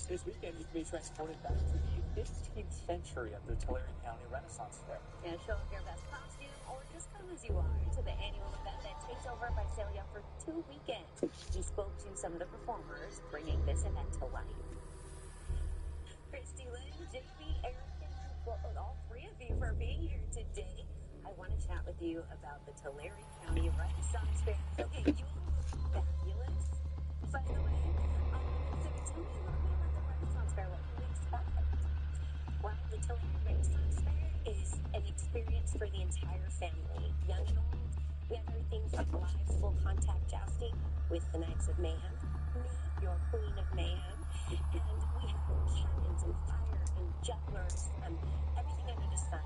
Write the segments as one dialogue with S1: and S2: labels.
S1: This weekend, you can be transported back to the 15th century at the Tulare County Renaissance Fair.
S2: And show off your best costume or just come as you are to the annual event that takes over Visalia for 2 weekends. We spoke to some of the performers bringing this event to life. Christy Lynn, Jamie, Eric, and all three of you for being here today. I want to chat with you about the Tulare County Renaissance Fair. Okay, you all look fabulous, by the way. So tell me a little bit about the Renaissance Fair. What can we expect? Well, the Tulare Renaissance Fair is an experience for the entire family, young and old. We have everything from live full contact jousting with the Knights of Mayhem, me, your Queen of Mayhem, and we have cannons and fire and jugglers, everything under the sun.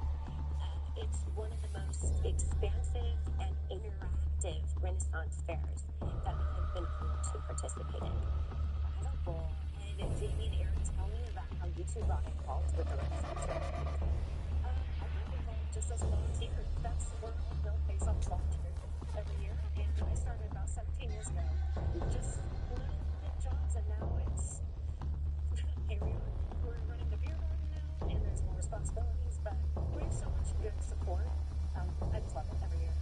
S2: It's one of the most expansive and interactive Renaissance fairs that I've been honored to participate in. Incredible. And Jamie and Eric, tell me about how you two got involved with the Renaissance Fair. I got involved just as a volunteer. That's where all hell pays off volunteer every year. And I started about 17 years ago. Just little jobs, and now it's here we are. We're running the beer garden now, and there's more responsibilities, but we have so much good support. I just love it every year.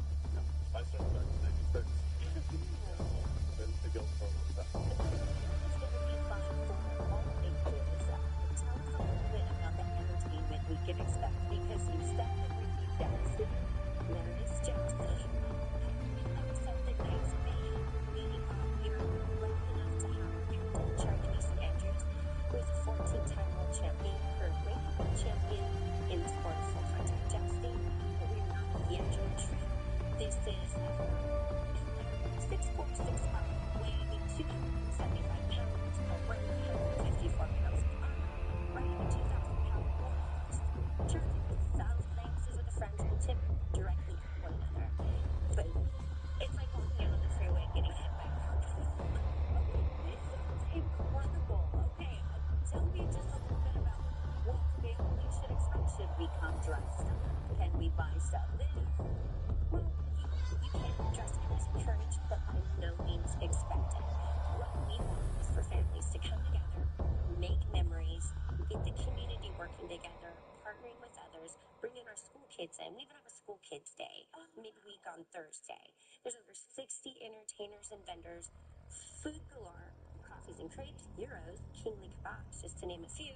S3: I started back in 96. Been to Guild for a long time.
S2: It's going to be fun for all ages. Tell us a little bit about the entertainment we can expect, because you said that we need jousting. There is jousting. We said the Knights of Mayhem. We are lucky enough to have Captain Charlie Mason Andrews, who is a 14-time world champion, currently champion in the sport of full contact jousting. But we are not the Andrew Trip. This is 6'4", 6'5", weighing 275 pounds, weighing 154 pounds of armor, riding a 2,000-pound warhorse, charging 1,000 lances with a frontal tip directly at one another. But it's like walking out on the freeway and getting hit by a car. Okay, this sounds incredible. Okay, tell me just a little bit about what family should expect. Should we come dressed up? Can we buy stuff there? Well, you can. Dressing up is encouraged, but by no means expected. What we want is for families to come together, make memories, get the community working together, partnering with others, bringing our school kids in. We even have a school kids day midweek on Thursday. There's over 60 entertainers and vendors, food galore, coffees and crepes, gyros, kingly kebabs, just to name a few.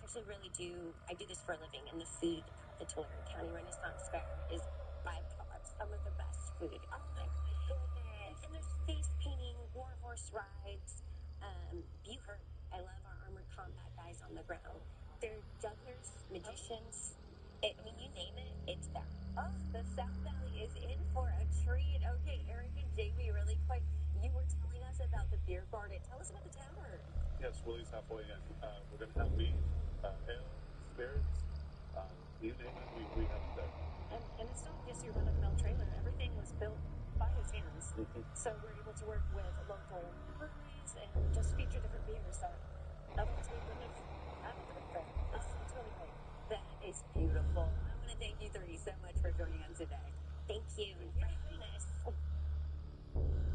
S2: I do this for a living, and the food at the Tulare County Renaissance Fair is by far some of the best food. Oh my goodness. And there's face painting, warhorse rides, Buhurt. I love our armored combat guys on the ground. They're jugglers, magicians. You name it, it's there. Oh, the South Valley is in for a treat. Okay, Eric and Jamie, really quick, you were telling us about the beer garden. Tell us about the tavern.
S3: Yes, Willie's halfway in. We're going to have meat, ale, spirits, you name it, we have it there.
S2: And it's not just your run-of-the-mill trailer. Everything was built by his hands. Mm-hmm. So we're able to work with local breweries and just feature different beers that otherwise we wouldn't have at the fair. It's really cool. That is beautiful. I want to thank you three so much for joining us today. Thank you. Your Highness.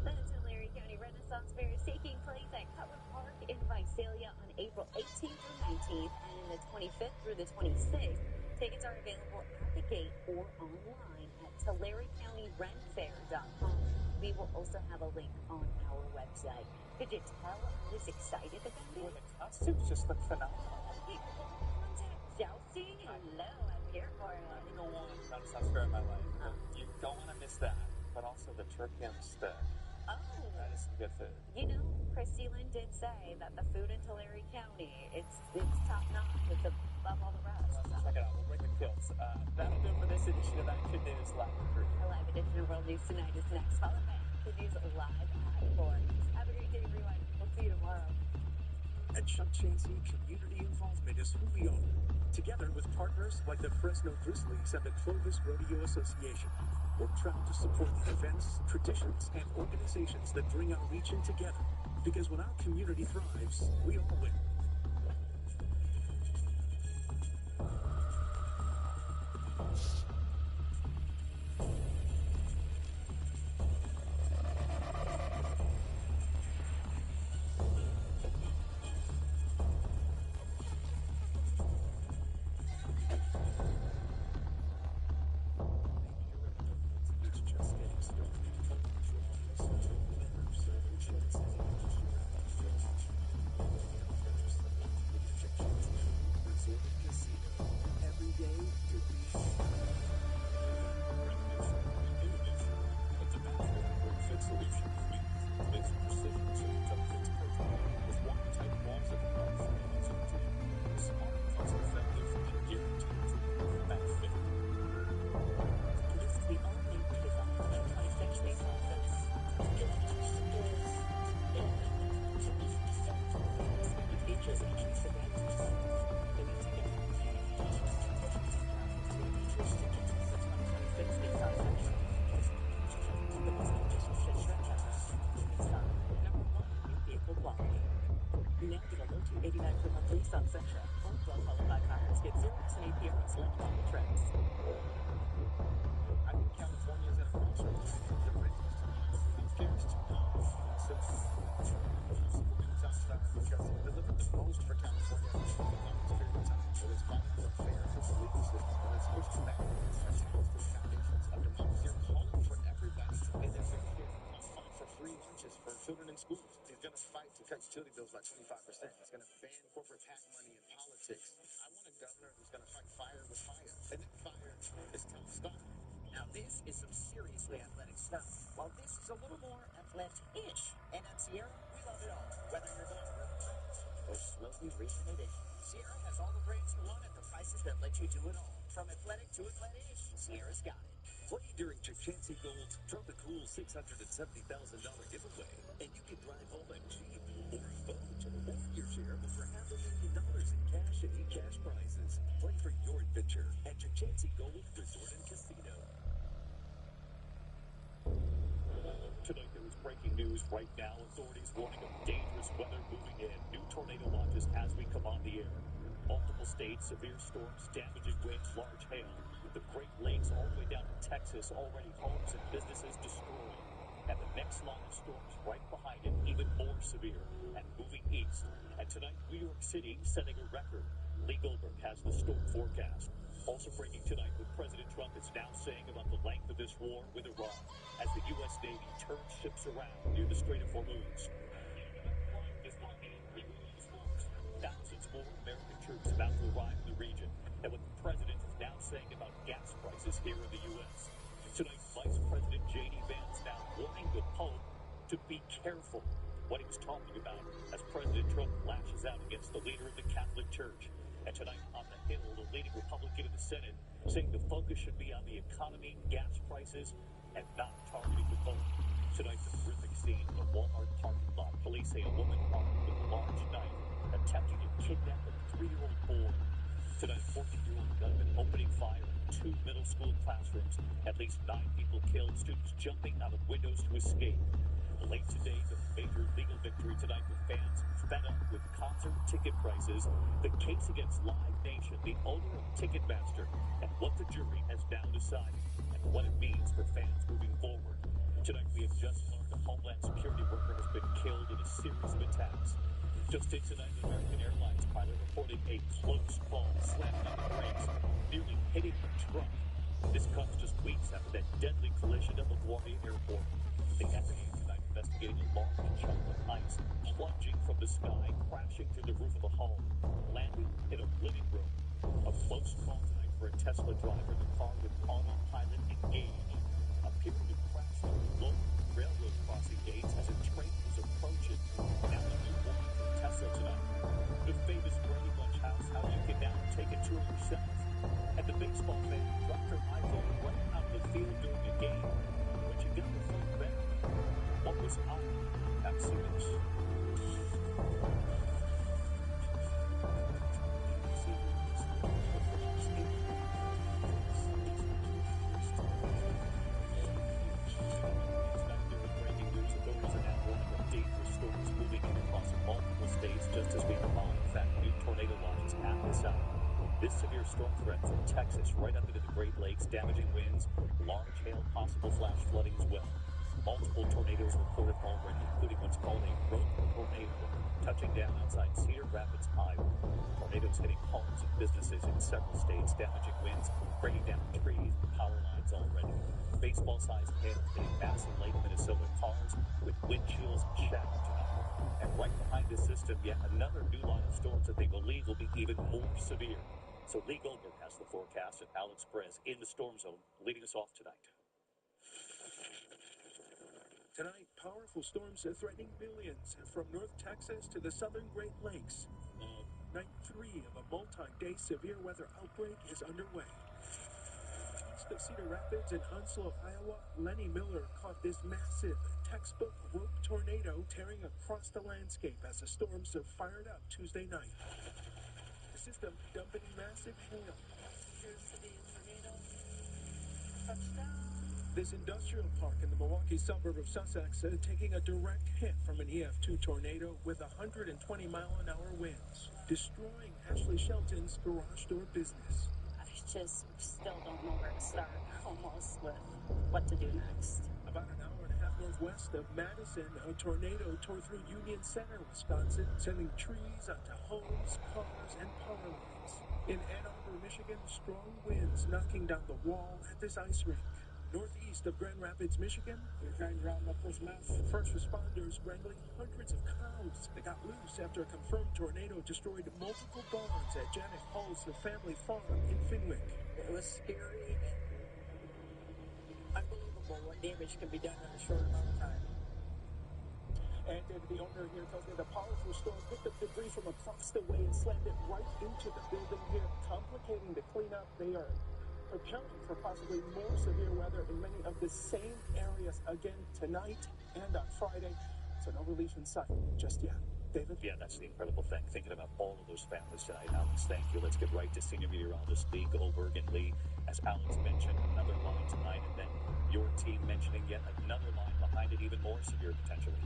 S2: The Tulare County Renaissance Fair is taking place at Cutler Park in Visalia on April 18th through 19th and the 25th through the 26th. Tickets are available at the gate or online at TulareCountyRenFair.com. We will also have a link on our website. Could you tell I was excited about it?
S1: Well, the costumes just look phenomenal.
S2: Okay, full contact jousting? Hello, I'm here for it.
S1: I've been to one Renaissance Fair in my life, but you don't want to miss that. But also the turkey on the stick.
S2: Oh.
S1: That is some good food.
S2: Christy Lynn did say that the food in Tulare County, it's top notch. It's above all the rest.
S1: Well, let's check it out. We'll bring the kilts. That'll do it for this edition of Action News Live at 3.
S2: A live edition of World News Tonight is next, followed by Action News Live at 4. Have a great day, everyone. We'll see you tomorrow.
S4: At Chuck Chansey, community involvement is who we are. Together with partners like the Fresno Grizzlies and the Clovis Rodeo Association, we're proud to support the events, traditions, and organizations that bring our region together. Because when our community thrives, we all win.
S5: get 0% APR on select bond trends.
S4: I think California is at a crossroads. The rent is too high, healthcare is too high. So we're going to talk about it because it delivered the most for California in the longest period of time. It is fighting for fairness in the legal system. It is pushing back against attacks to the foundations of democracy. They're calling for everybody to pay their fair share. Fight for free lunches for children in schools. He's going to fight to cut utility bills by 25%. He's going to ban corporate PAC money in politics. I want a governor who's going to fight fire with fire. And that fire is top stuff.
S5: Now this is some seriously athletic stuff, while this is a little more athletic-ish. And at Sierra, we love it all. Whether you're going really fast or slowly reeling it in, Sierra has all the brands you want at the prices that let you do it all. From athletic to athletic-ish, Sierra's got it.
S6: Play during Chukchansi Gold's Trump a Cool $670,000 giveaway, and you can drive home a Jeep or a boat or your share of over $500,000 in cash and e-cash prizes. Play for your adventure at Chukchansi Gold Resort and Casino.
S7: Tonight there is breaking news right now. Authorities warning of dangerous weather moving in. New tornado watches as we come on the air. Multiple states, severe storms, damaging winds, large hail. The Great Lakes all the way down to Texas, already homes and businesses destroyed. And the next line of storms right behind it, even more severe and moving east. And tonight, New York City setting a record. Lee Goldberg has the storm forecast. Also breaking tonight, what President Trump is now saying about the length of this war with Iran as the U.S. Navy turns ships around near the Strait of Hormuz. Thousands more American troops about to arrive in the region, and what the president is now saying about gas prices here in the U.S. Tonight, Vice President J.D. Vance now warning the Pope to be careful what he was talking about as President Trump lashes out against the leader of the Catholic Church. And tonight on the Hill, the leading Republican in the Senate saying the focus should be on the economy, gas prices, and not targeting the Pope. Tonight, the horrific scene in the Walmart parking lot. Police say a woman armed with a large knife attempting to kidnap a 3-year-old boy. Tonight, a 14-year-old gunman opening fire in 2 middle school classrooms. At least 9 people killed, students jumping out of windows to escape. Late today, the major legal victory tonight with fans fed up with concert ticket prices, the case against Live Nation, the owner of Ticketmaster, and what the jury has now decided, and what it means for fans moving forward. Tonight, we have just learned a Homeland Security worker has been killed in a series of attacks. Just in tonight, American Airlines pilot reporting a close call, slamming on the brakes, nearly hitting a truck. This comes just weeks after that deadly collision at LaGuardia Airport. The FAA tonight investigating a large chunk of ice plunging from the sky, crashing through the roof of a home, landing in a living room. A close call tonight for a Tesla driver, the car with autopilot engaged, appearing to crash through local railroad crossing gates as a train was approaching. Now a new warning from Tesla tonight. The famous Brady Bunch house, how you can now take a tour yourself. And the baseball fan dropped her iPhone right out of the field during a game. But you got the phone back. What was up? Have seen it. Just as we come on, in fact, new tornado watches at this hour. This severe storm threat from Texas right up into the Great Lakes, damaging winds, large hail, possible flash flooding as well. Multiple tornadoes reported already, including what's called a rope tornado, touching down outside Cedar Rapids, Iowa. Tornadoes hitting homes and businesses in several states, damaging winds, bringing down trees and power lines already. Baseball-sized hail hitting Madison Lake, Minnesota. Cars with windshields shattered tonight. And right behind this system, yet another new line of storms that they believe will be even more severe. So Lee Goldberg has the forecast, and Alex Perez in the storm zone, leading us off tonight.
S4: Tonight, powerful storms are threatening millions from North Texas to the southern Great Lakes. Night 3 of a multi-day severe weather outbreak is underway. East of Cedar Rapids and Onslow, Iowa, Lenny Miller caught this massive textbook rope tornado tearing across the landscape as the storms have fired up Tuesday night. The system dumping massive hail. Here's the tornado. Touchdown. This industrial park in the Milwaukee suburb of Sussex taking a direct hit from an EF2 tornado with 120-mile-an-hour winds, destroying Ashley Shelton's garage door business.
S2: I just still don't know where to start, almost, with what to do next.
S4: About an hour and a half northwest of Madison, a tornado tore through Union Center, Wisconsin, sending trees onto homes, cars, and power lines. In Ann Arbor, Michigan, strong winds knocking down the wall at this ice rink. Northeast of Grand Rapids, Michigan, we're trying to round up this mess. First responders wrangling hundreds of cows that got loose after a confirmed tornado destroyed multiple barns at Janet Hull's family farm in Fenwick.
S5: It was scary and unbelievable what damage can be done in a short amount of time.
S4: And David, the owner here, tells me the powerful storm picked up debris from across the way and slammed it right into the building here, complicating the cleanup. They are preparing for possibly more severe weather in many of the same areas again tonight and on Friday. So no relief in sight just yet. David?
S7: Yeah, that's the incredible thing, thinking about all of those families tonight. Alex, thank you. Let's get right to senior meteorologist Lee Goldberg. And Lee, as Alex mentioned, another line tonight, and then your team mentioning yet another line behind it, even more severe potentially.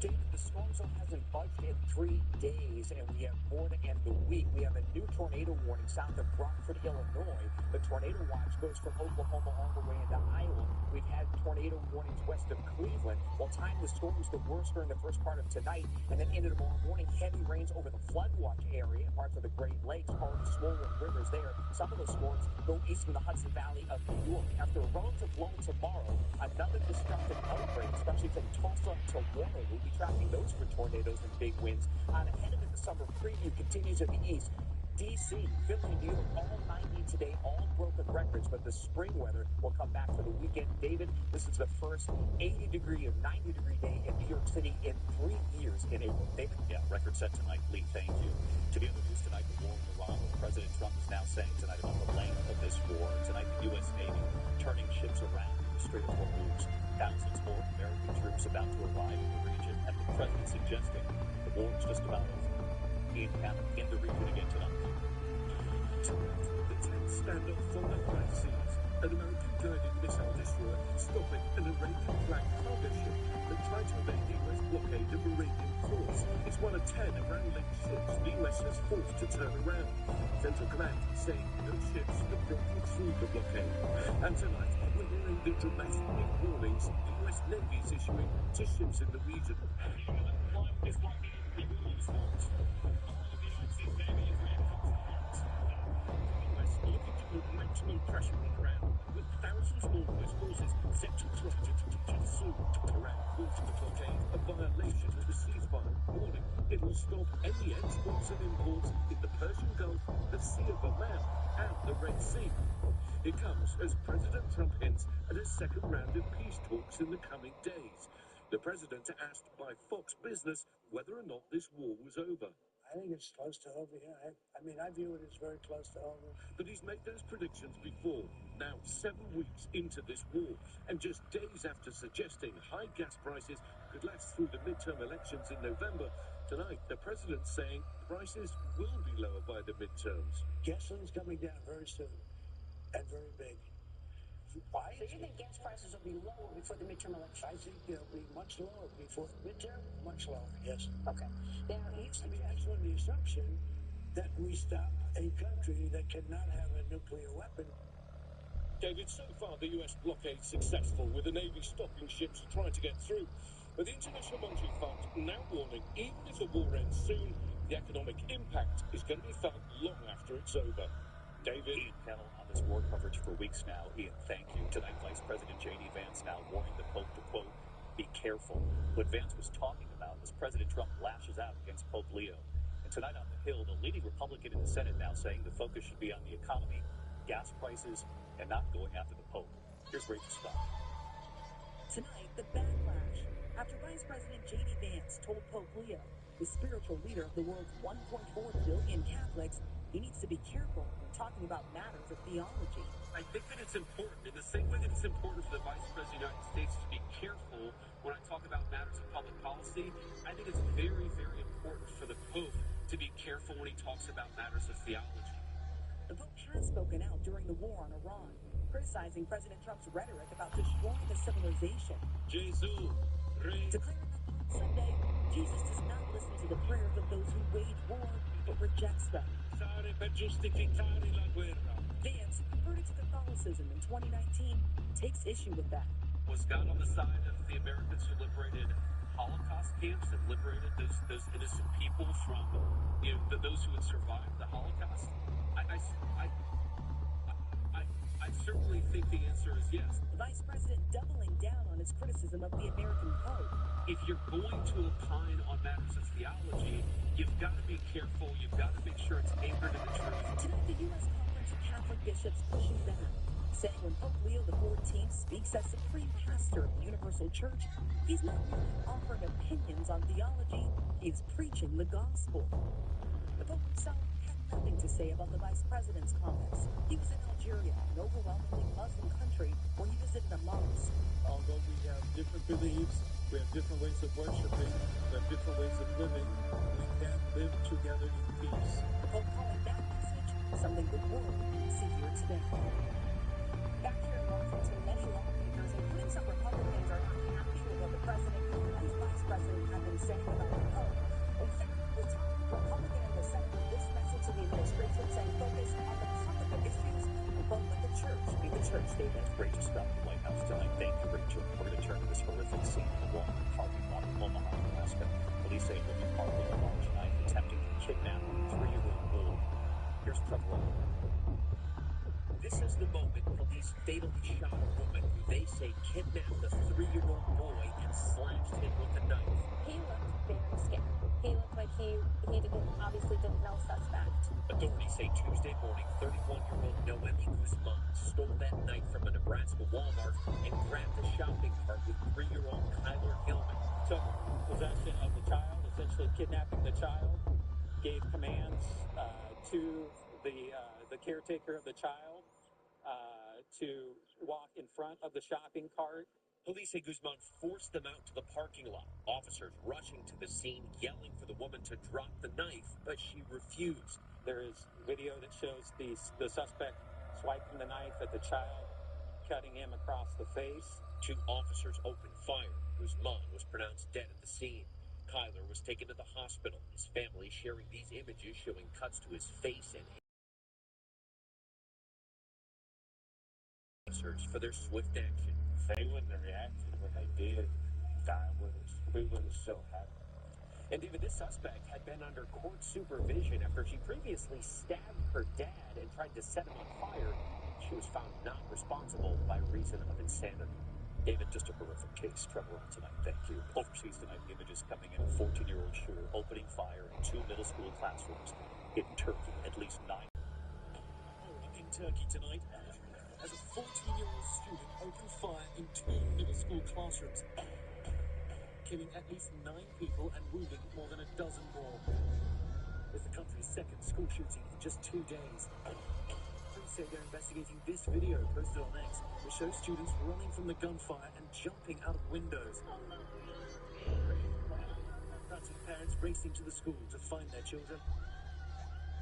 S5: David, the storm zone hasn't budged in 3 days, and we have more to end the week. We have a new tornado warning south of Rockford, Illinois. The tornado watch goes from Oklahoma all the way into Iowa. We've had tornado warnings west of Cleveland. While time the storm was the worst during the first part of tonight, and then into tomorrow morning, heavy rains over the flood watch area and parts of the Great Lakes, already swollen rivers there. Some of those storms go east from the Hudson Valley of New York. After a relative low tomorrow, another destructive outbreak, especially from Tulsa to Warren. We'll be tracking those for tornadoes and big winds. On ahead of it, the summer preview continues in the east. D.C., Philly, New York, all 90 today, all broken records, but the spring weather will come back for the weekend. David, this is the first 80-degree or 90-degree day in New York City in 3 years in April. David?
S7: Yeah, record set tonight, Lee. Thank you. To the other news tonight, the war in Iran. President Trump is now saying tonight about the length of this war. Tonight, the U.S. Navy turning ships around the Strait of Hormuz. Thousands more American troops about to arrive in the region, and the president suggesting the war is just about over. Ian Cannon in the region again tonight.
S6: The tense standoff from the Black Seas. An American-guided missile destroyer stopping an Iranian-flagged cargo ship that tried to evade the U.S. blockade of Iranian ports. It's one of 10 Iran-linked ships the U.S. has forced to turn around. Central Command saying no ships have broken through the blockade. And tonight, we're hearing the dramatic new warnings the U.S. Navy is issuing to ships in the region.
S7: One is likely we will use force. All of the United States Navy is ready to come to the front.
S6: The U.S. looking to put maximum pressure on Iran, with thousands more U.S. forces set to try to sue Iran. Calls the blockade a violation of the ceasefire, warning it'll stop any exports and imports in the Persian Gulf, the Sea of Oman, and the Red Sea. It comes as President Trump hints at a second round of peace talks in the coming days. The president asked by Fox Business whether or not this war was over.
S8: I think it's close to over, yeah. I mean, I view it as very close to over.
S6: But he's made those predictions before, now 7 weeks into this war, and just days after suggesting high gas prices could last through the midterm elections in November. Tonight, the president's saying prices will be lower by the midterms.
S8: Gasoline's coming down very soon and very big. Why?
S5: So you think gas prices will be lower before the midterm election?
S8: I think they'll be much lower before the midterm. Much lower, yes.
S5: Okay. Now, you
S8: I mean, that's on the assumption that we stop a country that cannot have a nuclear weapon.
S6: David, so far the U.S. blockade successful, with the Navy stopping ships trying to get through. But the International Monetary Fund now warning, even if the war ends soon, the economic impact is going to be felt long after it's over. David?
S7: Ian Cannon on this war coverage for weeks now. Ian, thank you. Tonight, Vice President J.D. Vance now warning the Pope to, quote, be careful. What Vance was talking about as President Trump lashes out against Pope Leo. And tonight on the Hill, the leading Republican in the Senate now saying the focus should be on the economy, gas prices, and not going after the Pope. Here's Rachel Scott.
S9: Tonight, the backlash after Vice President J.D. Vance told Pope Leo, the spiritual leader of the world's 1.4 billion Catholics, he needs to be careful when talking about matters of theology.
S6: I think that it's important, in the same way that it's important for the Vice President of the United States to be careful when I talk about matters of public policy. I think it's very, very important for the Pope to be careful when he talks about matters of theology.
S9: The Pope has spoken out during the war on Iran, criticizing President Trump's rhetoric about destroying a civilization.
S6: Jesus, Rey.
S9: Declaring that on Sunday, Jesus does not listen to the prayers of those who wage war, but rejects them.
S6: Per giustificare la guerra.
S9: Vance, who converted to Catholicism in 2019, takes issue with that.
S6: Was God on the side of the Americans who liberated Holocaust camps and liberated those innocent people from those who had survived the Holocaust? I certainly think the answer is yes.
S9: The vice president doubling down on his criticism of the American Pope.
S6: If you're going to opine on matters of theology, you've got to be careful. You've got to make sure it's anchored in the truth.
S9: Tonight, the U.S. Conference of Catholic Bishops pushing back, saying when Pope Leo XIV speaks as supreme pastor of the Universal Church, he's not merely offering opinions on theology, he's preaching the gospel. The Pope himself had nothing to say about the vice president's comments. He was in Algeria, an overwhelmingly Muslim country, where he visited a mosque.
S3: Although we have different beliefs, we have different ways of worshiping, we have different ways of living, we can live together in peace.
S9: The Pope calling that message something the world needs to hear today. Back here in Washington, many lawmakers, including some Republicans, are not happy with what the president and vice president have been saying about the Pope. In fact, the top Republican in the Senate with this message to the administration saying focus on the political issues and don't let the church be the church, David.
S7: Rachel Scott, the White House tonight. Thank you, Rachel. We're going to turn to this horrific scene in the Walmart parking lot in Omaha, Nebraska. Police say a woman parking a large night attempting to kidnap a 3-year-old boy. Here's Trevor.
S5: This is the moment police fatally shot a woman who they say kidnapped a 3-year-old boy and slashed him with a knife.
S2: He looked very scared. He looked like he obviously didn't know suspect.
S5: Authorities say Tuesday morning, 31-year-old Noemi Guzman stole that knife from a Nebraska Walmart and grabbed a shopping cart with 3-year-old Kyler Hillman.
S1: Took possession of the child, essentially kidnapping the child, gave commands to the caretaker of the child to walk in front of the shopping cart.
S5: Police say Guzman forced them out to the parking lot. Officers rushing to the scene, yelling for the woman to drop the knife, but she refused.
S1: There is video that shows the suspect swiping the knife at the child, cutting him across the face.
S5: 2 officers opened fire. Guzman was pronounced dead at the scene. Kyler was taken to the hospital. His family sharing these images showing cuts to his face and officers for their swift action.
S3: If they wouldn't have reacted when they did, we wouldn't still have it.
S5: And David, this suspect had been under court supervision after she previously stabbed her dad and tried to set him on fire. She was found not responsible by reason of insanity.
S7: David, just a horrific case. Trevor tonight. Thank you. Overseas tonight, images coming in. A 14-year-old shooter opening fire in 2 middle school classrooms in Turkey. At least 9.
S6: In Turkey tonight, as a 14-year-old student opened fire in 2 middle school classrooms, killing at least 9 people and wounding more than a dozen more. It's the country's second school shooting in just 2 days. Police say they're investigating this video posted on X, which shows students running from the gunfire and jumping out of windows. Frantic parents racing to the school to find their children.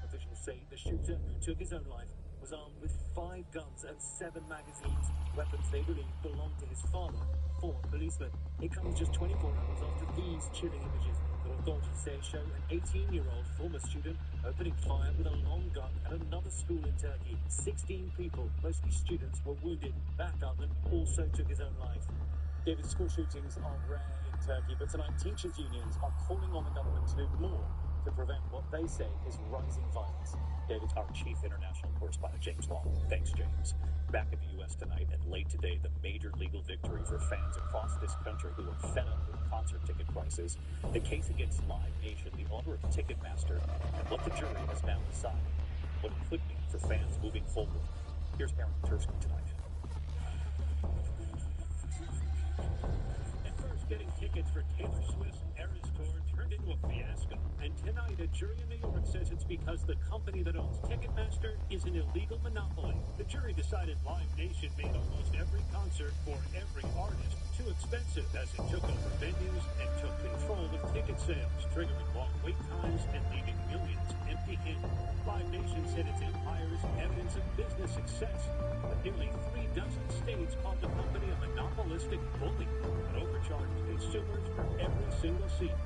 S6: Officials say the shooter, who took his own life, was armed with 5 guns and 7 magazines, weapons they believe belonged to his father, a former policeman. It comes just 24 hours after these chilling images that authorities say show an 18-year-old former student opening fire with a long gun at another school in Turkey. 16 people, mostly students, were wounded. That gunman also took his own life.
S1: David, school shootings are rare in Turkey, but tonight teachers' unions are calling on the government to do more to prevent what they say is rising violence.
S7: David, our chief international correspondent, James Long. Thanks, James. Back in the U.S. tonight and late today, the major legal victory for fans across this country who are fed up with concert ticket prices. The case against Live Nation, the owner of Ticketmaster, and what the jury has now decided. What it could mean for fans moving forward. Here's Aaron Tursky tonight.
S6: At first, getting tickets for Taylor Swift's Eras Tour turned into a fiasco. And tonight, a jury in New York says it's because the company that owns Ticketmaster is an illegal monopoly. The jury decided Live Nation made almost every concert for every artist too expensive as it took over venues and took control of ticket sales, triggering long wait times and leaving millions empty-handed. Live Nation said its empire is
S4: evidence of business success, with nearly 3 dozen states called the company a monopolistic bully that overcharged consumers for every single seat.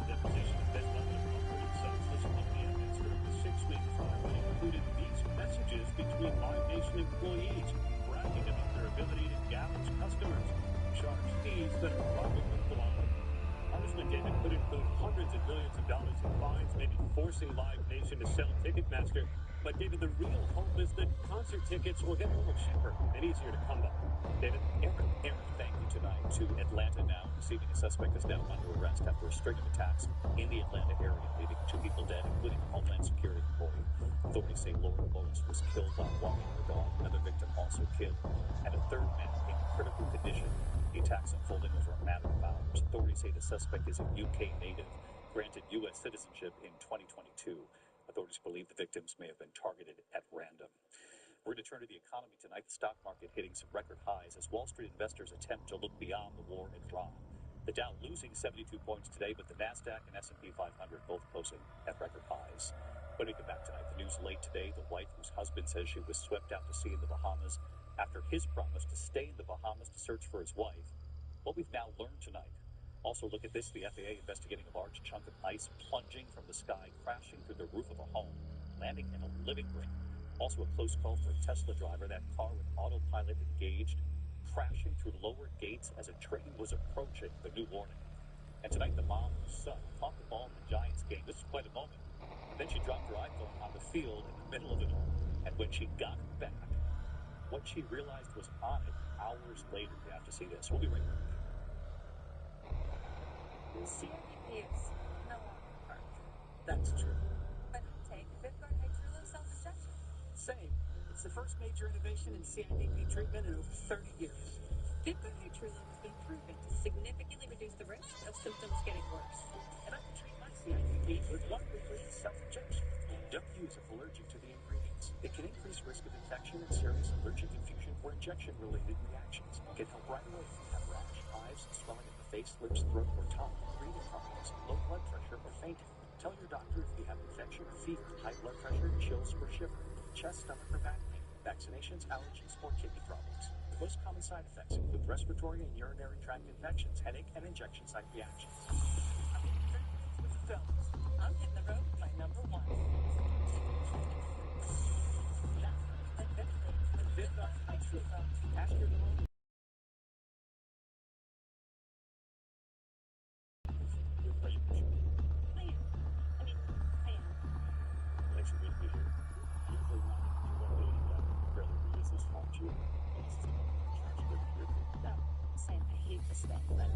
S4: The deposition of Ben Levin of Comfort and Sons was among the evidence during the 6-week trial that included these messages between Live Nation employees, bragging about their ability to gouge customers, charge fees that are probably blind. Congressman David could include hundreds of millions of dollars in fines, maybe forcing Live Nation to sell Ticketmaster. But, David, the real hope is that concert tickets will get a little cheaper and easier to come by. David?
S7: Aaron, thank you tonight. To Atlanta now. This evening, a suspect is now under arrest after a string of attacks in the Atlanta area, leaving 2 people dead, including a Homeland Security employee. Authorities say Lauren Bullis was killed while walking her dog. Another victim also killed, and a third man in critical condition. The attacks unfolding over a matter of hours. Authorities say the suspect is a UK native, granted U.S. citizenship in 2022. Authorities believe the victims may have been targeted at random. We're going to turn to the economy tonight. The stock market hitting some record highs as Wall Street investors attempt to look beyond the war in Iran. The Dow losing 72 points today, but the Nasdaq and S&P 500 both closing at record highs. When we come back tonight, the news late today, the wife whose husband says she was swept out to sea in the Bahamas after his promise to stay in the Bahamas to search for his wife. What we've now learned tonight. Also, look at this, the FAA investigating a large chunk of ice plunging from the sky, crashing through the roof of a home, landing in a living room. Also a close call for a Tesla driver, that car with autopilot engaged, crashing through lower gates as a train was approaching. The new warning. And tonight, the mom whose son caught the ball in the Giants game. This is quite a moment. And then she dropped her iPhone on the field in the middle of it all. And when she got it back, what she realized was on it hours later. You have to see this. We'll be right back.
S2: CIDP is no longer a park.
S5: That's true.
S2: But take Fifth-Guard High True Low Self-Injection.
S5: Same. It's the first major innovation in CIDP treatment in over 30 years.
S2: Fifth-Guard High True Low has been proven to significantly reduce the risk of symptoms getting worse.
S5: And I can treat my CIDP with one weekly self-injection. Don't use if allergic to the ingredients. It can increase risk of infection and serious allergic infusion or injection-related reactions. Can help right away if you have rash, hives, swelling of the face, lips, throat, or tongue, breathing problems, low blood pressure, or fainting. Tell your doctor if you have infection or fever, high blood pressure, chills, or shivering, chest, stomach, or back pain, vaccinations, allergies, or kidney problems. The most common side effects include respiratory and urinary tract infections, headache, and injection site reactions. I'm in the fairways with the fellas.
S2: I'm hitting the road with my number one. That's right, admittedly, with Fifth-Guard High True Low.
S5: Ask your local.
S7: Are you pushing?
S2: I am.
S7: Thanks for being here. Usually not your mobility guy. Rarely we use this phone to you. This is charge you every year.
S2: No, Sam, I hate this thing, but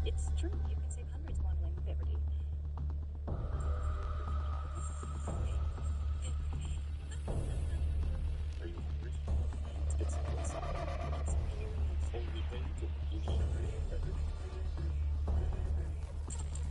S2: it's true. You can save hundreds modeling with Liberty.
S7: Are you hungry? Let's get some inside.
S2: It's period.
S7: Only page or you need beverage?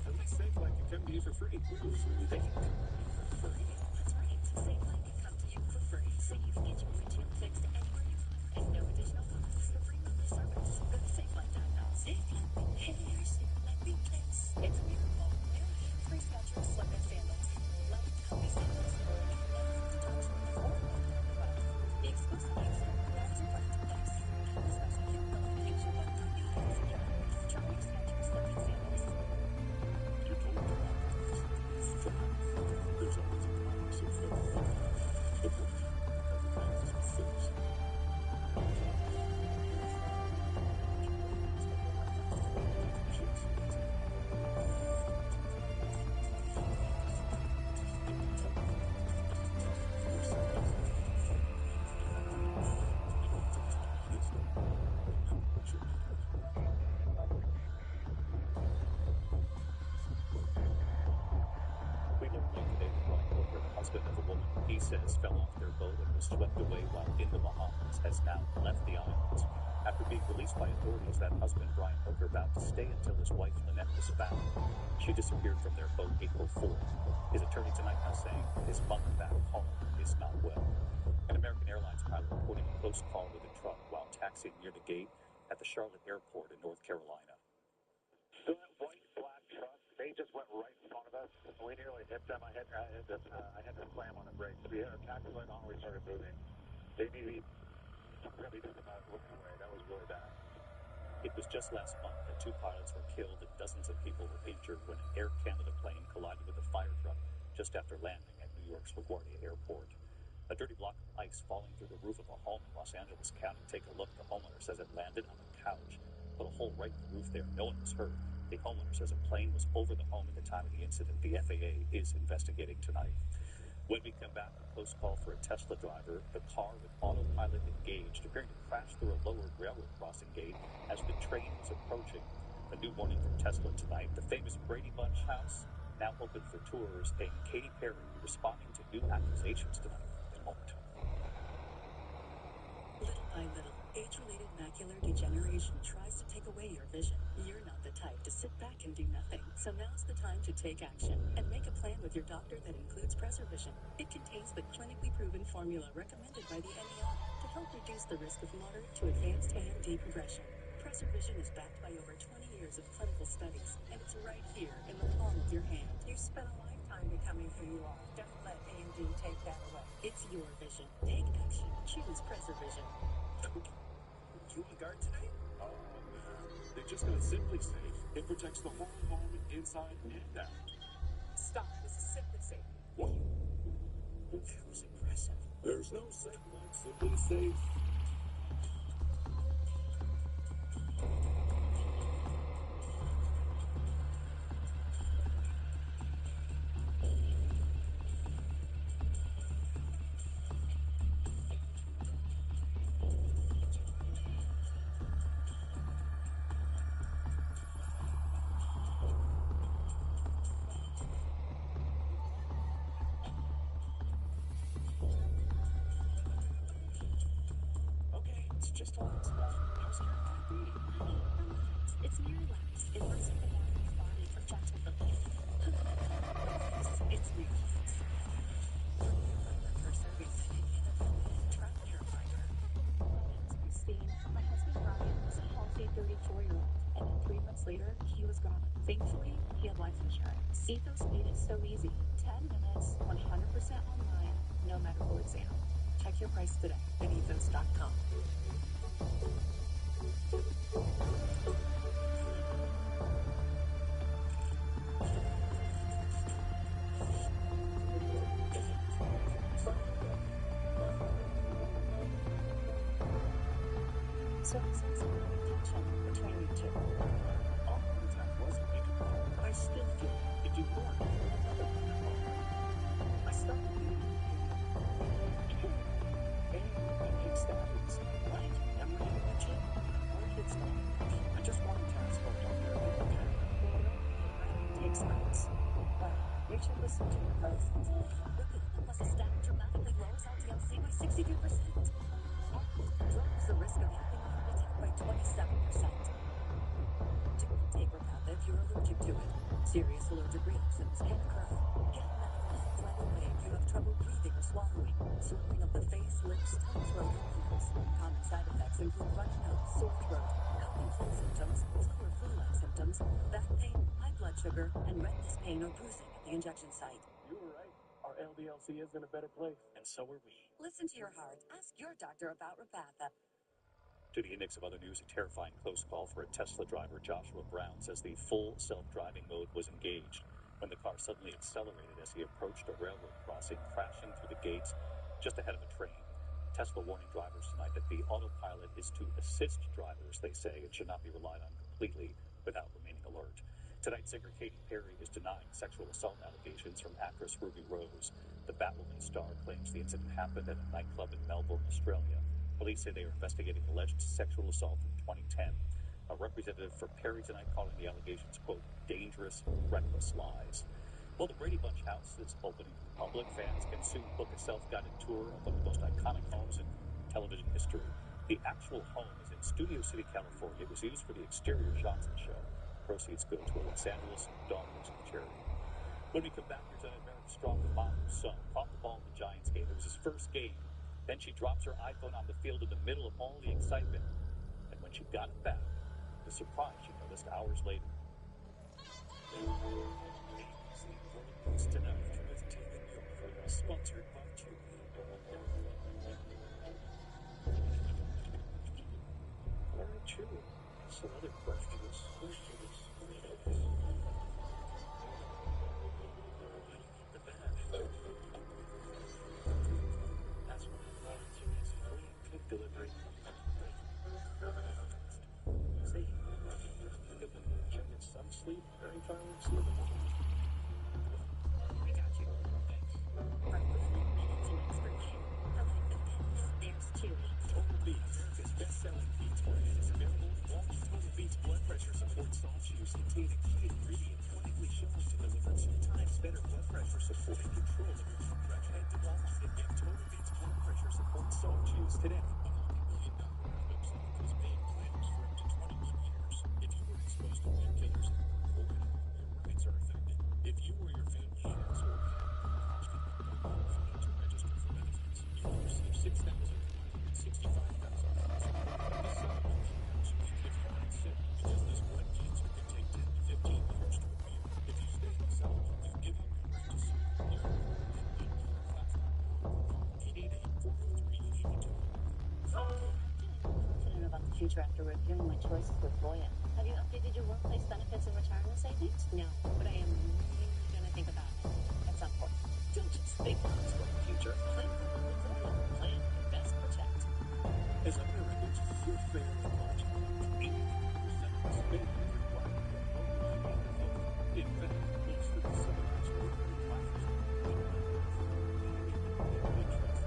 S3: At least Safe Light can come to you for free.
S5: They can come to you for free.
S2: That's right. Safe Light can come to you for free, so you can get your windshield fixed anywhere you are, and no additional costs for free monthly service. Go to SafeLight.com. Safe Light repairs, Safe Light replace. It's a miracle. New hands-free Skechers slip-in sandals. Light, comfy sandals. You never have to touch them before or after the ride. The exclusive user guides your butt to place. And the special kit notification button on you is secure. Try your Skechers slip-in sandals.
S7: You're told to buy this. There's always a promise of everything. But what if everything is fixed? We learned late today that Brian Hooker, the husband of a woman he says fell off their boat and was swept away while in the Bahamas, has now left the islands. After being released by authorities, that husband, Brian Hooker, vowed to stay until his wife, Lynette, was found. She disappeared from their boat April 4th. His attorney tonight now saying his mother back home is not well. An American Airlines pilot reporting a close call with a truck while taxiing near the gate at the Charlotte Airport in North Carolina.
S4: So that white black truck
S10: they just went right in front of us. We nearly hit them. I had to slam on the brakes. We had a taxi light on. We started moving. They maybe really did the right away. That was really bad.
S7: It was just last month that 2 pilots were killed and dozens of people were injured when an Air Canada plane collided with a fire truck just after landing at New York's LaGuardia Airport. A dirty block of ice falling through the roof of a home in Los Angeles County. Take a look. The homeowner says it landed on a couch. Put a hole right in the roof there. No one was hurt. The homeowner says a plane was over the home at the time of the incident. The FAA is investigating tonight. When we come back, a close call for a Tesla driver. The car with autopilot engaged, appearing to crash through a lowered railroad crossing gate as the train was approaching. A new warning from Tesla tonight. The famous Brady Bunch house now open for tours, and Katy Perry responding to new accusations tonight. In a moment.
S9: Little by little, age-related macular degeneration tries to take away your vision. You're not the type to sit back and do nothing. So now's the time to take action and make a plan with your doctor that includes PreserVision. It contains the clinically proven formula recommended by the NEI to help reduce the risk of moderate to advanced AMD progression. PreserVision is backed by over 20 years of clinical studies, and it's right here in the palm of your hand.
S2: You spent a lifetime becoming who you are. Don't let AMD take that away.
S9: It's your vision. Take action. Choose PreserVision.
S4: You on guard today? Oh, man. They just got Simply Safe. It protects the whole home inside and out.
S2: Stop. This is Simply Safe.
S4: What?
S2: That was impressive.
S4: There's no safe like Simply Safe.
S2: Just relax. How scary could it be? Honey, relax. It's Miralax, immersing the battery's body for gentle relief.
S9: Relax. It's Miralax. From new Violet for serving titanium and velvet, try Purifier.
S2: My name's Christine. My husband Brian was a healthy 34-year-old, and then 3 months later, he was gone. Thankfully, he had life insurance. Ethos made it so easy. 10 minutes, 100% online, no medical exam. Check your price today at ethos.com. So I sense a little tension between you two.
S4: All the time wasn't making it. I still feel it. If you weren't,
S2: I started reading
S4: and Nick Stafford's right. I'm reading the gym. Our kid's not. I just wanted to ask our doctor if you can.
S2: takes notes. But you should listen to your first.
S9: Rapatha plus a statin dramatically lowers LDL-C by 62%. Drops the risk of having a heart attack by 27%. Do not take Rapatha if you're allergic to it. Serious allergic reactions can occur. Get medical help right away if you have trouble breathing or swallowing, swelling of the face, lips, tongue, throat, and nose. Common side effects include runny nose, sore throat, cough and cold symptoms, flu or flu-like symptoms, back pain, high blood sugar, and redness, pain, or bruising at the injection site.
S4: You were right. Our LDLC is in a better place, and so are we.
S9: Listen to your heart. Ask your doctor about Rapatha.
S7: To the index of other news, a terrifying close call for a Tesla driver. Joshua Brown says the full self-driving mode was engaged when the car suddenly accelerated as he approached a railroad crossing, crashing through the gates just ahead of a train. Tesla warning drivers tonight that the autopilot is to assist drivers, they say. It should not be relied on completely without remaining alert. Tonight, singer Katy Perry is denying sexual assault allegations from actress Ruby Rose. The Batwoman star claims the incident happened at a nightclub in Melbourne, Australia. Police say they are investigating alleged sexual assault in 2010. A representative for Perry tonight calling the allegations, quote, dangerous, reckless lies. Well, the Brady Bunch house is opening to the public. Fans can soon book a self-guided tour of one of the most iconic homes in television history. The actual home is in Studio City, California. It was used for the exterior shots of the show. Proceeds go to a Los Angeles dog rescue charity. When we come back, Lieutenant America's strongest Mamu's son caught the ball in the Giants game. It was his first game. Then she drops her iPhone on the field in the middle of all the excitement. And when she got it back, the surprise she noticed hours later.
S6: ABC World News Tonight with David Muir, sponsored by Chewy.
S4: All right, Chewy. Some other questions. How do you eat the bad? That's why I'm calling you Easy Clean Cook Delivery. See, can you get some sleep during fireworks season?
S2: We got you. Thanks. From movement minutes and expert care to life events, there's Chewy.
S6: Total Beats, America's best-selling Beats brand, is available in Walmart. Total Beats blood pressure support soft chews contain a key ingredient clinically shown to deliver 2 times better blood pressure support and control of your blood pressure. Head to Walmart and get Total Beats blood pressure support soft chews today.
S4: A multi-million-dollar website has made claims for up to 21 years. If you were exposed to painkillers, or when your rights are affected, if you or your family has or had you need to register for benefits. You will receive $6,165,000. This settlement shares, even if you're not sick, because this one cancer can take 10 to 15 years to appear. If you stay in the settlement, you give up your right to sue. Learn more at NPR.com. 888-403-8200.
S2: Confident about the future after reviewing my choices with Voya. Have you updated your workplace benefits and retirement savings? No, but I am really going to think about it at some point.
S5: Don't just think about the future. Plan for it with Voya. Plan, invest, protect.
S4: As Americans, we're fairly logical. 80% of us may be required to vote. In fact, most of the civilized working class will not vote for any independent interest that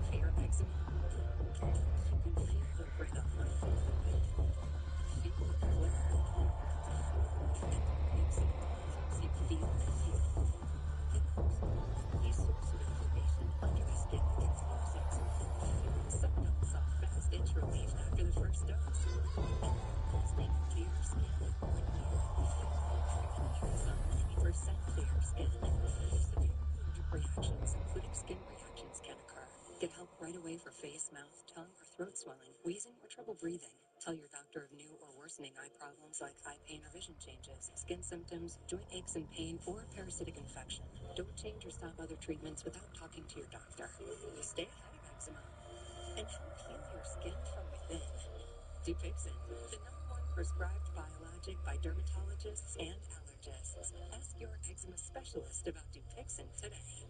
S9: severe eczema. You can feel the rhythm. Feel the clarity. And what makes it helps you feel the heat. It helps the source of inflammation under the skin gets loosened. Symptoms of fast itch relief after the first dose. And instantly clear skin. Some 80% clear skin. Severe allergic reactions, including skin reactions, can occur. Get help right away for face, mouth, tongue, or throat swelling, wheezing, or trouble breathing. Tell your doctor of new or worsening eye problems like eye pain or vision changes, skin symptoms, joint aches and pain, or parasitic infection. Don't change or stop other treatments without talking to your doctor. You stay ahead of eczema and help heal your skin from within. Dupixent, the #1 prescribed biologic by dermatologists and allergists. Ask your eczema specialist about Dupixent today.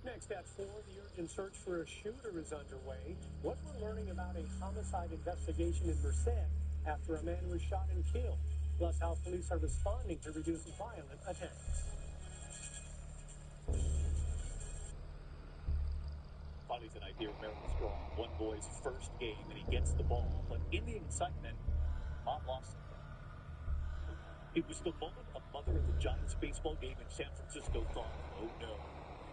S1: Next at 4, the urgent search for a shooter is underway. What we're learning about a homicide investigation in Merced after a man was shot and killed. Plus how police are responding to reduce violent attacks.
S7: Finally tonight here, Maryland Strong, one boy's first game, and he gets the ball. But in the excitement, Mom lost it. It was the moment a mother at the Giants baseball game in San Francisco thought, oh no.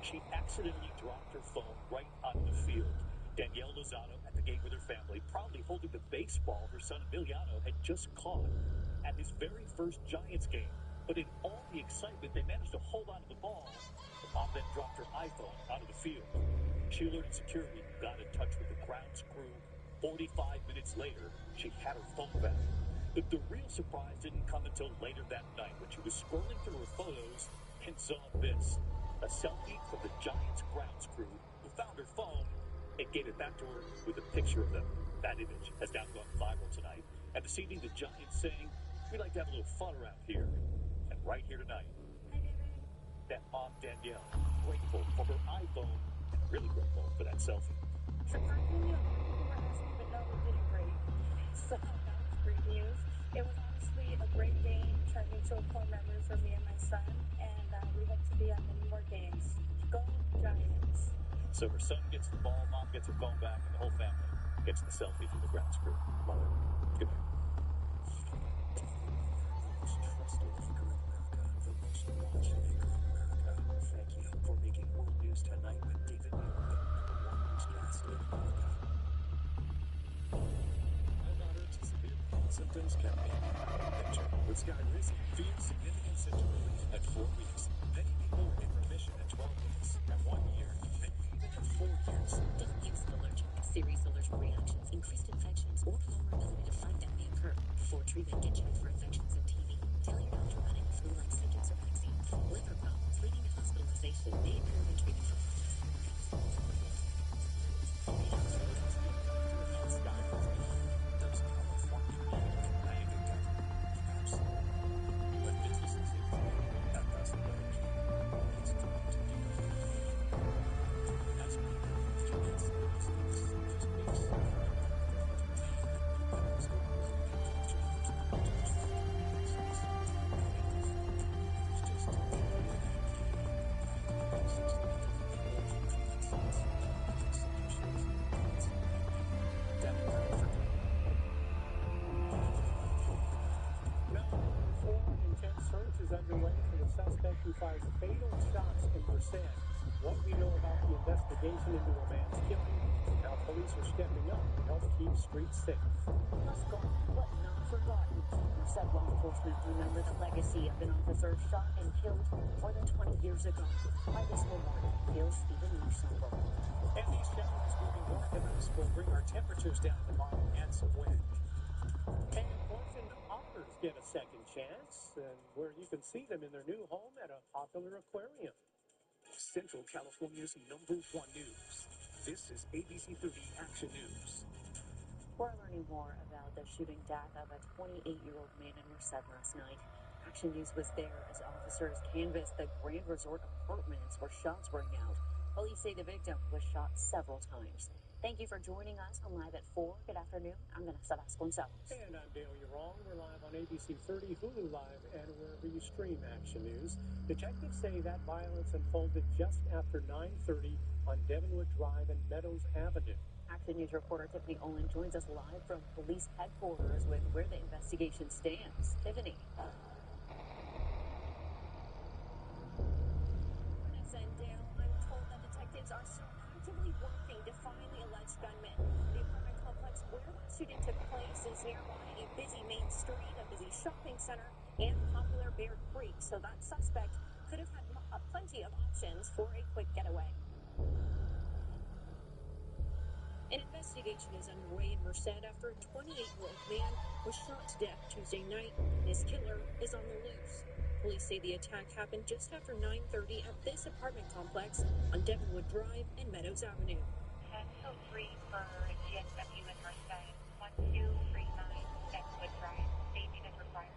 S7: She accidentally dropped her phone right onto the field. Danielle Lozano at the game with her family, proudly holding the baseball her son Emiliano had just caught at his very first Giants game. But in all the excitement, they managed to hold on to the ball. The mom then dropped her iPhone onto the field. She alerted security, got in touch with the grounds crew. 45 minutes later, she had her phone back. But the real surprise didn't come until later that night when she was scrolling through her photos and saw this. A selfie from the Giants grounds crew who found her phone and gave it back to her with a picture of them. That image has now gone viral tonight. And this evening, the Giants saying, we like to have a little fun around here. And right here tonight, that mom, Danielle, grateful for her iPhone and really grateful for that selfie.
S2: Surprisingly, a lot of people were asking, but no, we're getting great. So that was great news. It was honestly a great game, turned into a core memory for me and my son, and we hope to be at many more games. Go Giants.
S7: So her son gets the ball, mom gets her phone back, and the whole family gets the selfie from the grounds crew. Love it. Good night.
S4: The most trusted anchor in America, the most watched anchor in America. Thank you for making World News Tonight with David Muir the #1 newscast in America.
S3: My daughter
S4: News campaign out of the picture, with Skyrizi fears significant symptom relief at 4 weeks. Many people in remission at 12 weeks, at 1 year, and even at 4 years.
S2: Don't use if allergic. Serious allergic reactions, increased infections, or lower ability to fight them may occur. Before treatment, get checked for infections and TB. Tell your doctor about any flu-like symptoms or vaccines. Liver problems leading to hospitalization may appear when treated for autism.
S4: Does California need a MAGA government? Absolutely. But businesses in Florida have thus another key. It's time to do it. As mayor, you need some business, just weeks.
S1: Now, 4, an intense search is underway for the suspect who fired fatal shots in Merced. What we know about the investigation into a man's killing, and how police are stepping up to help keep streets safe.
S2: Plus gone, but not forgotten. Merced law enforcement remember the legacy of an officer shot and killed more than 20 years ago. Why this memorial feels even more somber.
S4: And these showers moving north of us will bring our temperatures down tomorrow and some wind.
S1: And orphaned otters get a second chance, and where you can see them in their new home at a popular aquarium.
S4: Central California's #1 news. This is ABC 30 Action News.
S2: We're learning more about the shooting death of a 28-year-old man in Merced last night. Action News was there as officers canvassed the Grand Resort Apartments where shots rang out. Police say the victim was shot several times. Thank you for joining us on Live at 4. Good afternoon. I'm Vanessa Vasconcelos.
S1: And I'm Dale Urong. We're live on ABC 30, Hulu Live, and wherever you stream Action News. Detectives say that violence unfolded just after 9:30 on Devonwood Drive and Meadows Avenue.
S2: Action News reporter Tiffany Olin joins us live from police headquarters with where the investigation stands. Tiffany.
S11: Vanessa and Dale, I'm told that detectives are still actively working to find the alleged gunman. The apartment complex where the shooting took place is nearby a busy main street, a busy shopping center, and popular Bear Creek, so that suspect could have had plenty of options for a quick getaway. An investigation is underway in Merced after a 28-year-old man was shot to death Tuesday night. His killer is on the loose. Police say the attack happened just after 9:30 at this apartment complex on Devonwood Drive and Meadows Avenue.
S12: 1003 for GSW in Merced, 1239 Devonwood Drive. Staging is required.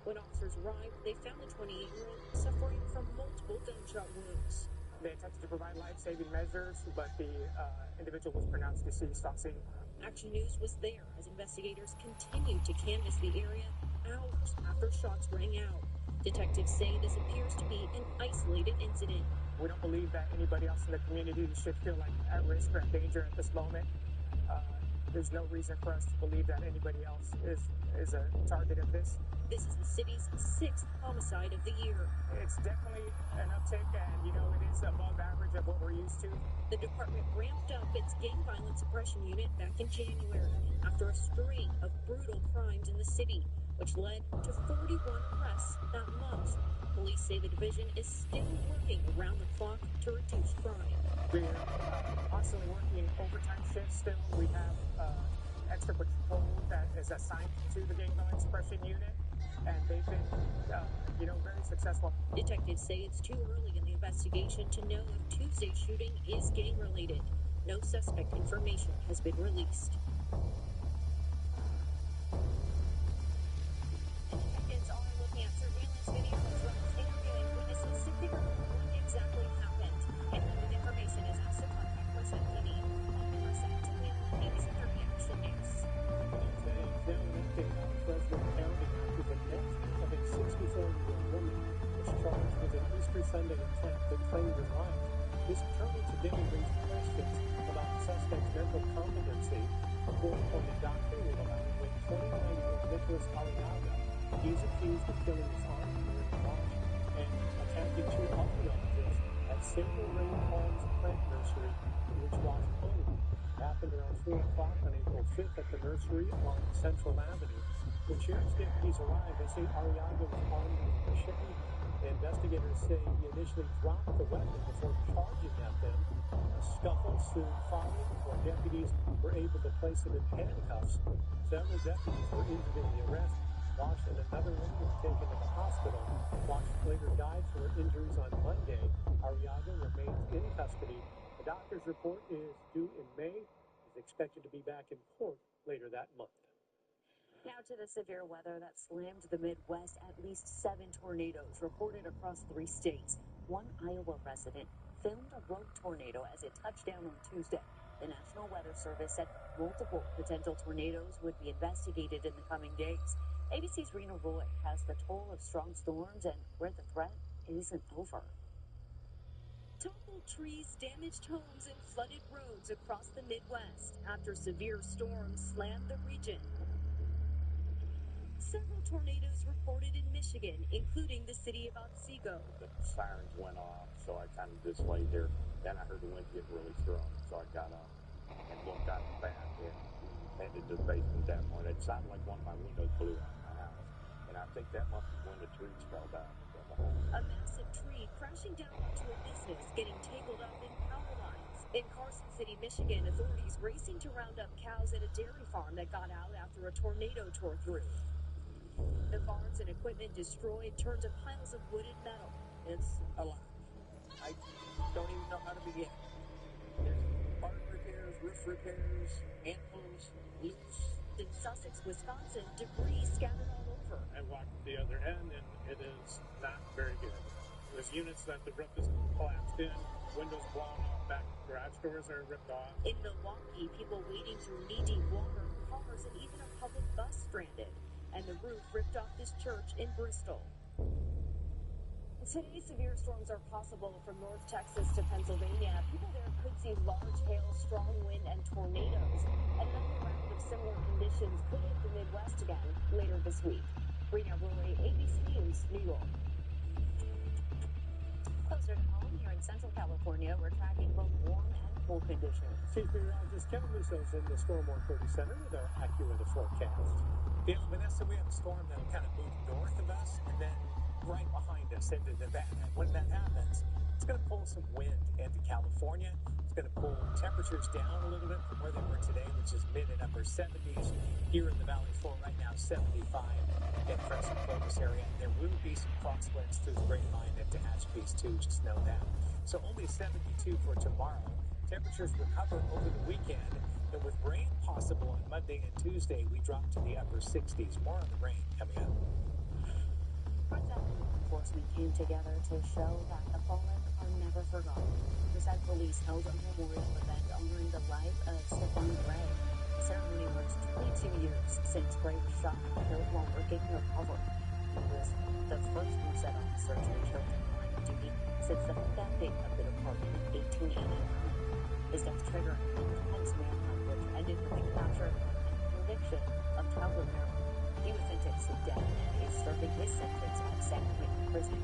S11: When officers arrived, they found the 28-year-old suffering from multiple gunshot wounds.
S1: They attempted to provide life-saving measures, but the individual was pronounced deceased on scene.
S11: Action News was there as investigators continued to canvass the area hours after shots rang out. Detectives say this appears to be an isolated incident.
S1: We don't believe that anybody else in the community should feel like at risk or at danger at this moment. There's no reason for us to believe that anybody else is a target of this.
S11: This is the city's 6th homicide of the year.
S1: It's definitely an uptick, and it is above average of what we're used to.
S11: The department ramped up its gang violence suppression unit back in January after a string of brutal crimes in the city, which led to 41 arrests that month. Police say the division is still working around the clock to reduce crime.
S1: We're constantly working overtime shifts still. We have extra patrol that is assigned to the gang violence suppression unit, and they've been, very successful.
S11: Detectives say it's too early in the investigation to know if Tuesday's shooting is gang-related. No suspect information has been released.
S2: Detectives are looking at surveillance video as well as interviewing witnesses to figure out what exactly happened. Anyone with information is asked to contact Merced PD. On Merced, Tiffany Olin, ABC 30 Action News.
S1: Now an update on Fresno County after the next of a 64-year-old woman was charged with an Easter Sunday attack that claimed her life. This attorney today raised questions about the suspect's mental competency. A court-appointed doctor will evaluate 29-year-old Nicholas Aliaga. He is accused of killing his aunt, Mary Walsh, and attacking 2 other relatives at Sable Rain Palms Plant Nursery, which Walsh owned. It happened around 4 o'clock on April 5th at the nursery along Central Avenue.
S4: When sheriff's deputies arrived, they say Arriaga was armed with a machete. Investigators say he initially dropped the weapon before charging at them. A scuffle soon followed before deputies were able to place him in handcuffs. Several deputies were injured in the arrest. Wash and another woman were taken to the hospital. Wash later died from her injuries on Monday. Arriaga remains in custody. The doctor's report is due in May. He's expected to be back in court later that month.
S2: Now to the severe weather that slammed the Midwest. At least 7 tornadoes reported across 3 states. One Iowa resident filmed a rogue tornado as it touched down on Tuesday. The National Weather Service said multiple potential tornadoes would be investigated in the coming days. ABC's Rena Roy has the toll of strong storms and where the threat isn't over. Toppled trees, damaged homes, and flooded roads across the Midwest after severe storms slammed the region. Several tornadoes reported in Michigan, including the city of Otsego.
S10: The sirens went off, so I kind of just laid there. Then I heard the wind get really strong, so I got up and looked out the back and headed to the basement at that point. It sounded like one of my windows blew out of my house. And I think that must be when the trees fell down from the house.
S2: A massive tree crashing down onto a business, getting tangled up in power lines. In Carson City, Michigan, authorities racing to round up cows at a dairy farm that got out after a tornado tore through. The barns and equipment destroyed, turned to piles of wood and metal.
S5: It's a lot. I don't even know how to begin. There's barn repairs, roof repairs, antlers loose.
S2: In Sussex, Wisconsin, debris scattered all over.
S3: I walked the other end, and it is not very good. There's units that the roof is collapsed in, windows blown out, back garage doors are ripped off.
S2: In Milwaukee, people wading through knee-deep water, cars, and even a public bus stranded. And the roof ripped off this church in Bristol. Today, severe storms are possible from North Texas to Pennsylvania. People there could see large hail, strong wind, and tornadoes. And another round of similar conditions could hit the Midwest again later this week. Rena Roy, ABC News, New York. Closer to home, here in Central California, we're tracking both warm and cool conditions.
S4: Chief Meteorologist Kevin Russo's in the Storm 130 Center with our AccuWeather forecast.
S1: Dale, Vanessa, we have a storm that'll kind of move north of us and then right behind us into Nevada. When that happens, it's going to pull some wind into California. It's going to pull temperatures down a little bit from where they were today, which is mid and upper 70s. Here in the Valley Floor right now, 75 in Crescent Clovis area. There will be some crosswinds through the Grapevine into Hatchbees too, just know that. So only 72 for tomorrow. Temperatures recover over the weekend. And with rain possible on Monday and Tuesday, we drop to the upper 60s. More on the rain coming up.
S2: Enforcement came together to show that the fallen are never forgotten. Merced Police held a memorial event honoring the life of Stephon Gray. The ceremony was 22 years since Gray was shot and killed while working undercover. He was the first Merced officer to be killed in line of duty since the founding of the department in 1889. His death triggered an intense manhunt, which ended with the capture and conviction of Tyler Merrill. He was sentenced to death and is serving his sentence at San Quentin Prison.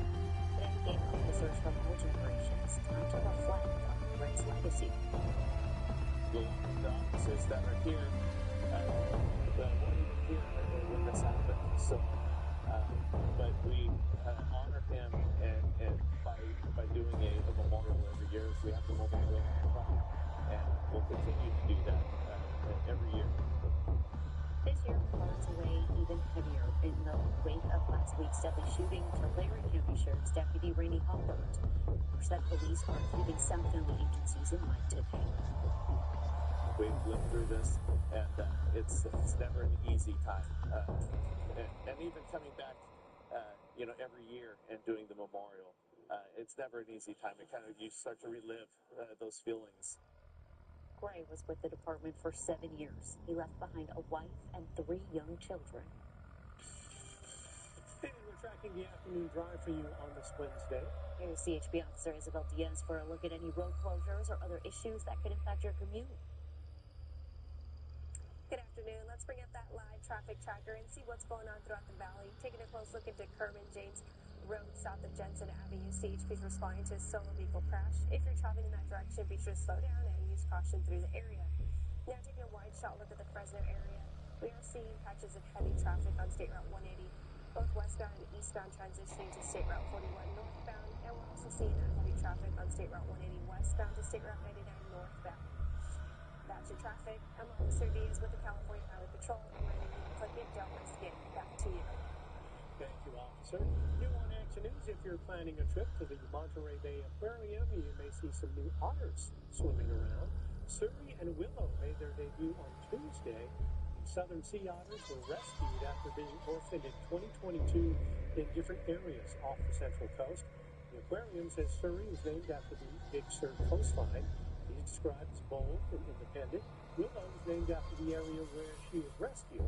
S2: Today gave officers from all generations time to reflect on Gray's legacy.
S1: The officers that are here weren't even here when this happened. So, but we honor him and by doing a memorial every year. We have the memorial in front, and we'll continue to do that every year.
S2: This year, hearts weigh even heavier in the wake of last week's deadly shooting to Tulare County Sheriff's Deputy Rainey Hubbard. Merced Police are keeping South County agencies in mind today.
S1: We've lived through this, and it's never an easy time. And even coming back, every year and doing the memorial, it's never an easy time. You start to relive those feelings.
S2: Gray was with the department for 7 years. He left behind a wife and 3 young children.
S4: And we're tracking the afternoon drive for you on this Wednesday.
S2: Here's CHP Officer Isabel Diaz for a look at any road closures or other issues that could impact your commute.
S11: Good afternoon. Let's bring up that live traffic tracker and see what's going on throughout the valley. Taking a close look into Kerman James Road south of Jensen Avenue. CHP is responding to a solo vehicle crash. If you're traveling in that direction, be sure to slow down and use caution through the area. Now taking a wide shot look at the Fresno area. We are seeing patches of heavy traffic on State Route 180, both westbound and eastbound transitioning to State Route 41 northbound, and we're also seeing that heavy traffic on State Route 180 westbound to State Route 99 northbound. That's your traffic. I'm Officer Diaz with the California Highway Patrol, reminding you to click it, don't risk it. Back to you.
S4: Thank you, Officer. New on Action News, if you're planning a trip to the Monterey Bay Aquarium, you may see some new otters swimming around. Surrey and Willow made their debut on Tuesday. The southern sea otters were rescued after being orphaned in 2022 in different areas off the Central Coast. The aquarium says Surrey was named after the Big Sur coastline. He's described as bold and independent. Willow was named after the area where she was rescued.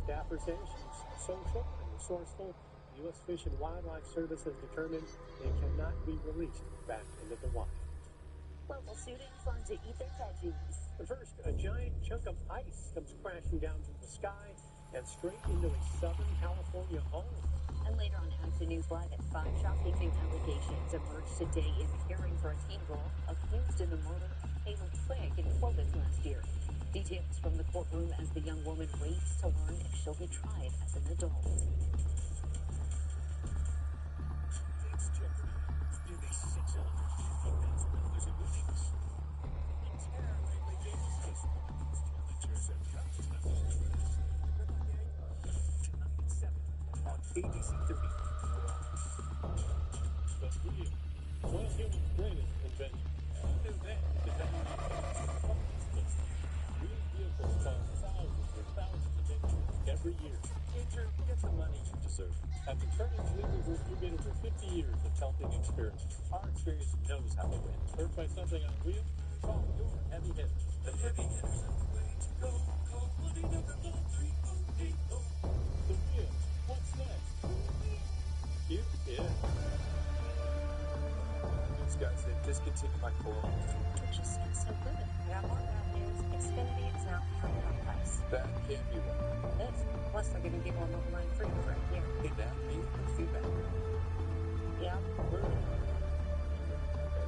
S4: Staffers say she's social and resourceful. The U.S. Fish and Wildlife Service has determined they cannot be released back into the wild.
S9: Local students learn to eat their veggies.
S4: But first, a giant chunk of ice comes crashing down from the sky and straight into a Southern California home.
S9: And later on Action News Live at 5, shocking allegations emerged today in the hearing for a teen girl accused in the murder of Caleb Quick in Clovis last year. Details from the courtroom as the young woman waits to learn if she'll be tried as an adult.
S6: It's Jeopardy! Nearly $650,000 in winnings.
S8: Terror lately, James.
S6: Challengers and contestants. Tonight at 7 on ABC 30.
S3: The wheel. One of human's greatest inventions. Who knew then that that would be wheeled vehicles cause thousands and thousands of injuries every year.
S6: Injured, get the money you deserve.
S3: At the Turnings Legal Group, we get over 50 years of helping experience. Our experience knows how to win. Hurt by something on a wheel? Call your heavy hitter.
S6: The heavy hitters are the way to go. Call 1-800-938-0080.
S3: The wheel. What's next? You? Yeah.
S6: These guys, they've discontinued my Corolla.
S11: It just smells so good. I got more bad news. Xfinity is now carrying complex.
S6: That can't be right.
S11: It is. Plus, they're giving people a mobile line free for a year.
S6: Hey, that means the feedback.
S11: Yeah.
S6: Okay,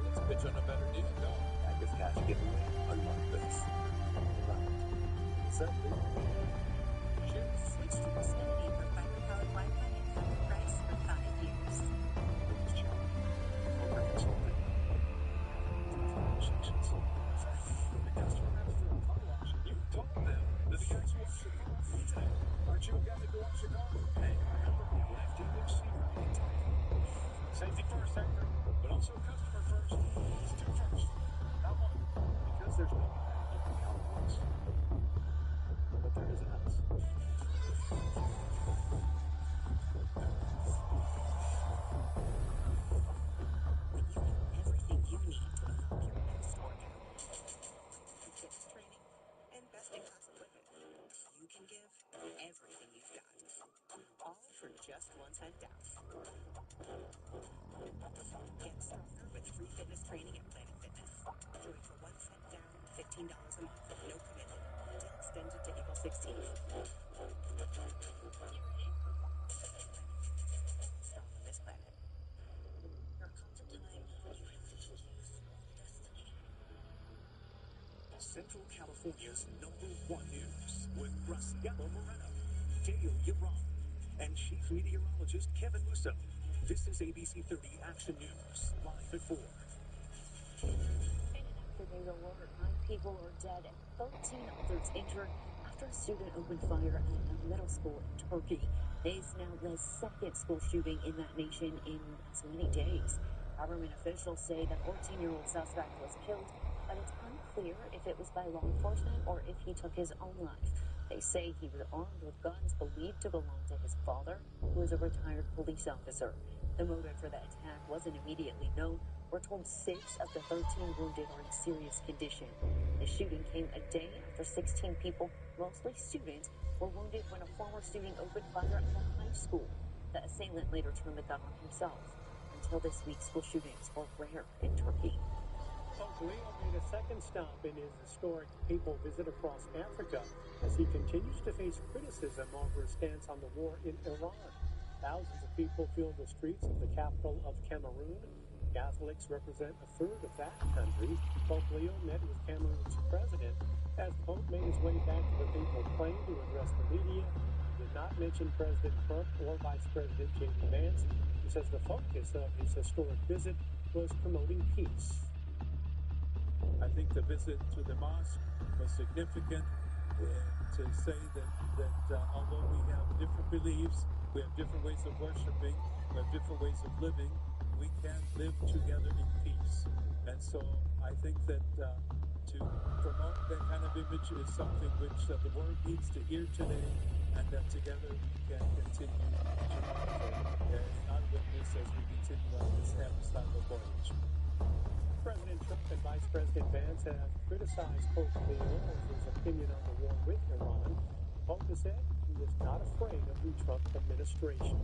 S6: let's pitch on a better deal. Go. Active cash giveaway. Unlock this. Is that legal?
S11: Sure. Switch to Xfinity for fiber-powered Wi-Fi and half the price for 5 years.
S6: Over consulting. Conversations. The customer reps for a car wash and you told them that the guys who wash your car are retail. Aren't you a guy that go wash your car? Hey, remember, left see right time. Safety first, Hector, but also customer first. It's two first, not one. Because there's no way you can count once. But there is an us.
S9: Everything you need to unlock your next workout. Fitness training and best-in-class equipment. You can give everything you've got. All for just $1 down. Get stronger with free fitness training at Planet Fitness. Join for $1 down, $15 a month. No commitment. Deal extended to April 16th. You ready? Strong on this planet. There comes a time when you have to choose your own destiny.
S6: Central California's #1 news with Graciela Moreno, Dale Yaron, and Chief Meteorologist Kevin Musso. This is ABC 30 Action News, live at 4.
S9: In an afternoon alert, 9 people are dead and 13 others injured after a student opened fire at a middle school in Turkey. It is now the second school shooting in that nation in as many days. Government officials say the 14-year-old suspect was killed, but it's unclear if it was by law enforcement or if he took his own life. They say he was armed with guns believed to belong to his father, who is a retired police officer. The motive for the attack wasn't immediately known. We're told 6 of the 13 wounded are in serious condition. The shooting came a day after 16 people, mostly students, were wounded when a former student opened fire at a high school. The assailant later turned the gun on himself. Until this week, school shootings were rare in Turkey.
S4: Pope Leo made a second stop in his historic papal visit across Africa as he continues to face criticism over his stance on the war in Iran. Thousands of people filled the streets of the capital of Cameroon.
S3: Catholics represent a third of that country. Pope Leo met with Cameroon's president. As the Pope made his way back to the papal plane to address the media, he did not mention President Trump or Vice President J.D. Vance. He says the focus of his historic visit was promoting peace.
S13: I think the visit to the mosque was significant to say that although we have different beliefs, we have different ways of worshiping, we have different ways of living, we can live together in peace. And so I think that to promote that kind of image is something which the world needs to hear today, and that together we can continue to offer our witness as we continue on this apostolic voyage.
S3: President Trump and Vice President Vance have criticized Pope Leo over his opinion on the war with Iran. The Pope has said he is not afraid of the Trump administration.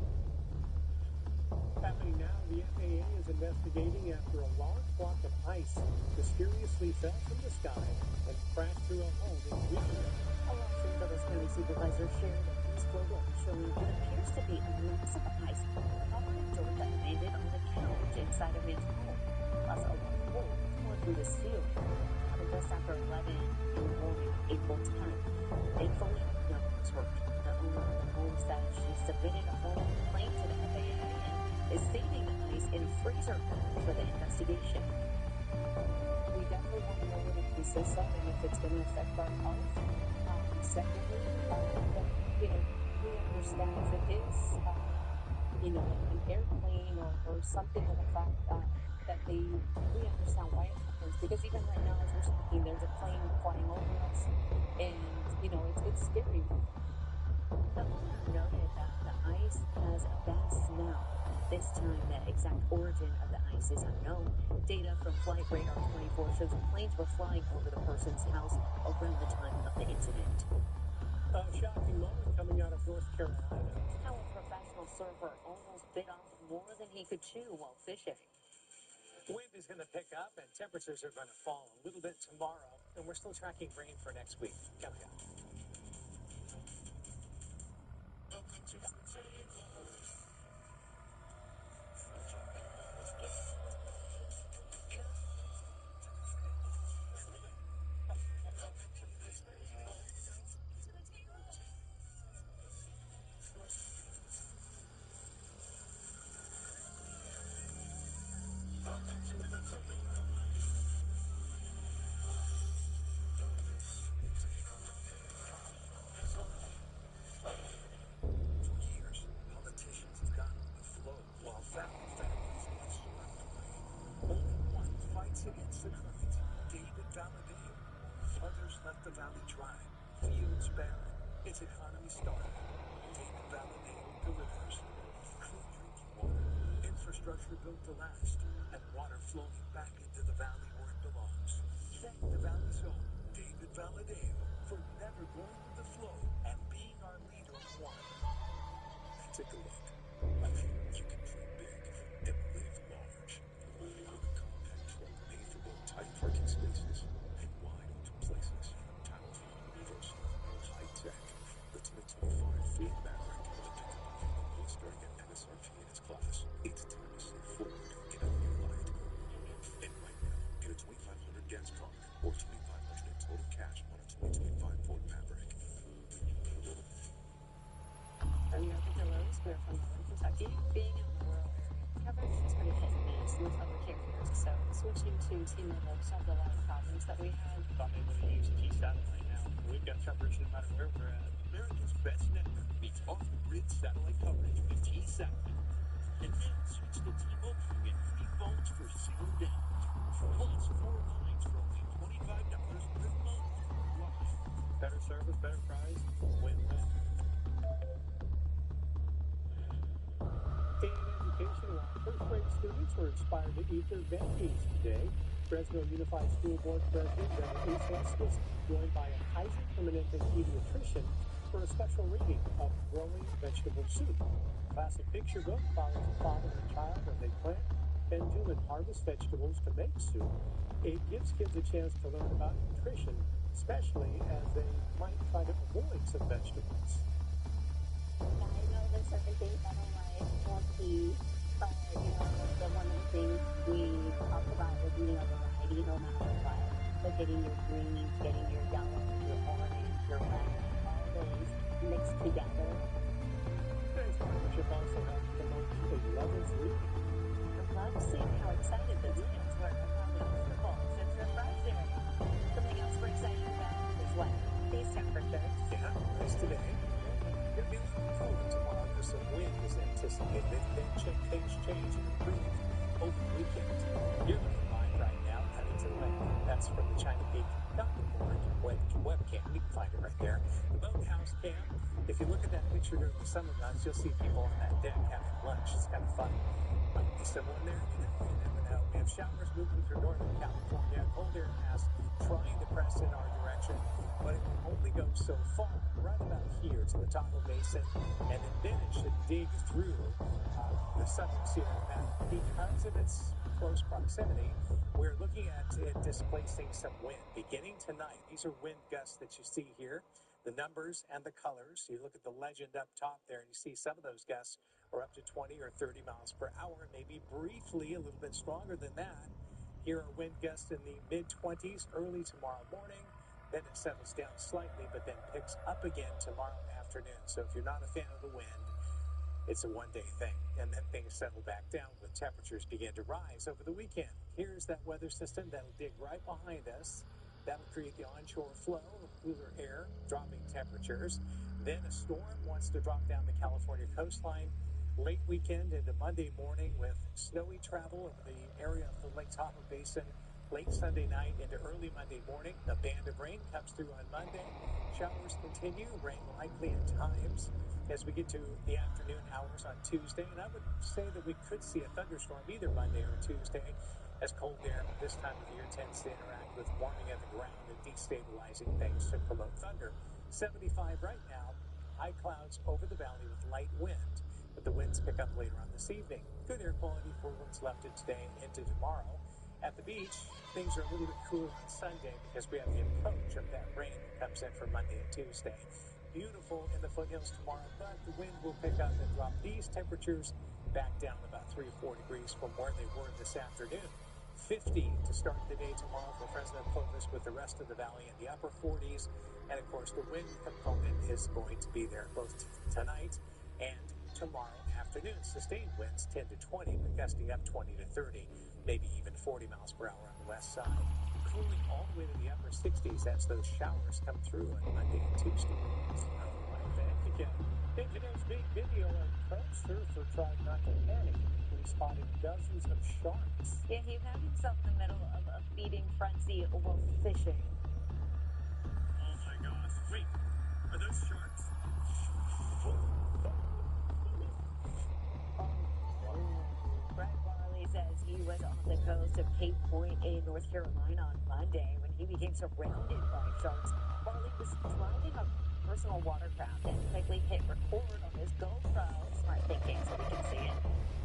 S3: Happening now, the FAA is investigating after a large block of ice mysteriously fell from the sky and crashed through a home in Michigan.
S9: A Los Angeles County supervisor shared a news photo showing what appears to be a massive ice covering door that landed on the couch inside a man's home. Plus, a large hole tore through the ceiling. Just after 11 in the morning, April 10th. Thankfully, no one was hurt. The owner of the home said she submitted a formal complaint to the FAA and is saving the ice in a freezer for the investigation. We definitely want to know what it consists of and if it's going to affect our health. Secondly, we understand if it is, an airplane or something of the fact that we understand why it happens, because even right now as we're speaking, there's a plane flying over us, and it's scary. The owner noted that the ice has a bad smell. This time, the exact origin of the ice is unknown. Data from Flight Radar 24 shows the planes were flying over the person's house around the time of the incident.
S3: A shocking moment coming out of North Carolina.
S9: How a professional surfer almost bit off more than he could chew while fishing.
S5: Wind is going to pick up and temperatures are going to fall a little bit tomorrow, and we're still tracking rain for next week. Coming up.
S4: Against the current, David Valadeo. Others left the valley dry, fields barren, its economy starving. David Valadeo delivers clean drinking water, infrastructure built to last, and water flowing back into the valley where it belongs. Thank the valley's own David Valadeo for never going with the flow and being our leader in one.
S6: Take a look. I mean, you can dream big and live large. With a compact truck made for both tight parking spaces and wide open places. Powerful, versatile, high-tech. The 2025 Ford Maverick, the pickup offering the lowest starting at MSRP in its class. It's time to see Ford in a new light. And right now, get a $2,500 gas car or $2,500 in total cash on a 2025 Ford Maverick.
S9: I'm Yogi Delos. We're from Northern Kentucky. Being in the rural area, coverage is pretty hit and miss with other carriers. So switching to T-Mobile solved a lot of problems that we had.
S1: I'm able to use T-Satellite now. We've got coverage no matter where we're at.
S6: America's best network meets off-the-grid satellite coverage with T-Satellite. And now switch to T-Mobile and get free phones for $0 down. Plus 4 lines for only $25 per month. Why?
S3: Better service, better price, win-win. In education, while first-grade students were inspired to eat their veggies today, Fresno Unified School Board President Deborah Asos was joined by a Kaiser Permanente pediatrician for a special reading of Growing Vegetable Soup. The classic picture book follows a father and child as they plant, tend to, and harvest vegetables to make soup. It gives kids a chance to learn about nutrition, especially as they might try to avoid some vegetables.
S2: Yeah, I know there's certain things I don't like, more pea, but, one of the things we taking your greens, getting your yellow, your orange, your red, all those mixed together.
S3: Today's partnership also helps promote a lover's reading.
S2: I love seeing how excited those kids were about vegetables. It's refreshing. Something else we're excited about is weather. These temperatures.
S4: Yeah, nice today. It'll be a little cooler tomorrow because some wind is anticipated. Then things change and improve over the weekend. You're looking live right now at Huntington Lake. That's from the China Peak Board webcam. You can find it right there. The boathouse cam. If you look at that picture during the summer months, you'll see people on that deck having lunch. It's kind of fun. Might be someone there. You never know. We have showers moving through Northern California. Cold air mass trying to press in our direction, but it will only go so far, right about here to the Tahoe Basin, and then it should dig through the southern Sierra Nevada. Because of its close proximity, we're looking at it displacing some wind. Beginning tonight, these are wind gusts that you see here, the numbers and the colors. You look at the legend up top there, and you see some of those gusts are up to 20 or 30 miles per hour, maybe briefly a little bit stronger than that. Here are wind gusts in the mid-20s early tomorrow morning. Then it settles down slightly, but then picks up again tomorrow afternoon. So if you're not a fan of the wind, it's a one-day thing. And then things settle back down with temperatures begin to rise over the weekend. Here's that weather system that'll dig right behind us. That'll create the onshore flow of cooler air, dropping temperatures. Then a storm wants to drop down the California coastline late weekend into Monday morning with snowy travel over the area of the Lake Tahoe Basin late Sunday night into early Monday morning. A band of rain comes through on Monday. Showers continue, rain likely at times as we get to the afternoon hours on Tuesday. And I would say that we could see a thunderstorm either Monday or Tuesday, as cold air this time of year tends to interact with warming of the ground and destabilizing things to promote thunder. 75 right now, high clouds over the valley with light wind, but the winds pick up later on this evening. Good air quality for what's left of today into tomorrow. At the beach, things are a little bit cooler on Sunday because we have the approach of that rain that comes in for Monday and Tuesday. Beautiful in the foothills tomorrow, but the wind will pick up and drop these temperatures back down about 3 or 4 degrees from where they were this afternoon. 50 to start the day tomorrow for Fresno Clovis, with the rest of the valley in the upper 40s. And of course, the wind component is going to be there both tonight and tomorrow afternoon. Sustained winds 10 to 20, but gusting up 20 to 30, maybe even 40 miles per hour on the west side. Cooling all the way to the upper 60s as those showers come through on Monday and Tuesday.
S3: All right, thank you, Ken. In today's big video, a pro surfer tried not to panic when he spotted dozens of sharks.
S2: Yeah, he found himself in the middle of a feeding frenzy while fishing.
S6: Oh my gosh. Wait, are those sharks?
S2: Brad Barley says he was on the coast of Cape Point in North Carolina on Monday when he became surrounded by sharks. Barley was driving a personal watercraft and quickly hit record on his GoPro. Smart thinking, so we can see it.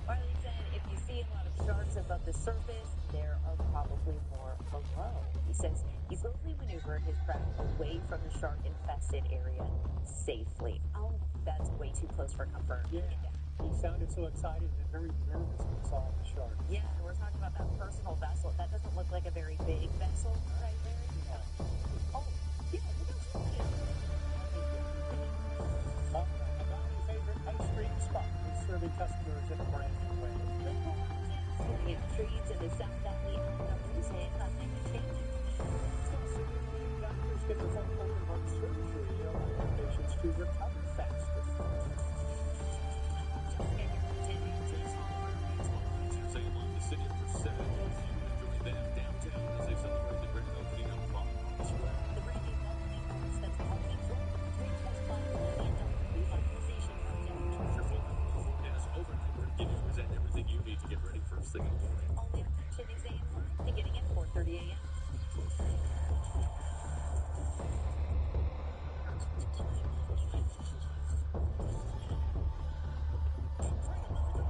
S2: Barley said if you see a lot of sharks above the surface, there are probably more below. He says he slowly maneuvered his craft away from the shark-infested area safely. Oh, that's way too close for comfort.
S3: Yeah, he sounded so excited and very nervous when he saw the shark.
S2: Yeah, and we're talking about that personal vessel. That doesn't look like a very big vessel right there. Oh, yeah, look how small it is.
S3: A Valley favorite ice cream spot is serving customers in a brand new way.
S2: Trees in the South Valley Outdoors and nothing to change.
S3: Doctors can perform open heart surgery, allowing their patients to recover faster.
S6: Say hello to the city of Merced. You can join them downtown as they celebrate the grand opening of Bonbon Square.
S2: The brand new Melanie House that's helping from $3.5 million revitalization project.
S6: Your full weather forecast overnight breaking news and everything you need to get ready first thing in the morning.
S2: Only on Action News AM Live, beginning at 4:30 a.m.
S4: Great America Auto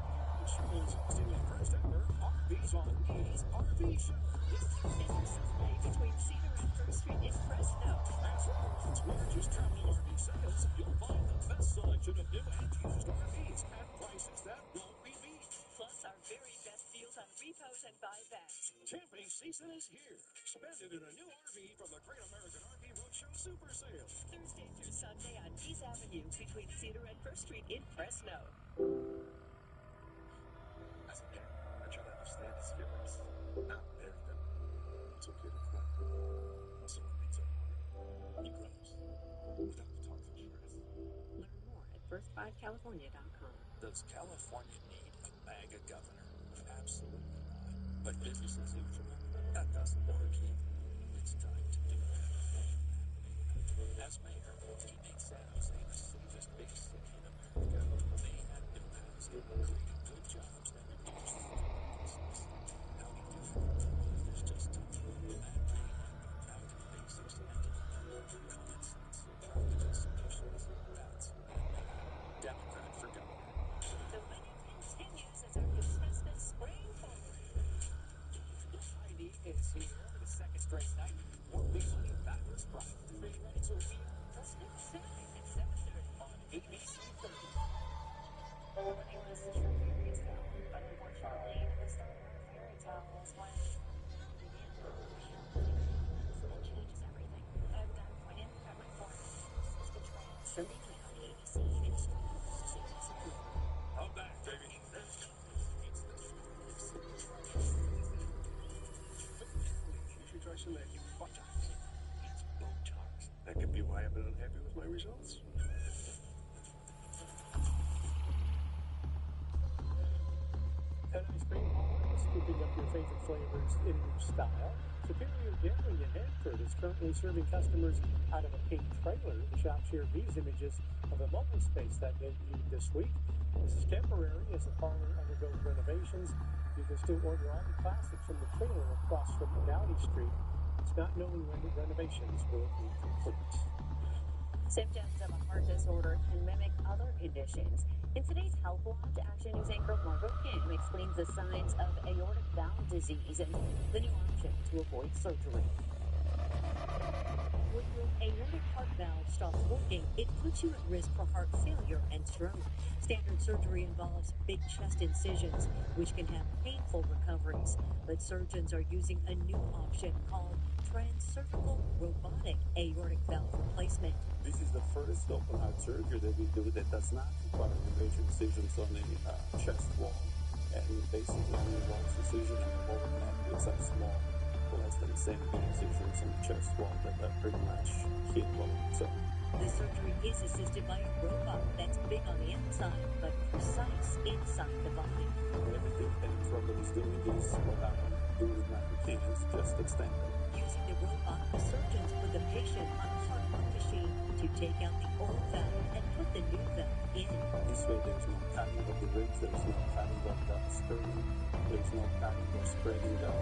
S4: Shows hosting the first ever RVs on Knees RV Show.
S9: This Tuesday through Sunday between Cedar and First Street in Fresno.
S4: As well as world's largest travel RV sales, you'll find the best selection of new and used RVs at prices that won't be beat.
S9: Plus our very best deals on repos and buybacks.
S4: Camping season is here. Spend it in a new RV from the Great American RV Roadshow Super Sale.
S9: Thursday through Sunday on East Avenue between Cedar and First Street in Fresno.
S6: As a parent, I try to understand his feelings, not bury them. It's okay to cry. So when things are hard, he cries. Without the toxic stress.
S11: Learn more at first5california.com.
S4: Does California need a MAGA governor? Absolutely not. But business as usual? That doesn't work either. It's time to do better. As mayor, he made San Jose the safest big city in America. They had new housing, created good jobs, and reduced homelessness. How'd he do it? There's just time. That man back to the basics and deliver common sense, practical solutions. That's that man. Democrat for governor.
S9: The winning continues as our contestants spring forward.
S5: Heidi is here for the second straight night. More big money, fabulous prize. Are you ready to wheel?
S9: Let's do it tonight at 7:30
S5: On ABC 30.
S11: It was a true fairy tale, but unfortunately, the start of our fairy tale was when it began. It changes everything. I'm done pointing at my forehead. It's betrayal.
S9: Sunday night on ABC and streaming across ABC Global.
S4: I'm back, baby.
S5: It's the
S6: You should try some
S5: Botox. It's Botox.
S6: That could be why I've been unhappy with my results.
S3: An ice cream parlor is scooping up your favorite flavors in new style. Superior Dairy in Hanford is currently serving customers out of a pink trailer. The shop shared these images of the mobile space that debuted this week. This is temporary as the parlor undergoes renovations. You can still order all the classics from the trailer across from Dowdy Street. It's not known when the renovations will be complete.
S11: Symptoms of a heart disorder can mimic other conditions. In today's Health Watch, Action News anchor Margot Kim explains the signs of aortic valve disease and the new option to avoid surgery.
S9: When your aortic heart valve stops working, it puts you at risk for heart failure and stroke. Standard surgery involves big chest incisions, which can have painful recoveries. But surgeons are using a new option called transcervical robotic aortic valve replacement.
S14: This is the first open heart surgery that we do that does not require major incisions on the chest wall. And basically only one incision on the lower neck with some small, less than centimeter incisions on the chest wall that are pretty much healable. So
S9: the surgery is assisted by a robot that's big on the outside, but precise inside the body.
S14: Everything that the robot is doing is what I do with my hands, just extend it.
S9: Using the robot, the surgeons put the patient on a heart machine to take out the old valve and put the new valve in.
S14: This way there's no cutting of the ribs, there's no cutting of the sternum, there's no cutting or spreading the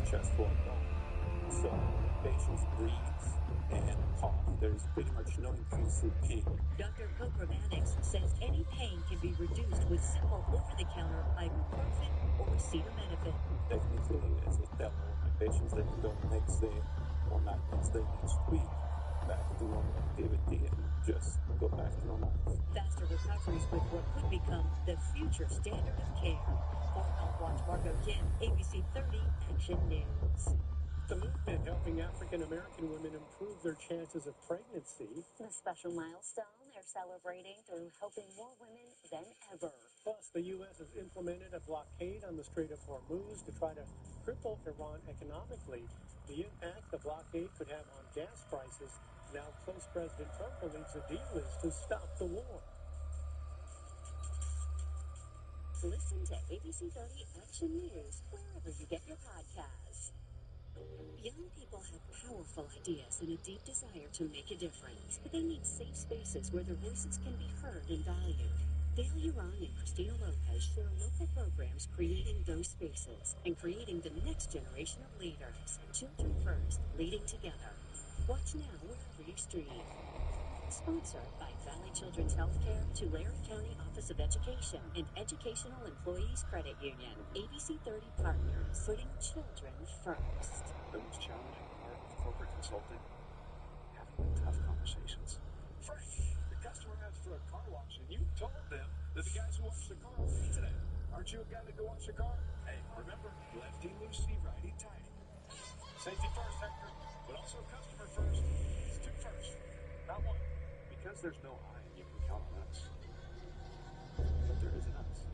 S14: chest wall bone. So patients breathe and cough. There's pretty much no increase in pain.
S9: Dr. Pogramanics says any pain can be reduced with simple over-the-counter ibuprofen or acetaminophen.
S14: Technically, as I tell all my patients, they can go next day or not next day, next week, back to normal activity and just go back to normal.
S9: Faster recoveries with what could become the future standard of care. For Health Watch, Margot Kim, ABC 30 Action News.
S3: The movement helping African American women improve their chances of pregnancy.
S11: The special milestone they're celebrating through helping more women than ever.
S3: Plus, the U.S. has implemented a blockade on the Strait of Hormuz to try to cripple Iran economically. The impact the blockade could have on gas prices and how close President Trump believes the deal is to stop the war.
S11: Listen to ABC 30 Action News wherever you get your podcasts.
S9: Young people have powerful ideas and a deep desire to make a difference, but they need safe spaces where their voices can be heard and valued. Dale Huron and Christina Lopez share local programs creating those spaces and creating the next generation of leaders. Children first, leading together. Watch now wherever you stream. Sponsored by Valley Children's Healthcare, Tulare County Office of Education, and Educational Employees Credit Union. ABC 30 partners, putting children first.
S6: The most challenging part of corporate consulting, having the tough conversations.
S4: Frank, the customer asked for a car wash, and you told them that the guys who washed the car will pay today. Aren't you a guy to go wash your car? Hey, remember, lefty loosey, righty tighty. Safety first, Hector, but also customer first. It's two first, not one.
S10: Because there's no I, you can count on us. But there is an us.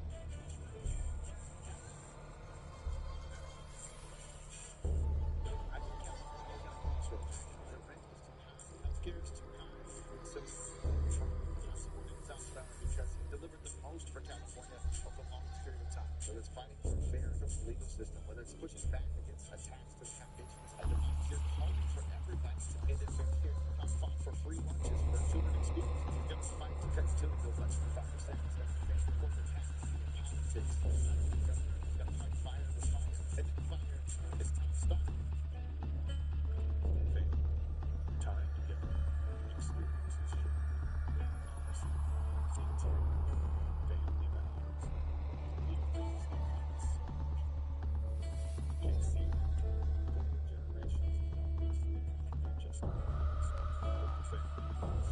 S4: I can count on those at Crossroads. Their rent is too high, healthcare is too high, and so Trump supported southbound New Jersey delivered the most for California over the longest period of time. Whether it's fighting for a fair legal system, whether it's pushing back against attacks to the foundations of democracy, calling for everybody to pay their fair share. Trump fought for free lunches for children in schools. He's going to fight to cut utility bills by 25%. He's going to ban corporate taxes and politics. The governor is going to fight fire with fire, and that fire is top starting.
S6: Tied together, experiences shared, honesty, integrity, family values. These things can see for generations of families, not just families, but families, loving families.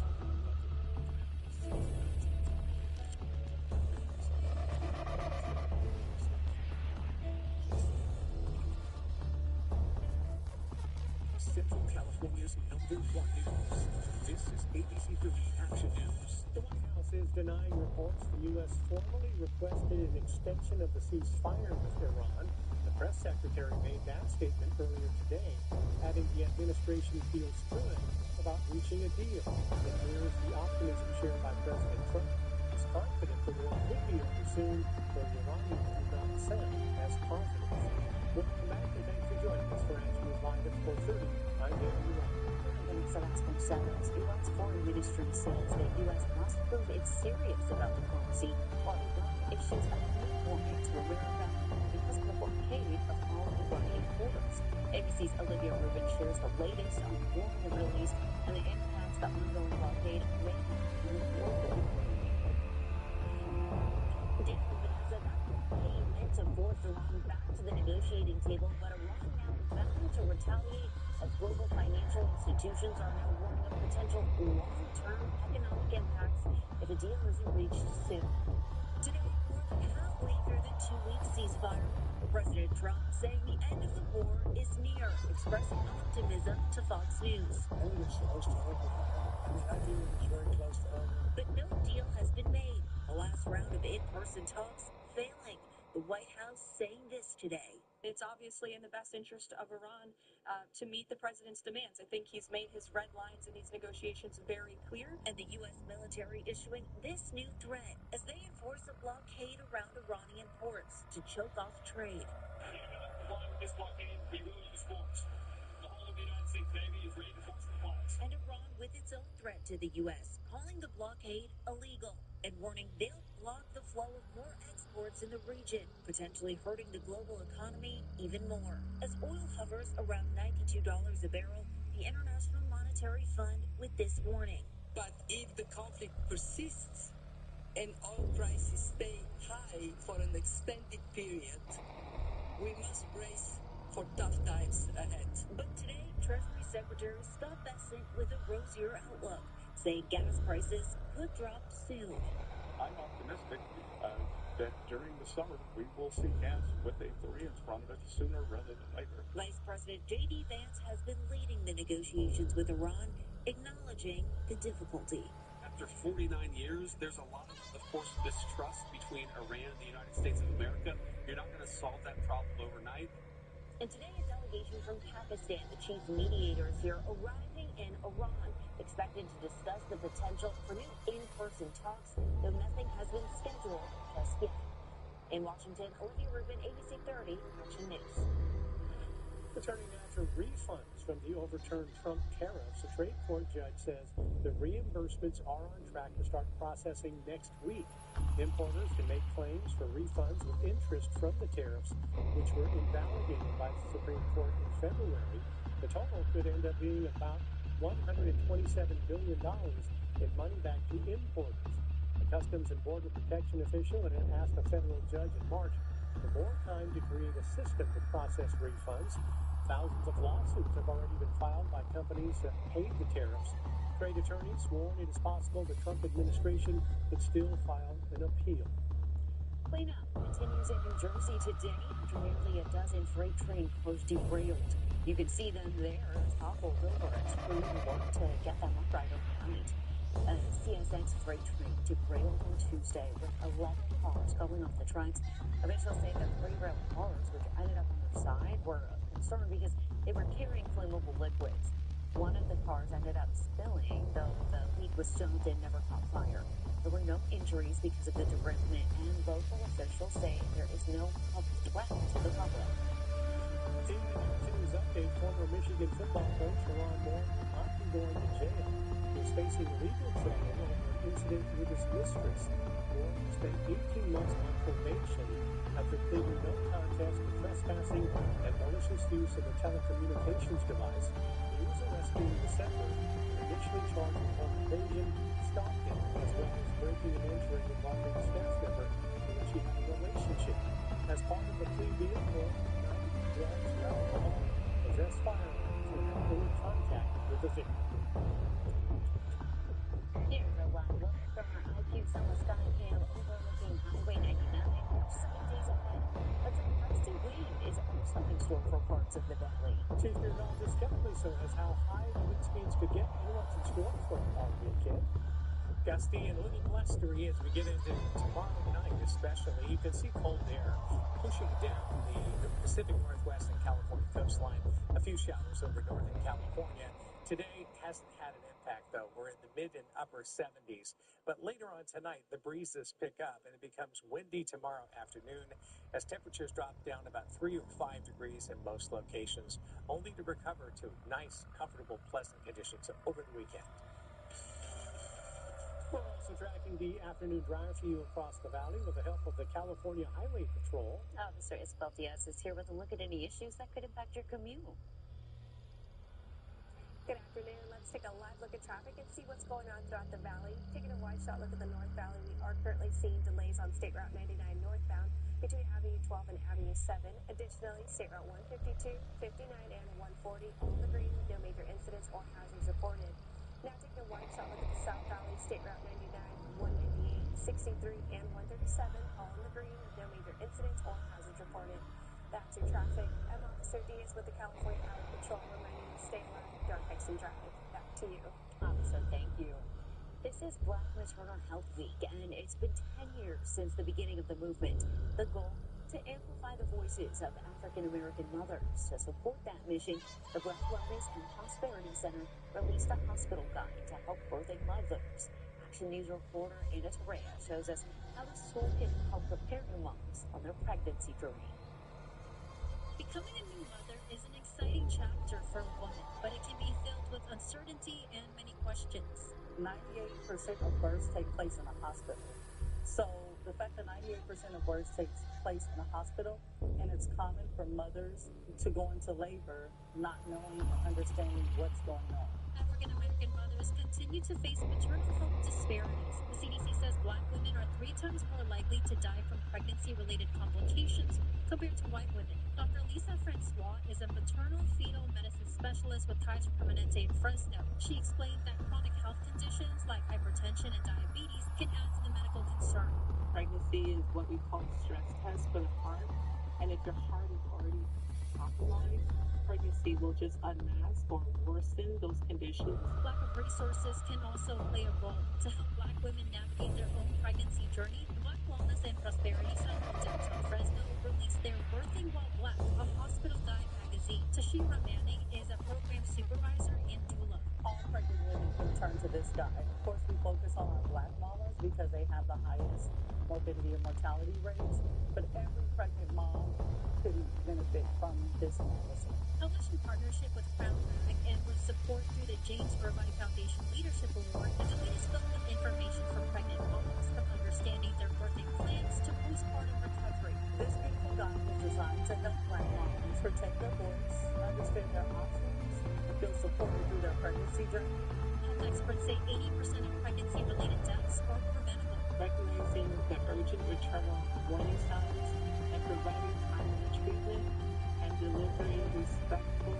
S4: Central California's #1 news. This is ABC 30 Action News.
S3: The White House is denying reports the U.S. formally requested an extension of the ceasefire with Iran. The press secretary made that statement earlier today, adding the administration feels good about reaching a deal. It mirrors the optimism shared by President Trump. He's confident the war could be over soon, though the Iranians do not sound as confident. Welcome back, and thanks for joining us for Action News Live at 4:30. I'm David Rowe.
S2: Iran's foreign ministry says the U.S. must prove it's serious about diplomacy, while Iran issues a new warning to America because of the blockade of all Iranian ports. ABC's Olivia Rubin shares the latest on the war in the Middle East and the impacts the ongoing blockade may have on the global economy. Dan Rubin has said that blockade meant to force Iran back to the negotiating table, but Iran now vowing to retaliate as global financial institutions are now warning of potential long-term economic impacts if a deal isn't reached soon. Today, more than halfway through the two-week ceasefire, President Trump saying the end of the war is near, expressing optimism to Fox News.
S8: I think it's close to over. I think it's very close to over.
S2: But no deal has been made. The last round of in-person talks failing. The White House saying this today.
S11: It's obviously in the best interest of Iran to meet the president's demands. I think he's made his red lines in these negotiations very clear.
S2: And the U.S. military issuing this new threat as they enforce a blockade around Iranian ports to choke off trade.
S7: If you're not complying with this blockade, we will use force. The whole of the United States Navy is ready to force compliance.
S2: And Iran with its own threat to the U.S., calling the blockade illegal and warning they'll block the flow of more exports in the region, potentially hurting the global economy even more. As oil hovers around $92 a barrel, the International Monetary Fund with this warning.
S15: But if the conflict persists and oil prices stay high for an extended period, we must brace for tough times ahead.
S2: But today, Treasury Secretary Scott Bessent with a rosier outlook, saying gas prices could drop soon.
S10: I'm optimistic that during the summer we will see gas with a 3 in front of it sooner rather than later.
S2: Vice President J.D. Vance has been leading the negotiations with Iran, acknowledging the difficulty.
S1: After 49 years, there's a lot of course, mistrust between Iran and the United States of America. You're not going to solve that problem overnight.
S2: And today, a delegation from Pakistan, the chief mediator, is here arriving in Iran, expected to discuss the potential for new in-person talks, though nothing has been scheduled just yet. In Washington, Olivia Rubin, ABC 30 Action News.
S3: Returning now to refunds from the overturned Trump tariffs, a trade court judge says the reimbursements are on track to start processing next week. Importers can make claims for refunds with interest from the tariffs, which were invalidated by the Supreme Court in February. The total could end up being about $127 billion in money back to importers. A Customs and Border Protection official had asked a federal judge in March for more time to create a system to process refunds. Thousands of lawsuits have already been filed by companies that paid the tariffs. Trade attorneys warn it is possible the Trump administration could still file an appeal.
S2: Cleanup continues in New Jersey today after nearly a dozen freight train cars derailed. You can see them there toppled over as crews work to get them upright overnight. A CSX freight train derailed on Tuesday with 11 cars going off the tracks. Officials say the three rail cars, which ended up on their side, were concerned because they were carrying flammable liquids. One of the cars ended up spilling, though the leak was stoked and never caught fire. There were no injuries because of the derailment, and local officials say there is no threat to the public.
S3: In the news update, former Michigan football coach Ron Moore might be going to jail. He's facing legal trouble over an incident with his mistress. Moore spent 18 months on probation after pleading no contest for trespassing and malicious use of a telecommunications device. He was arrested in December and initially charged with home invasion, stalking, as well as breaking and entering involving a staff member in which he had a relationship. As part of the plea deal, Moore drugs or alcohol, possessed firearms, or had any contact with the victim.
S2: Here's a live look from our IQ Summer Sky Cam overlooking Highway 99. Sunny days ahead, but some gusty wind is also in store for parts of the valley.
S3: Chief Meteorologist Kevin Lucero has how high the wind speeds could get and what's in store for our weekend.
S1: Gusty and a little blustery as we get into tomorrow night especially. You can see cold air pushing down the Pacific Northwest and California coastline. A few showers over northern California. Today hasn't had an impact, though. We're in the mid and upper 70s. But later on tonight, the breezes pick up, and it becomes windy tomorrow afternoon as temperatures drop down about 3 or 5 degrees in most locations, only to recover to nice, comfortable, pleasant conditions over the weekend.
S3: We're also tracking the afternoon drive for you across the valley with the help of the California Highway Patrol.
S2: Officer Isabel Diaz is here with a look at any issues that could impact your commute.
S11: Good afternoon. Let's take a live look at traffic and see what's going on throughout the valley. Taking a wide shot look at the North Valley, we are currently seeing delays on State Route 99 northbound between Avenue 12 and Avenue 7. Additionally, State Route 152, 59, and 140 all in the green with no major incidents or hazards reported. Now taking a wide shot look at the South Valley, State Route 99, 198, 63, and 137 all in the green with no major incidents or hazards reported. That's your traffic. I'm Officer Diaz with the California Highway Patrol reminding you to stay alive, don't text and drive. Back to you.
S2: Officer, thank you. This is Black Maternal Health Week, and it's been 10 years since the beginning of the movement. The goal? To amplify the voices of African-American mothers. To support that mission, the Black Wellness and Prosperity Center released a hospital guide to help birthing mothers. Action News reporter Anna Torrea shows us how the store can help prepare new moms on their pregnancy journey.
S16: Becoming a new mother is an exciting chapter for a woman, but it can be filled with uncertainty and many questions.
S9: 98% of births take place in a hospital. So the fact that 98% of births takes place in a hospital, and it's common for mothers to go into labor not knowing or understanding what's going on.
S16: African-American mothers continue to face maternal health disparities. The CDC says Black women are 3 times more likely to die from pregnancy-related complications compared to white women. Dr. Lisa Francois is a maternal fetal medicine specialist with ties to Permanente in Fresno. She explains that chronic health conditions like hypertension and diabetes can add to the medical concern.
S9: Pregnancy is what we call a stress test for the heart, and if your heart is already compromised, pregnancy will just unmask or worsen those conditions.
S16: Lack of resources can also play a role. To help Black women navigate their own pregnancy journey, the Black Wellness and Prosperity Center in downtown Fresno released their Birthing While Black, a hospital guide magazine. Tashira Manning is a program supervisor and doula.
S9: All pregnant women can turn to this guide. Of course, we focus on our Black mamas because they have the highest morbidity and mortality rates, but every pregnant mom could benefit from this magazine.
S16: Published in partnership with Crown Mag and with support through the James Irvine Foundation Leadership Award, the guide is filled with information for pregnant moms, from understanding their birthing plans to postpartum recovery.
S9: This beautiful guide is designed to help Black moms protect their voice, understand their options, and feel supported through their pregnancy journey.
S16: Health experts say 80% of pregnancy-related deaths are preventable.
S9: Recognizing the urgent maternal warning signs and providing timely treatment and delivering respectful,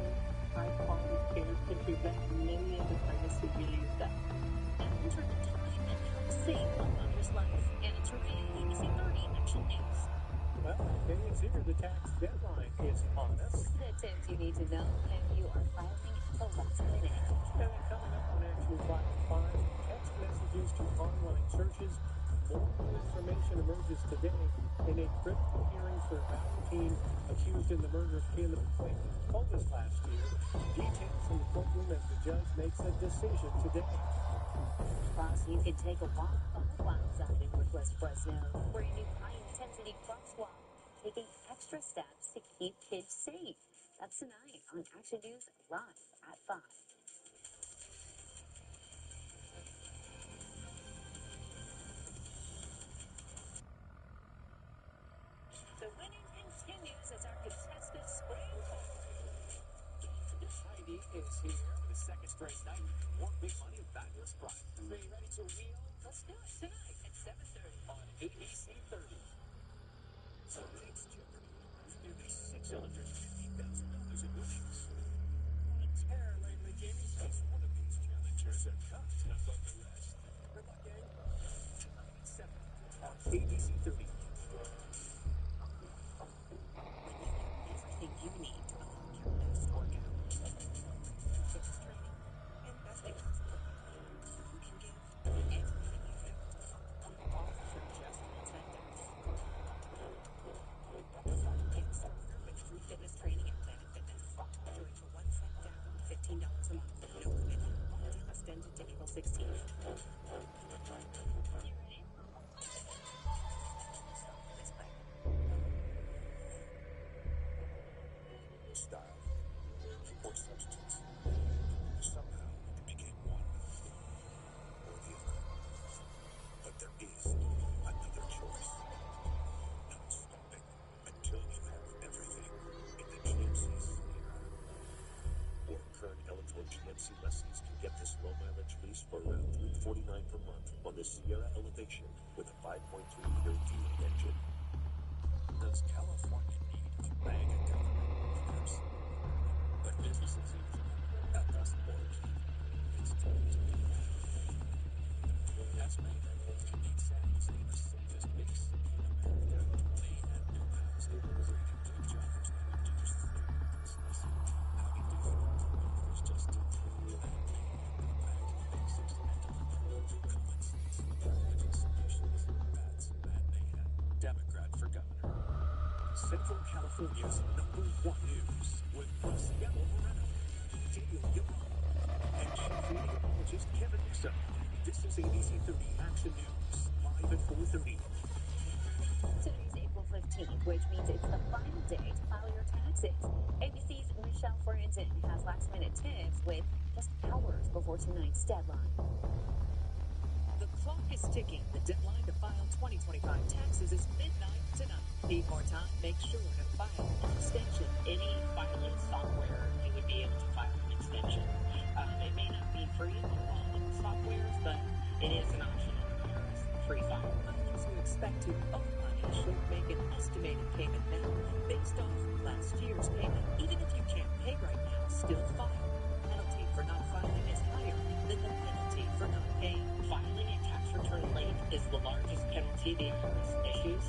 S9: high-quality care can prevent many of the pregnancy-related deaths.
S16: enter the time and help save a mother's life. Anna Torea, ABC 30 Action News.
S3: Well, okay, it's here. The tax deadline is upon us.
S2: The tips you need to know if you are filing at the last minute.
S3: And then coming up on Action News Live at 5, text messages to online searches. More new information emerges today in a critical hearing for Valentin, accused in the murder of Caleb McQuaid, who told us last year. Details from the courtroom as the judge makes a decision today.
S2: Plus, you can take a walk on the wild side in Northwest Fresno for a new high-intensity crosswalk, taking extra steps to keep kids safe. That's tonight on Action News Live at 5. The winning continues as our contestant spring call.
S4: Heidi is here for the second straight night. More big money and fabulous prize. Are you ready to wheel?
S5: Let's do it tonight at 7:30
S4: On ABC 30.
S6: Tonight's Jeopardy! Nearly $650,000 in winnings.
S8: What's Caroline McGinnis?
S6: Each one of these challengers are tough above the rest.
S8: Good luck, gang.
S6: Tonight at 7 on ABC 30.
S9: When you have everything you need to unlock your best workout, fitness training, and best exercise, you can give everything you've built, all for just $10. Get stronger with free fitness training at Planet Fitness. Join for 1 cent down, $15 a month. No commitment. Deal extended to April 16th. You ready? Stop this bike.
S6: Style or substance. Somehow you became one or the other. But there is another choice. No stopping until you have everything in the GMC Sierra. Or current eligible GMC lessees can get this low mileage lease for around $349 per month on the Sierra Elevation with a 5.3-liter V8 engine. Does California need a MAGA government? Absolutely. But business as usual doesn't work. It's time to move on. As mayor, Janine Sand stayed the safest big city in America. They had no housing, created new jobs, and reduced their homelessness. How do you do that? Well, there's just bad mayhem. Go back to the basics and deliver common sense, practical solutions. That's bad mayhem. Democrat for governor. Central California's #1 news with Graciela Moreno, Daniel Young, and chief meteorologist Kevin Nixon. This is ABC 30 Action News, live at 4:30.
S2: Today's April 15th, which means it's the final day to file your taxes. ABC's Michelle Franzen has last-minute tips with just hours before tonight's deadline.
S9: The clock is ticking. The deadline to file 2025 taxes is midnight tonight. Need more time? Make sure to file an extension.
S5: Any filing software, you would be able to file an extension. It may not be free on all of the softwares, but it is an option on the IRS free file.
S9: Filers who expect to owe money should make an estimated payment now based off last year's payment. Even if you can't pay right now, still file. Penalty for not filing is higher than the penalty for not paying.
S5: Filing a tax return late is the largest penalty the IRS issues,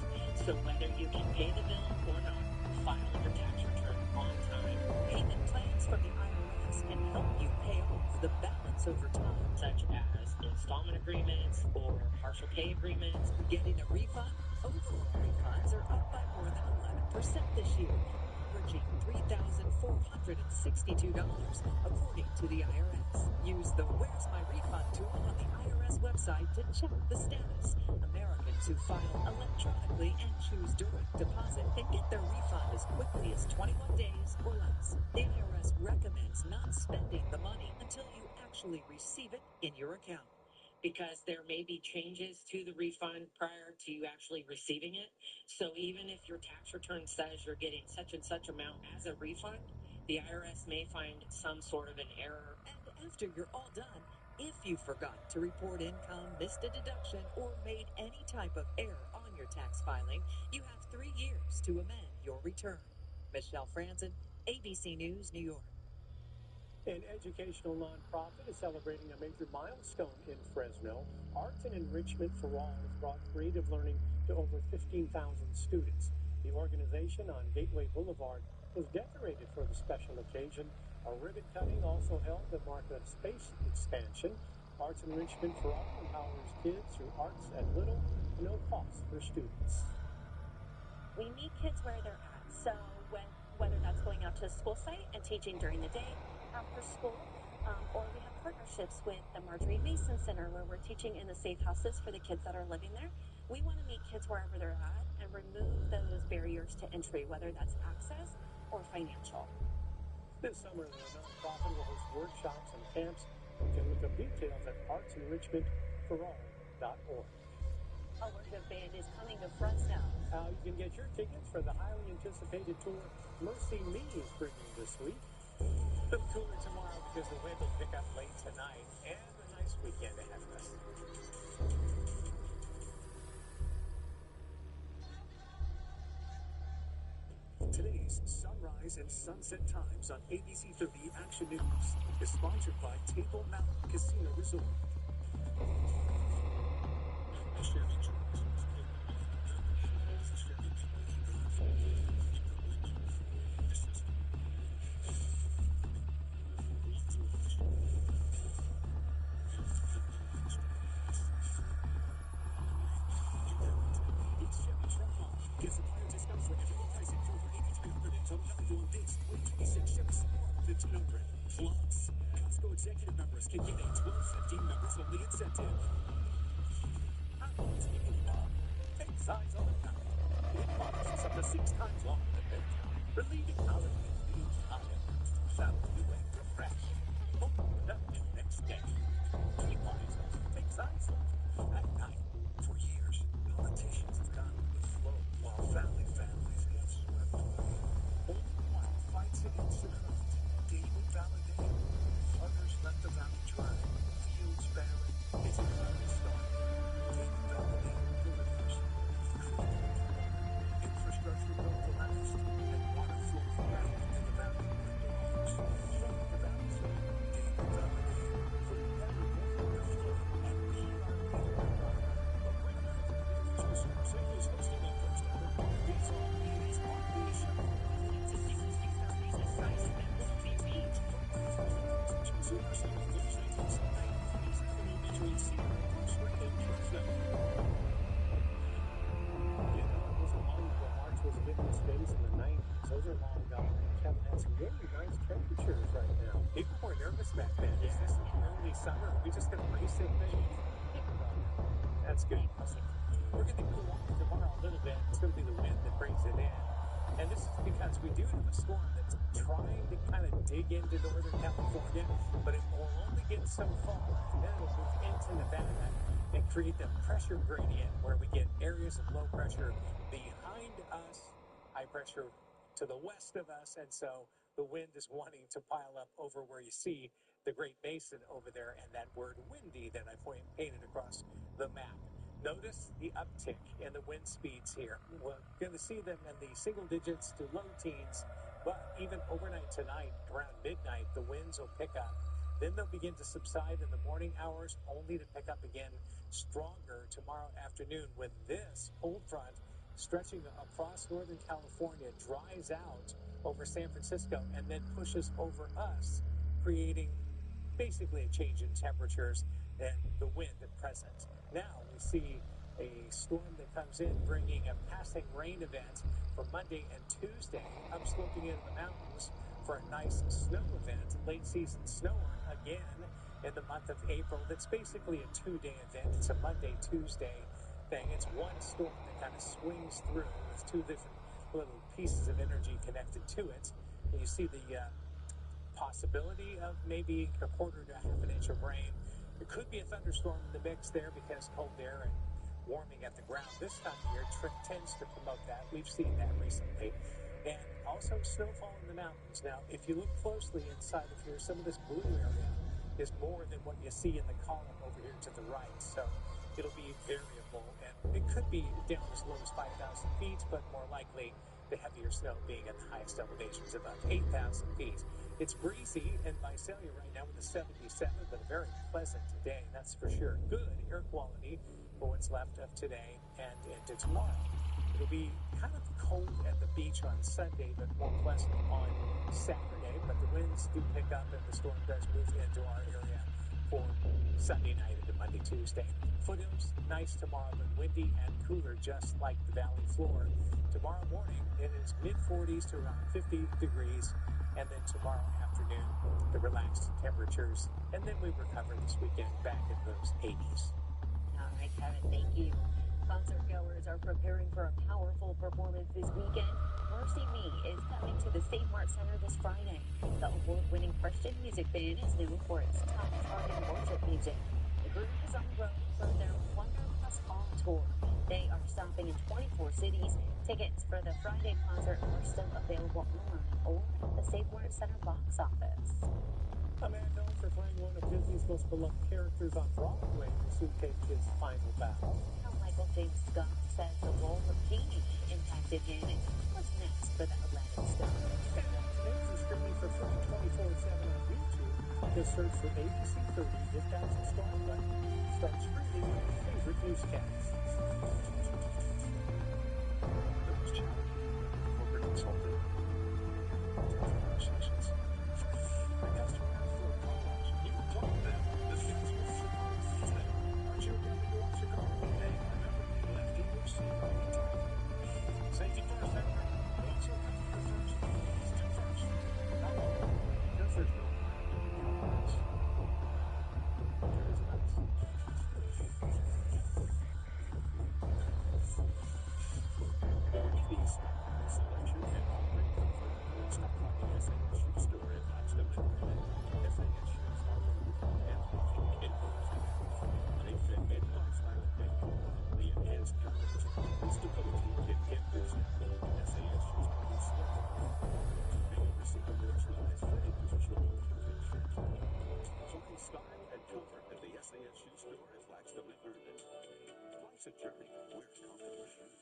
S5: so whether you can pay the bill or not, file your tax return on time.
S9: Payment plans from the IRS can help you pay off the balance over time,
S5: such as installment agreements or partial pay agreements.
S9: Getting a refund? Overall refunds are up by more than 11% this year, averaging $3,462, according to the IRS. Use the Where's My Refund tool on the IRS website to check the status. Americans who file electronically and choose direct deposit can get their refund as quickly as 21 days or less. The IRS recommends not spending the money until you actually receive it in your account.
S5: Because there may be changes to the refund prior to you actually receiving it. So even if your tax return says you're getting such and such amount as a refund, the IRS may find some sort of an error.
S9: And after you're all done, if you forgot to report income, missed a deduction, or made any type of error on your tax filing, you have 3 years to amend your return. Michelle Franzen, ABC News, New York.
S3: An educational nonprofit is celebrating a major milestone in Fresno. Arts and Enrichment for All has brought creative learning to over 15,000 students. The organization on Gateway Boulevard was decorated for the special occasion. A ribbon cutting also held to mark a space expansion. Arts and Enrichment for All empowers kids through arts at little to no cost for students.
S2: We meet kids where they're at. So whether that's going out to a school site and teaching during the day, after school, or we have partnerships with the Marjorie Mason Center where we're teaching in the safe houses for the kids that are living there. We want to meet kids wherever they're at and remove those barriers to entry, whether that's access or financial.
S3: This summer, the nonprofit will host workshops and camps. You can look up details at artsenrichmentforall.org.
S2: A Worship Band is coming to Fresno.
S3: You can get your tickets for the highly anticipated tour Mercy Me is bringing this week.
S1: A little cooler tomorrow because the wind will pick up late tonight and a nice weekend ahead of us.
S4: Today's Sunrise and Sunset Times on ABC 30 Action News is sponsored by Table Mountain Casino Resort.
S6: Chevy trucks. Chevy people who drive for it's just
S4: It's Chevy Truck Month. Get supplier discounts for everyone pricing for over $8,300 and total value on this 2026 Chevy Silverado $1,500. Plus, Costco executive members can get a $12.50 members only incentive.
S1: Speaking of, take size on the palate. It polishes up to 6 times longer than Midtown, relieving holidays being hotter. Sound new and refresh. More productive next day. Keep wise, take size at night.
S4: For years, politicians have gone with the flow while families get swept away. Only one fights against the current. David Valadao. Others let the valley dry. Fields barren. It's a crowded story. David Valadao delivers. Infrastructure built to last. And water flow back into the valley where it belongs. From the valley side, David Valadao. For every moment of flow and PRP water.
S6: St. Louis hosting their first ever Water Days on Wheels Marketing Show.
S11: It's a 62,000 a size that will be reached.
S6: Super Sunday Thursday till Sunday on 27 featuring Sierra First Rate in Fresno.
S3: You know, it wasn't long ago March was hitting its base in the 90s. Those are long gone. Kevin has some really nice temperatures right now.
S1: People were nervous back then. Yeah. Is this early summer? Are we just going to race it? That's good. We're going to cool off tomorrow a little bit. It's going to be the wind that brings it in. And this is because we do have a storm that's trying to kind of dig into Northern California, but it will only get so far, and then it'll move into Nevada and create the pressure gradient where we get areas of low pressure behind us, high pressure to the west of us, and so the wind is wanting to pile up over where you see the Great Basin over there and that word windy that I painted across the map. Notice the uptick in the wind speeds here. We're going to see them in the single digits to low teens, but even overnight tonight, around midnight, the winds will pick up. Then they'll begin to subside in the morning hours, only to pick up again stronger tomorrow afternoon when this cold front stretching across Northern California dries out over San Francisco and then pushes over us, creating basically a change in temperatures and the wind present. Now we see a storm that comes in bringing a passing rain event for Monday and Tuesday, upsloping into the mountains for a nice snow event, late season snower again in the month of April. That's basically a 2-day event. It's a Monday, Tuesday thing. It's one storm that kind of swings through with 2 different little pieces of energy connected to it. And you see the possibility of maybe a quarter to half an inch of rain. There could be a thunderstorm in the mix there because cold air and warming at the ground this time of year tends to promote that. We've seen that recently. And also snowfall in the mountains. Now, if you look closely inside of here, some of this blue area is more than what you see in the column over here to the right. So it'll be variable, and it could be down as low as 5,000 feet, but more likely
S3: the heavier snow being at the highest elevations above 8,000 feet. It's breezy in Visalia right now with a 77, but a very pleasant day, that's for sure. Good air quality for what's left of today and into tomorrow. It'll be kind of cold at the beach on Sunday, but more pleasant on Saturday. But the winds do pick up and the storm does move into our area for Sunday night into Monday, Tuesday. Foothills, nice tomorrow, but windy and cooler, just like the valley floor. Tomorrow morning, it is mid-40s to around 50 degrees. And then tomorrow afternoon, the relaxed temperatures. And then we recover this weekend back in those 80s.
S2: All right, Kevin, thank you. Concert goers are preparing for a powerful performance this weekend. Mercy Me is coming to the State Mart Center this Friday. The award-winning Christian music band is known for its top-charting worship music. The group is on the road for their Wonder Plus All tour. They are stopping in 24 cities. Tickets for the Friday concert are still available online or at the State Mart Center box office.
S3: A man known for playing one of Disney's most beloved characters on Broadway will soon take his final bow.
S2: Now, Michael James Scott says the role of Genie impacted him. And what's next for the Aladdin star?
S3: And news is streaming for free 24/7 on YouTube. Just search for ABC 30, hit that subscribe button, start streaming your favorite newscasts.
S4: Those challenging corporate consulting conversations. The customer asked for a car wash. You told them the things were today. Aren't you ready to wash your car? Hey, remember, left in your seat all the time. Safety first, everyone. But also customer first. Still first. How long? Because there's no us. There is us.
S6: These selection and all-ring comfort. Stop by the SAS Shoe Store in Blackstone and Vernon. SAS shoes are the roof and walking indoors and outdoors. They fit any lifestyle and the enhanced coverage and stability in campers and SAS shoes produce slick. They receive a personalized fitting position to fit. Find style and comfort at the SAS Shoe Store in Blackstone and Vernon. Life's a journey. Wear comfortable shoes.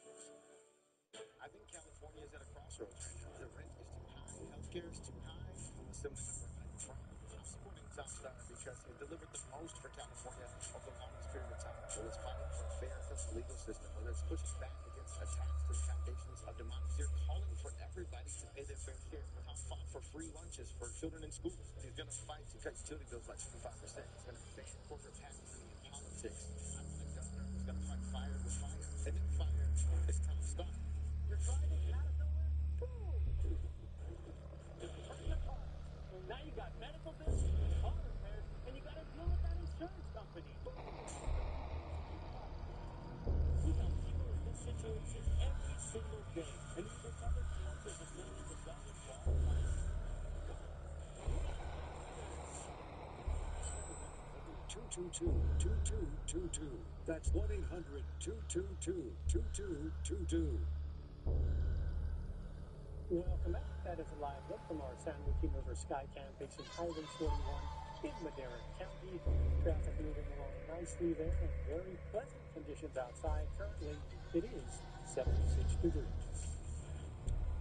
S5: I think California is at a crossroads right now. The rent is too high, healthcare is too high, similar to where I'm from. I'm supporting Topstar because it delivered the most for California over the longest period of time. Whether it's fighting for a fair criminal legal system, whether it's pushing back against attacks to the foundations of democracy, they're calling for everybody to pay their fair share. Tom fought for free lunches for children in schools. He's going to fight to cut utility bills by 25%. He's going to ban corporate PAC money in politics. I want a governor who's going to fight fire with fire. And then fire is Tom Scott. You're driving and out of nowhere, boom! Burn the car. Now you got medical bills, car repairs, and you got to deal with that insurance company. Boom!
S6: We help people in this situation every single day, and we recover hundreds of millions of dollars for our clients.
S4: $1-800-222-2222. That's 1-800-222-2222.
S3: Welcome back. That is a live look from our San Joaquin River Skycam facing Highway 41 in Madera County. Traffic moving along nicely there and very pleasant conditions outside. Currently, it is 76 degrees.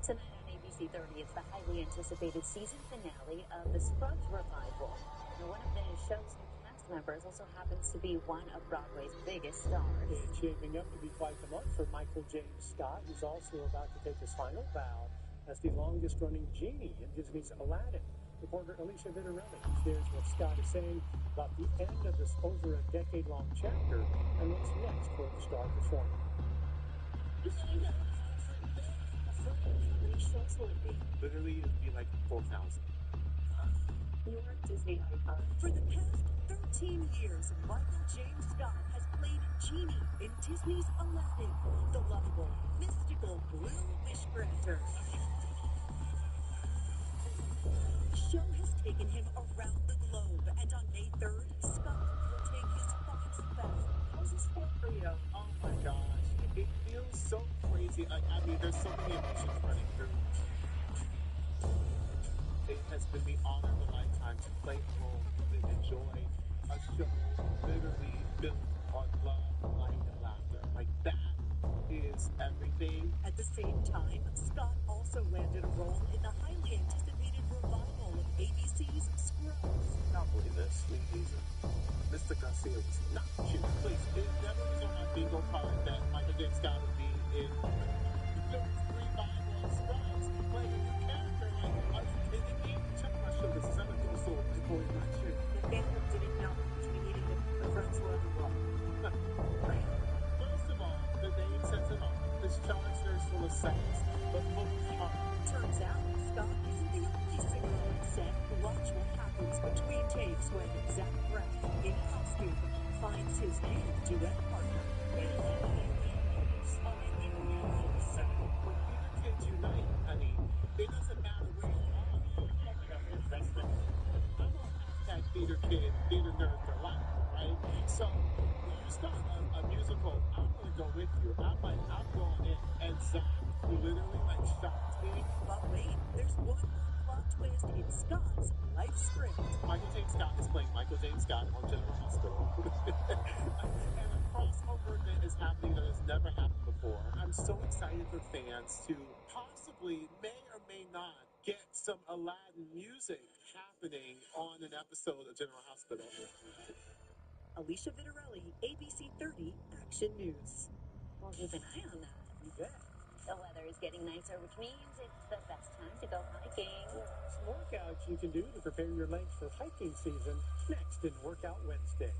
S2: Tonight on ABC 30, it's the highly anticipated season finale of the Scrubs revival. Now, one of the show's new cast members also happens to be one of Broadway's biggest stars.
S3: It's shaping up to be quite the month for Michael James Scott, who's also about to take his final bow as the longest-running genie in Disney's Aladdin. Reporter Alicia Vittorelli shares what Scott is saying about the end of this over a decade-long chapter and what's next for the star performer.
S5: You ain't never had a friend today? A friend? How many shows will it be?
S1: Literally, it'd be like 4,000.
S2: You're a Disney icon.
S9: For the past 13 years, Michael James Scott has played Genie in Disney's Aladdin, the lovable, mystical blue wish granter. The show has taken him around the globe, and on May 3rd, Scott will take his final bow.
S1: How's this feel for you? Oh my gosh. It feels so crazy. I mean, there's so many emotions running through. It has been the honor of a lifetime to play a role and enjoy a show literally built on love, light, and laughter. Like, that is everything
S3: Babe.
S9: At the same time, Scott also landed a role in the highly anticipated revival of ABC's Scrubs.
S4: I can't believe this. Mr. Garcia was not cute.
S13: Please, it never was on my bingo card that Michael J. Scott would be in the revival of Scrubs, playing a new character. Like, are you kidding me?
S4: Check my show. This is not a new soul. I'm going to my shit.
S9: The fandom didn't know which we needed it. The friends were involved.
S13: First of all, the name says it all. This charge nurse full of sex, but full of heart.
S9: Turns out, Scott isn't the only singer on set. Watch what happens between takes when Zach Braff, in costume, finds his new duet partner.
S13: When theater kids unite, honey, it doesn't matter where you are. I'm on hashtag theater kid, theater nerd for life, right? So when you start a musical, I'm gonna go with you. I'm going in, and Zach literally like shocked me.
S9: But wait, there's one more plot twist in Scott's life script.
S13: Michael J. Scott is playing Michael J. Scott on General Hospital. And a crossover event is happening that has never happened before.
S4: I'm so excited for fans to possibly, may or may not, get some Aladdin music happening on an episode of General Hospital.
S9: Alicia Vitarelli, ABC 30 Action News.
S2: We'll keep an eye on that.
S9: You bet.
S2: The weather is getting nicer, which means it's the best time to go hiking.
S3: Some workouts you can do to prepare your legs for hiking season next in Workout Wednesday.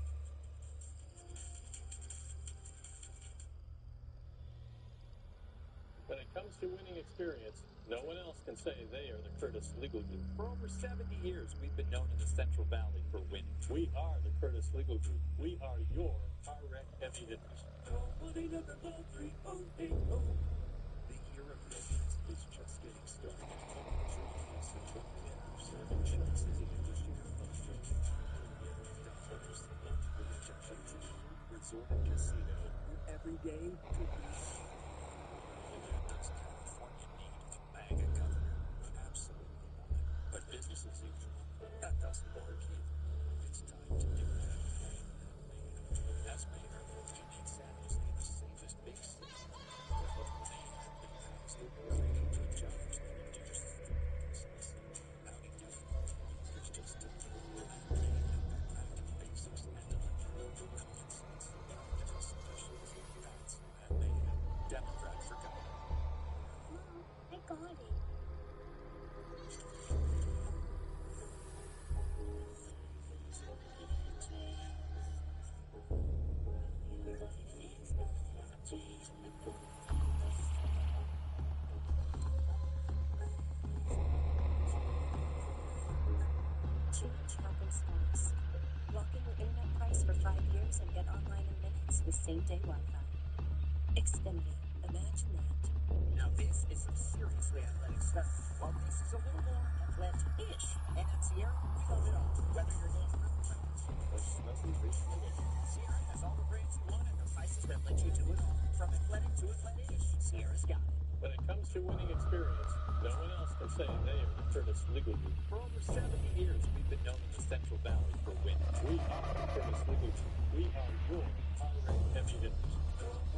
S7: When it comes to winning experience, no one else can say they are the Curtis Legal Group. For over 70 years, we've been known in the Central Valley for winning. We are the Curtis Legal Group. We are your car wreck heavy hitters.
S6: Call 1-800-438-00. The year of millions is just getting started. Owners of Kingston One Winners and Chelsea English Air Function $1 million. The Attention Team Resort and Casino, where every day could be Does California need a MAGA governor? Absolutely not. But business as usual, that doesn't work either. It's time to do that. As mayor, he made San Jose the safest big city. They have new housing, creating good jobs, and reduced homelessness. How do you do it? There's just a plan A. Back to basics and deliver common sense practical solutions. That's Matt Mayhem, Democrat for governor.
S2: Mom, I got it. Change happens fast. Lock in your internet price for 5 years and get online in minutes with same-day Wi-Fi. Xfinity. Imagine that.
S5: Now this is some seriously athletic stuff. While this is a little more athletic-ish. And at Sierra, we love it all. Whether you're going through practice or smoking recreating, Sierra has all the brands you want at the prices that let you do it all. From athletic to athletic-ish, Sierra's got it.
S7: When it comes to winning experience, no one else can say they are the Curtis Legal Group. For over 70 years, we've been known in the Central Valley for winning. We are the Curtis Legal Group. We are your car wreck heavy hitters.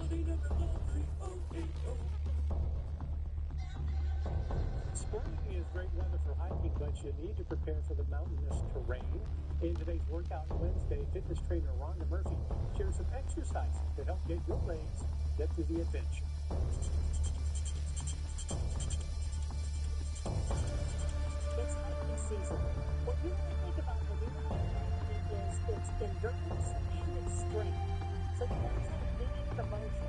S6: 1-800-438-00.
S3: Spring is great weather for hiking, but you need to prepare for the mountainous terrain. In today's Workout Wednesday, fitness trainer Rhonda Murphy shares some exercises to help get your legs get to the adventure.
S9: It's hiking season. What you want to think about when you're hiking is its endurance and its strength. So you want to try to mimic the motion.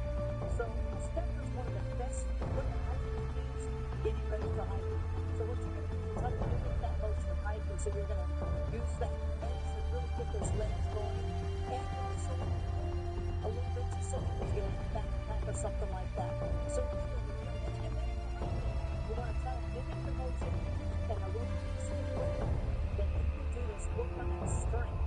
S9: So a stepper is one of the best equipment hiking skis getting ready for hiking. So what you're going to do is try to mimic that motion of hiking. So you're going to use that edge to really get those legs going. And also a little bit to sit if you're in a backpack or something like that. So remember, when you're getting ready for hiking, you want to try to mimic the motion and a little easy way that you can do is work on that strength.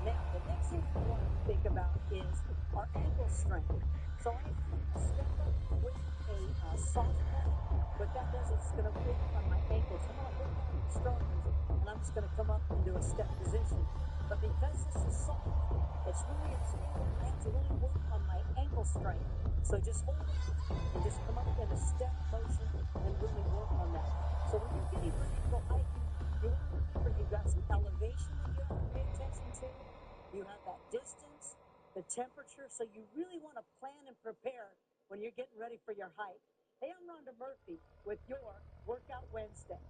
S9: Now, the next thing you want to think about is our ankle strength. So I step up with a soft pad. What that does is it's going to work on my ankles. I'm going to hold on to the shoulders, and I'm just going to come up into a step position.
S2: But because this is soft, it's really unstable. I have to really work on my ankle strength. So just hold it and just come up in a step motion and really work on that. So when you're getting ready to go hiking, you want to remember you've got some elevation that you have to pay attention to. You have that distance, the temperature. So you really want to plan and prepare when you're getting ready for your hike. Hey, I'm Rhonda Murphy with your Workout Wednesday.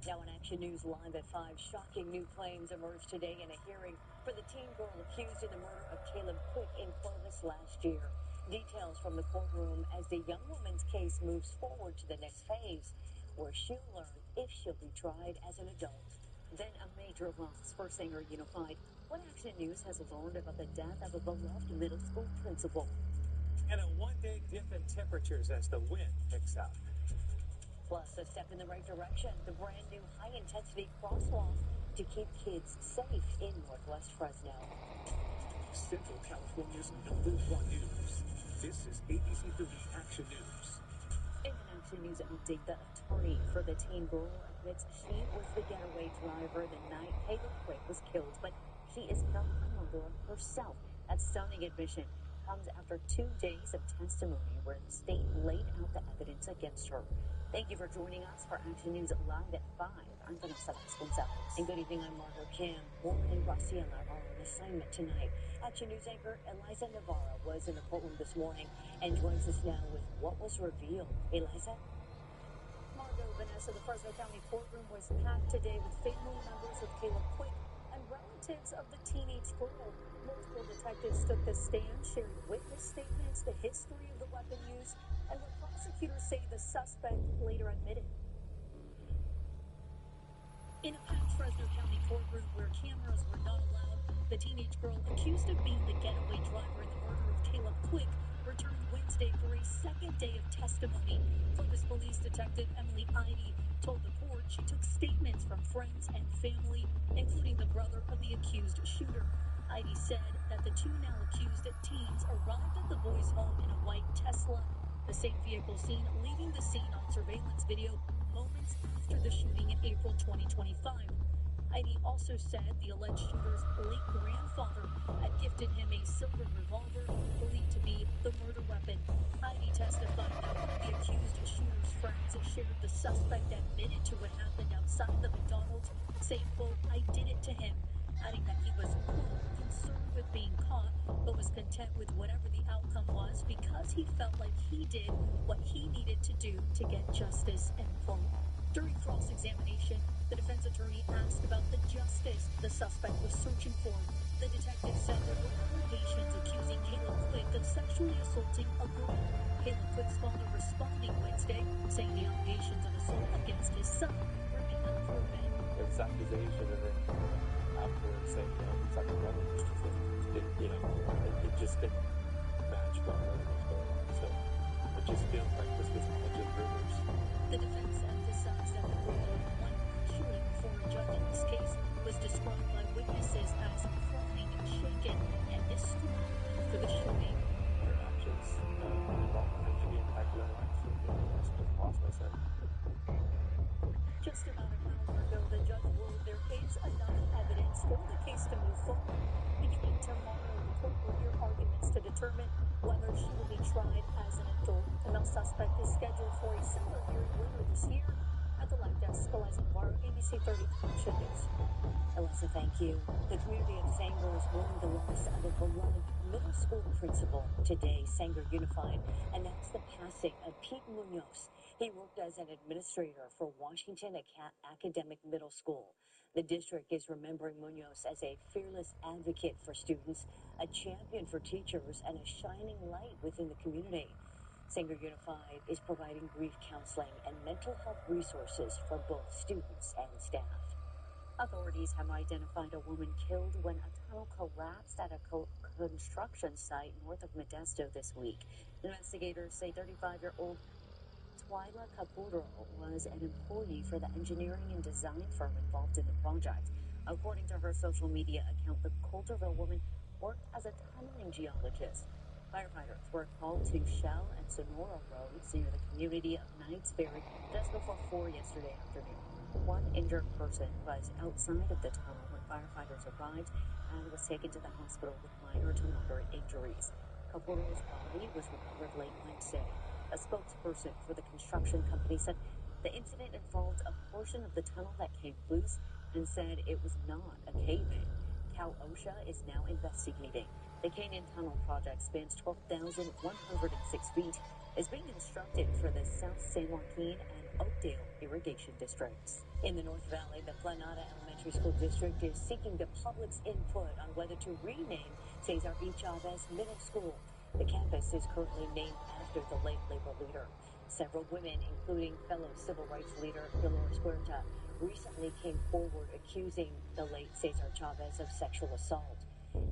S17: Now on Action News Live at 5, shocking new claims emerged today in a hearing for the teen girl accused in the murder of Caleb Quick in Clovis last year. Details from the courtroom as the young woman's case moves forward to the next phase, where she'll learn if she'll be tried as an adult. Then a major loss for Sanger Unified. What Action News has learned about the death of a beloved middle school principal.
S1: And a one-day dip in temperatures as the wind picks up.
S17: Plus, a step in the right direction, the brand new high-intensity crosswalk to keep kids safe in Northwest Fresno.
S4: Central California's #1 news. This is ABC 30 Action News.
S17: In an Action News update, the attorney for the teen girl admits she was the getaway driver the night Caleb Quick was killed, but she is not a murderer herself. That stunning admission comes after 2 days of testimony where the state laid out the evidence against her. Thank you for joining us for Action News Live at 5. I'm Vanessa Vasconcelos. And good evening, I'm Margo Kim. Warren and Graciela are on assignment tonight. Action News anchor Eliza Navarro was in the courtroom this morning and joins us now with what was revealed. Eliza?
S2: Margo, Vanessa, the Fresno County courtroom was packed today with family members of Caleb Quick and relatives of the teenage girl. Multiple detectives took the stand, sharing witness statements, the history of the weapon used, and what prosecutors say the suspect later admitted.
S16: In a packed Fresno County courtroom where cameras were not allowed, the teenage girl accused of being the getaway driver in the murder of Caleb Quick returned Wednesday for a second day of testimony. Clovis Police Detective Emily Eide told the court she took statements from friends and family, including the brother of the accused shooter. Eide said that the two now accused teens arrived at the boys' home in a white Tesla, the same vehicle seen leaving the scene on surveillance video moments after the shooting in April 2025. Eide also said the alleged shooter's late grandfather had gifted him a silver revolver believed to be the murder weapon. Eide testified that one of the accused shooter's friends shared the suspect admitted to what happened outside the McDonald's, saying, quote, "I did it to him," adding that he was, quote, concerned with being caught, but was content with whatever the outcome was because he felt like he did what he needed to do to get justice, end quote. During cross-examination, the defense attorney asked about the justice the suspect was searching for. The detective said there were allegations accusing Caleb Quick of sexually assaulting a girl. Caleb Quick's father responding Wednesday, saying the allegations of assault against his son remain unproven.
S14: There was accusation, and then afterwards saying, he's like a brother. It just didn't match what was going on. So it just feels like this was all just rumors.
S16: The defense emphasized that the girl won shooting before a judge in this case was described by witnesses as crying and shaken and distraught after the shooting.
S14: Their actions involved potentially impacting their lives. So I just lost my son.
S2: Just about an hour ago, the judge ruled there is enough evidence for the case to move forward. Beginning tomorrow, the court will hear arguments to determine whether she will be tried as an adult. The male suspect is scheduled for a similar hearing later this year. At the live desk, Eliza Navarro, ABC 30 Action News.
S17: Eliza, thank you. The community of Sanger is mourning the loss of a beloved middle school principal. Today, Sanger Unified announced the passing of Pete Munoz. He worked as an administrator for Washington Academic Middle School. The district is remembering Munoz as a fearless advocate for students, a champion for teachers, and a shining light within the community. Sanger Unified is providing grief counseling and mental health resources for both students and staff. Authorities have identified a woman killed when a tunnel collapsed at a construction site north of Modesto this week. Investigators say 35-year-old Twyla Capurro was an employee for the engineering and design firm involved in the project. According to her social media account, the Coulterville woman worked as a tunneling geologist. Firefighters were called to Shell and Sonora roads near the community of Knightsbury just before 4 yesterday afternoon. One injured person was outside of the tunnel when firefighters arrived and was taken to the hospital with minor to moderate injuries. Kapuro's body was recovered late Wednesday. A spokesperson for the construction company said the incident involved a portion of the tunnel that came loose and said it was not a cave-in. Cal OSHA is now investigating. The Canyon Tunnel project spans 12,106 feet, is being constructed for the South San Joaquin and Oakdale irrigation districts. In the North Valley, the Planada Elementary School District is seeking the public's input on whether to rename Cesar E. Chavez Middle School. The campus is currently named after the late labor leader. Several women, including fellow civil rights leader Dolores Huerta, recently came forward accusing the late Cesar Chavez of sexual assault.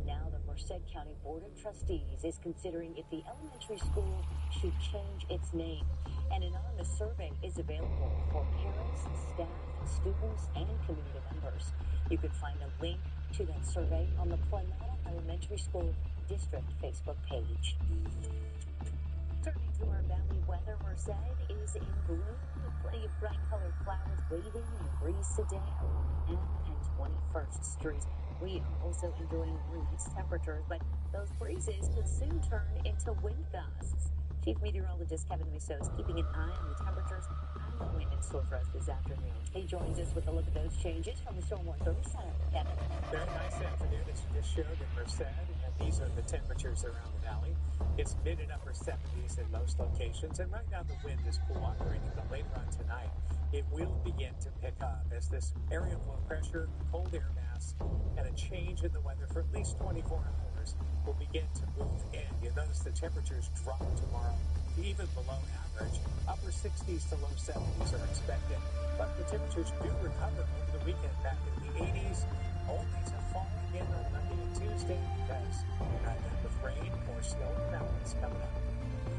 S17: Now the Merced County Board of Trustees is considering if the elementary school should change its name. An anonymous survey is available for parents, staff, students, and community members. You can find a link to that survey on the Planada Elementary School District Facebook page. Turning to our valley weather, Merced is in bloom with plenty of bright colored flowers waving in the breeze today along M and 21st Street. We are also enjoying breeze temperatures, but those breezes could soon turn into wind gusts. Chief Meteorologist Kevin Miso is keeping an eye on the temperatures and the wind in store for us this afternoon. He joins us with a look at those changes from the Stormwater Service Center. Kevin.
S3: Very nice afternoon, as you just showed in Merced, and these are the temperatures around the valley. It's mid and upper 70s in most locations, and right now the wind is cooperating, but later on tonight it will begin to pick up as this area of low pressure, cold air mass, and a change in the weather for at least 24 hours will begin to move in. You'll notice the temperatures drop tomorrow to even below average. Upper 60s to low 70s are expected, but the temperatures do recover over the weekend back in the 80s, only to fall again on Monday and Tuesday because we're not done with rain or snow in the mountains coming up.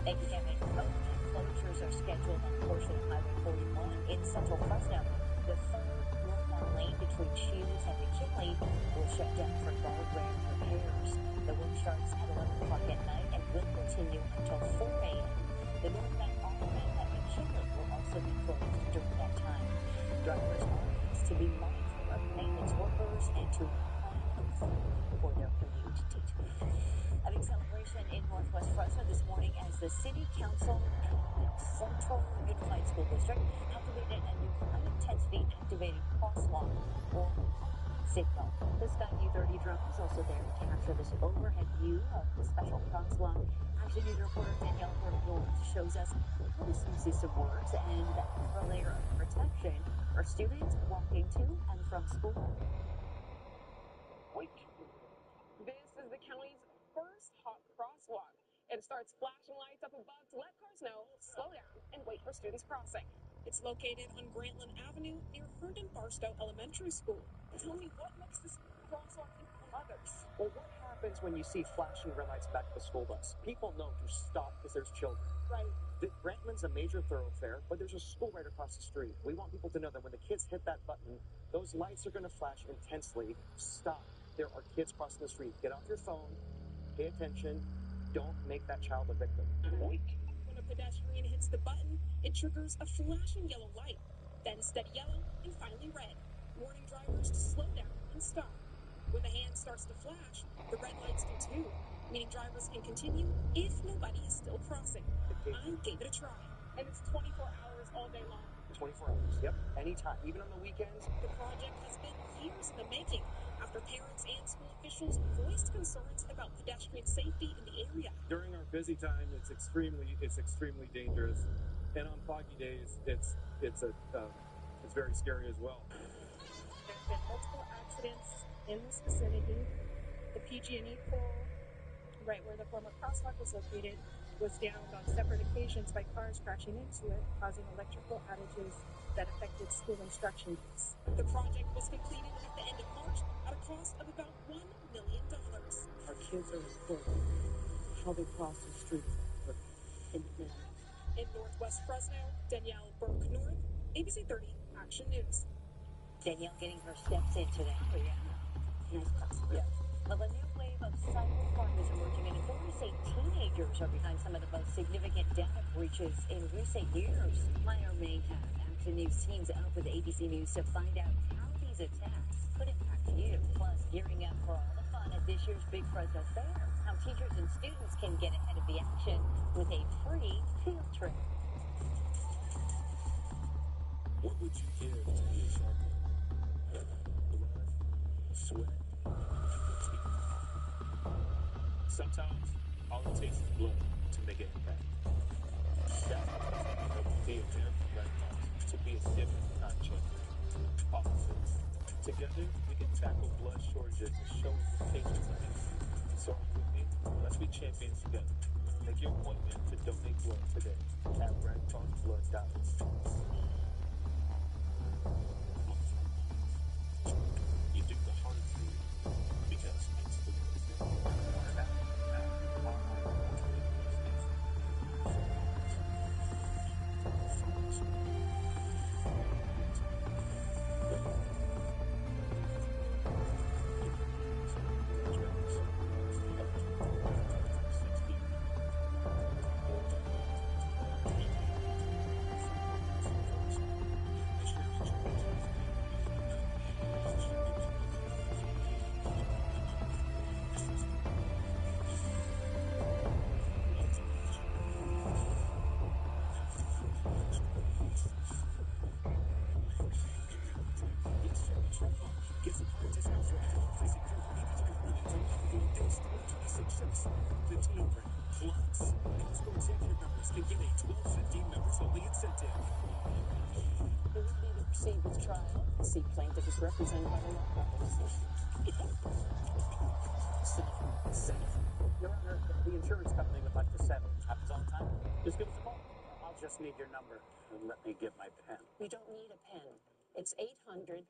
S17: Thank you, Kevin. Overnight closures are scheduled on a portion of Highway 41 in central Fresno. The third northbound lane between Shields and McKinley will shut down for guardrail repairs. The work starts at 11 o'clock at night and will continue until 4 a.m. The northbound off-ramp at McKinley will also be closed during that time. Drivers are asked to be mindful of maintenance workers and to plan accordingly for their commute. A big celebration in Northwest Fresno this morning as the City Council and Central Unified School District activated a new high-intensity activated crosswalk or signal. The Sky View 30 drone is also there to capture this overhead view of the special crosswalk. Action News reporter Danielle Berg-North shows us how this new system works and the extra layer of protection for students walking to and from school.
S18: This is the county's first hot crosswalk. It starts flashing lights up above to let cars know, slow down, and wait for students crossing.
S16: It's located on Grantland Avenue near Herndon Barstow Elementary School.
S18: Tell me, what makes this crosswalk different from others?
S3: Well, what happens when you see flashing red lights back of the school bus? People know to stop because there's children.
S18: Right.
S3: Grantland's a major thoroughfare, but there's a school right across the street. We want people to know that when the kids hit that button, those lights are going to flash intensely. Stop. There are kids crossing the street. Get off your phone. Pay attention. Don't make that child a victim.
S16: When a pedestrian hits the button, it triggers a flashing yellow light, then steady yellow, and finally red, warning drivers to slow down and stop. When the hand starts to flash, the red lights do too, meaning drivers can continue if nobody is still crossing. I gave it a try.
S18: And it's 24 hours all day long.
S3: 24 hours, yep, anytime, even on the weekends.
S16: The project has been years in the making after parents and school officials voiced concerns about pedestrian safety in the area.
S13: During our busy time, it's extremely dangerous, and on foggy days, it's very scary as well.
S16: There have been multiple accidents in this vicinity. The PG&E pole, right where the former crosswalk was located, was downed on separate occasions by cars crashing into it, causing electrical outages that affected school instruction use. The project was completed at the end of March at a cost of about $1 million.
S3: Our kids are important. How they cross the street is important.
S16: In Northwest Fresno, Danielle Berg-North, ABC 30 Action News.
S17: Danielle getting her steps in today. Oh, yeah. Nice crosswalk.
S3: Yeah.
S17: Well, a new wave of cybercrime is emerging, and authorities say teenagers are behind some of the most significant data breaches in recent years. Minor mayhem. Action News teams up with ABC News to find out how these attacks could impact you. Plus, gearing up for all the fun at this year's Big Fresno Fair. How teachers and students can get ahead of the action with a free field trip.
S6: What would you give to be a shark? Blood, sweat, tears?
S7: Sometimes all it takes is blood to make an impact. That's what we're teaming up with the American Red Cross to be a different kind of champion. Officers, together we can tackle blood shortages and show up when patients are in need. So are you with me? Let's be champions together. Make your appointment to donate blood today at redcrossblood.org. You do the hard thing because it's the
S4: Get some hard discounts right now. Visit your anytime early to lock in this 2026 show sale. The Teal brand. Plus, Costco executive members can get a $12.50 members only incentive.
S9: Who would be to proceed with trial? See plaintiff is represented by the law brothers.
S1: Safe. Your Honor, the insurance company would like to settle. Happens all the time. Just give us a call. I'll just need your number. And let me get my pen.
S9: You don't need a pen. It's 800-222-2222.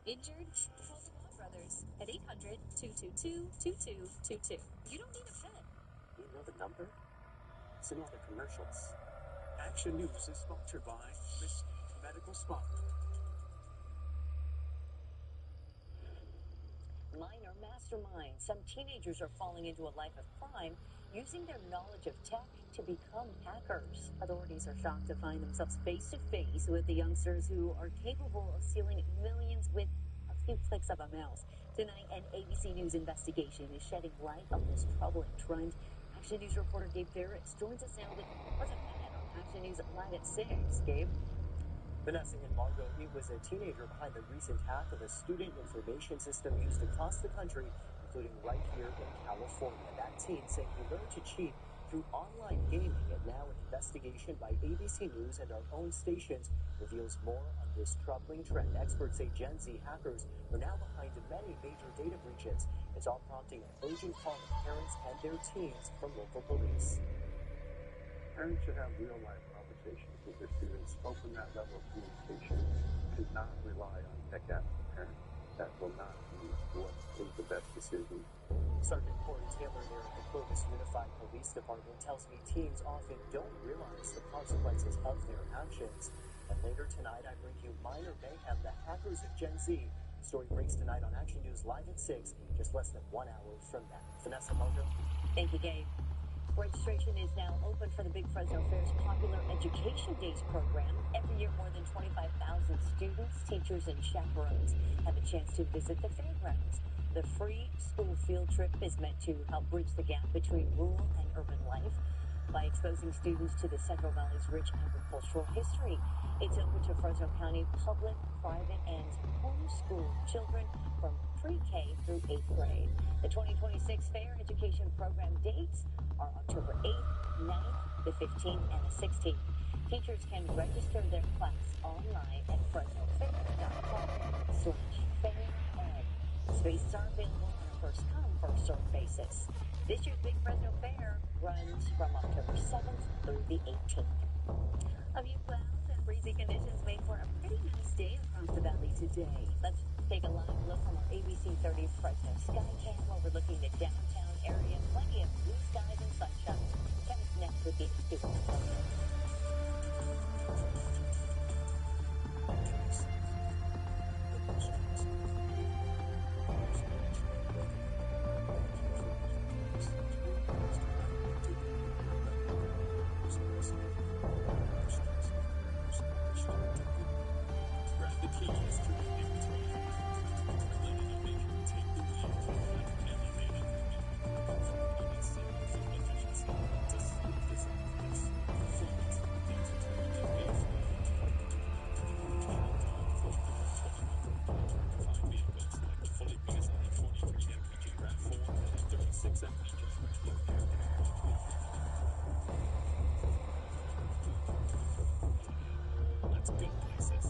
S16: Injured? Call the Law Brothers at 800-222-2222. You don't need a pen.
S1: You know the number? It's in all the commercials.
S4: Action News is sponsored by Mesquite Medical Spa.
S17: Minor masterminds. Some teenagers are falling into a life of crime using their knowledge of tech to become hackers. Authorities are shocked to find themselves face to face with the youngsters who are capable of stealing millions with a few clicks of a mouse. Tonight, an ABC News investigation is shedding light on this troubling trend. Action News reporter Gabe Ferris joins us now with what's ahead on Action News Live at 6. Gabe?
S19: Vanessa and Margot, it was a teenager behind the recent hack of a student information system used across the country, including right here in California. That teen saying he learned to cheat through online gaming, and now an investigation by ABC News and our own stations reveals more on this troubling trend. Experts say Gen Z hackers are now behind many major data breaches. It's all prompting an urgent call to parents and their teens from local police.
S10: Parents should have real-life conversations with their students. Open that level of communication. Do not rely on tech apps for parents. That will not be what is the best decision.
S19: Sergeant Corey Taylor there at the Clovis Unified Police Department tells me teens often don't realize the consequences of their actions. And later tonight, I bring you Minor Mayhem, the hackers of Gen Z. The story breaks tonight on Action News Live at 6, just less than 1 hour from now. Vanessa, Margot.
S17: Thank you, Gabe. Registration is now open for the Big Fresno Fair's popular Education Days program. Every year, more than 25,000 students, teachers, and chaperones have a chance to visit the fairgrounds. The free school field trip is meant to help bridge the gap between rural and urban life by exposing students to the Central Valley's rich agricultural history. It's open to Fresno County public, private, and homeschool children from pre-K through 8th grade. The 2026 Fair Education Program dates are October 8th, 9th, the 15th, and the 16th. Teachers can register their class online at fresnofair.com/faired. Spaces are available on a first-come, first-served basis. This year's Big Fresno Fair runs from October 7th through the 18th. A few clouds and breezy conditions make for a pretty nice day across the valley today. Let's take a live look from our ABC 30 Fresno Skycam overlooking the downtown area. Plenty of blue skies and sunshine. Kevin's next with the active forecast.
S6: Let's go places.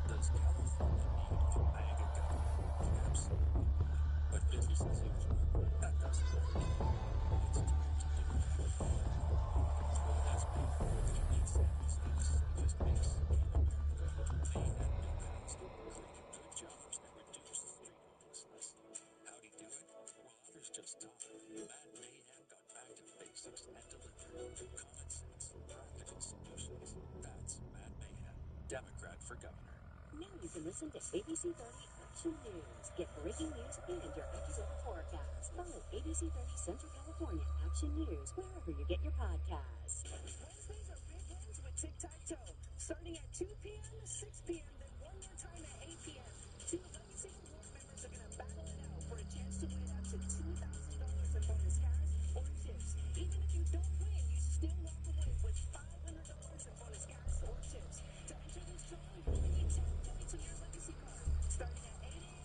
S6: Does California need a MAGA governor? Absolutely not. But business as usual, that doesn't work. It's time to do it that way. Well, that's Mayor Pete Sanders' safest base in America. Mayhem and Bannister created good jobs and reduced street homelessness. How'd he do it? Well, others just talk. Matt Mayhem got back to basics and delivered common sense, practical solutions. That's Matt Mayhem, Democrat for governor.
S17: Now you can listen to ABC 30 Action News. Get breaking news and your up-to-date forecast. Follow ABC 30 Central California Action News wherever you get your podcasts.
S9: Wednesdays are big ones with Tic-Tac-Toe. Starting at 2 p.m., 6 p.m., then one more time at 8 p.m. Two Legacy Award members are going to battle it out for a chance to win up to $2,000 in bonus cash or tips. Even if you don't win, you still walk away with $500 in bonus cash or tips. To enter this drawing, you only need 10 points on your Legacy card. Starting at 8 a.m.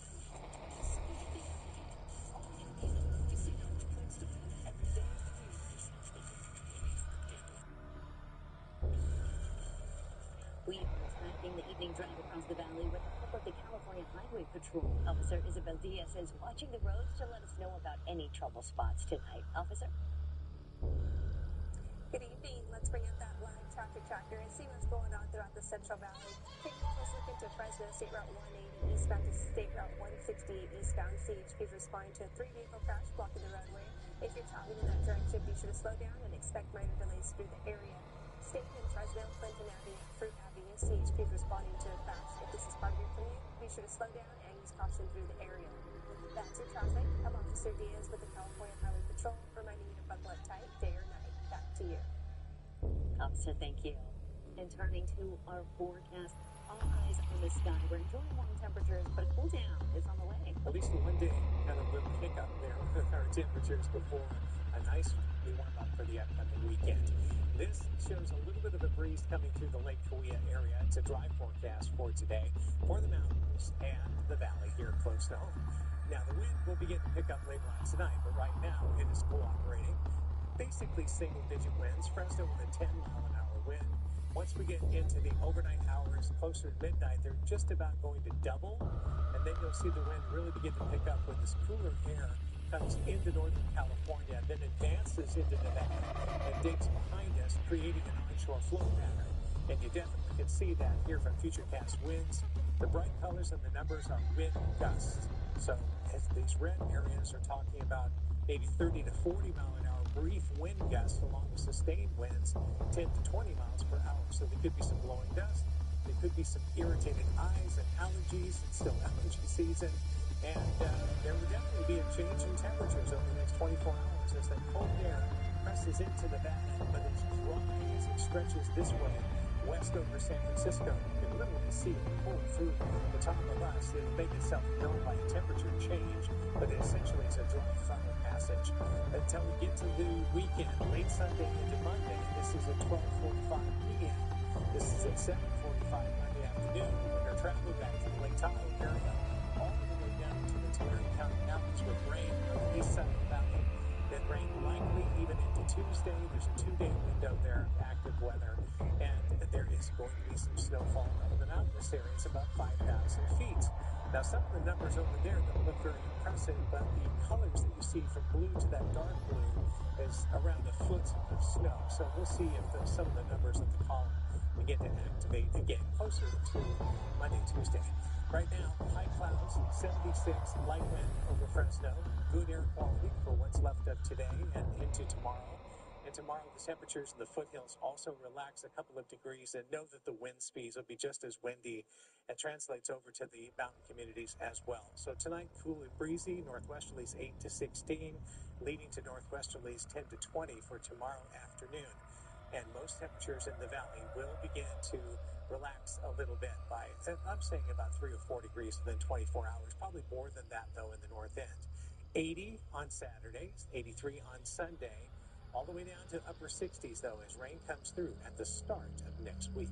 S9: to 7:59 p.m. Only at Eagle Rock Casino. Clicks to win every day of the week.
S17: We are tracking the evening drive across the valley with the help of the California Highway Patrol. Officer Isabel Diaz is watching the roads to let us know about any trouble spots tonight. Officer?
S11: Good evening. Let's bring up that live traffic tracker and see what's going on throughout the Central Valley. Taking a close look into Fresno, State Route 180 eastbound to State Route 168 eastbound. CHP is responding to a 3-vehicle crash blocking the roadway. If you're traveling in that direction, be sure to slow down and expect minor delays through the area. Staying in Fresno, Clinton Avenue and Fruit Avenue, CHP is responding to a crash. If this is part of your commute, be sure to slow down and use caution through the area. That's your traffic. I'm Officer Diaz with the California Highway Patrol, reminding you to buckle up tight, day or night. Back to you.
S17: Officer, thank you. And turning to our forecast, all eyes on the sky. We're enjoying warm temperatures, but a cool down is on the way.
S3: At least one day had a little hiccup there with our temperatures before a nice warm up for the upcoming weekend. This shows a little bit of a breeze coming through the Lake Cahuilla area. It's a dry forecast for today for the mountains and the valley here close to home. Now, the wind will begin to pick up later on tonight, but right now it is cooperating. Basically single-digit winds. Fresno with a 10-mile-an-hour wind. Once we get into the overnight hours, closer to midnight, they're just about going to double. And then you'll see the wind really begin to pick up when this cooler air comes into Northern California, then advances into Nevada and digs behind us, creating an onshore flow pattern. And you definitely can see that here from Futurecast winds. The bright colors and the numbers are wind gusts. So as these red areas are talking about maybe 30 to 40 mile an hour brief wind gusts along with sustained winds 10 to 20 miles per hour. So there could be some blowing dust. There could be some irritated eyes and allergies. It's still allergy season. And there will definitely be a change in temperatures over the next 24 hours as that cold air presses into Nevada, but it's dry as it stretches this way west over San Francisco. You can literally see it pull through the top of us. It'll make itself known by a temperature change, but it essentially is a dry frontal passage until we get to the weekend, late Sunday into Monday. This is at 12:45 p.m. This is at 7:45 Monday afternoon. We're going to travel back to the Lake Tahoe area, all the way down to the Tulare County Mountains with rain on the east side of the valley. Then rain likely even into Tuesday. There's a 2-day window there of active weather, and there is going to be some snowfall over the mountainous areas, about 5,000 feet. Now, some of the numbers over there don't look very impressive, but the colors that you see from blue to that dark blue is around a foot of snow. So we'll see if some of the numbers in the column begin to activate again closer to Monday, Tuesday. Right now, high clouds, 76, light wind over Fresno. Good air quality for what's left of today and into tomorrow. And tomorrow, the temperatures in the foothills also relax a couple of degrees, and know that the wind speeds will be just as windy. It translates over to the mountain communities as well. So tonight, cool and breezy, northwesterlies 8 to 16, leading to northwesterlies 10 to 20 for tomorrow afternoon. And most temperatures in the valley will begin to relax a little bit by, I'm saying about 3 or 4 degrees within 24 hours. Probably more than that, though, in the north end. 80 on Saturday, 83 on Sunday. All the way down to upper 60s, though, as rain comes through at the start of next week.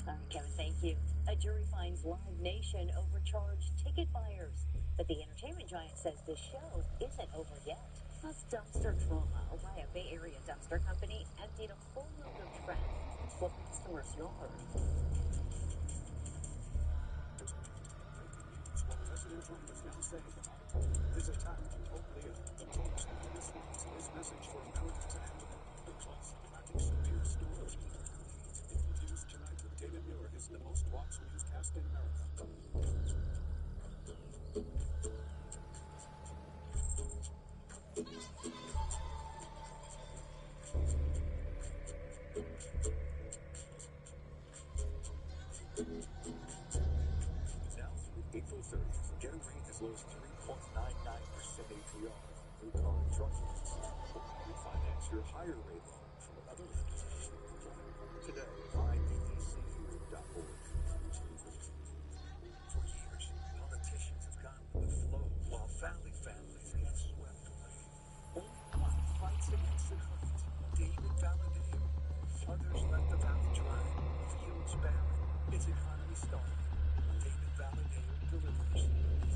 S17: All right, Kevin, thank you. A jury finds Live Nation overcharged ticket buyers, but the entertainment giant says the show isn't over yet. Plus dumpster trauma, why a Bay Area dumpster company emptied a full load of trash onto a customer's yard.
S4: Breaking news while President Trump is now saying about visit town Pope Leo. The Pope's only response, his message for Americans and the transatlantic severe storm. Local news tonight with David Muir is the most watched newscast in America.
S6: Now through April 30th, get a rate as low as 3.99% APR on new car and truck loans. Or refinance your higher rate loan from another lender. Apply today. MyEECU.org. For years, politicians have gone with the flow while valley families get swept away. Only one fights against the current. David Valadeo. Others let the valley dry. Fields barren. Its economy stalling. David Valadeo delivers clean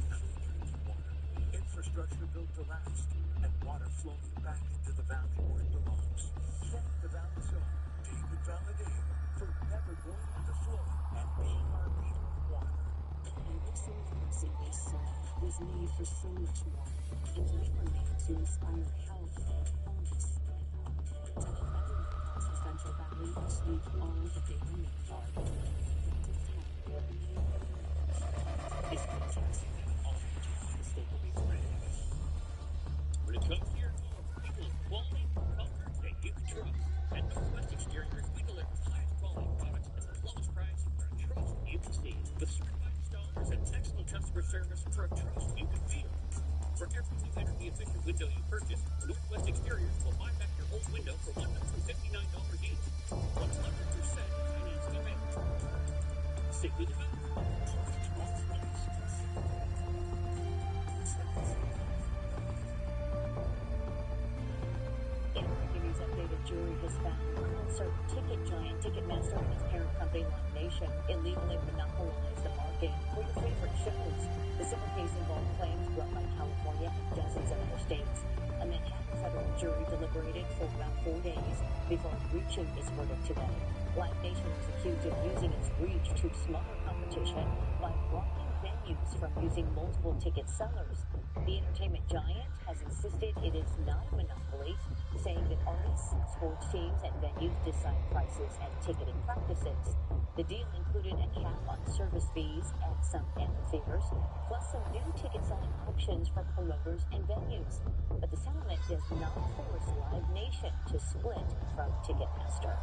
S6: drinking water, infrastructure built to last, and water flowing back into the valley where it belongs. Thank the valley's own David Valadeo for never going with the flow and being our leader of water.
S17: Public sources in we saw was need for so much more, and we were made to inspire health, wholeness, and hope. To help everyone across the Central Valley achieve all that they were made for.
S7: It's fantastic that all the state will be ready. When it comes to your home, we will quality, comfort that you can trust. At Northwest Exteriors, we deliver the highest quality products at the lowest price for a trust you can see. With certified installers and excellent customer service for a trust you can feel. For every new energy-efficient window you purchase, Northwest Exteriors will buy back your old window for $159 each. 100% financed available. Simply developed.
S17: In a breaking news update, a jury has found concert ticket giant Ticketmaster and its parent company Live Nation illegally monopolized the market for your favorite shows. The civil case involved claims brought by California and dozens of other states. A Manhattan federal jury deliberated for about 4 days before reaching its verdict today. Live Nation was accused of using its reach to smother competition by blocking venues from using multiple ticket sellers. The entertainment giant has insisted it is not a monopoly, saying that artists, sports teams, and venues decide prices and ticketing practices. The deal included a cap on service fees at some amphitheaters, plus some new ticket-selling options for promoters and venues. But the settlement does not force Live Nation to split from Ticketmaster.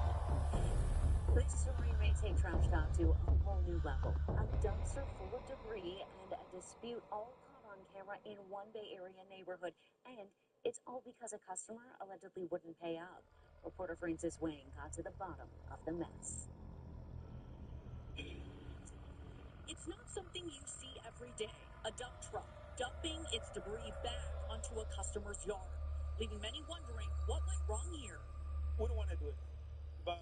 S17: This story may take Trash Talk to a whole new level. A dumpster full of debris and a dispute all caught on camera in one Bay Area neighborhood. And it's all because a customer allegedly wouldn't pay up. Reporter Francis Wayne got to the bottom of the mess.
S20: It's not something you see every day. A dump truck dumping its debris back onto a customer's yard, leaving many wondering what went wrong here.
S13: We don't want to do it, but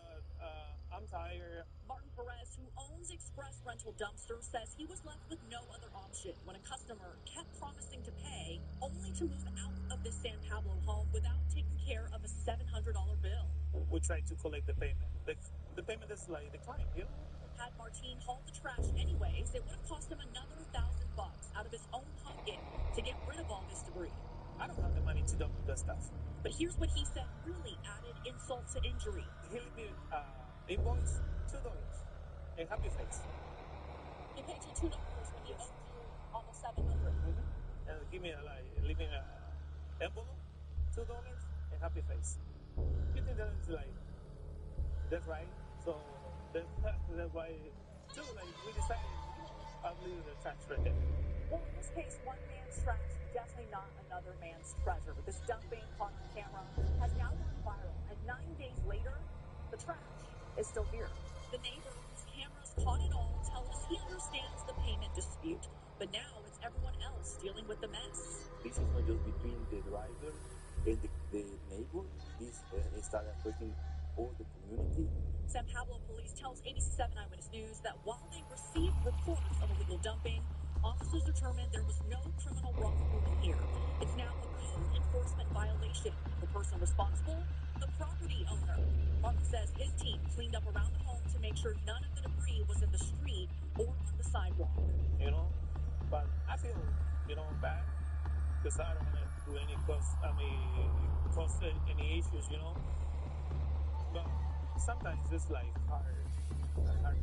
S13: I'm tired.
S20: Martin Perez, who owns Express Rental Dumpster, says he was left with no other option when a customer kept promising to pay, only to move out of the San Pablo home without taking care of a $700 bill.
S13: We tried to collect the payment. The payment is like declined, you know?
S20: Had Martin hauled the trash anyways, it would have cost him another $1,000 out of his own pocket to get rid of all this debris.
S13: I don't have the money to dump the stuff.
S20: But here's what he said really added insult to injury.
S13: He left me invoice $2 and happy face.
S20: He paid you $2 when he owed you almost $700.
S13: And leave me envelope, $2 and happy face. You think that is like that's right? So that's why too. Like we decided, I'll leave the trash right there.
S20: Well, in this case, one man's trash, definitely not another man's treasure. This dumping caught on camera has now gone viral, and 9 days later, the trash is still here. The neighbor whose cameras caught it all tell us he understands the payment dispute, but now it's everyone else dealing with the mess.
S14: This is not just between the driver and the neighbor. This started affecting all the community.
S20: San Pablo police tells ABC7 Eyewitness News that while they received reports of illegal dumping,
S9: officers determined there was no criminal wrongdoing here. It's now a code enforcement violation. The person responsible, the property owner. Marco says his team cleaned up around the home to make sure none of the debris was in the street or on the sidewalk.
S13: But I feel, bad because I don't want to do any cause any issues, But sometimes it's like hard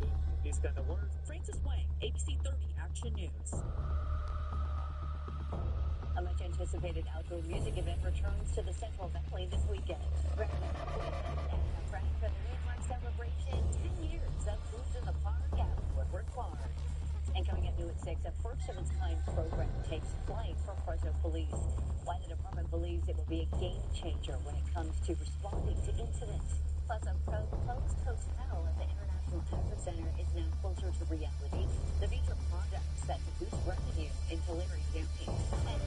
S13: doing this kind of work.
S9: Francis Wang, ABC 30 Action News.
S17: A much anticipated outdoor music event returns to the Central Valley this weekend. Graduate Boyfriend and a friend for the landmark celebration, 10 years of Boots in the Park at Woodward Farm. And coming at new at 6, a first-of-its-kind program takes flight for Fresno Police. Why the department believes it will be a game changer when it comes to responding to incidents. Plus, a proposed hotel at the International Agri Center is now closer to reality. The future project set to boost revenue in Tulare County. And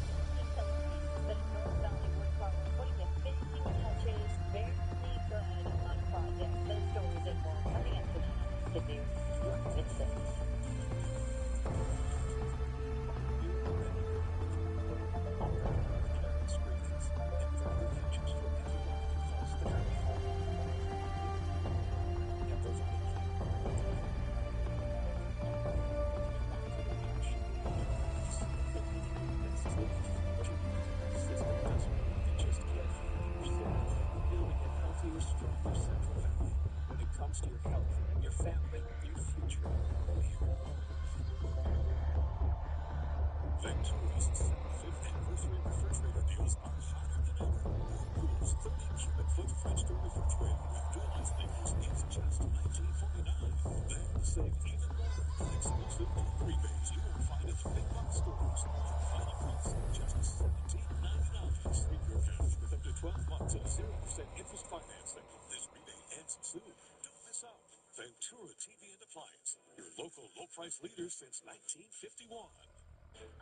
S17: the North Valley Wood Carver putting the finishing touches fairly good on a project. Those stories and more coming up tonight on the news. It's 6.
S4: Stronger Central Valley. When it comes to your health, your family, your future, we're home.
S6: Ventura's 75th anniversary refrigerator deals are hotter than ever. Whirlpool's 30 cubic foot French door refrigerator with dual isolators is just $19.49. Then save even more on exclusive delivery bays you won't find at the big box stores. Our final price, just $17.99. Save your cash with up to 12 months of 0% interest financing. This rebate ends soon. Don't miss out. Ventura TV and Appliance, your local low-price leader since 1951.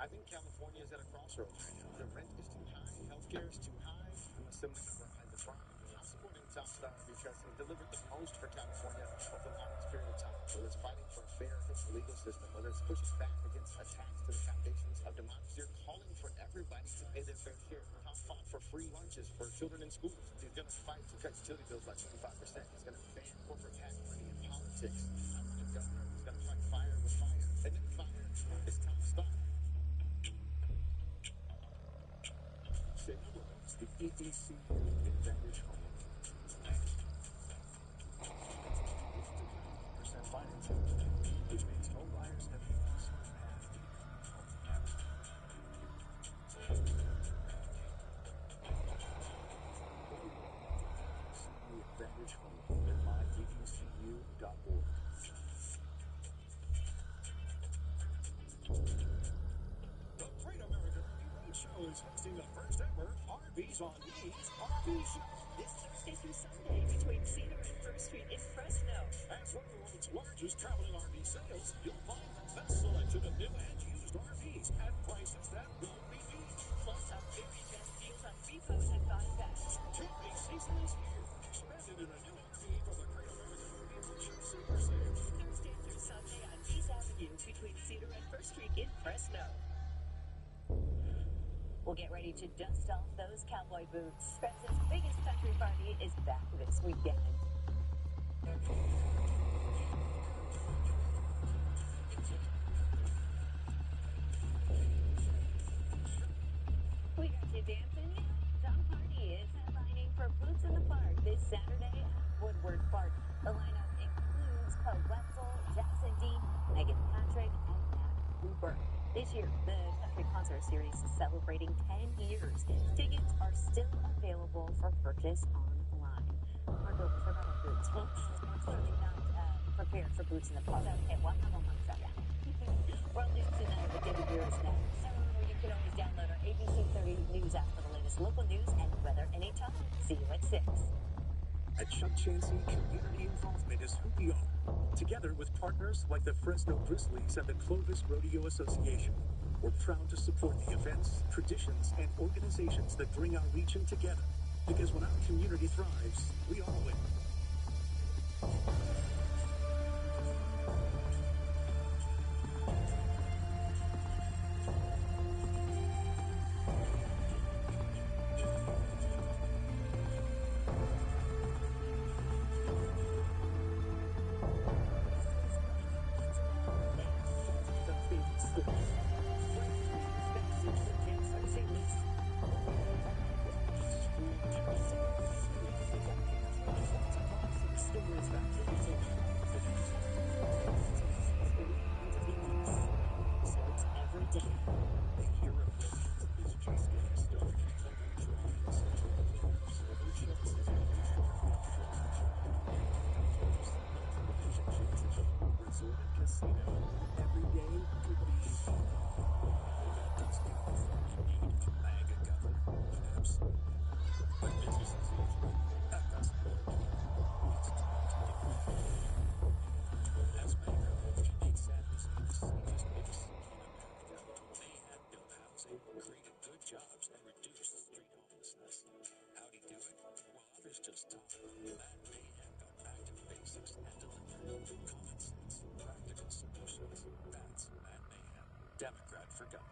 S10: I think California is at a crossroads right now. The rent is too high, healthcare is too high. I'm a similar member of Hide the Fraud. I'm supporting Southstar because it delivered the most for California over the longest period of time. Whether it's fighting for a fair legal system, whether it's pushing back against attacks to the foundations of democracy, you're calling for everybody to pay their fair share. Tom fought for free lunches for children in schools. He's going to fight to cut utility bills by 25%. He's going to ban corporate PAC money in politics. I want a governor who's going to fight fire with fire. And then fire is Tom Starr.
S4: Say no more. It's the EDCU Advantage Home. With 99% financing, which means home buyers have the easier path to becoming homeowners. Learn more about the EDCU Advantage Home at myedcu.org.
S6: The Great American RV Roadshow is hosting the first ever RVs on Knees RV Show.
S9: This Thursday through Sunday between Cedar and First Street in Fresno.
S6: As one of the world's largest traveling RV sales, you'll find the best selection of new and used RVs at prices that won't be beat.
S9: Plus, our very best deals on repos and buybacks.
S6: Camping season is here. Spend it in a new RV from the Great American RV Roadshow Super Sale.
S9: Thursday through Sunday on East Avenue between Cedar and First Street in Fresno.
S17: We'll get ready to dust off those cowboy boots. President's biggest country party is back this weekend. We got you dancing, Tom Hardy is headlining for Boots in the Park this Saturday at Woodward Park. The lineup includes Poe Wetzel, Jackson Dean, Megan Patrick, and Matt Cooper. This year, the Country Concert Series is celebrating 10 years. Tickets are still available for purchase online. Marco, what about our boots? Well, we're clearly not prepared for Boots in the Park. Okay, well, I'm on my side. World News Tonight with David Beers next. So you can always download our ABC 30 News app for the latest local news and weather anytime. See you at 6.
S4: At Chuck Chansey, community involvement is who we are. Together with partners like the Fresno Grizzlies and the Clovis Rodeo Association, we're proud to support the events, traditions, and organizations that bring our region together. Because when our community thrives, we all win.
S3: sports.
S5: Breaking news, passage from Kansas City, St. Louis. School district stories about kids in
S2: episodes every day.
S6: The year of millions is just getting started. Drawings, tournaments, other shows that make you share and flash. First, at Chichen's Gold Resort and Casino, every day could be that doesn't need a MAGA governor. Absolutely. But business as usual, that doesn't work here. It's time to get ready. As mayor, Nick Saturday is the safest place in America. Mahan built housing, created good jobs, and reduced street homelessness. How'd he do it? Well, others just talk. Matt Mahan got back to basics and delivered common sense, practical solutions. That's Matt Mahan, Democrat for governor.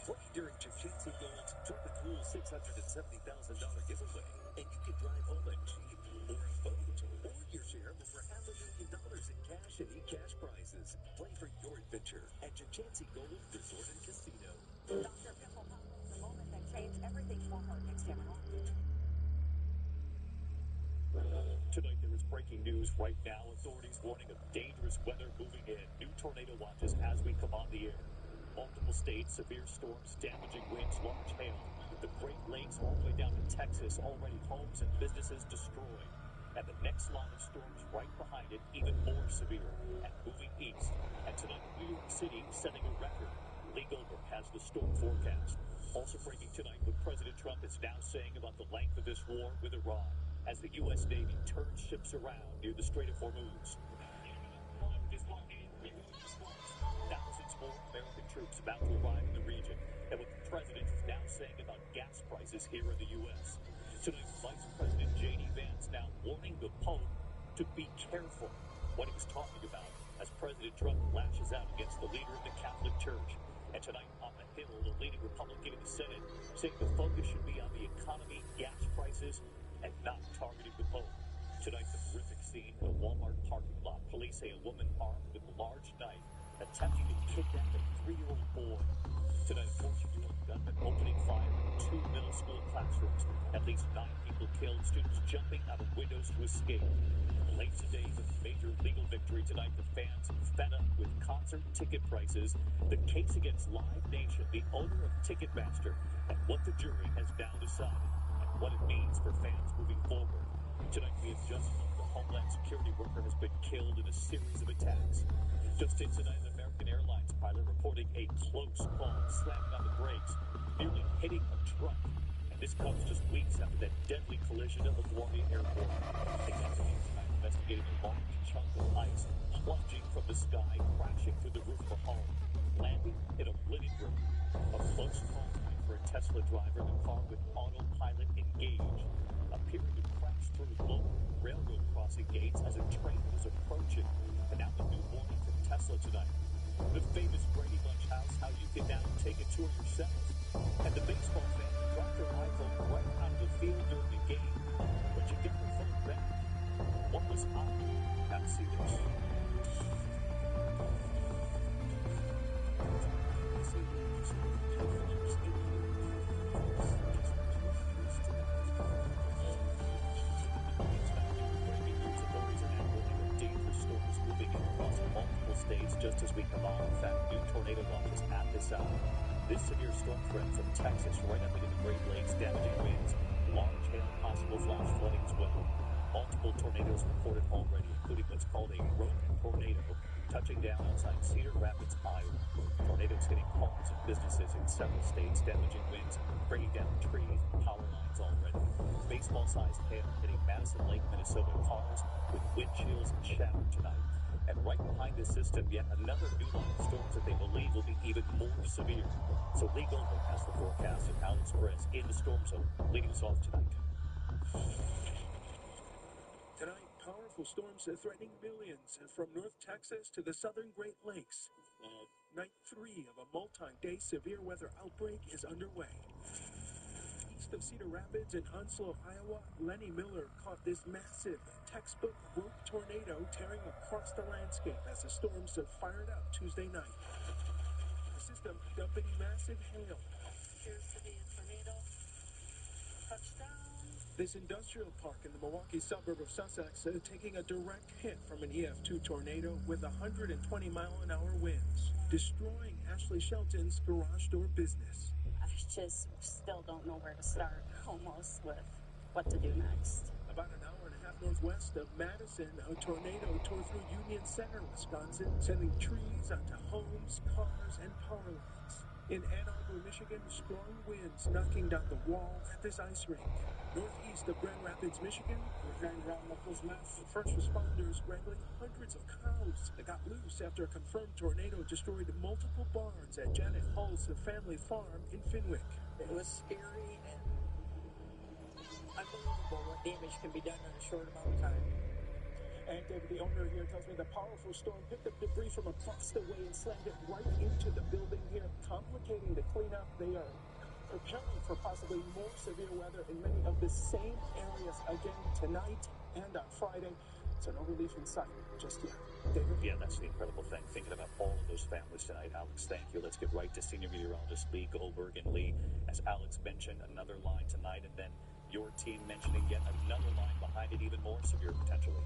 S6: Play during Chichensi Gold's Turn the Cool $670,000 giveaway, and you can drive home a Jeep or a boat or your share of over $500,000 in cash and e-cash prizes. Play for your adventure at Chichensi Gold Resort and Casino.
S20: Dr. Pimple Popper with a moment that changed everything for her. Next time on.
S7: Tonight, there is breaking news right now. Authorities warning of dangerous weather moving in. New tornado watches as we come on the air. Multiple states, severe storms, damaging winds, large hail. The Great Lakes all the way down to Texas, already homes and businesses destroyed. And the next line of storms right behind it, even more severe and moving east. And tonight, New York City setting a record. Lee Goldberg has the storm forecast. Also breaking tonight what President Trump is now saying about the length of this war with Iran as the U.S. Navy turns ships around near the Strait of Hormuz. Thousands more American troops about to arrive in the region, and what the president is now saying about gas prices here in the U.S. Tonight, Vice President J.D. Vance now warning the Pope to be careful what he's talking about as President Trump lashes out against the leader of the Catholic Church. And tonight on the Hill, the leading Republican in the Senate saying the focus should be on the economy, gas prices, and not targeting the Pope. Tonight, the horrific scene in a Walmart parking lot. Police say a woman armed with a large knife attempting to kidnap a 3-year-old boy. Tonight, a 14-year-old gunman opening fire in 2 middle school classrooms. At least 9 people killed, students jumping out of windows to escape. Late today, the major legal victory tonight. The fans fed up with concert ticket prices. The case against Live Nation, the owner of Ticketmaster, and what the jury has now decided and what it means for fans moving forward. Tonight, we have just learned a Homeland Security worker has been killed in a series of attacks. Just in tonight, an American Airlines pilot reporting a close call, slamming on the brakes, nearly hitting a truck. And this comes just weeks after that deadly collision at LaGuardia Airport. Executives tonight investigating a large chunk of ice plunging from the sky, crashing through the roof of a home, landing in a linen room. A close call tonight for a Tesla driver, the car with autopilot engaged, appearing to crash through local railroad crossing gates as a train was approaching. And now the new warning from Tesla tonight. The famous Brady Bunch house, how you can now take a tour yourself. And the baseball fan who dropped their iPhone right out of the field during the game, but you got your phone back. What was up? Now see this. Storms moving in across multiple states just as we come on. In fact, new tornado watches at this hour. This severe storm threat from Texas right up into the Great Lakes, damaging winds, large hail, possible flash flooding as well. Multiple tornadoes reported already, including what's called a rope tornado, touching down outside Cedar Rapids, Iowa. Tornadoes hitting homes and businesses in several states, damaging winds, bringing down trees and power lines already. Baseball-sized hail hitting Madison Lake, Minnesota. Cars with wind chills shattered tonight. And right behind this system, yet another new line of storms that they believe will be even more severe. So Lee Goldberg has the forecast, and Alex Perez in the storm zone, leading us off tonight.
S4: Tonight, powerful storms are threatening millions from North Texas to the southern Great Lakes. Night 3 of a multi-day severe weather outbreak is underway. East of Cedar Rapids in Onslow, Iowa, Lenny Miller caught this massive textbook rope tornado tearing across the landscape as the storms have fired up Tuesday night. The system dumping massive hail.
S15: Appears to be a tornado. Touchdown.
S4: This industrial park in the Milwaukee suburb of Sussex taking a direct hit from an EF2 tornado with 120-mile-an-hour winds, destroying Ashley Shelton's garage door business.
S11: I just still don't know where to start, almost, with what to do next.
S4: About an hour and a half northwest of Madison, a tornado tore through Union Center, Wisconsin, sending trees onto homes, cars, and power lines. In Ann Arbor, Michigan, strong winds knocking down the wall at this ice rink. Northeast of Grand Rapids, Michigan,
S8: we're trying to round up this mess.
S4: First responders wrangling hundreds of cows that got loose after a confirmed tornado destroyed multiple barns at Janet Hull's family farm in Fenwick.
S5: It was scary and unbelievable what damage can be done in a short amount of time.
S4: And David, the owner here, tells me the powerful storm picked up debris from across the way and slammed it right into the building here, complicating the cleanup. They are preparing for possibly more severe weather in many of the same areas again tonight and on Friday. So no relief in sight just yet. David?
S7: Yeah, that's the incredible thing, thinking about all of those families tonight. Alex, thank you. Let's get right to senior meteorologist Lee Goldberg. And Lee, as Alex mentioned, another line tonight, and then your team mentioning yet another line behind it, even more severe potentially.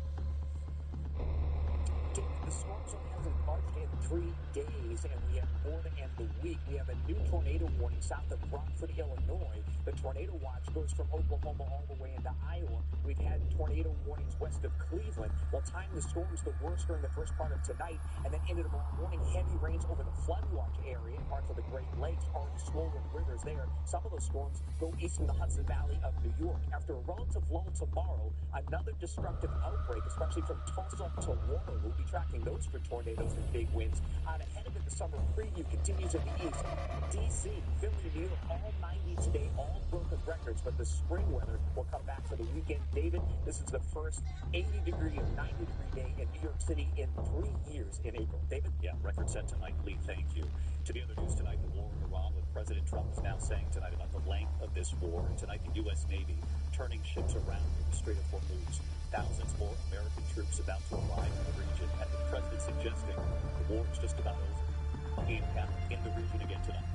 S5: David, the storm zone hasn't budged in 3 days, and we have more to end the week. We have a new tornado warning south of Rockford, Illinois. The tornado watch goes from Oklahoma all the way into Iowa. We've had tornado warnings west of Cleveland. We'll time the storms the worst during the first part of tonight, and then into tomorrow morning, heavy rains over the flood watch area and parts of the Great Lakes, already swollen rivers there. Some of those storms go east from the Hudson Valley of New York. After a relative lull tomorrow, another destructive outbreak, especially from Tulsa to Waterloo. We'll be tracking those for tornadoes and big winds. Out ahead of it, the summer preview continues in the east. D.C., Philly, New York, all 90 today, all broken records, but the spring weather will come back for the weekend. David, this is the first 80-degree or 90-degree day in New York City in 3 years in April. David?
S7: Yeah, record set tonight, Lee. Thank you. To the other news tonight, the war in Iran, with President Trump is now saying tonight about the length of this war. And tonight, the U.S. Navy turning ships around in the Strait of Hormuz. Thousands more American troops about to arrive in the region, and the president suggesting the war is just about over. Ian Campbell in the region again tonight.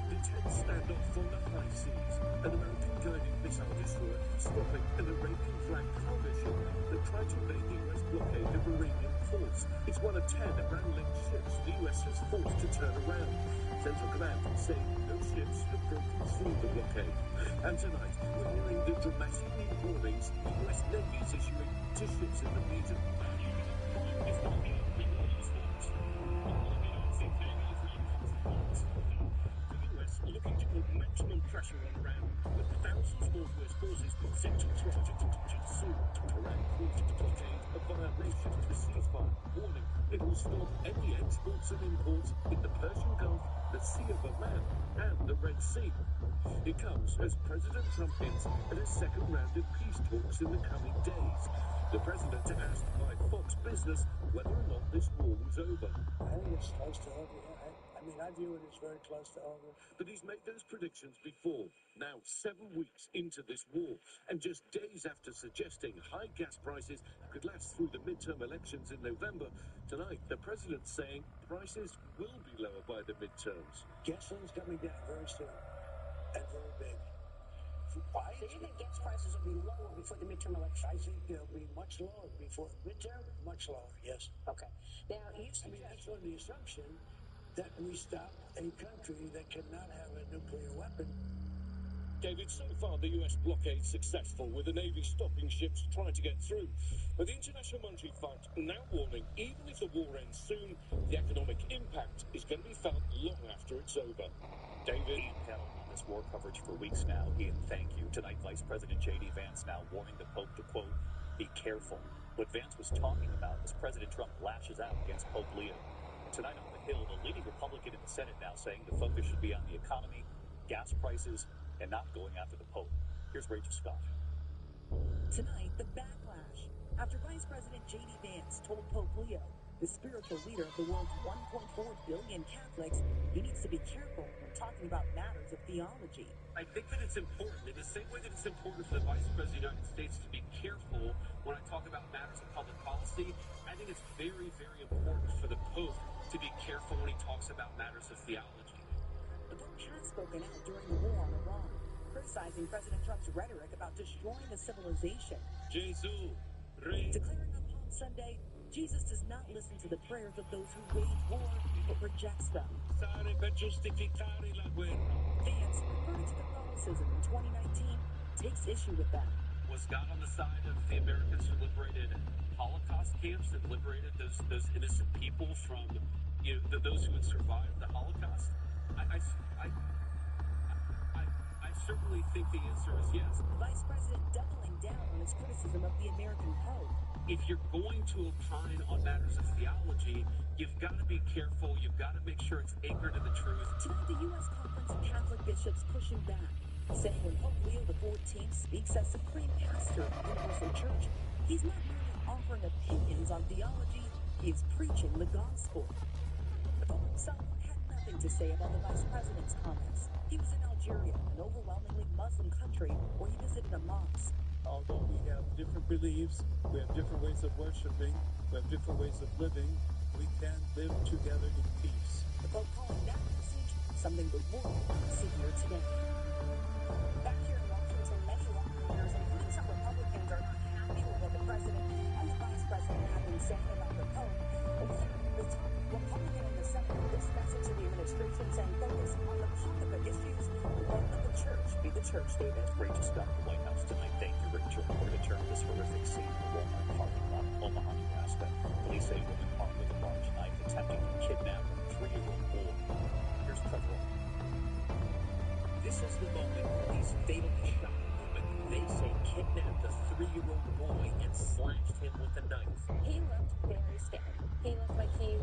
S6: The tense standoff on the high seas, an American-guided missile destroyer stopping an Iranian-flagged cargo ship that tried to evade the U.S. blockade of Iranian ports. It's one of 10 Iran-linked ships the U.S. has forced to turn around. Central Command saying no ships have broken through the blockade. And tonight, we're hearing the dramatic new warnings the U.S. Navy is issuing to ships in the region. Looking to put maximum pressure on Iran, with thousands more U.S. forces set to try to contingent soon. Iran called the blockade a violation of the ceasefire, warning it will stop any exports and imports in the Persian Gulf, the Sea of Oman, and the Red Sea. It comes as President Trump hints at a second round of peace talks in the coming days. The president asked by Fox Business whether or not this war was over.
S8: I think it's close to over, yeah. I view it as very close to over.
S6: But he's made those predictions before, now 7 weeks into this war, and just days after suggesting high gas prices could last through the midterm elections in November. Tonight, the president's saying prices will be lower by the midterms.
S8: Gasoline's coming down very soon, and very big.
S5: Why? So you think gas prices will be lower before the midterm election?
S8: I think they'll be much lower before midterm, much lower, yes.
S5: Okay. Now, you suggest...
S8: that's on the assumption that we stop a country that cannot have a nuclear weapon.
S6: David, so far the U.S. blockade successful, with the Navy stopping ships trying to get through. But the International Monetary Fund now warning, even if the war ends soon, the economic impact is going to be felt long after it's over. David?
S7: Ian Pell on this war coverage for weeks now. Ian, thank you. Tonight, Vice President J.D. Vance now warning the Pope to, quote, be careful. What Vance was talking about as President Trump lashes out against Pope Leo. And tonight on the Hill, the leading Republican in the Senate now saying the focus should be on the economy, gas prices, and not going after the Pope. Here's Rachel Scott.
S9: Tonight, the backlash after Vice President J.D. Vance told Pope Leo, the spiritual leader of the world's 1.4 billion Catholics, he needs to be careful when talking about matters of theology.
S1: I think that it's important, in the same way that it's important for the Vice President of the United States to be careful when I talk about matters of public policy, I think it's very, very important for the Pope
S5: to be careful when he talks about matters of theology.
S9: The Pope has spoken out during the war on Iran, criticizing President Trump's rhetoric about destroying the civilization.
S13: Jesus, Rey.
S9: Declaring on Palm Sunday, Jesus does not listen to the prayers of those who wage war, but rejects them.
S8: Per giustificare la guerra.
S9: Vance, converted to Catholicism in 2019, takes issue with that.
S5: Was God on the side of the Americans who liberated Holocaust camps and liberated those innocent people from, those who had survived the Holocaust? I certainly think the answer is yes.
S9: The vice president doubling down on his criticism of the American Pope.
S5: If you're going to opine on matters of theology, you've got to be careful. You've got to make sure it's anchored in the truth.
S9: Tonight, the U.S. Conference of Catholic Bishops pushing back, saying when Pope Leo XIV speaks as supreme pastor of the Universal Church, he's not merely offering opinions on theology, he is preaching the gospel. The Pope himself had nothing to say about the vice president's comments. He was in Algeria, an overwhelmingly Muslim country, where he visited a mosque.
S13: Although we have different beliefs, we have different ways of worshiping, we have different ways of living, we can live together in peace.
S9: The Pope calling that message something the world needs to hear today.
S20: Back here in Washington, many lawmakers, including some Republicans, are not happy with what the president and the vice president have been saying about the Pope. In fact, the top Republican in the Senate, this message to the administration saying focus on the pocketbook issues and don't let the church be the church, David.
S7: Great stuff at the White House tonight. Thank you, Rachel. We're going to turn to this horrific scene in the Walmart parking lot in Omaha, Nebraska. Police say a woman armed with a large knife attempting to kidnap a 3-year-old boy. Here's Trevor.
S5: This is the moment police fatally shot a woman they say kidnapped a 3-year-old boy and slashed him with a knife.
S11: He looked very scared. He looked like he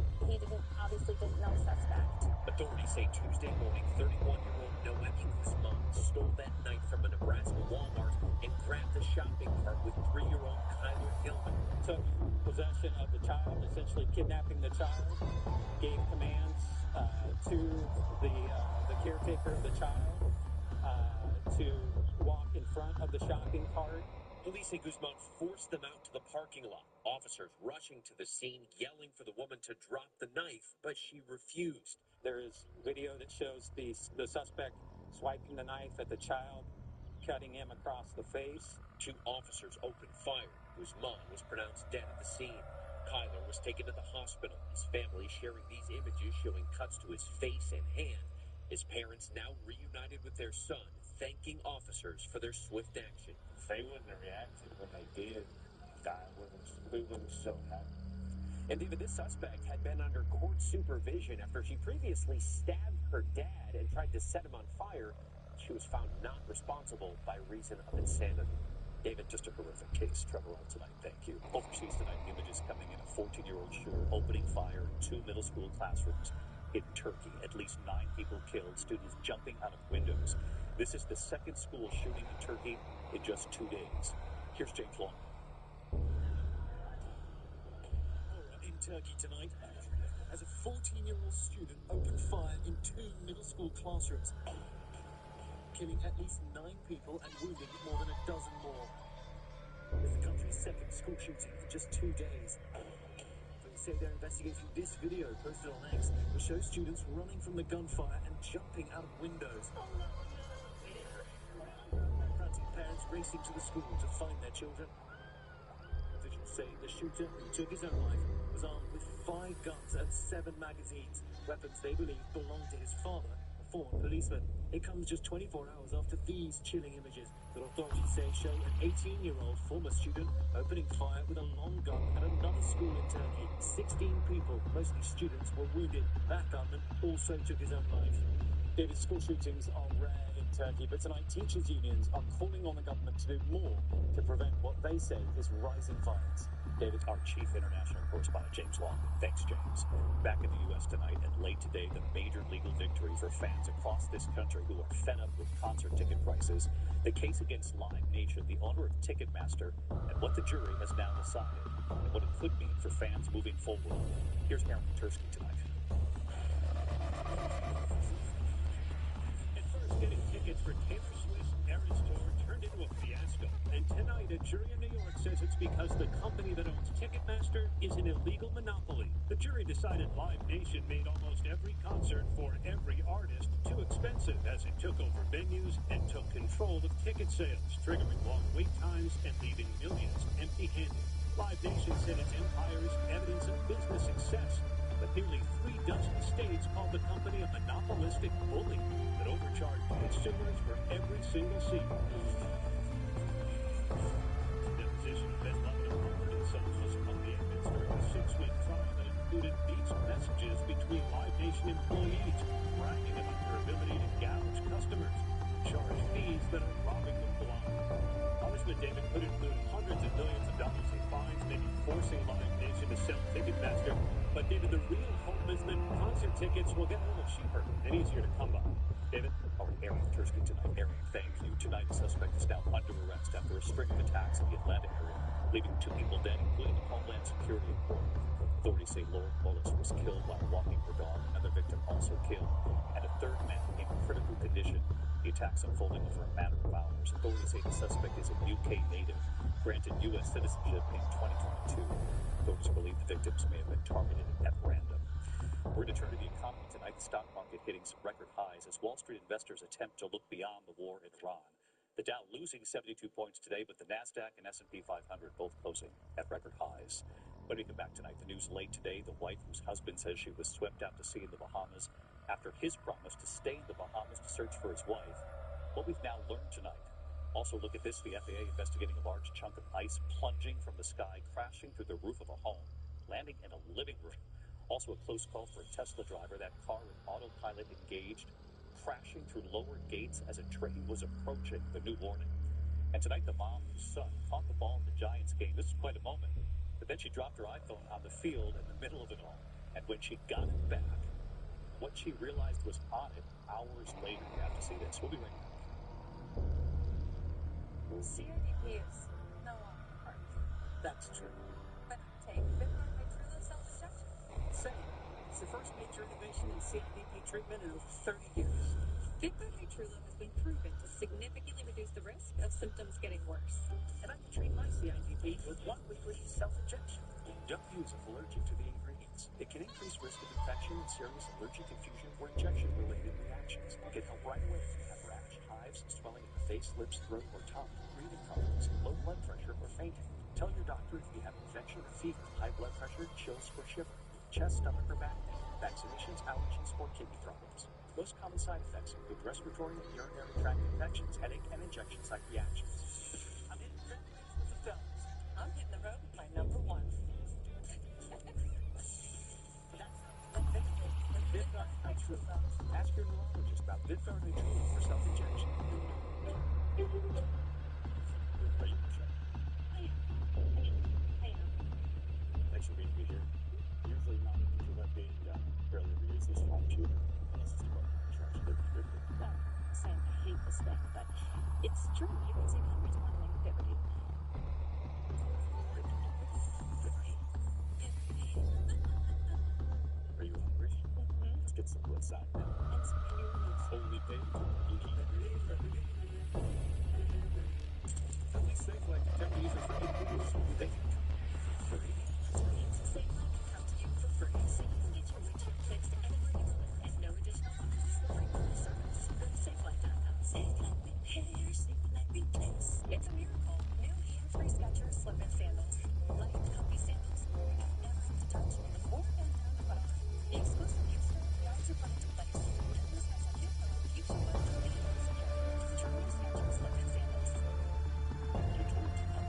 S11: obviously didn't know the suspect.
S5: Authorities say Tuesday morning, 31-year-old Noemi Guzman stole that knife from a Nebraska Walmart and grabbed the shopping cart with 3-year-old Kyler Hillman.
S1: Took possession of the child, essentially kidnapping the child, gave commands to the caretaker of the child to walk in front of the shopping cart.
S5: Police say Guzman forced them out to the parking lot. Officers rushing to the scene, yelling for the woman to drop the knife, but she refused.
S1: There is video that shows the suspect swiping the knife at the child, cutting him across the face.
S5: 2 officers opened fire. Guzman was pronounced dead at the scene. Kyler was taken to the hospital. His family sharing these images showing cuts to his face and hand. His parents now reunited with their son, thanking officers for their swift action.
S10: If they wouldn't have reacted when they did, we wouldn't so happy.
S5: And David, this suspect had been under court supervision after she previously stabbed her dad and tried to set him on fire. She was found not responsible by reason of insanity.
S7: David, just a horrific case. Trevor All tonight, thank you. Overseas tonight, images coming in, a 14-year-old shooter opening fire in 2 middle school classrooms in Turkey. At least 9 people killed, students jumping out of windows. This is the second school shooting in Turkey in just 2 days. Here's James Long.
S6: Horror in Turkey tonight as a 14-year-old student opened fire in 2 middle school classrooms, killing at least 9 people and wounding more than a dozen more. It's the country's second school shooting in just 2 days. Police say they're investigating this video posted on X, which shows students running from the gunfire and jumping out of windows. Frantic parents racing to the school to find their children. Officials say the shooter, who took his own life, was armed with 5 guns and 7 magazines, weapons they believe belonged to his father, a former policeman. It comes just 24 hours after these chilling images that authorities say show an 18-year-old former student opening fire with a long gun at another school in Turkey. 16 people, mostly students, were wounded. That gunman also took his own life.
S3: David, school shootings are rare in Turkey, but tonight teachers' unions are calling on the government to do more to prevent what they say is rising violence.
S7: David, our chief international correspondent, James Long. Thanks, James. Back in the U.S. tonight and late today, the major legal victory for fans across this country who are fed up with concert ticket prices, the case against Live Nation, the owner of Ticketmaster, and what the jury has now decided, and what it could mean for fans moving forward. Here's Aaron Tursky tonight.
S6: At first, getting tickets for Taylor Swift's
S4: Eras Tour turned into a fiasco, and tonight a jury in New York says it's because the company that owns Ticketmaster is an illegal monopoly. The jury decided Live Nation made almost every concert for every artist too expensive as it took over venues and took control of ticket sales, triggering long wait times and leaving millions empty-handed. Live Nation said its empire is evidence of business success, but nearly 36 states called the company a monopolistic bully that overcharged consumers for every single seat. The deposition of Ben Levin of Harvard and Sons was among the evidence during a 6-week trial that included leaked messages between Live Nation employees bragging about their ability to gouge customers and charge fees that are robbing them blind. Punishment, David, could include hundreds of millions of dollars in fines, maybe forcing Live Nation to sell Ticketmaster. But, David, the real hope is that concert tickets will get a little cheaper and easier to come by. David?
S7: All right, Aaron Tursky tonight. Aaron, thank you. Tonight, a suspect is now under arrest after a string of attacks in the Atlanta area, leaving 2 people dead, including a Homeland Security employee. Authorities say Laura Wallace was killed while walking her dog. Another victim also killed, and a third man in critical condition. The attacks unfolding over a matter of hours. Authorities say the suspect is a UK native, granted U.S. citizenship in 2022. Authorities believe the victims may have been targeted at random. We're going to turn to the economy tonight. The stock market hitting some record highs as Wall Street investors attempt to look beyond the war in Iran. The Dow losing 72 points today, but the NASDAQ and S&P 500 both closing at record highs. When we come back tonight, the news late today, the wife whose husband says she was swept out to sea in the Bahamas after his promise to stay in the Bahamas to search for his wife. What we've now learned tonight. Also look at this, the FAA investigating a large chunk of ice plunging from the sky, crashing through the roof of a home, landing in a living room. Also a close call for a Tesla driver, that car with autopilot engaged, crashing through lower gates as a train was approaching. The new warning. And tonight the mom whose son caught the ball in the Giants game. This is quite a moment. But then she dropped her iPhone on the field in the middle of it all. And when she got it back, what she realized was on it hours later. You have to see this. We'll be right back.
S20: CIDP is no longer part of it.
S19: That's true.
S20: But I take Vyvgart Hytrulo self-injection.
S19: Same. It's the first major innovation in CIDP treatment in over 30 years.
S16: Vyvgart Hytrulo has been proven to significantly reduce the risk of symptoms getting worse.
S5: And I can treat my CIDP with 1 weekly self-injection. Don't use if allergic to the ingredients. It can increase risk of infection and serious allergic infusion or injection-related reactions. Get help right away if you have rash, hives, swelling in the face, lips, throat, or tongue, breathing problems, low blood pressure, or fainting. Tell your doctor if you have infection or fever, high blood pressure, chills, or shivering, chest, stomach, or back pain, vaccinations, allergies, or kidney problems. Most common side effects include respiratory and urinary tract infections, headache, and injection site reactions. I'm hitting fairways with the fellas.
S20: I'm hitting the road with my number 1.
S5: Vyvgart Hytrulo. Ask your neurologist about Vyvgart Hytrulo for self-injection.
S10: Are you Michelle?
S11: I am.
S10: Thanks for meeting me here. Usually not an introvert being barely ever use this home tutor unless it's department insurance.
S11: No, Sam, I hate this thing, but it's true. You can save hundreds more than Liberty.
S10: Are you hungry? Let's get some inside now.
S11: And some cannolis.
S10: Only paid for Bluetooth.
S13: At least Safelite detector user-friendly tools.
S5: Thank you. Free.
S16: SafeLine can come to you for free, so you can get your windshield fixed anywhere you live at no additional cost. For free monthly service, go to SafeLine.com.
S20: SafeLine Repair, SafeLine Replace.
S16: It's a miracle. New hands-free Skechers slip-in sandals.
S20: Light, comfy sandals you never have to touch or bend down to put on.
S16: The exclusive U-strap guides your foot into place, and the special U-pillow keeps your foot completely secure. Try new Skechers slip-in sandals.
S10: You're told to not.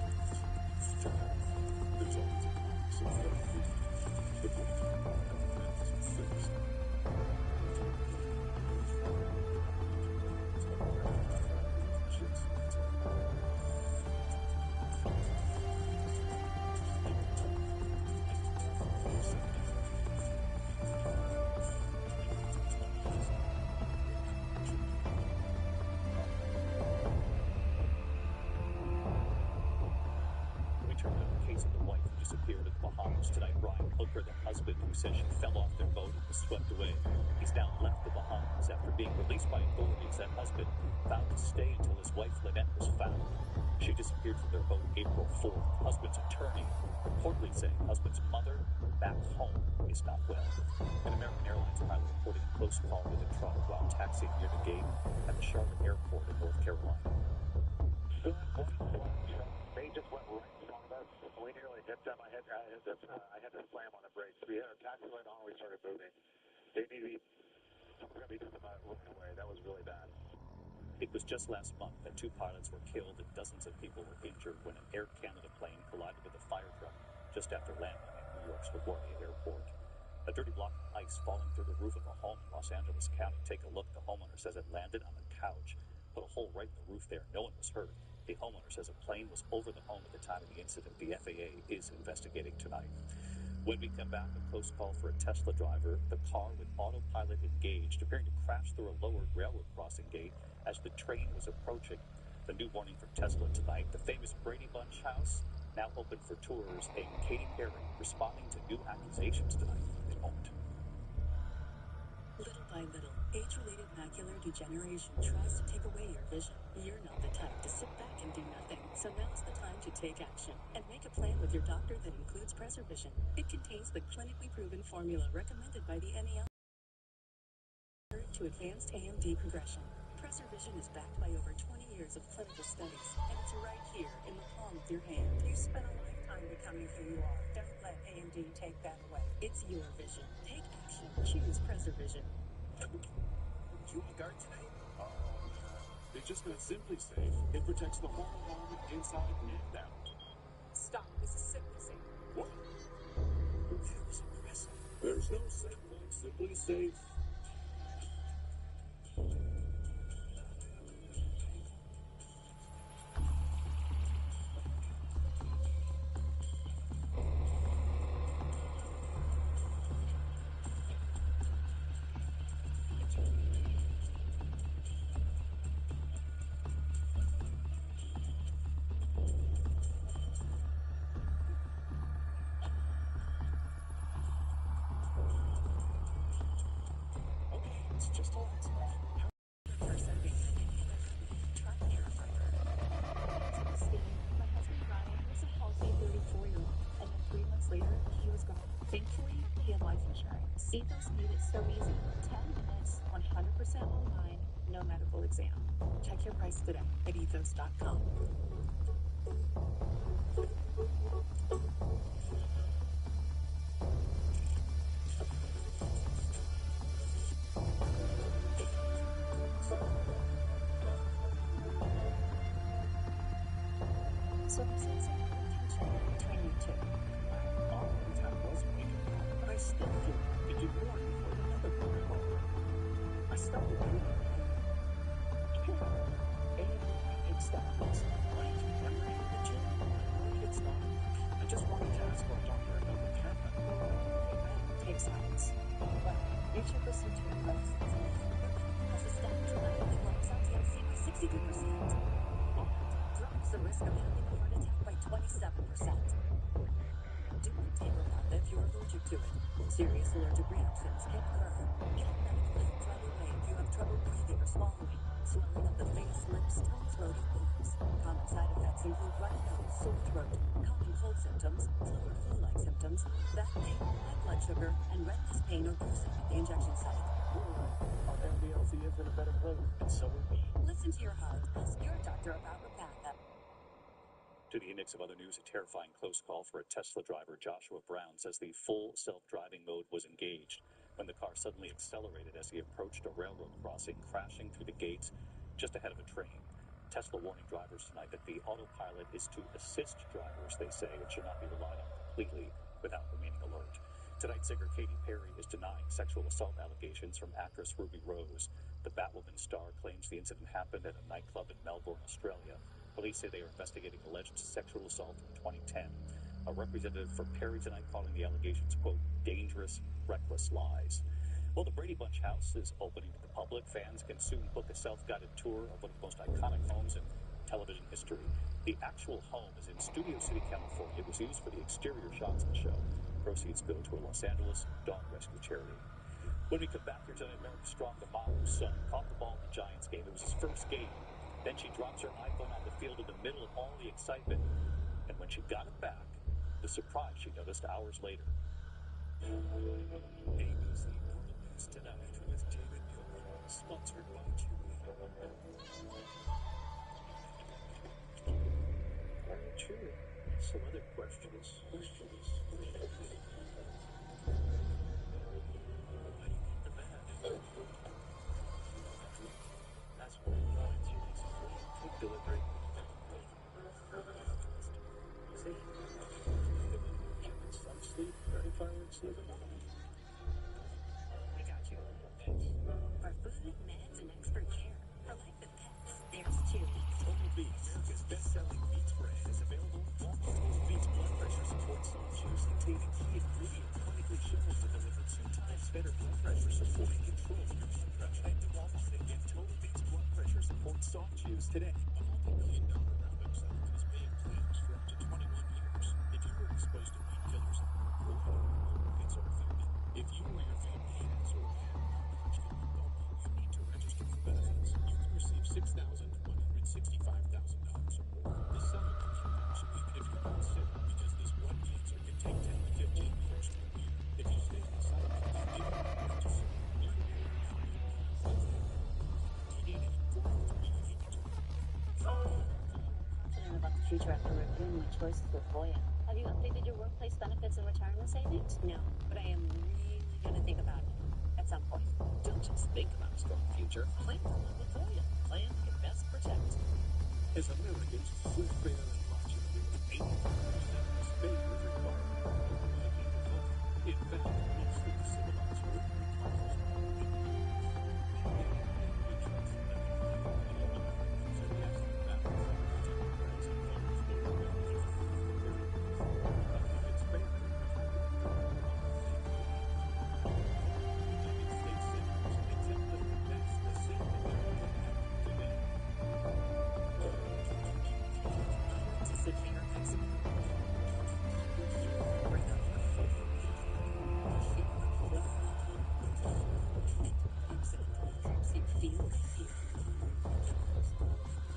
S7: disappeared in the Bahamas. Tonight, Brian Hooker, the husband who says she fell off their boat and was swept away, he's now left the Bahamas. After being released by authorities, that husband vowed to stay until his wife Lynette was found. She disappeared from their boat April 4th. Husband's attorney reportedly saying husband's mother back home is not well. An American Airlines pilot reporting a close call with a truck while taxiing near the gate at the Charlotte Airport in North Carolina.
S10: Good white flag truck. They just went right in front of us. We nearly hit them. I had to slam on the brakes. We had our taxi light on. We started moving. They need to be. Someone's going to be just about running away. That was really bad.
S7: It was just last month that 2 pilots were killed and dozens of people were injured when an Air Canada plane collided with a fire truck just after landing at New York's LaGuardia Airport. A dirty block of ice falling through the roof of a home in Los Angeles County. Take a look. The homeowner says it landed on a couch, put a hole right in the roof there. No one was hurt. The homeowner says a plane was over the home at the time of the incident. The FAA is investigating tonight. When we come back, a close call for a Tesla driver. The car with autopilot engaged, appearing to crash through a lowered railroad crossing gate as the train was approaching. The new warning from Tesla tonight. The famous Brady Bunch house now open for tours, and Katy Perry responding to new accusations tonight in a moment.
S21: Little by little, age-related macular degeneration tries to take away your vision. You're not the type to sit back and do nothing, so now's the time to take action and make a plan with your doctor that includes PreserVision. It contains the clinically proven formula recommended by the NEL to advanced AMD progression. PreserVision is backed by over 20 years of clinical studies, and it's right here in the palm of your hand.
S20: You spent a lifetime becoming who you are. Don't let AMD take that away.
S21: It's your vision. Take action. Choose PreserVision.
S4: You on guard today? They just got Simply Safe. It protects the whole home inside and out.
S20: Stop. This is Simply Safe.
S4: What? That was impressive. There's no safe like Simply Safe. It's just a lot.
S11: My husband Ryan was a healthy 34-year-old, and then 3 months later, he was gone. Thankfully, he had life insurance. Ethos made it so easy. 10 minutes, 100% online, no medical exam. Check your price today at ethos.com. So there's some tension between you two.
S4: That was waking up, but I still feel like to do more before another phone call. I started doing it. AMD stops. Right? Memory, the gym. It's not. I just wanted to ask our doctor about what happened.
S20: Take silence. Well, you should listen to your breath.
S21: As the stack dramatically wipes out TLC by 62%. Drops the risk of having a heart attack by 27%. Do not take Repatha if you're allergic to it. Serious allergic reactions can occur. Get medical help right away if you have trouble breathing or swallowing, swelling of the face, lips, tongue, throat, or gums. Common side effects include runny nose, sore throat, common cold symptoms, flu or flu-like symptoms, back pain, high blood sugar, and redness, pain, or bruising at the injection site.
S4: Our LDLC is in a better place, and so are we.
S21: Listen to your heart. Ask your doctor about Repatha.
S7: To the index of other news, a terrifying close call for a Tesla driver. Joshua Brown says the full self-driving mode was engaged when the car suddenly accelerated as he approached a railroad crossing, crashing through the gates just ahead of a train. Tesla warning drivers tonight that the autopilot is to assist drivers, they say. It should not be relied on completely without remaining alert. Tonight, singer Katy Perry is denying sexual assault allegations from actress Ruby Rose. The Batwoman star claims the incident happened at a nightclub in Melbourne, Australia. Police say they are investigating alleged sexual assault in 2010. A representative for Perry tonight calling the allegations, quote, dangerous, reckless lies. Well, the Brady Bunch house is opening to the public. Fans can soon book a self-guided tour of one of the most iconic homes in television history. The actual home is in Studio City, California. It was used for the exterior shots of the show. Proceeds go to a Los Angeles dog rescue charity. When we come back here tonight, America Strong, the mom whose son caught the ball in the Giants game. It was his first game. Then she drops her iPhone on the field in the middle of all the excitement. And when she got it back, the surprise she noticed hours later.
S4: ABC Current News Tonight with David Muir, sponsored by Chewy.
S3: Are you Chewy? Some other questions. Why do you get the bag? That's why it's free quick delivery. See? Some sleep, very fireworks sleep.
S17: We got you.
S3: Thanks.
S17: For food, meds, and expert care. For life with pets, there's Chewy.
S4: Total B, America's best-selling Beats brand, is available at Walmart. Total Beats blood pressure support soft chews containing key ingredients clinically shown to deliver 2 times better blood pressure support and control of your blood pressure. Head to Walmart and get Total Beats blood pressure support soft chews today.
S12: A multi-million-dollar roundup settlement is paying claims for up to 21 years. If you were exposed to weed killers at work, related or rights are affected. If you or your family has or had non-large kidney glaucoma, you need to register for benefits. You can receive $6,000 to $165,000 or more. This settlement gives you action even if you're not sick, because this one cancer can take 10 to 15 years to clear. If you stay in the settlement, you need to register. Learn more at weedlaw.org.
S17: Confident about the future after reviewing my choices with Voya. Have you updated your workplace benefits and retirement savings? No, but I am really going to think about it at some point.
S5: Don't just think about a strong future. Plan for one with Voya. Plan can best protect.
S4: As Americans, we're fair and logical. 85% of us favor requiring people to vote. In fact, most of the civilized world requires
S17: Severe eczema. Bring up Pepcid helps you feel the fear.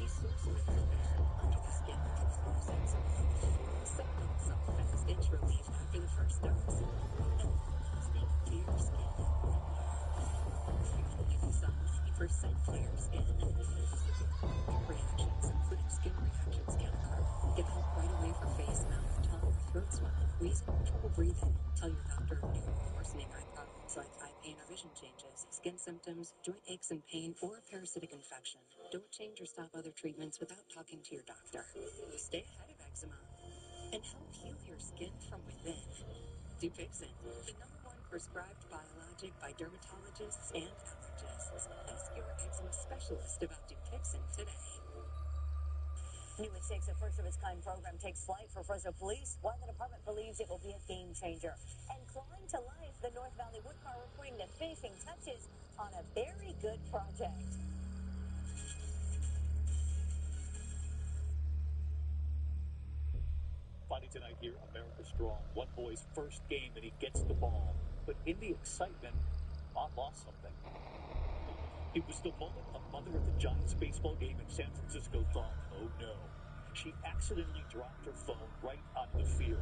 S17: A source of inflammation under the skin can cause eczema. Symptoms of fast itch relief after the first dose. And stay clear skin. Usually some 90% clear skin. Reactions, including skin reactions, can occur. Get help right away for face, mouth, tongue, or throat swelling, wheezing, or trouble breathing. Tell your doctor new or worsening eye problems like eye pain or vision changes, skin symptoms, joint aches and pain, or a parasitic infection. Don't change or stop other treatments without talking to your doctor. Stay ahead of eczema and help heal your skin from within. Dupixent, the #1 prescribed biologic by dermatologists and allergists. Ask your eczema specialist about Dupixent today.
S21: New at 6, a first-of-its-kind program takes flight for Fresno Police. While the department believes it will be a game changer. And clawing to life, the North Valley Woodcarver putting the finishing touches on a very good project.
S7: Finally tonight here, America Strong. One boy's first game, and he gets the ball. But in the excitement, Mom lost something. It was the moment a mother at the Giants baseball game in San Francisco thought, oh no. She accidentally dropped her phone right onto the field.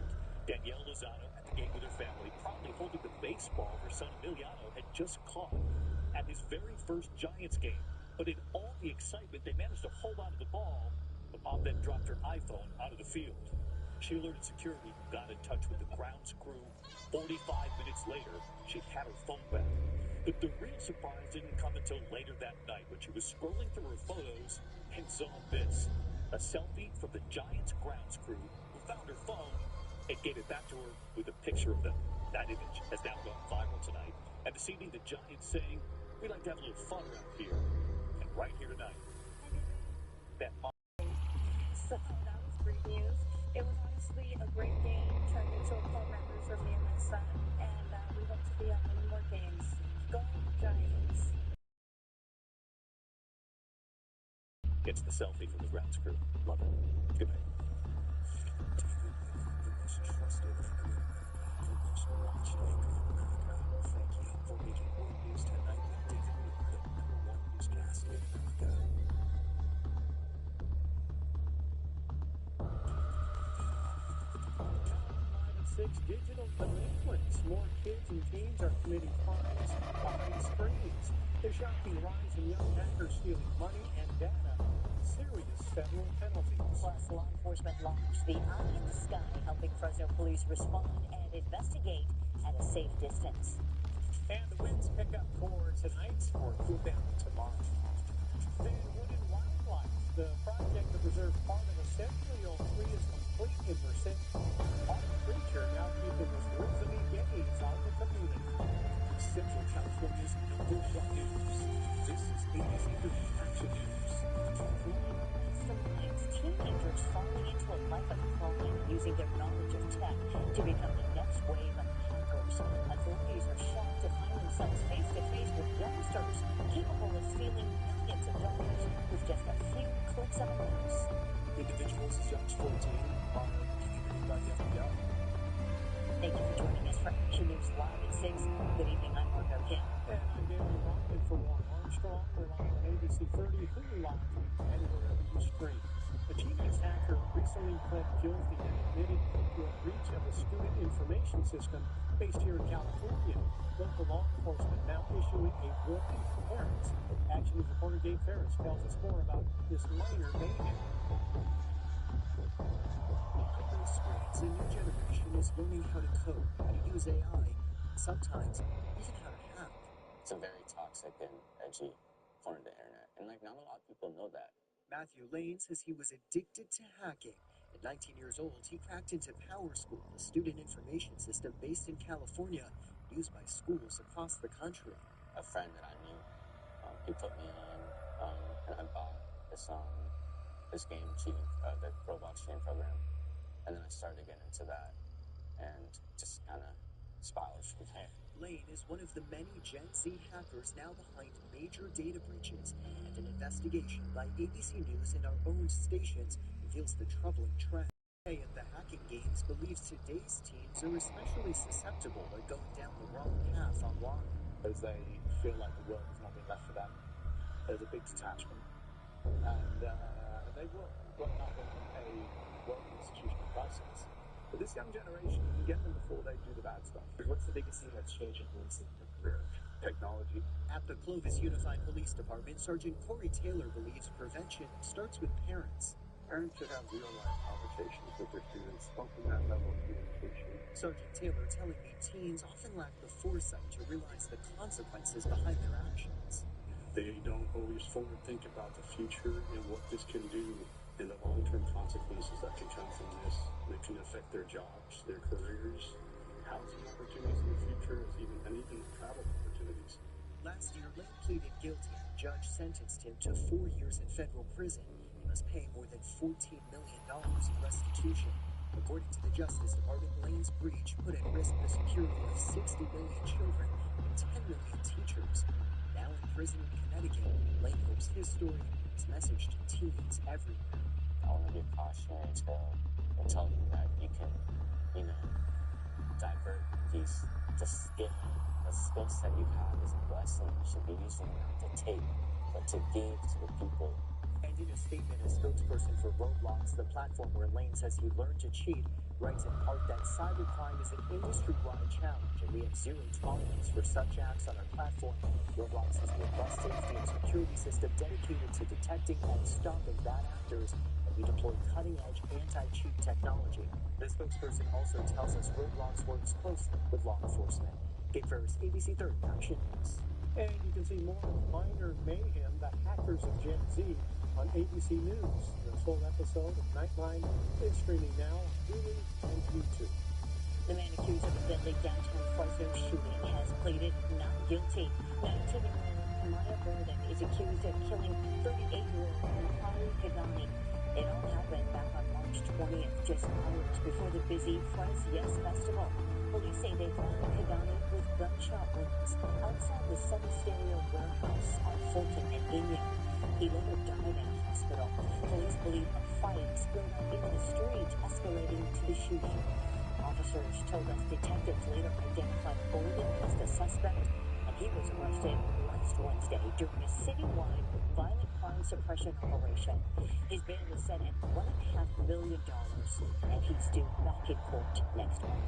S7: Danielle Lozano at the game with her family, proudly holding the baseball her son Emiliano had just caught at his very first Giants game. But in all the excitement, they managed to hold onto the ball, but Mom then dropped her iPhone out of the field. She alerted security, who got in touch with the grounds crew. 45 minutes later, she had her phone back. But the real surprise didn't come until later that night when she was scrolling through her photos and saw this. A selfie from the Giants grounds crew who found her phone and gave it back to her with a picture of them. That image has now gone viral tonight. And this evening, the Giants saying, we like to have a little fun around here. And right here tonight, that mom.
S21: So that was great news. It was honestly a great game, turned into a fun memory for me and my son. And we hope to be at many more games. Go Giants.
S7: gets the selfie from the grounds crew. Love it. Good night.
S4: David Whitmer, the most trusted anchor in America, the most watched anchor in America. Thank you for making World News Tonight with David Whitmer the #1 newscast in America.
S3: Now, 5 and 6 digital delinquents. More kids and teens are committing crimes behind screens. The shocking rise in young hackers stealing money and data. Serious federal penalties.
S17: Plus, law enforcement launched the Eye in the Sky, helping Fresno police respond and investigate at a safe distance.
S3: And the winds pick up for tonight or cool down tomorrow. Then Wood and Wildlife. The project to preserve part of a centennial tree is complete in Merced. Our creature now keeping his grizzly gaze on the community.
S4: Central California's #1 news. This is ABC 30 Action News.
S17: Teenagers falling into a life of crime using their knowledge of tech to become the next wave of hackers. Authorities are shocked to find themselves face-to-face with youngsters capable of stealing millions of dollars with just a few clicks of a mouse.
S19: Individuals as young as 14 are community by the FBI.
S3: Thank you for joining us for Action News Live at 6. Good evening, I'm Margo Kim. And I'm David Rockman for Warren Armstrong. We're live on ABC 30, Hulu Live, and wherever you stream. A teenage hacker recently pled guilty and admitted to a breach of a student information system based here in California. Local law enforcement now issuing a warning to parents. Action News reporter Dave Ferris tells us more about this minor mayhem.
S4: Behind those screens, a new generation is learning how to code, how to use AI, sometimes even how to hack.
S18: It's a very toxic and edgy form of the internet, and not a lot of people know that.
S4: Matthew Lane says he was addicted to hacking. At 19 years old, he cracked into PowerSchool, a student information system based in California, used by schools across the country.
S18: A friend that I knew, he put me on, and I bought this game cheating, the Roblox cheating program, and then I started getting into that, and just kind of spiraled from there.
S4: Lane is one of the many Gen Z hackers now behind major data breaches, and an investigation by ABC News and our own stations reveals the troubling trend. Of the hacking games believes today's teens are especially susceptible at going down the wrong path online.
S10: As they feel like the world has not been left for them, there's a big detachment, and they will grown up in a well-institutional process. But this young generation, you can get them before they do the bad stuff.
S19: What's the biggest thing that's changed in policing your career?
S10: Technology.
S4: At the Clovis Unified Police Department, Sergeant Corey Taylor believes prevention starts with parents.
S14: Parents should have real-life conversations with their students, open that level of communication.
S4: Sergeant Taylor telling me teens often lack the foresight to realize the consequences behind their actions.
S14: They don't always forward think about the future and what this can do and the long-term consequences that can come from this. That can affect their jobs, their careers, housing opportunities in the future, and even travel opportunities.
S4: Last year, Lane pleaded guilty. The judge sentenced him to 4 years in federal prison. He must pay more than $14 million in restitution. According to the Justice Department, Lane's breach put at risk the security of 60 million children and 10 million teachers. Now in prison in Connecticut, Lane hopes his story is a message to teens everywhere.
S18: I want to be cautionary tale and tell them that you can, divert the skill set you have is a blessing. You should be using it not to take, but to give to the people.
S4: And in a statement, a spokesperson for Roblox, the platform where Lane says he learned to cheat, writes in part that cybercrime is an industry-wide challenge, and we have zero tolerance for such acts on our platform. Roblox has a robust safety and security system dedicated to detecting and stopping bad actors, and we deploy cutting-edge anti-cheat technology. The spokesperson also tells us Roblox works closely with law enforcement. Gabe Ferris, ABC 30 Action News.
S3: And you can see more of Minor Mayhem, the hackers of Gen Z, on ABC News. The full episode of Nightline is streaming now on Hulu and YouTube.
S17: The man accused of a deadly downtown Fresno shooting has pleaded not guilty. 19-year-old Kamaya Burden is accused of killing 38-year-old Maharu Kagani. It all happened back on March 20th, just hours before the busy Fres Yes Festival. Police say they found Kagani with gunshot wounds outside the Sun Stereo warehouse on Fulton and Inyo. He later died in a hospital. Police believe a fight spilled out into the street, escalating to the shooting. Officers told us detectives later identified Bolden as the suspect, and he was arrested last Wednesday during a citywide violent crime suppression operation. His bail is set at $1.5 million, and he's due back in court next month.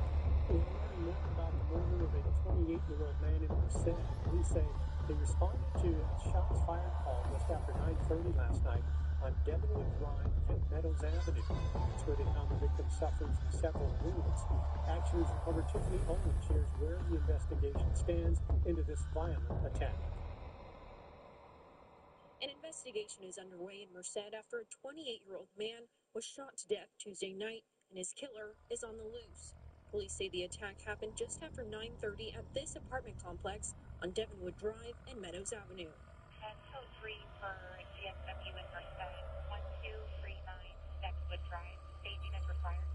S3: We're learning more about the murder of a 28-year-old man in Merced. Police say they responded to a shots fired call just after 9:30 last night on Devonwood Drive and Meadows Avenue. That's where they found the victim suffering from several wounds. Action News reporter Tiffany Owen shares where the investigation stands into this violent attack.
S21: An investigation is underway in Merced after a 28-year-old man was shot to death Tuesday night, and his killer is on the loose. Police say the attack happened just after 9:30 at this apartment complex on Devonwood Drive and Meadows Avenue.
S2: Code 3 for DSW in Merced, 1239 Devonwood Drive. Staging is required.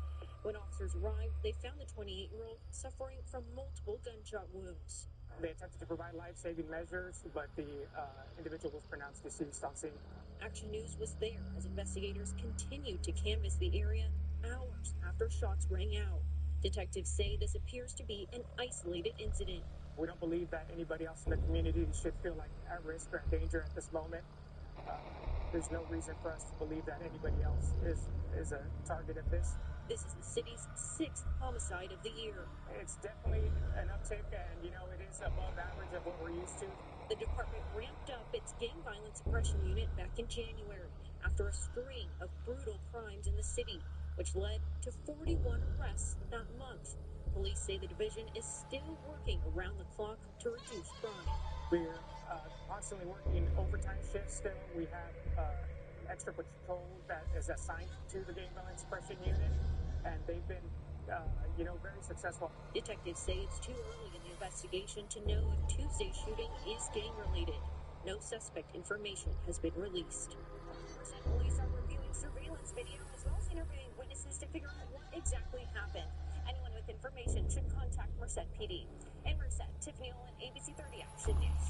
S21: When officers arrived, they found the 28-year-old suffering from multiple gunshot wounds.
S1: They attempted to provide life-saving measures, but the individual was pronounced deceased on scene.
S21: Action News was there as investigators continued to canvass the area hours after shots rang out. Detectives say this appears to be an isolated incident.
S1: We don't believe that anybody else in the community should feel like at risk or at danger at this moment. There's no reason for us to believe that anybody else is a target of this.
S21: This is the city's 6th homicide of the year.
S1: It's definitely an uptick, and, it is above average of what we're used to.
S21: The department ramped up its gang violence suppression unit back in January after a string of brutal crimes in the city, which led to 41 arrests that month. Police say the division is still working around the clock to reduce crime.
S1: We're constantly working overtime shifts still. We have extra patrol that is assigned to the gang violence suppression unit, and they've been, very successful.
S21: Detectives say it's too early in the investigation to know if Tuesday's shooting is gang-related. No suspect information has been released.
S20: Merced police are reviewing surveillance video as well as interviewing witnesses to figure out what exactly happened. Anyone with information should contact Merced PD. In Merced, Tiffany Olin, ABC 30 Action News.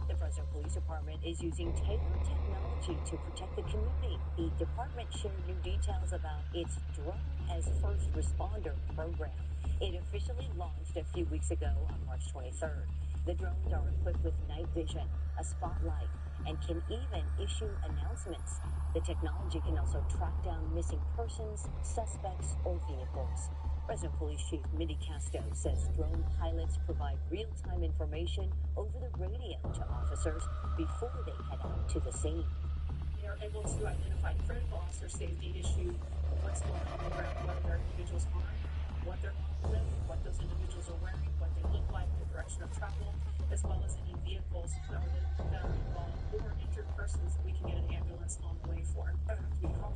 S17: The Fresno Police Department is using tailored technology to protect the community. The department shared new details about its Drone as First Responder program. It officially launched a few weeks ago on March 23rd. The drones are equipped with night vision, a spotlight, and can even issue announcements. The technology can also track down missing persons, suspects, or vehicles. Fresno Police Chief Mindy Casto says drone pilots provide real-time information over the radio to officers before they head out to the scene.
S22: They are able to identify critical officer safety issues, what's going on the ground, whether there are individuals armed, what they're armed with, what those individuals are wearing, what they look like, the direction of travel, as well as any vehicles that are involved or injured persons that we can get an ambulance on the way for and have to be called.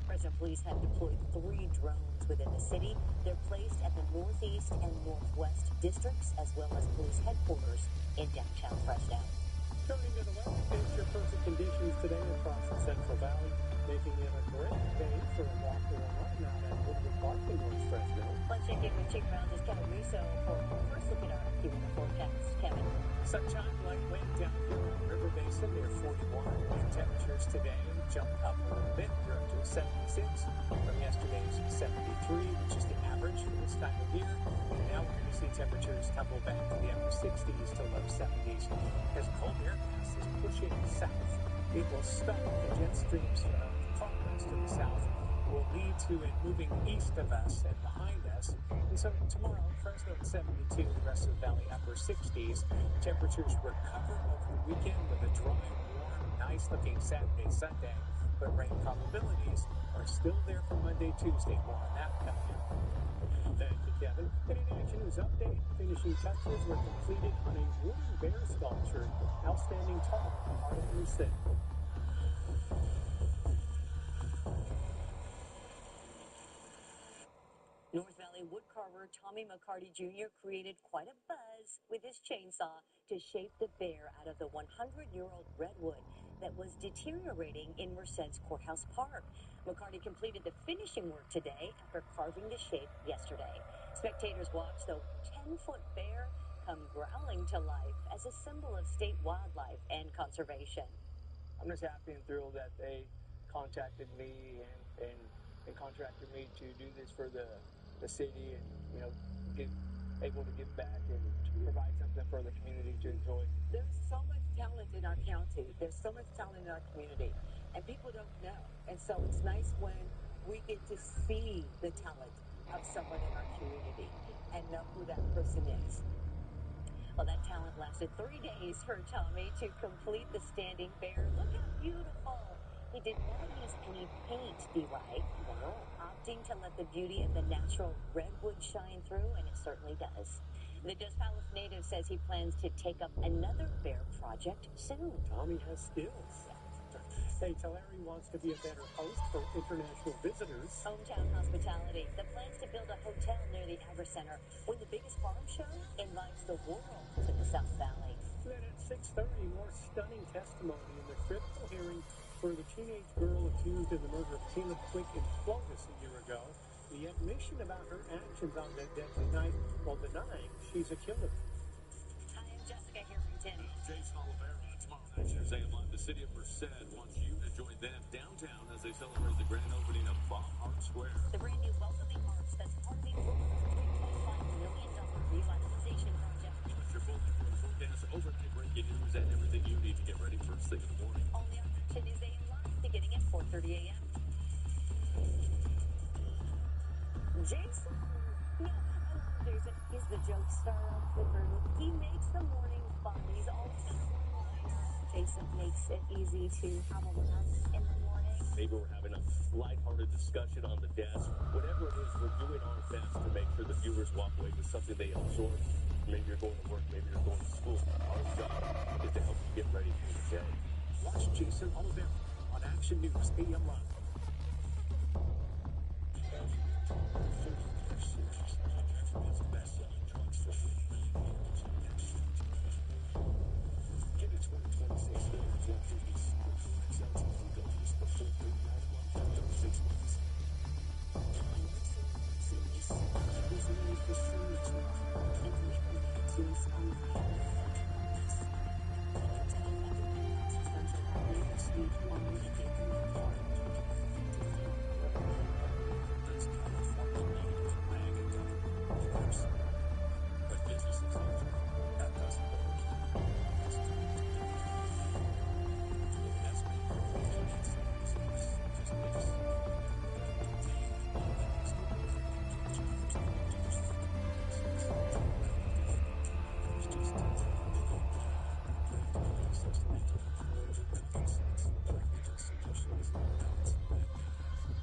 S17: Fresno Police have deployed 3 drones within the city. They're placed at the northeast and northwest districts, as well as police headquarters in downtown Fresno.
S3: Turning to the west, picture perfect conditions today across the Central Valley, making it a great day for a walk or a run out at Woodward Park in North Fresno.
S17: Let's check in with Meteorologist Kevin Russo for a first look at our human forecast. Kevin.
S1: Sunshine, light wind down here on the river basin near 41. Wind temperatures today jump up a little bit. You're up to 76 from yesterday's 73, which is the average for this time of year. And now we're going to see temperatures tumble back to the upper 60s to low 70s. As cold air mass is pushing south, it will stop the jet streams progress to the south, will lead to it moving east of us and behind us. And so tomorrow, Fresno at 72, the rest of the valley upper 60s. Temperatures recover over the weekend with a dry, warm, nice-looking Saturday, Sunday. But rain probabilities are still there for Monday, Tuesday. More on that coming up.
S3: Thank you, Kevin. And an Action News update, finishing touches were completed on a wooden bear sculpture, outstanding tall in the heart of Merced.
S17: North Valley woodcarver Tommy McCarty Jr. created quite a buzz with his chainsaw to shape the bear out of the 100-year-old redwood that was deteriorating in Merced's Courthouse Park. McCarty completed the finishing work today after carving the shape yesterday. Spectators watched the 10-foot bear come growling to life as a symbol of state wildlife and conservation.
S8: I'm just happy and thrilled that they contacted me and contracted me to do this for the city and, you know, able to give back and to provide something for the community to enjoy.
S9: There's so much talent in our county. There's so much talent in our community, and people don't know. And so it's nice when we get to see the talent of someone in our community and know who that person is.
S17: Well, that talent lasted 3 days for Tommy to complete the standing bear. Look how beautiful. He did not use any paint, DY. Wow. Opting to let the beauty of the natural redwood shine through, and it certainly does. The Dos Palos native says he plans to take up another bear project soon.
S3: Tommy has skills. Hey, Tulare wants to be a better host for international visitors.
S17: Hometown hospitality. The plans to build a hotel near the Agri Center when the biggest farm show invites the world to the South Valley.
S3: Then at 6:30, more stunning testimony in the critical hearing for the teenage girl accused in the murder of Caleb Quick in Clovis a year ago. The admission about her actions on that deadly night while denying she's a killer.
S17: Hi, I'm Jessica Harrington.
S6: And I'm Jason Oliveira. Tomorrow night, News AM Live. The city of Merced wants you to join them downtown as they celebrate the grand opening of Baumhart Square.
S17: The brand new welcoming arts that's part of a $103.5 million revitalization project.
S6: Plus your full info forecast, overnight breaking news, and everything you need to get ready first thing in the morning.
S17: Only on Action News AM Live, beginning at 4:30 a.m. Jason? Yeah, I love Jason. He's the jokester of the group. He makes the morning fun. He's always got a one-liner.
S11: Jason makes it easy to have a laugh in the morning.
S7: Maybe we're having a lighthearted discussion on the desk. Whatever it is, we're doing our best to make sure the viewers walk away with something they absorb. Maybe you're going to work, maybe you're going to school. Our job is to help you get ready for the day.
S4: Watch Jason Oliveira on Action News AM Live.
S6: Best-selling trucks for get a 2026 Ford F-150 Super Cool XLT Eco-Boost for $439 a month for 36 months. That's California made with Rag and Gunner. Of course. But businesses that doesn't work. It's time to get it. That's me. It's just this.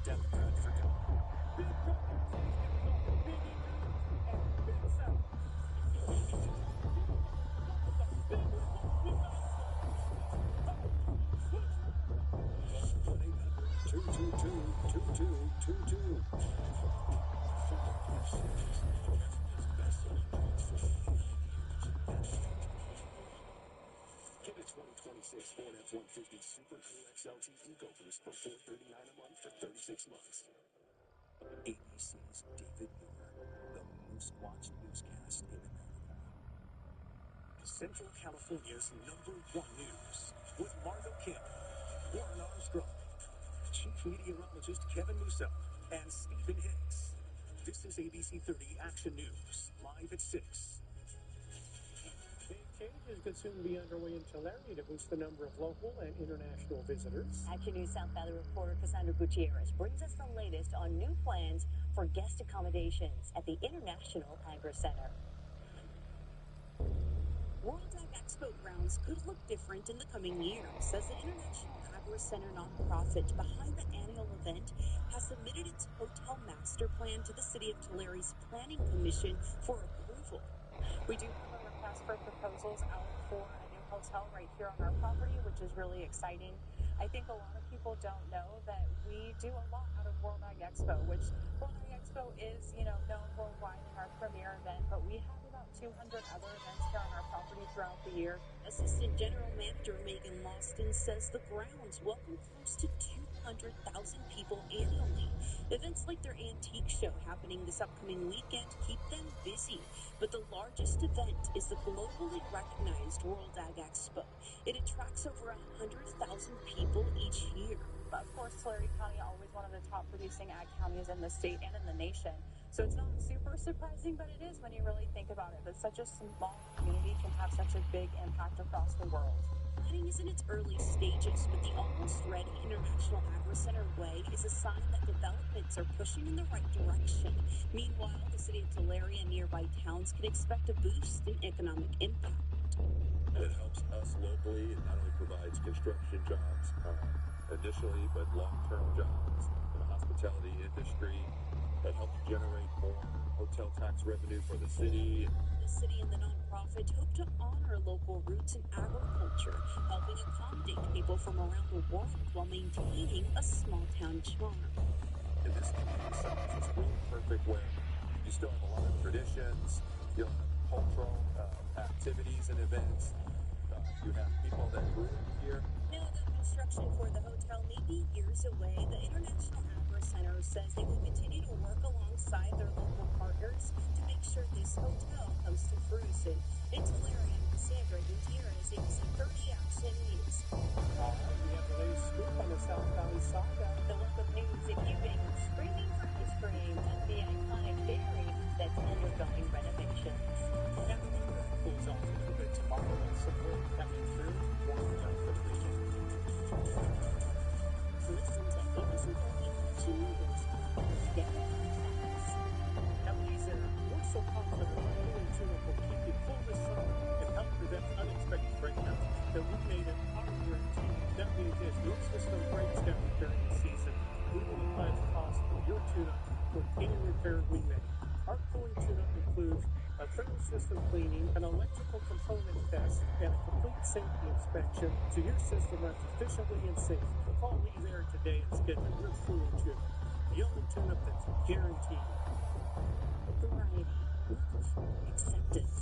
S6: Democrat for God.
S3: Big breaking news coming off the Big Eater and Big South. Big report. We got it.
S6: 1-800-222-2222. Ford F-Series. America's best-selling trucks for 80 years. Get a 2026 Ford F-150 Super Cool XLT Eco-Boost for $439 a month for 36 months. ABC's David Muir, the most watched newscast in America.
S4: Central California's #1 news with Margo Kim, Warren Armstrong, Chief Meteorologist Kevin Musso, and Stephen Hicks. This is ABC 30 Action News, live at 6.
S3: Big changes could soon be underway in Tulare to boost the number of local and international visitors.
S17: Action News South Valley reporter Cassandra Gutierrez brings us the latest on new plans for guest accommodations at the International Agri Center.
S15: World Ag Expo grounds could look different in the coming years as the International Agri Center nonprofit behind the annual event has submitted its hotel master plan to the City of Tulare's Planning Commission for approval.
S20: We do have a request for proposals out for a new hotel right here on our property, which is really exciting. I think a lot of people don't know that we do a lot out of World Ag Expo, which World Ag Expo is, known worldwide in our premier event, but we have about 200 other events here on our property throughout the year.
S15: Assistant General Manager Megan Lawston says the grounds welcome close to 100,000 people annually. Events like their antique show happening this upcoming weekend keep them busy. But the largest event is the globally recognized World Ag Expo. It attracts over 100,000 people each year.
S20: Of course, Tulare County, always one of the top producing ag counties in the state and in the nation. So it's not super surprising, but it is when you really think about it, that such a small community can have such a big impact across the world.
S15: Planning is in its early stages, but the Almost Ready International Agri-Center Way is a sign that developments are pushing in the right direction. Meanwhile, the city of Tulare and nearby towns can expect a boost in economic impact.
S10: It helps us locally. It not only provides construction jobs initially, but long-term jobs in the hospitality industry. It helps generate more hotel tax revenue for the city.
S15: The city and the nonprofit hope to honor local roots in agriculture, helping accommodate people from around the world while maintaining a small-town charm.
S10: And this community summit is really perfect where you still have a lot of traditions, you have cultural activities and events. You have people that grew up here.
S15: Now that construction for the hotel may be years away, the International Agri-Center says they will continue to work alongside their local partners to make sure this hotel comes to fruition. In Tulare, Sandra Gutierrez, ABC 30 Action News.
S3: All right, we have the latest scoop on the South Valley Saga.
S20: The local news, if you've been screaming for ice cream at the iconic dairy that's undergoing renovations.
S1: Now, the weather cools off a little bit tomorrow with some wind coming through, warming up for the weekend.
S15: Listen to ABC 30 Action News. Get facts.
S3: Ebenezer, we're so confident our cooling tune-up will keep you cool this summer and help prevent unexpected breakdowns that we made it our guarantee. That means if your system breaks down during the season, we will apply the cost of your tune-up for any repair we make. Our cooling tune-up includes a thorough system cleaning, an electrical component test, and a complete safety inspection so your system runs efficiently and safely. Call Lee there today and schedule your cooling tune-up. The only tune-up that's guaranteed.
S15: Variety, love, acceptance.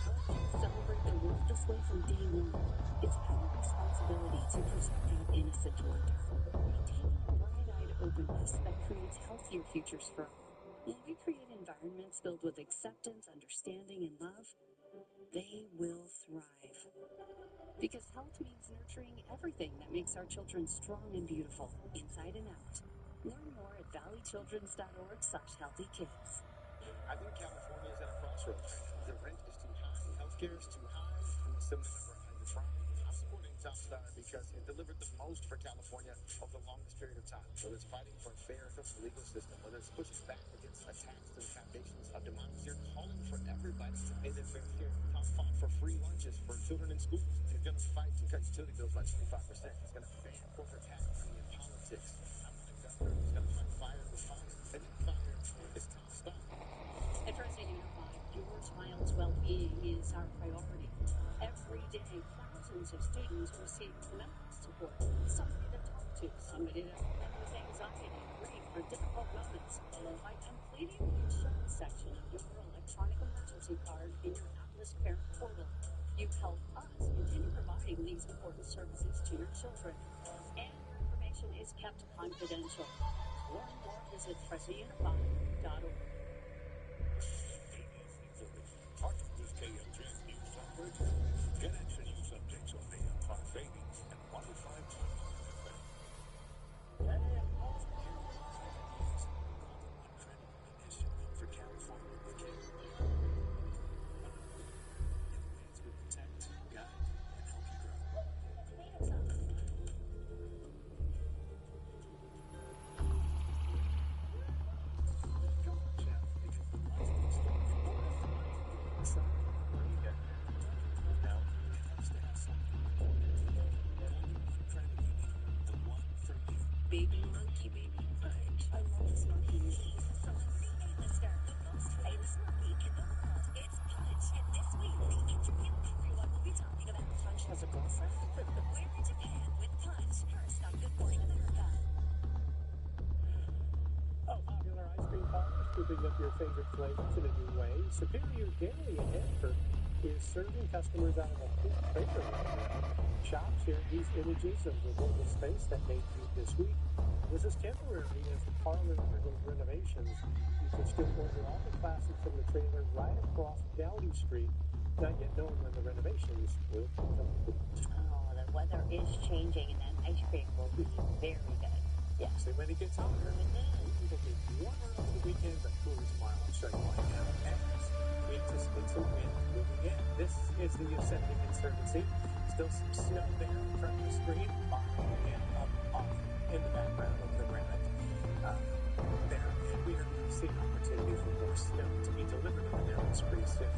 S15: Our kids celebrate the world this way from day one. It's our responsibility to protect our innocent wonder, maintaining a bright-eyed openness that creates healthier futures for all. When we create environments filled with acceptance, understanding, and love, they will thrive. Because health means nurturing everything that makes our children strong and beautiful, inside and out. Learn more at valleychildrens.org/healthykids.
S13: I think California is at a crossroads right now. The rent is too high, healthcare is too high. I'm a Assembly Member Isaac Brown. I'm supporting Top Star because it delivered the most for California over the longest period of time. Whether it's fighting for a fair legal system, whether it's pushing back against attacks to the foundations of democracy, or calling for everybody to pay their fair share. Tom fought for free lunches for children in schools. He's going to fight to cut utility bills by 25%. He's going to ban corporate tax money in politics. I want a governor who's going to fight fire with fire. And that fire is Top Star.
S15: At Fresno Unified, your child's well-being is our priority. Every day, thousands of students receive mental support, somebody to talk to, somebody to help them with anxiety, grief, or difficult moments. By completing the insurance section of your electronic emergency card in your Atlas Parent Portal, you help us continue providing these important services to your children. And your information is kept confidential. Learn more, visit FresnoUnified.org.
S16: Partner with KLJ News Talk Radio. Get Action News updates on AM 580 and 105.9 FM.
S6: Trinity initiative for California with KLJ. In the ways we protect, guide, and help you grow.
S11: Tomato sauce.
S6: Come on, Chef, because the life looks like so where you get there. Now, it helps to have something incredibly unique, the one for you.
S15: Baby monkey, baby. I love this monkey.
S11: He's the celebrity A-lister, the most famous monkey in the world. It's Punch, and this week the interview everyone will be talking about.
S15: Punch has a girlfriend.
S11: We're in Japan with Punch, first on Good Morning America.
S3: Oh, popular ice cream parlors with whipping up your favorite flavors in a new way. Superior Dairy in Hanford is serving customers out of a pink trailer right now. Shop shared these images of the mobile space that made viewed this week. This is temporary as the parlor undergoes renovations. You can still order all the classics from the trailer right across Dowdy Street, not yet knowing when the renovations will be complete.
S17: Oh, the weather is changing, and that ice cream will be very good. Yeah.
S3: So when it gets hotter, it'll be warmer over the weekend, but cooler tomorrow. I'll show you why now. As we anticipate some wind moving in. This is the Yosemite Conservancy. Still some snow there in front of the screen, and up off in the background of the granite there. And we are seeing opportunity for more snow to be delivered in the mountains pretty soon.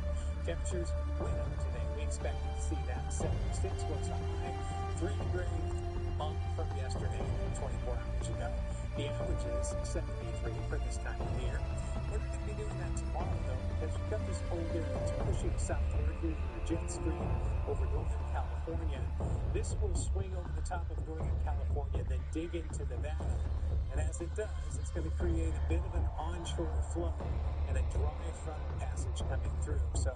S3: Temperatures way up today. We expected to see that 76 was a high, 3 degree bump from yesterday, 24 hours ago. The average is 73 for this time of year. We're not going to be doing that tomorrow, though, because we've got this cold air that's pushing southward through the jet stream over northern California. This will swing over the top of northern California, then dig into Nevada. And as it does, it's going to create a bit of an onshore flow and a dry front passage coming through. So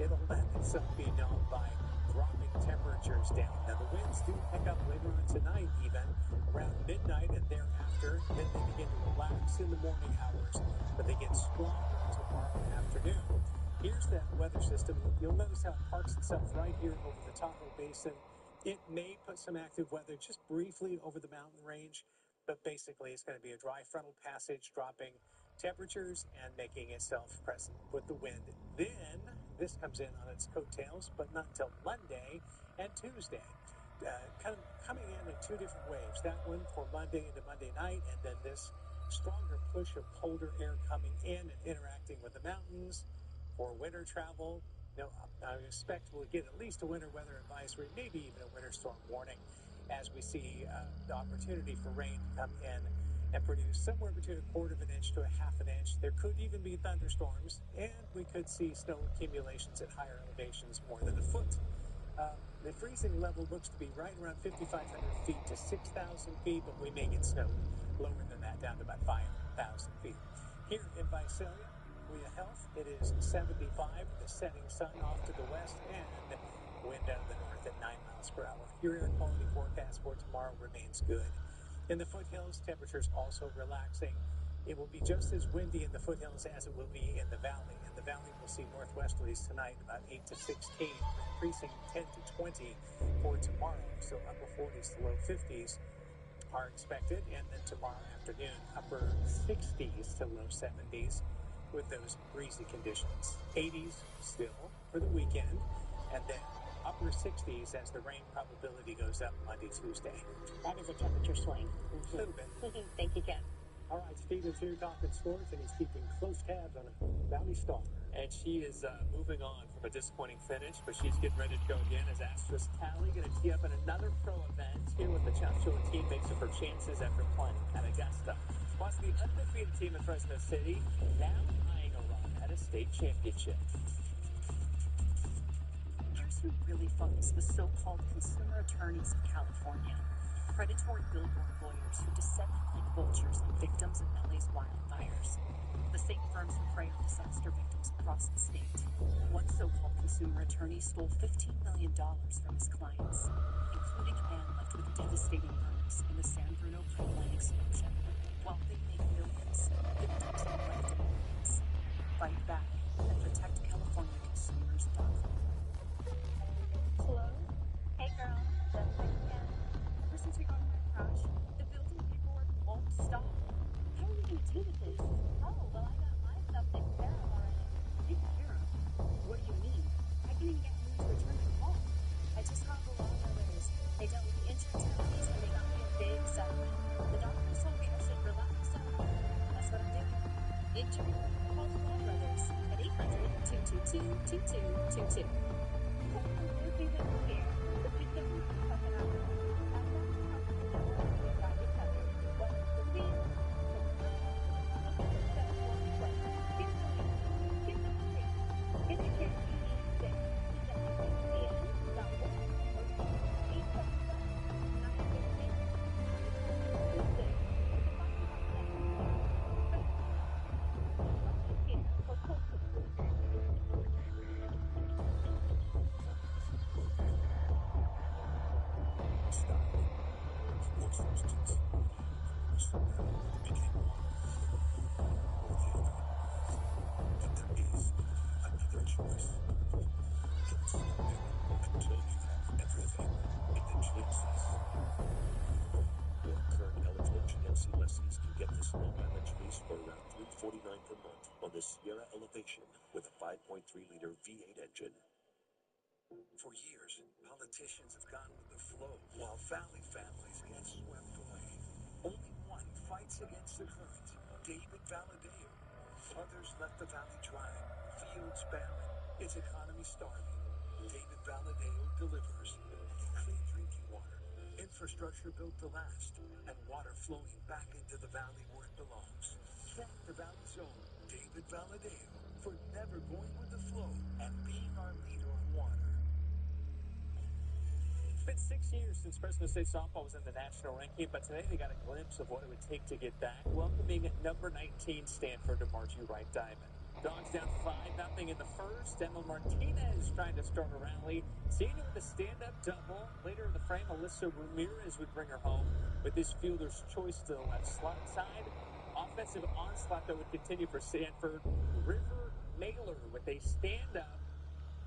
S3: it'll let itself be known by dropping temperatures down. Now, the winds do pick up later on tonight, even around midnight and thereafter. Then they begin to relax in the morning hours, but they get stronger tomorrow afternoon. Here's that weather system. You'll notice how it parks itself right here over the Tahoe Basin. It may put some active weather just briefly over the mountain range, but basically it's going to be a dry frontal passage, dropping temperatures and making itself present with the wind. Then this comes in on its coattails, but not until Monday and Tuesday. Coming in two different waves. That one for Monday into Monday night, and then this stronger push of colder air coming in and interacting with the mountains for winter travel. Now, I expect we'll get at least a winter weather advisory, maybe even a winter storm warning, as we see the opportunity for rain to come in and produce somewhere between 1/4 of an inch to 1/2 inch. There could even be thunderstorms, and we could see snow accumulations at higher elevations more than 1 foot. The freezing level looks to be right around 5,500 feet to 6,000 feet, but we may get snowed lower than that, down to about 5,000 feet. Here in Visalia, Kuya Health, it is 75 with the setting sun off to the west and wind out of the north at 9 miles per hour. Your air quality forecast for tomorrow remains good. In the foothills, temperatures also relaxing. It will be just as windy in the foothills as it will be in the valley. In the valley, we'll see northwesterlies tonight, about 8 to 16, increasing 10 to 20 for tomorrow. So upper 40s to low 50s are expected. And then tomorrow afternoon, upper 60s to low 70s with those breezy conditions. 80s still for the weekend. And then upper 60s as the rain probability goes up Monday, Tuesday.
S17: That is a temperature swing.
S3: A little bit.
S17: Thank you, Ken.
S3: All right, Stephen's here talking sports, and he's keeping close tabs on a Valley Star.
S1: And she is moving on from a disappointing finish, but she's getting ready to go again as Astros Tally going to tee up in another pro event here with the Chowchilla team makes up her chances after playing at Augusta. Plus, the undefeated team in Fresno City now eyeing a run at a state championship.
S15: Here's who really funds the so-called consumer attorneys of California. Predatory billboard lawyers who descend like vultures on victims of LA's wildfires. The same firms who prey on disaster victims across the state. One so-called consumer attorney stole $15 million from his clients, including a man left with devastating burns in the San Bruno pipeline explosion. While they make millions, victims are left in ruins. Fight back at protectcaliforniaconsumers.com.
S2: Hello? Hey, girl. Just like again.
S22: Ever since we got in that crash, the building paperwork won't stop. How are we going to deal with this?
S2: Oh, well, I got my stuff taken care of already.
S22: Taken care of? What do you mean? I can't even get home to return my call.
S2: I just called the law brothers. They dealt with the insurance companies, and they got me a big settlement. The doctors told me I should relax, so that's what I'm doing.
S22: Injury? Call the law brothers at 800-222-2222.
S2: What's confusing is here. The victim is fucking out.
S16: substance. So now it became water. Or the other. But there is another choice. Don't stop it until you have everything in the GMCs.
S6: Your current eligible GMC lessees can get this low-mileage lease for around $349 per month on the Sierra Elevation with a 5.3-liter V8 engine.
S4: For years, politicians have gone with the flow while valley families get swept away. Only one fights against the current, David Valadeo. Others left the valley dry, fields barren, its economy starving. David Valadeo delivers clean drinking water, infrastructure built to last, and water flowing back into the valley where it belongs. Thank the valley's own David Valadeo for never going with the flow and being our leader on water.
S1: It's been 6 years since Fresno State softball was in the national ranking, but today they got a glimpse of what it would take to get back, welcoming number 19 Stanford to Margie Wright Diamond. Dogs down 5-0 in the first. Emma Martinez trying to start a rally. Senior with a stand-up double. Later in the frame, Alyssa Ramirez would bring her home with this fielder's choice to the left side. Offensive onslaught that would continue for Stanford. River Mailer with a stand-up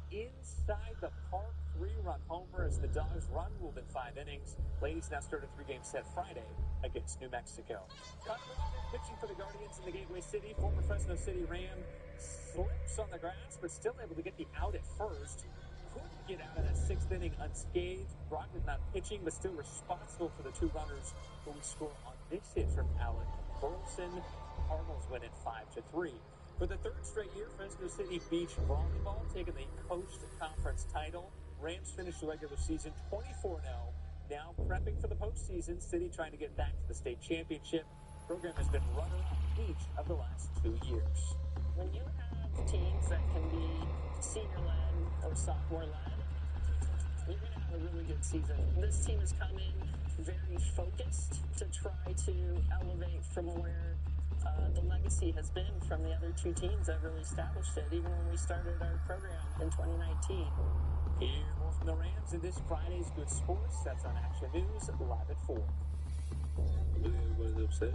S1: inside the park 3-run homer as the Dogs run-ruled in 5 innings. Ladies now start a 3-game set Friday against New Mexico. Connor Brown pitching for the Guardians in the Gateway City. Former Fresno City Ram slips on the grass, but still able to get the out at first. Couldn't get out of that 6th inning unscathed. Brockman not pitching, but still responsible for the 2 runners who would score on this hit from Alec Burleson. Cardinals win at 5-3. For the 3rd straight year, Fresno City Beach Volleyball taking the Coast Conference title. Rams finished the regular season 24-0. Now prepping for the postseason. City trying to get back to the state championship. Program has been runner-up each of the last 2 years.
S22: When you have teams that can be senior-led or sophomore-led, you're going to have a really good season. This team has come in very focused to try to elevate from where the legacy has been from the other 2 teams that really established it, even when we started our program in 2019.
S1: Hear more from the Rams in this Friday's Good Sports. That's on Action News, live at 4.
S5: I believe everybody's upset.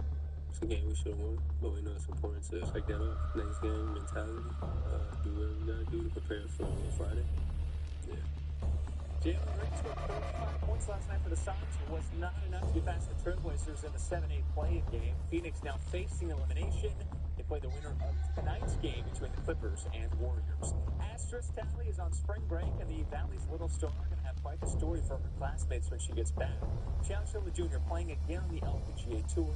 S5: It's a game we should have won, but we know it's important to check that off. Next game mentality, do whatever we gotta do to prepare for Friday. Yeah.
S1: Jalen Green scored 35 points last night for the Suns. Was not enough to get past the Trailblazers in the 7-8 play-in game. Phoenix now facing elimination. They play the winner of tonight's game between the Clippers and Warriors. Astros Tally is on spring break, and the Valley's little star going to have quite the story for her classmates when she gets back. Chad Schiller Jr. playing again on the LPGA Tour.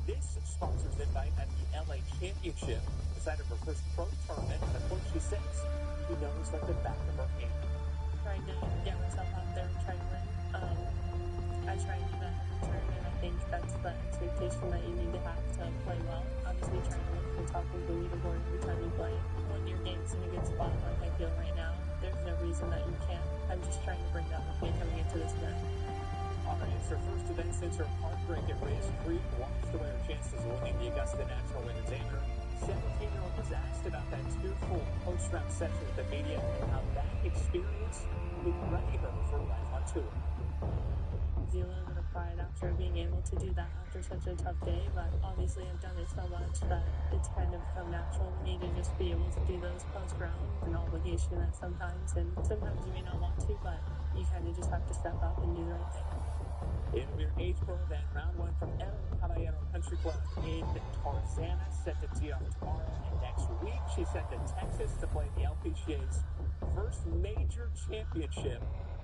S1: This sponsors invite at the LA Championship. The site of her first pro tournament. And of course, she says she knows like the back of her hand.
S22: Trying to get myself out there and try to win. I try and do that every turn, and I think that's the expectation that you need to have to play well. Obviously, trying to look for the top of the leaderboard every time you play. When your game's in a good spot, like I feel right now, there's no reason that you can't. I'm just trying to bring that with me coming into this event.
S1: All right, it's her first event since her heartbreak at Reyes Creek washed away her chances of winning the Augusta National Women's Amateur. 17-year-old was asked about that tearful post-round session with the media and how that experience would ready her for life on tour.
S22: A little bit of pride after being able to do that after such a tough day, but obviously I've done it so much that it's kind of become natural to me to just be able to do those post rounds, an obligation that sometimes you may not want to, but you kind of just have to step up and do the right thing.
S1: It'll be her 8th pro event, round 1 from El Caballero Country Club in Tarzana, set to tee off tomorrow, and next week she's head to Texas to play the LPGA's first major championship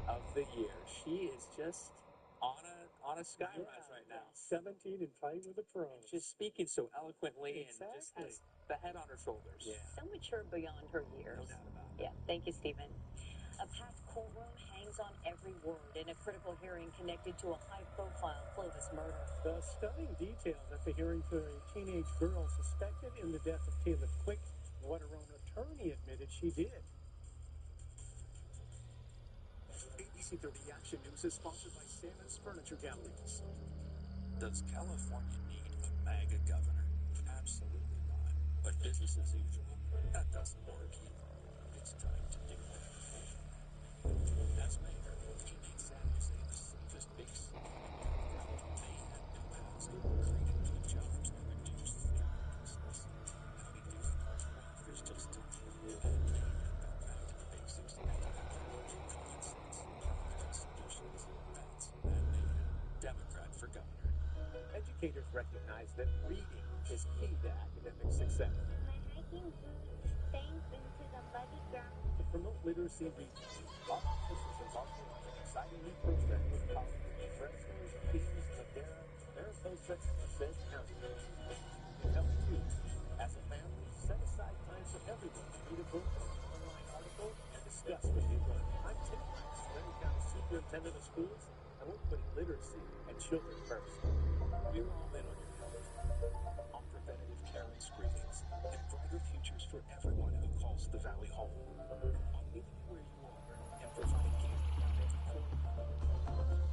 S1: of the year. She is just on a sky rise right now.
S3: 17 and fighting with the pros.
S1: Just speaking so eloquently
S3: Exactly.
S1: and just has the head on her shoulders.
S17: Yeah. So mature beyond her years.
S1: No doubt about it.
S17: Yeah. Thank you, Stephen. A packed courtroom hangs on every word in a critical hearing connected to a high-profile Clovis murder.
S3: The stunning details at the hearing for a teenage girl suspected in the death of Caleb Quick, what her own attorney admitted she did.
S4: ABC 30 Action News is sponsored by Salmon's Furniture Galleries.
S6: Does California need a MAGA governor? Absolutely not. But business as usual, that doesn't work either. It's time to do that. As mayor, he made San Jose the safest big city in America. Made
S4: educators recognize that reading is key to academic success.
S11: My hiking boots sank into the muddy ground.
S4: To promote literacy regionally, our office is embarking on an exciting new program with colleagues in Fresno, Phoenix, Madera, Mariposa, and Merced County. You can help too. As a family, set aside time for everyone to read a book or an online article and discuss what you learned. I'm Tim Hines, Larry County Superintendent of Schools, and we're putting literacy and children first. We're all in on your health,
S6: on preventative care and screenings, and brighter futures for everyone who calls the Valley home. On meeting you where you are and providing care around every corner.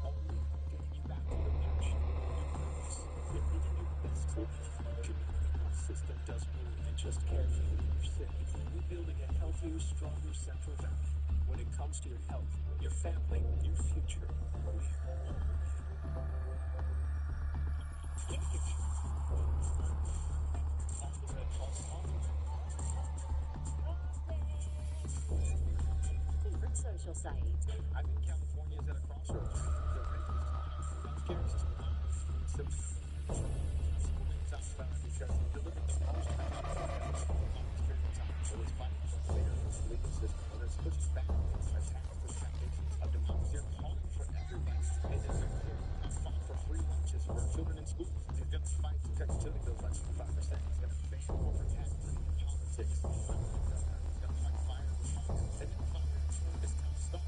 S6: Only on getting you back to your passion, your purpose, and living your best life. Community Health System does more than just care for you when you're sick. We're building a healthier, stronger Central Valley. When it comes to your health, your family, your future, we're all in.
S4: On the Red Pulse, on the Red
S17: Favorite social site.
S13: I'm in California is at a crossroads right now. The rent is too high, healthcare is too high, and so I'm supporting Southside because it delivered the most for California over the longest period of time. So it's fighting for fairness in the legal system, whether it's pushing back against attacks to the foundations of democracy, or calling for everybody. Hey, this Secretary will not fought for free lunches for children in schools. He's going to fight to cut utility bills by 25%. He's going to ban corporate tax money in politics. I'm a good governor. He's going to fight fire with fire. And then fire is tough stuff.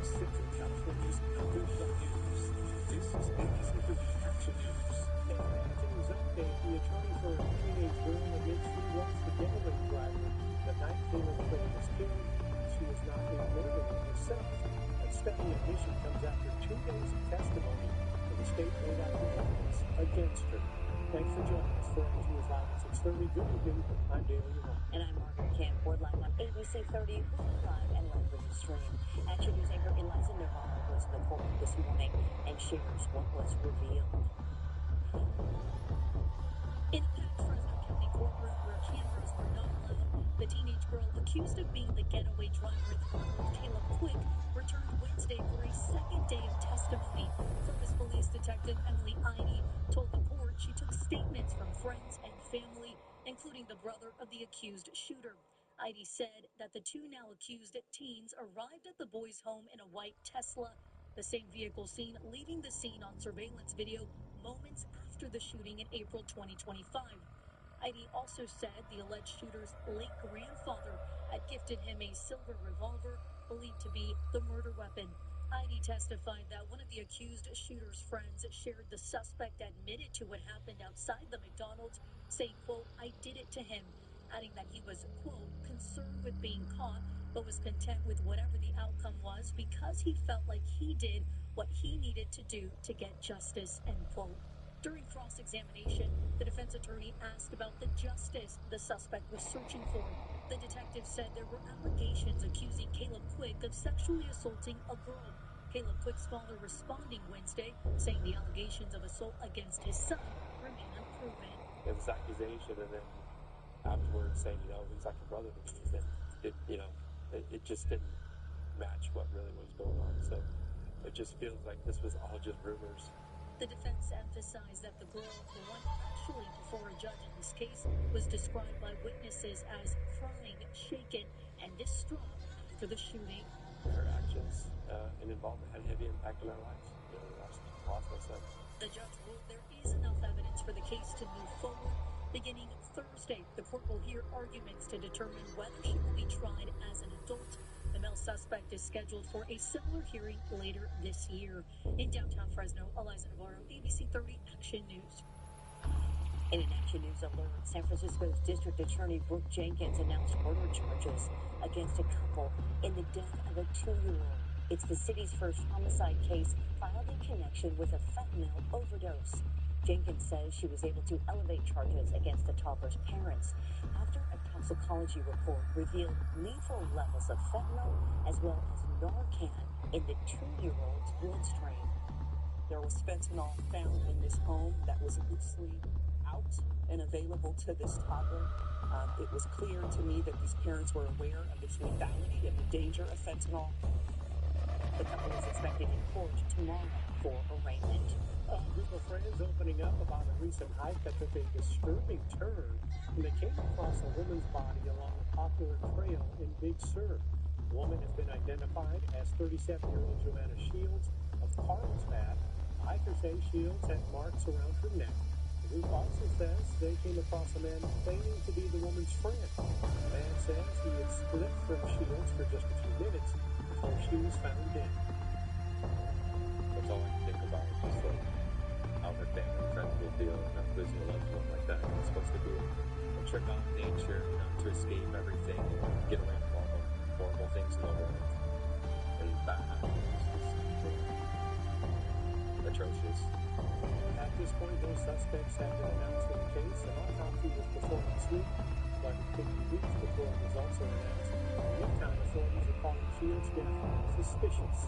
S6: Central California's #1 news. This is ABC 30 Action News.
S3: In an Action News update, the attorney for a teenage girl admits she was the getaway driver the night Caleb Quick was killed. She was not a murderer herself. That stunning admission comes after 2 days of testimony where the state laid out the evidence against her. Thanks for joining us for Action News Live at 6:30. Good evening. I'm Dale Young.
S17: And I'm Margaret Camp. We're live on ABC 30, Hulu Live, and live video stream. Action News anchor Eliza Navarro goes to the courtroom this morning and shares what was revealed.
S22: In a packed Fresno County courtroom where cameras were not allowed, the teenage girl accused of being the getaway driver in the murder of Caleb Quick returned Wednesday for a second day of testimony. Clovis Police Detective Emily Eide told the court she took statements from friends and family, including the brother of the accused shooter. Eide said that the two now accused teens arrived at the boys' home in a white Tesla, the same vehicle seen leaving the scene on surveillance video moments after the shooting in April 2025. Eide also said the alleged shooter's late grandfather had gifted him a silver revolver believed to be the murder weapon. Eide testified that one of the accused shooter's friends shared the suspect admitted to what happened outside the McDonald's, saying, quote, "I did it to him," adding that he was, quote, "concerned with being caught, but was content with whatever the outcome was because he felt like he did what he needed to do to get justice," end quote. During cross-examination, the defense attorney asked about the justice the suspect was searching for. The detective said there were allegations accusing Caleb Quick of sexually assaulting a girl. Caleb Quick's father responding Wednesday, saying the allegations of assault against his son remain unproven.
S5: It was accusation, and then afterwards saying, he's like a brother to me, and it just didn't match what really was going on. So it just feels like this was all just rumors.
S22: The defense emphasized that the girl, the one actually before a judge in this case, was described by witnesses as crying, shaken, and distraught after the shooting.
S5: Her actions and involvement had a heavy impact on our lives. We lost my son.
S22: The judge ruled there is enough evidence for the case to move forward. Beginning Thursday, the court will hear arguments to determine whether she will be tried as an adult. The male suspect is scheduled for a similar hearing later this year. In downtown Fresno, Eliza Navarro, ABC 30 Action News.
S17: In an Action News alert, San Francisco's District Attorney Brooke Jenkins announced murder charges against a couple in the death of a 2-year-old. It's the city's first homicide case filed in connection with a fentanyl overdose. Jenkins says she was able to elevate charges against the toddler's parents after a toxicology report revealed lethal levels of fentanyl as well as Narcan in the 2-year-old's bloodstream.
S9: There was fentanyl found in this home that was loosely out and available to this toddler. It was clear to me that these parents were aware of its lethality and the danger of fentanyl. The couple is expected in court tomorrow for arraignment.
S3: A group of friends opening up about a recent hike that took a disturbing turn when they came across a woman's body along a popular trail in Big Sur. The woman has been identified as 37-year-old Joanna Shields of Carlsbad. Hikers say Shields had marks around her neck. The group also says they came across a man claiming to be the woman's friend. The man says he had split from Shields for just a few minutes before she was found dead.
S5: That's all I can think about, just like how her family and friends will feel, losing a loved one like that. It's supposed to be a trip out in nature, to escape everything and get away from all the horrible things in the world. And that happened. It's just atrocious.
S3: At this point, no suspects have been announced in the case. An autopsy was performed this week, but it could be weeks before results are announced. In the meantime, authorities are calling Shields' death suspicious.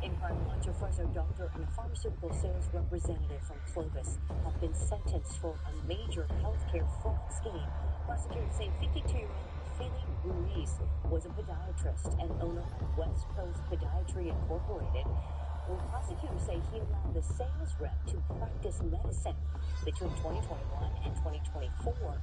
S17: In crime watch, a Fresno doctor and a pharmaceutical sales representative from Clovis have been sentenced for a major healthcare fraud scheme. Prosecutors say 52-year-old Philly Ruiz was a podiatrist and owner of West Coast Podiatry Incorporated. Well, prosecutors say he allowed the sales rep to practice medicine. Between 2021 and 2024,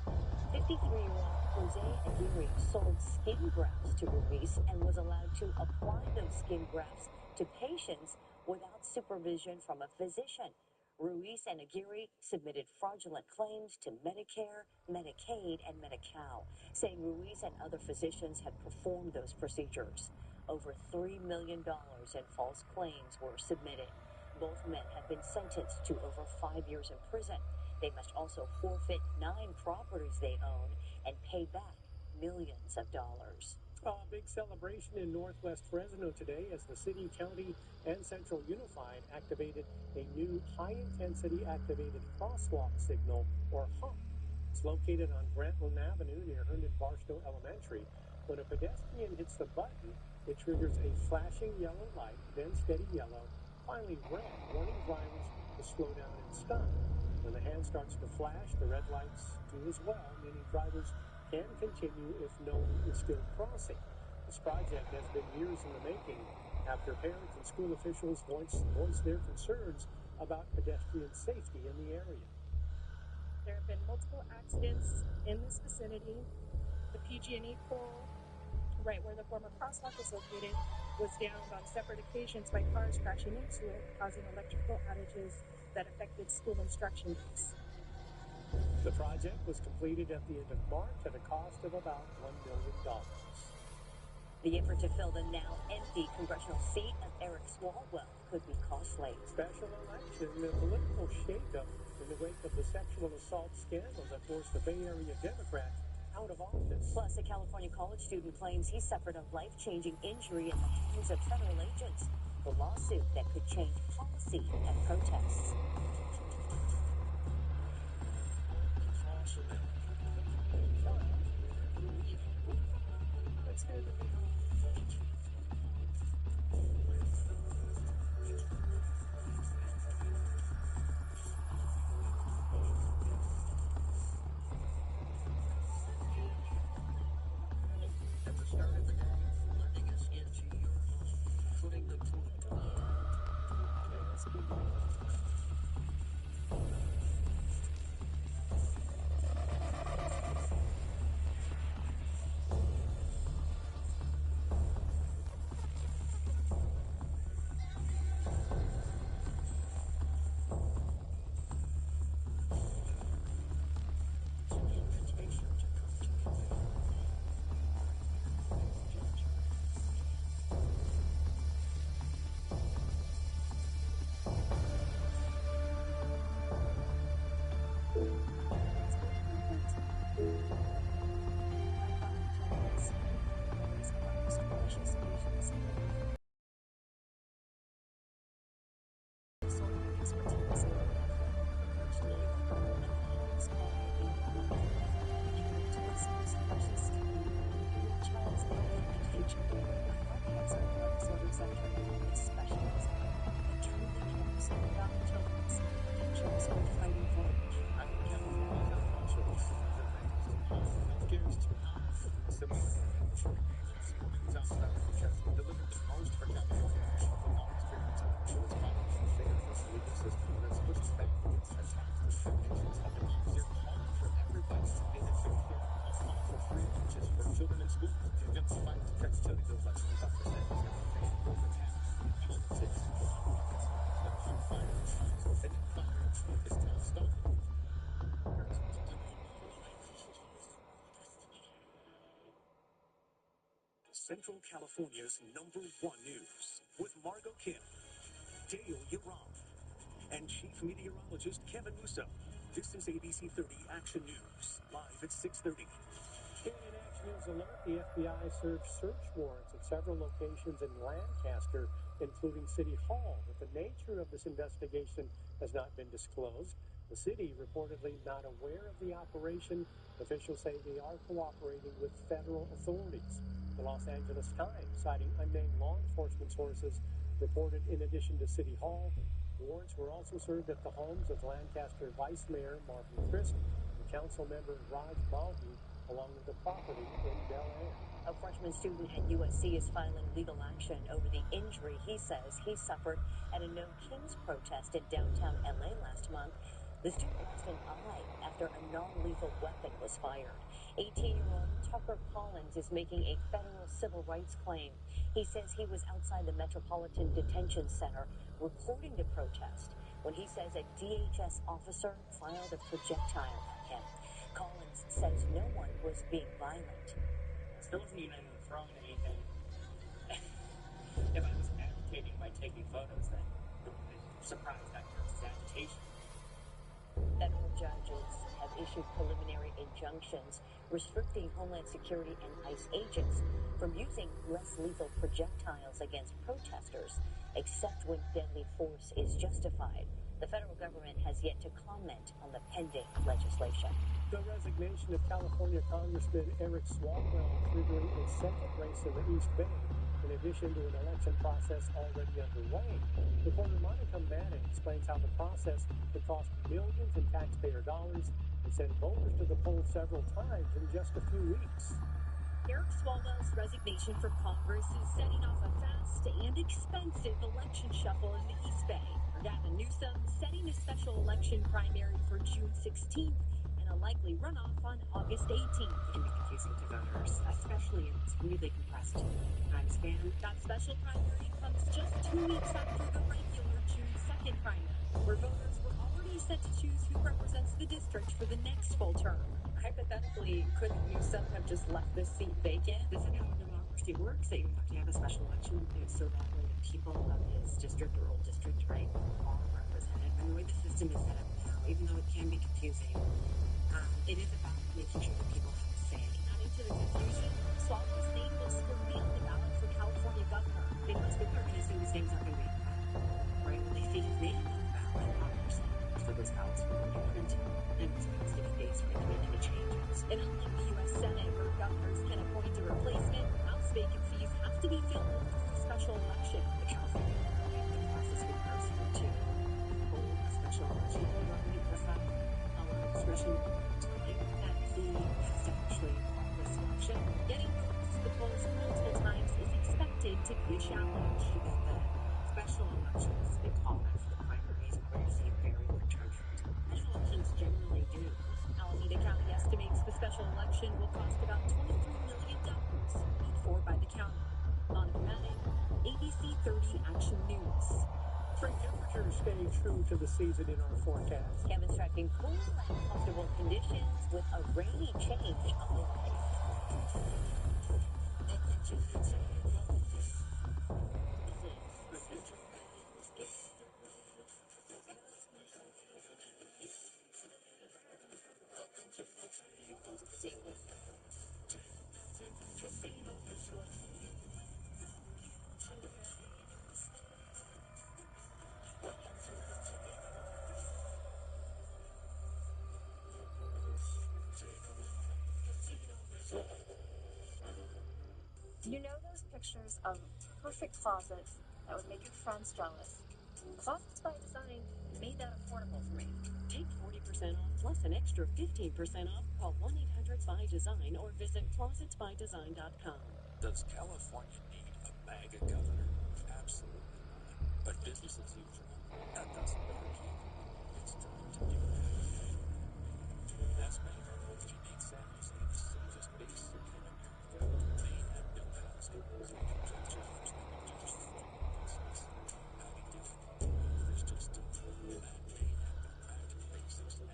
S17: 53-year-old Jose Aguirre sold skin grafts to Ruiz and was allowed to apply those skin grafts to patients without supervision from a physician. Ruiz and Aguirre submitted fraudulent claims to Medicare, Medicaid, and Medi-Cal, saying Ruiz and other physicians had performed those procedures. Over $3 million in false claims were submitted. Both men have been sentenced to over 5 years in prison. They must also forfeit 9 properties they own and pay back millions of dollars.
S3: A big celebration in Northwest Fresno today as the city, county, and Central Unified activated a new high-intensity activated crosswalk signal, or HOP. It's located on Grantland Avenue near Herndon Barstow Elementary. When a pedestrian hits the button, it triggers a flashing yellow light, then steady yellow, finally red, warning drivers to slow down and stop. When the hand starts to flash, the red lights do as well, meaning drivers can continue if no one is still crossing. This project has been years in the making after parents and school officials voiced their concerns about pedestrian safety in the area.
S22: There have been multiple accidents in this vicinity. The PG&E pole, right where the former crosswalk is located, was downed on separate occasions by cars crashing into it, causing electrical outages that affected school instruction days.
S3: The project was completed at the end of March at a cost of about $1 million.
S17: The effort to fill the now empty congressional seat of Eric Swalwell could be costly.
S3: Special election, a political shakeup in the wake of the sexual assault scandal that forced the Bay Area Democrat out of office.
S17: Plus, a California college student claims he suffered a life-changing injury at the hands of federal agents. The lawsuit that could change policy and protests.
S22: Let's hear the video.
S6: At the start of the day, letting us into your home, putting the pool to
S4: Central California's #1 news with Margot Kim, Dale Yaron, and Chief Meteorologist Kevin Musso. This is ABC 30 Action News, live at 6:30.
S3: In an Action News alert, the FBI served search warrants at several locations in Lancaster, including City Hall, but the nature of this investigation has not been disclosed. The city reportedly not aware of the operation. Officials say they are cooperating with federal authorities. The Los Angeles Times, citing unnamed law enforcement sources, reported in addition to City Hall, warrants were also served at the homes of Lancaster Vice Mayor Marvin Frisk and Council Member Raj Malhi, along with the property in Bel Air.
S17: A freshman student at USC is filing legal action over the injury he says he suffered at a No Kings protest in downtown LA last month. The student lost an eye after a non-lethal weapon was fired. 18-year-old Tucker Collins is making a federal civil rights claim. He says he was outside the Metropolitan Detention Center recording the protest when he says a DHS officer fired a projectile at him. Collins says no one was being violent.
S1: Still wasn't even throwing anything. If I was agitating by taking photos, then I'm surprised that counts as agitation.
S17: Federal judges have issued preliminary injunctions restricting Homeland Security and ICE agents from using less lethal projectiles against protesters, except when deadly force is justified. The federal government has yet to comment on the pending legislation.
S3: The resignation of California Congressman Eric Swalwell triggering a second race in the East Bay, in addition to an election process already underway. Reporter Monica Madden explains how the process could cost millions in taxpayer dollars and send voters to the polls several times in just a few weeks.
S21: Eric Swalwell's resignation from Congress is setting off a fast and expensive election shuffle in the East Bay. Gavin Newsom setting a special election primary for June 16th and a likely runoff on August 18th.
S12: It can be confusing to voters, especially in this really compressed time span.
S21: That special primary comes just 2 weeks after the regular June 2nd primary, where voters were already set to choose who represents the district for the next full term. Hypothetically, couldn't Newsom have just left this seat vacant?
S12: This is how democracy works, that you have to have a special election so that way the people of his district or old district, right, are represented. And the way the system is set up now, even though it can be confusing, it is about making sure that people have a say.
S21: Adding to the confusion, Swalwell's name will still be on the ballot for California governor.
S12: I think most people are going to assume his name's not going to be on the ballot, right? When they see his name on the ballot, for those ballots will be different, and it's supposed to be days for any changes.
S21: And unlike the U.S. Senate, where governors can appoint a replacement, House vacancies have to be filled through a special election.
S12: The California government, the process requires you to hold a special election. You already press that a lot of discretion time that he has to actually call this election.
S21: Getting voters to the polls multiple times is expected to be a challenge.
S12: That the special elections, they call after the primaries, are going to see a very low turnout. Special elections generally do.
S21: Alameda County estimates the special election will cost about $23 million, paid for by the county. Monica Madden, ABC 30 Action News.
S3: Spring temperatures stay true to the season in our forecast.
S17: Kevin's tracking cool and comfortable conditions with a rainy change on the way.
S2: Do you know those pictures of perfect closets that would make your friends jealous? Closets by Design made that affordable for me.
S21: Take 40% off plus an extra 15% off. Call 1-800-BY-DESIGN or visit closetsbydesign.com.
S6: Does California need a MAGA governor? Absolutely not. But business as usual, that doesn't work either. It's time to do that. As many of our most unique samples say, the safest big city in America may have no housing, creating no jobs, or reduced flow of business. How do you do it? There's just Matt May have gone back to the basics and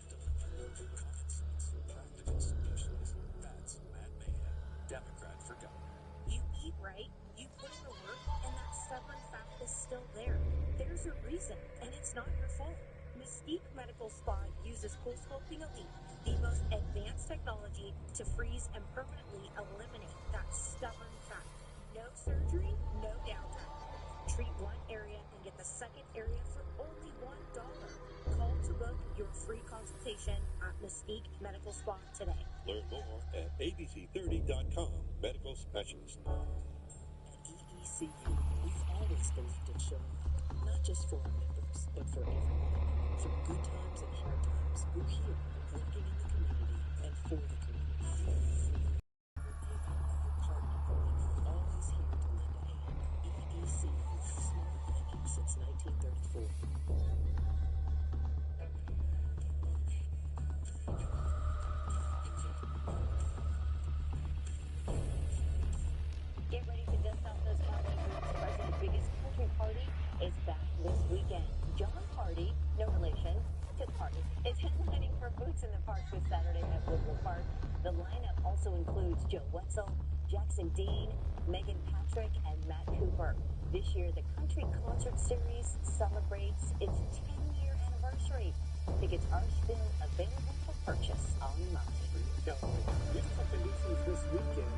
S6: delivered common sense, practical solutions. That's Matt Mayhem, Democrat for governor.
S15: You eat right, you put in the work, and that stubborn fat is still there. There's a reason, and it's not your fault. Mystique Medical Spa uses CoolSculpting Elite, the most advanced technology to freeze and permanently eliminate that stubborn fat. No surgery, no downtime. Treat one area and get the second area for only $1. Call to book your free consultation at Mystique Medical Spa today.
S6: Learn more at abc30.com. Medical specialist.
S9: At EECU, we've always believed in showing up, not just for our members, but for everyone. Through good times and hard times, we're here, working in the community and for the community. We're thankful that you're part of it, and we're always here to lend a hand. EECU, smart banking since 1934.
S17: Get ready to dust off those cowboy boots. President's biggest country party is back this weekend. John Party, no relation to Party, is headlining for Boots in the Park this Saturday at Woodville Park. The lineup also includes Joe Wetzel, Jackson Dean, Megan Patrick, and Matt Cooper. This year, the Country Concert Series celebrates its 10-year anniversary. Tickets are still available for purchase online.
S3: Beautiful conditions this weekend.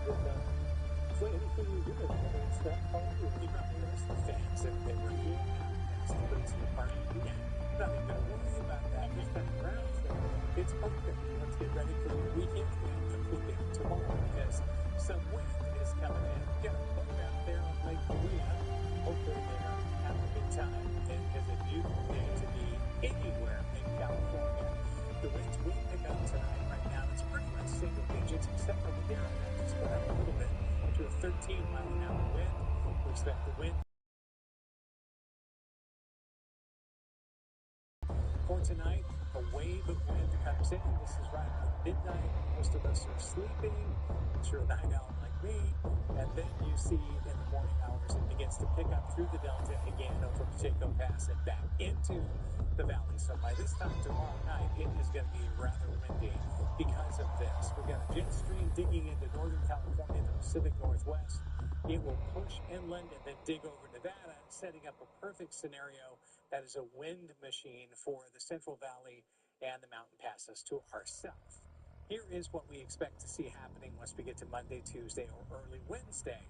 S3: So anything you do, whether it's that party or
S1: You probably noticed the fans that they were here next to Boots in the Park. Yeah, nothing to worry about that this time around. So it's perfect. Let's get ready for the weekend and including tomorrow because some wind is coming in. Get a boat out there on Lake Maria. Hopefully they're having a good time. It is a beautiful day to be anywhere in California. The winds will pick up tonight. Right now it's pretty much single digits except for the Darien. That's put up a little bit to a 13-mile-an-hour wind. We expect the wind for tonight. A wave of wind comes in. This is right at midnight. Most of us are sleeping. If you're a night owl like me, and then you see in the morning hours it begins to pick up through the Delta again over Pacheco Pass and back into the valley. So by this time tomorrow night, it is going to be rather windy because of this. We've got a jet stream digging into northern California, the Pacific Northwest. It will push inland and then dig over Nevada, setting up a perfect scenario that is a wind machine for the Central Valley and the mountain passes to our south. Here is what we expect to see happening once we get to Monday, Tuesday, or early Wednesday.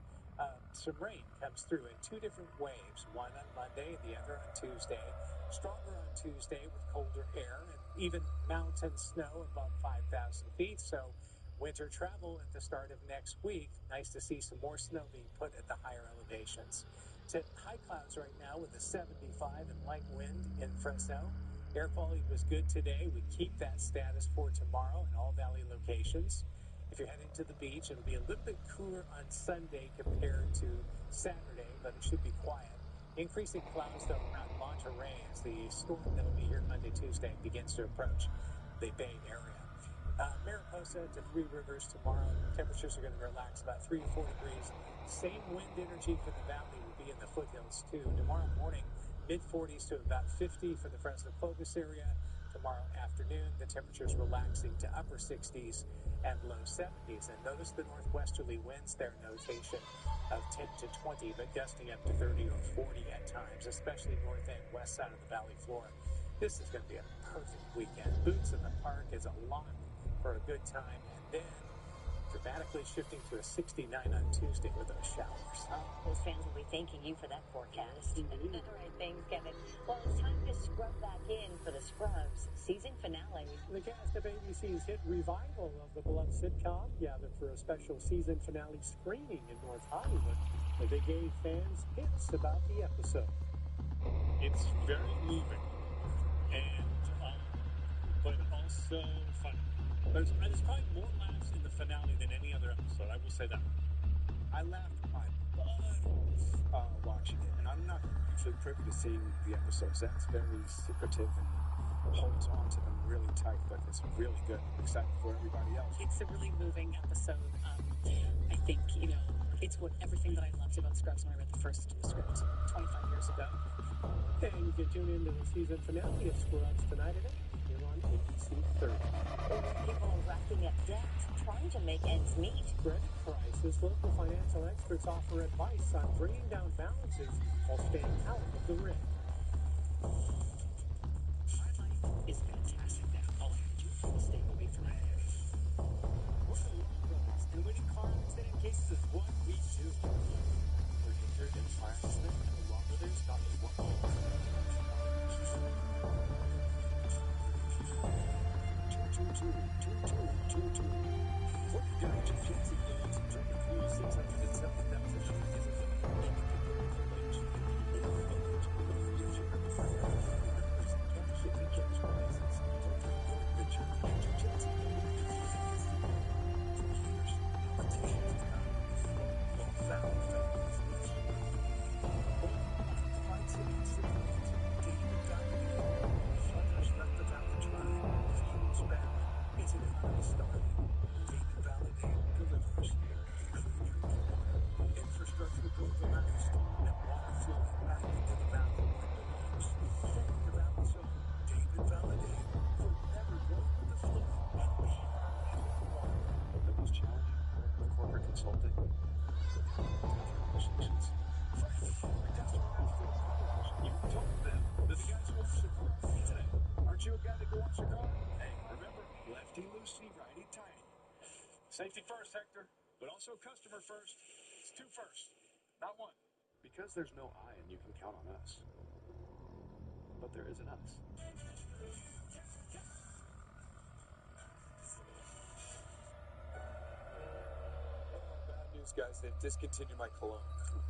S1: Some rain comes through in two different waves, one on Monday, the other on Tuesday. Stronger on Tuesday with colder air and even mountain snow above 5,000 feet. So winter travel at the start of next week. Nice to see some more snow being put at the higher elevations. It's at high clouds right now with a 75 and light wind in Fresno. Air quality was good today. We keep that status for tomorrow in all valley locations. If you're heading to the beach, it'll be a little bit cooler on Sunday compared to Saturday, but it should be quiet. Increasing clouds, though, around Monterey as the storm that'll be here Monday, Tuesday begins to approach the Bay Area. Mariposa to Three Rivers tomorrow. Temperatures are going to relax about 3 to 4 degrees. Same wind energy for the valley will be in the foothills, too. Tomorrow morning, mid-40s to about 50 for the Fresno-Pocos area. Tomorrow afternoon, the temperatures relaxing to upper 60s and low 70s. And notice the northwesterly winds there, notation of 10 to 20, but gusting up to 30 or 40 at times, especially north and west side of the valley floor. This is going to be a perfect weekend. Boots in the Park is a lock for a good time, and then dramatically shifting to a 69 on Tuesday with those showers.
S17: Oh, those fans will be thanking you for that forecast. All right, thanks, Kevin. Well, it's time to scrub back in for the Scrubs season finale.
S3: The cast of ABC's hit revival of the beloved sitcom gathered for a special season finale screening in North Hollywood, where they gave fans hints about the episode.
S7: It's very moving, and but also funny. There's probably more laughs in the finale than any other episode. I will say that.
S13: I laughed my butt watching it, and I'm not usually privy to seeing the episodes. That's very secretive and holds on to them really tight, but it's really good. I'm excited for everybody else.
S12: It's a really moving episode. I think, it's everything that I loved about Scrubs when I read the first script 25 years ago.
S3: And you can tune into the season finale of Scrubs tonight at 8 here on ABC 30.
S17: Or people are racking up debt, trying to make ends meet.
S3: Credit crisis. Local financial experts offer advice on bringing down balances while staying out of the red.
S6: My life is fantastic now. All I gotta do is stay away from it.
S4: We're the Long Brothers, and winning car accident cases is what we do. We're injured in a car accident, and the Long Brothers got me one more.
S6: 222-2222. What you got to Chelsea Gold? Turn the cool $670,000 giveaway, and you can drive home like Jeep or boat, or your share of $5,000 in cash and cash prizes. Don't turn your adventure into Chelsea Gold enthusiasts. For years, politicians have well, found families. Fight City Cigarettes. David Valley. Others left the valley dry. Fuels barren. Its economy starving. David Valadine delivers clean drinking water, infrastructure built to last, and water flowing back into the valley where it belongs. Setting the valley so David Valadine for never going with the flow and being our number one.
S10: The most challenging part of corporate consulting? Tough conversations.
S6: Frank, the customer asked for a car wash. You told them that the guys who wash the car are in today. Aren't you a guy that go wash your car? Hey, remember, lefty loosey, righty tighty. Safety first, Hector, but also customer first. It's two first, not one.
S10: Because there's no I and you can count on us. But there is an us.
S5: Bad news, guys. They've discontinued my cologne.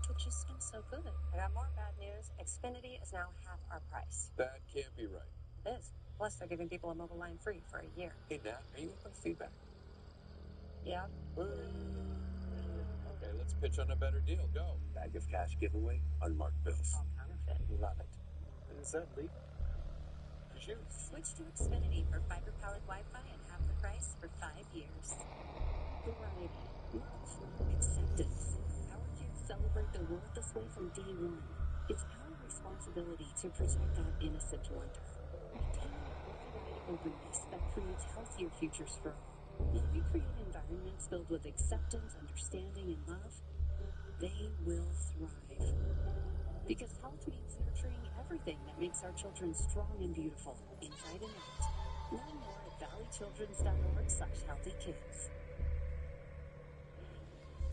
S17: Which has been so good. I got more bad news. Xfinity is now half our price.
S5: That can't be right.
S17: It is. Plus, they're giving people a mobile line free for a year.
S5: Hey, Nat, are you open to feedback?
S17: Yeah.
S5: Okay, let's pitch on a better deal. Go.
S6: Bag of cash giveaway, unmarked bills.
S17: All counterfeit.
S6: Love it.
S3: Is that legal?
S5: Shoot.
S17: Switch to Xfinity for fiber-powered Wi-Fi and half the price for 5 years. Variety, love, acceptance. Our kids celebrate the world this way from day one. It's our responsibility to protect that innocent wonder. Maintain wide-eyed openness that creates healthier futures for all. When we create environments filled with acceptance, understanding, and love, they will thrive. Because health means nurturing everything that makes our children strong and beautiful, inside and out. Learn more at valleychildrens.org/healthykids.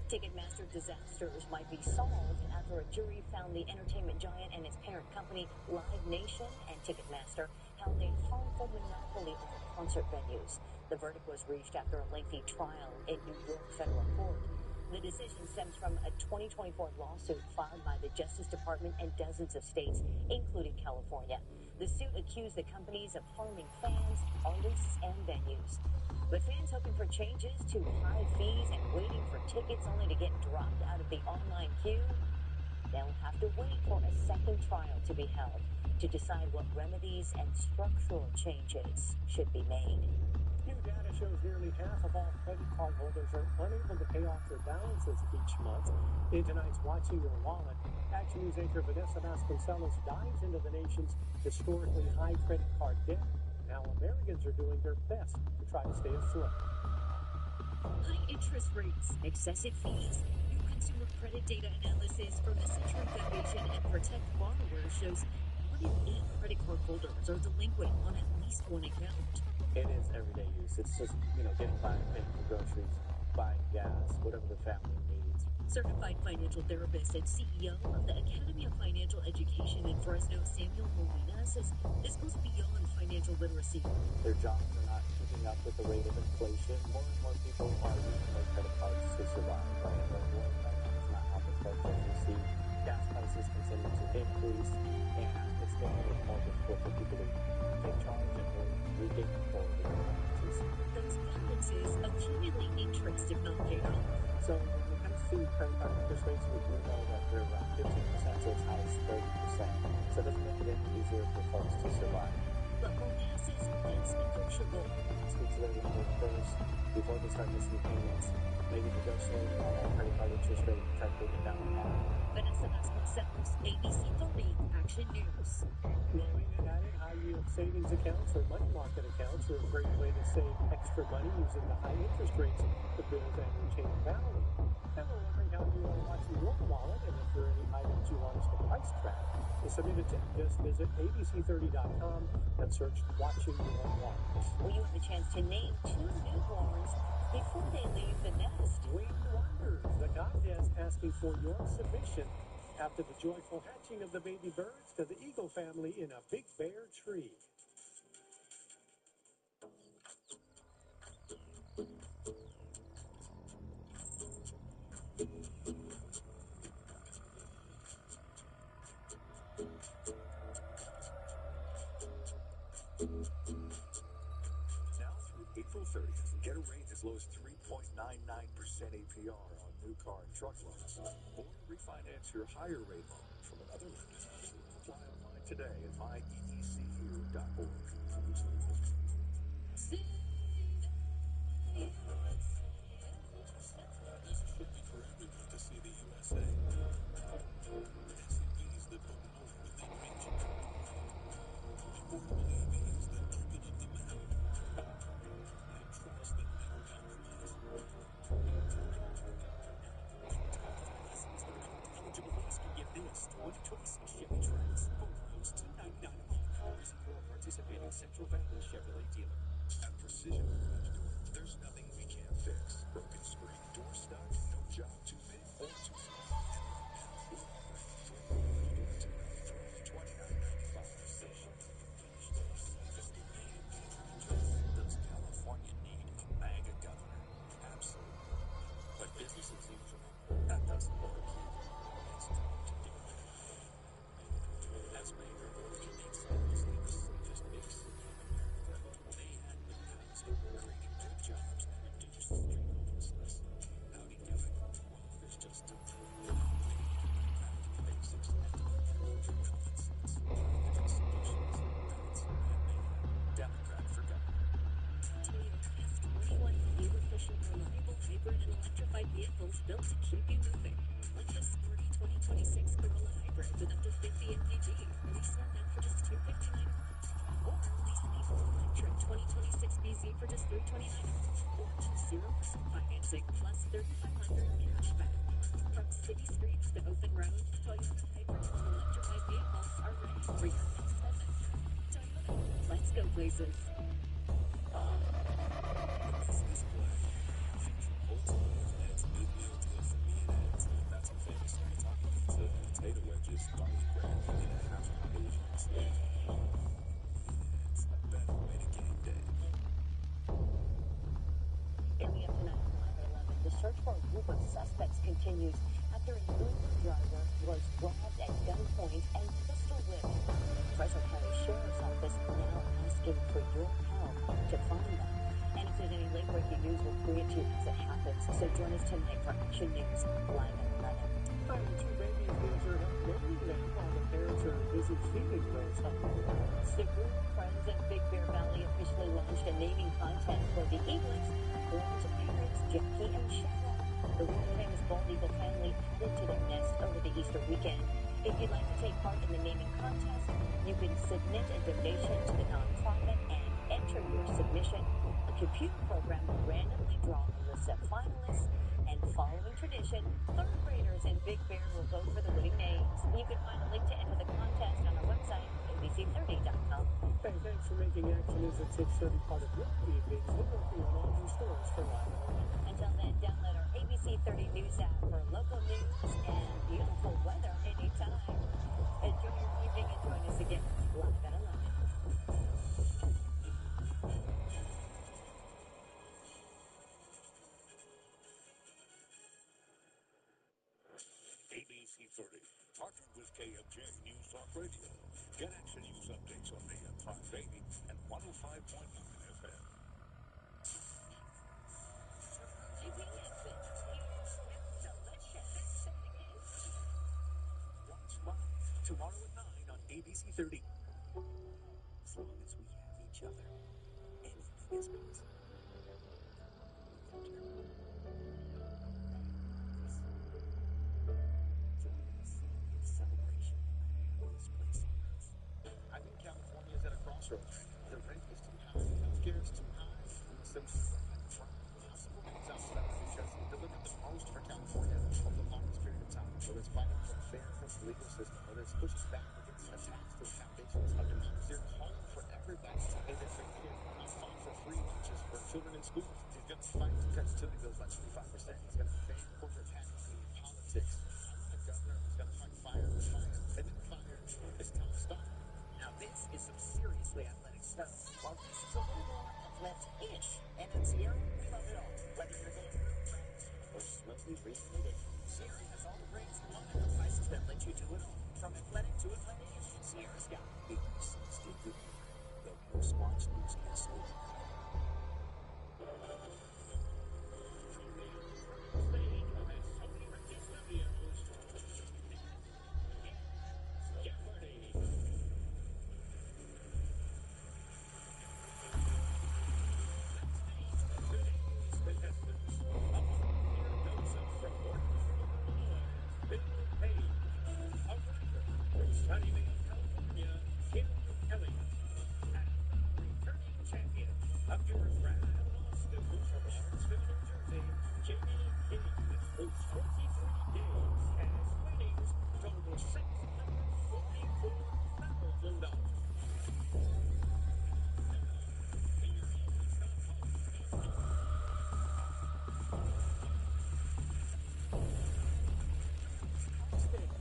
S17: Ticketmaster disasters might be solved after a jury found the entertainment giant and its parent company, Live Nation and Ticketmaster, held a harmful monopoly over concert venues. The verdict was reached after a lengthy trial in New York federal court. The decision stems from a 2024 lawsuit filed by the Justice Department and dozens of states, including California. The suit accused the companies of harming fans, artists, and venues. But fans hoping for changes to high fees and waiting for tickets only to get dropped out of the online queue, they'll have to wait for a second trial to be held to decide what remedies and structural changes should be made.
S3: New data shows nearly half of all credit card holders are unable to pay off their balances each month. In tonight's Watching Your Wallet, Action News anchor Vanessa Vasconcelos dives into the nation's historically high credit card debt and how Americans are doing their best to try to stay afloat.
S15: High interest rates, excessive fees. New consumer credit data analysis from the Century Foundation and Protect Borrowers shows 1 in 8 credit card holders are delinquent on at least one account.
S8: It is everyday use. It's just, getting by, paying for groceries, buying gas, whatever the family needs.
S15: Certified financial therapist and CEO of the Academy of Financial Education in Fresno, Samuel Molina, says this goes beyond financial literacy.
S8: Their jobs are not keeping up with the rate of inflation. More and more people are using their credit cards to survive. Right? The war right now is not helping folks as we see gas prices continue to increase, and it's making it more difficult for people to take charge and regain control of their finances.
S15: Those balances accumulate interest if not paid off.
S8: So when it comes to credit card interest rates, we do know that they're around 15% to as high as 30%. So it doesn't make it any easier for folks to survive.
S15: But Molina says that's negotiable.
S8: Speak to their lender first before they start missing payments. Maybe negotiate on that credit card interest rate, try to bring it down to half.
S15: Vanessa Vasconcelos Excels ABC 30 Action News.
S3: Knowing added high-yield savings accounts or money market accounts are a great way to save extra money using the high interest rates the bills and retain value. And we're wondering how you are watching your wallet and if there are any items you want us to price track. To submit a tip, just visit abc30.com and search Watching Your Wallet.
S17: Well, you have a chance to name 2 newborns before they leave the nest.
S3: Winged Wonders, the contest asking for your submission after the joyful hatching of the baby birds to the eagle family in a Big Bear tree.
S6: Now through April 30th, get a rate as low as 3.99% APR on new car and truck loans, or refinance your higher rate loan from another lender. Apply online today at myeecu.org.
S16: This should be for everyone to see the USA. SUVs that put more within reach. Affordable EVs that open up the map. And trucks that never compromise.
S6: Lessons the correct eligible lease can get this 2026 Chevy Trax. 4 loans, $299 a month. Visit your participating Central Valley Chevrolet dealer.
S4: At Precision Garage Door, there's nothing we can't fix. Broken screen, door stuck, no job too big or too small. And right now, we're offering a full garage door tonight for only $29.95.
S6: Precision Garage Door. Because the man needs control. Does California need a MAGA governor? Absolutely. But business as usual, that doesn't work either. It's time to do it. As mayor, he makes San Jose the safest big city in America. They had in the past, created good jobs and reduced street homelessness. How'd he do it? Well, there's just a clue. Back to the basics and delivering common sense, practical solutions. That's man-made. Democrat for governor.
S15: Toyota has 21 fuel-efficient, reliable hybrid and electrified vehicles built to keep you moving. Like the sporty 2026 Corolla Hybrid with up to 50 mpg. Ready to start now for just $259 a month. Or lease the all-electric 2026 BZ for just $329 a month. Or choose 0% financing plus $3,500 cash back. From city streets to open roads, Toyota hybrid and electrified vehicles are ready for your next adventure. Toyota, let's go places.
S16: This play featured multiple Ed's big meal deal for me and Ed's. That's a famous teriyaki pizza, potato wedges, garlic bread, and a half pound of wings. It's a better way to game day.
S17: Coming up tonight on Live at 11, the search for a group of suspects continues after an Uber driver was robbed at gunpoint and pistol whipped. Fresno County Sheriff's Office now asking for your help to find them. And if there's any late-breaking news, we'll bring it to you as it happens. So join us tonight for Action News Live at 11.
S3: Hi, the 2 babies names are naming them while the parents are busy feeding those hungry animals.
S17: The group Friends of Big Bear Valley officially launched a naming contest for the eaglets born to parents Jackie and Cheryl. The world-famous bald eagle family added to their nest over the Easter weekend. If you'd like to take part in the naming contest, you can submit a donation to the nonprofit and enter your submission. A computer program will randomly draw a list of finalists, and following tradition, 3rd graders in Big Bear will vote for the winning names. You can find a link to enter the contest on our website, abc30.com.
S3: Hey, thanks for making Action News at 6:30 part of your evenings. We're working on all new stories for Live at 11.
S17: Until then, download our ABC 30 News app for local news and beautiful weather anytime. Enjoy your evening and join us again live at 11.
S6: ABC 30, partnered with KMJ News Talk Radio. Get Action News updates on AM 580 and 105.9 FM. Watch live tomorrow at 9 on ABC 30. As long as we have each other, anything is possible. Join us. It's
S13: legal system, whether it's pushing back against attacks to the foundations of democracy, or calling for everybody to pay their fair share, fought for free lunches for children in schools. He's going to fight to cut utility bills by 25%. He's going to ban corporate PAC money in politics. I want a governor who's going to fight fire with fire, and that fire is Tom Starr.
S9: Now this is some seriously athletic stuff, while this is a little more athletic-ish. And at Sierra, we love it all. Whether you're going real fast or slowly reeling it in, Sierra has all the brakes you want at the prices that let you do it all. From athletic to athletic-ish, Sierra's got it.
S4: Steve Goodman, the most-watched newscaster.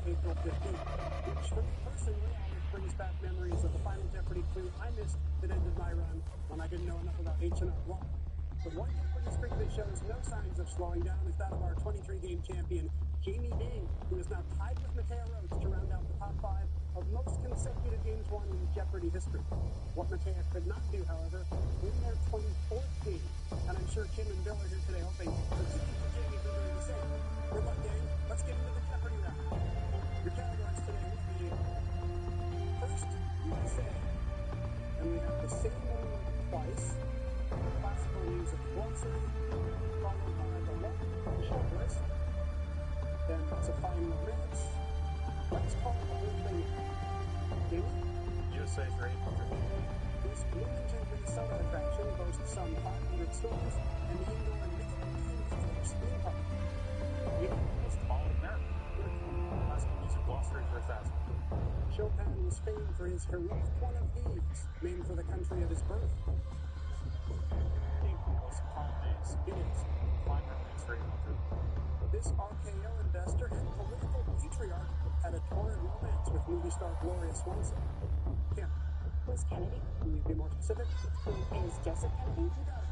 S4: April 15th, which for me personally always brings back memories of the Final Jeopardy clue I missed that ended my run when I didn't know enough about H&R Block. But one Jeopardy streak that shows no signs of slowing down is that of our 23-game champion, Jamie Ding, who is now tied with Mattea Roach to round out the top 5 of most consecutive games won in Jeopardy history. What Mattea could not do, however, win their 24th game. And I'm sure Kim and Bill are here today hoping that Steve and Jamie can do the same. Good luck, gang. Let's get into the Jeopardy round. Your categories today will be first, USA. And we have the same word twice, classical music glossary, followed by the long short list. Then it's a final romance. Let's call the whole thing. Jamie?
S5: USA for 800.
S13: This Bloomington, Minnesota attraction boasts some 500 stores and the indoor and Nickelodeon theme park.
S5: Most All-American. Classical music glossary for 1,000.
S13: Chopin was famed for his heroic one of these, named for the country of his birth.
S5: Most Ptolemies.
S13: It is.
S5: Fine romance for 800.
S13: This RKO investor and political patriarch had a torrid romance with movie star Gloria Swanson. Kim.
S2: Who's Kennedy?
S13: Can you be more specific?
S2: Who is Joseph Kennedy?
S13: You got it.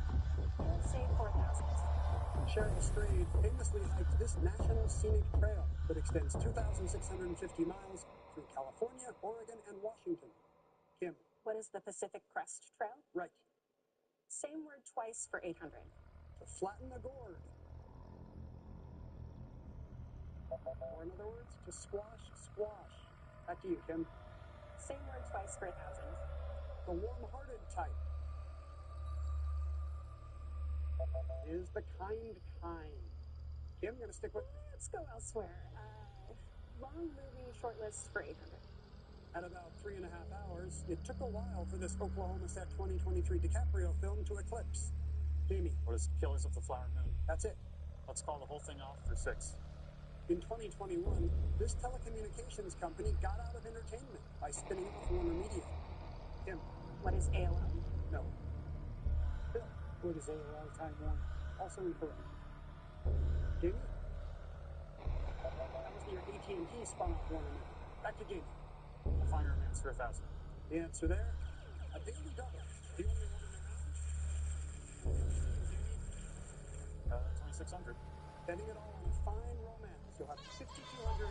S2: USA 4000.
S13: Cheryl Strayed famously hiked this national scenic trail that extends 2,650 miles through California, Oregon, and Washington. Kim.
S2: What is the Pacific Crest Trail?
S13: Right.
S2: Same word twice for 800.
S13: To flatten a gourd. Or in other words, to squash. Back to you, Kim.
S2: Same word twice for 1,000.
S13: The warm-hearted type is the kind. Kim, gonna stick with...
S2: Let's go elsewhere. Long movie short list for 800.
S13: At about 3.5 hours, it took a while for this Oklahoma set 2023 DiCaprio film to eclipse. Jamie.
S5: What is Killers of the Flower Moon?
S13: That's it.
S5: Let's call the whole thing off for 6.
S13: In 2021, this telecommunications company got out of entertainment by spinning off Warner Media. Kim.
S2: What is AOL?
S13: No. Bill. What is AOL Time Warner? Also incorrect. Jamie? That was the year AT&T spun off Warner Media. Back to Jamie.
S5: A fine romance for 1,000.
S13: The answer there? A daily double. The only one in the round? Jamie?
S5: 2,600.
S13: Betting it all on a fine romance. You'll have 5,200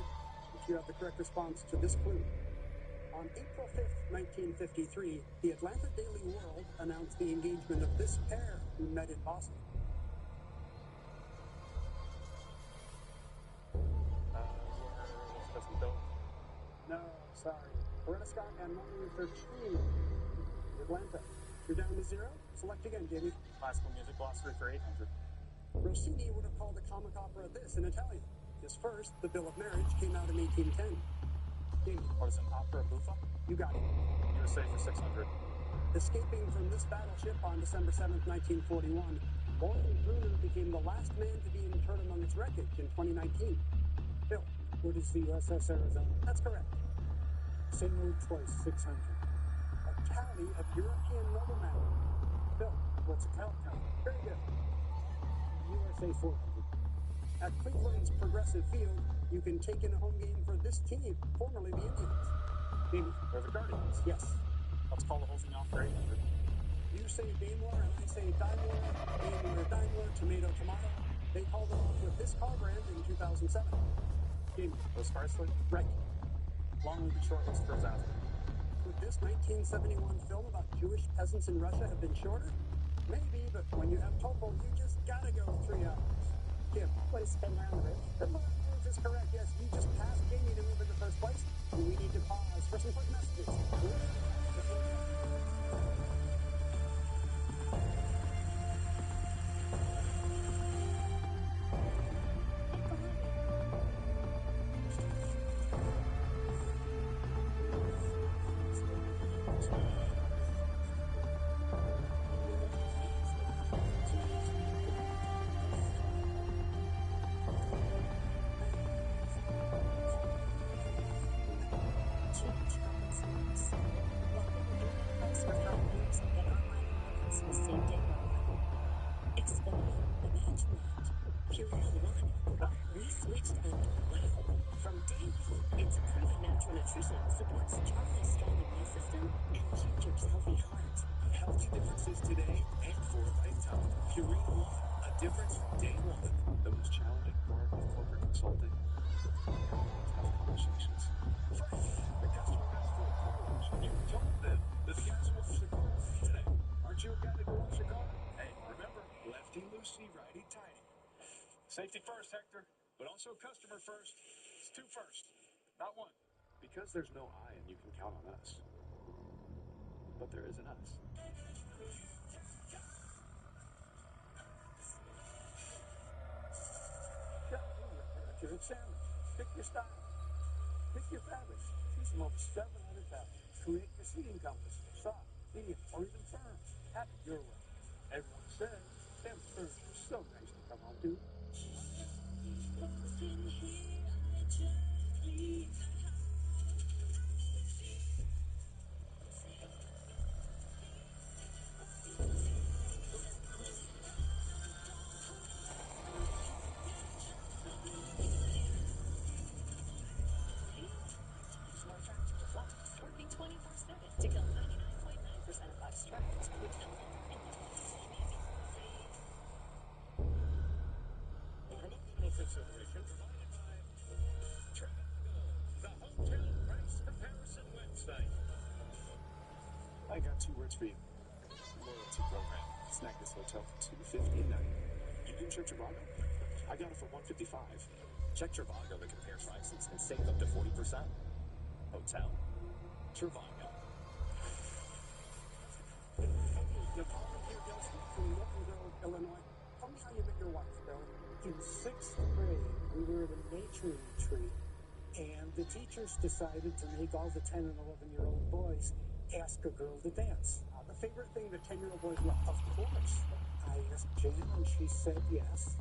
S13: if you have the correct response to this clue. On April 5th, 1953, the Atlanta Daily World announced the engagement of this pair who met in Boston.
S5: Elizabeth and Bill.
S13: No, sorry. Loretta Scott and Martin Luther King. Atlanta. You're down to 0? Select again, Jamie.
S5: Classical music glossary for 800.
S13: Rossini would have called the comic opera this in Italian. His first, The Bill of Marriage, came out in 1810. Jamie.
S5: What is an opera buffa?
S13: You got it.
S5: USA for 600.
S13: Escaping from this battleship on December 7th, 1941, Orville Bruner became the last man to be interred among its wreckage in 2019. Bill.
S3: What is the USS Arizona?
S8: That's correct.
S3: Same word twice, 600.
S8: A tally of European noblemen. Bill,
S3: What's a count?
S8: very good.
S3: USA 400.
S8: At Cleveland's Progressive Field, you can take in a home game for this team, formerly the Indians.
S3: Maybe.
S5: They're the Guardians.
S8: Yes.
S5: Let's call the whole thing off for 800.
S8: You say Daimler and I say Daimler, Daimler, tomato, tomato. They called it off with this car brand in 2007.
S5: Game was Chrysler.
S8: Right.
S5: Long would be short was Krasowski.
S8: Would this 1971 film about Jewish peasants in Russia have been shorter? Maybe, but when you have Topol, you just gotta go 3 hours. Kim.
S20: What is Fiddler on the Roof?
S8: Fiddler on the Roof is correct, yes. You just passed Jamie to move into first place. And we need to pause for some quick messages.
S15: Nutrition supports Charlie's strong immune system and Ginger's healthy heart.
S6: Healthy differences today and for a lifetime. Purina One, a difference from day one.
S5: The most challenging part of corporate consulting, tough conversations.
S6: Fresh, the customer asked for a car wash, and you told them that the guys who wash the car are free today. Aren't you a guy to go wash your car? Hey, remember, lefty loosey, righty tighty. Safety first, Hector, but also customer first. It's 2 first, not 1.
S5: Because there's no I and you can count on us. But there is an us.
S8: Good salmon. Pick your style. Pick your fabrics. Choose from over 700 fabrics. Create your seating compass. Soft, medium, or even firm. Have it your way. Everyone says Sam's furniture is so nice to come home to.
S21: Working 24/7 to kill 99.9% of life's troubles with Element and the
S6: Promotional consideration provided by Trivago, the hometown price comparison website.
S5: I got 2 words for you. Loyalty program. Snag this hotel for $250 a night. You didn't check Trivago? I got it for $155.
S14: Check Trivago to compare prices and save up to 40%. Hotel. Trivago.
S8: Napoleon here, Gelston from Milton Grove, Illinois. Tell me how you met your wife, Bill.
S3: In 6th grade, we were at a nature retreat, and the teachers decided to make all the 10 and 11-year-old boys ask a girl to dance.
S8: The favorite thing that 10-year-old boys love.
S3: Of course. I asked Jan, and she said yes.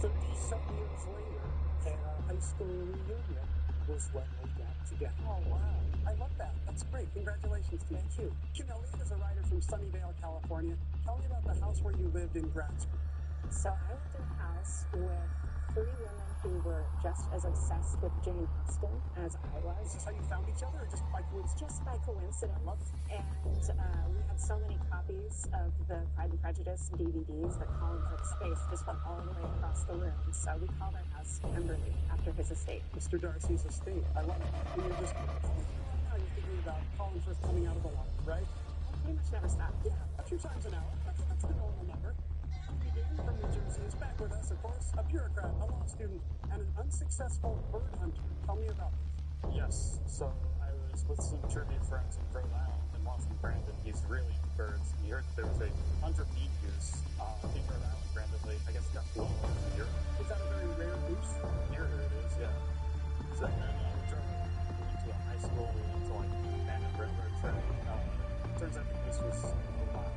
S3: 30-some years later, at our high school reunion, was when we got together.
S8: Oh, wow. I love that. That's great. Congratulations to you.
S3: Thank you.
S8: Kim Elliott is a writer from Sunnyvale, California. Tell me about the house where you lived in grad school.
S20: So I lived in a house with 3 women who were just as obsessed with Jane Austen as I was.
S8: Is this how you found each other, or just by coincidence?
S20: Just by coincidence. And we had so many copies of the Pride and Prejudice DVDs that Colin Firth's face just went all the way across the room. So we called our house Pemberley after his estate.
S8: Mr. Darcy's estate. I love it. And you're just, now you're thinking about Colin Firth coming out of the water, right?
S20: I pretty much never stopped.
S8: Yeah, a few times an hour. That's the normal number. Amy Dean from New Jersey is back with us, of course. A bureaucrat, a law student, and an unsuccessful bird hunter. Tell me about it.
S5: Yes, so I was with some trivia friends in Rhode Island, and one from Brandon, he's really into birds. He heard that there was a 100-bead goose in Rhode Island randomly. I guess it got blown over to Europe.
S8: Is that a very rare goose?
S5: Here it is, yeah. So then we drove into a high school, we went to like abandoned railroad track. Turns out the goose was alive.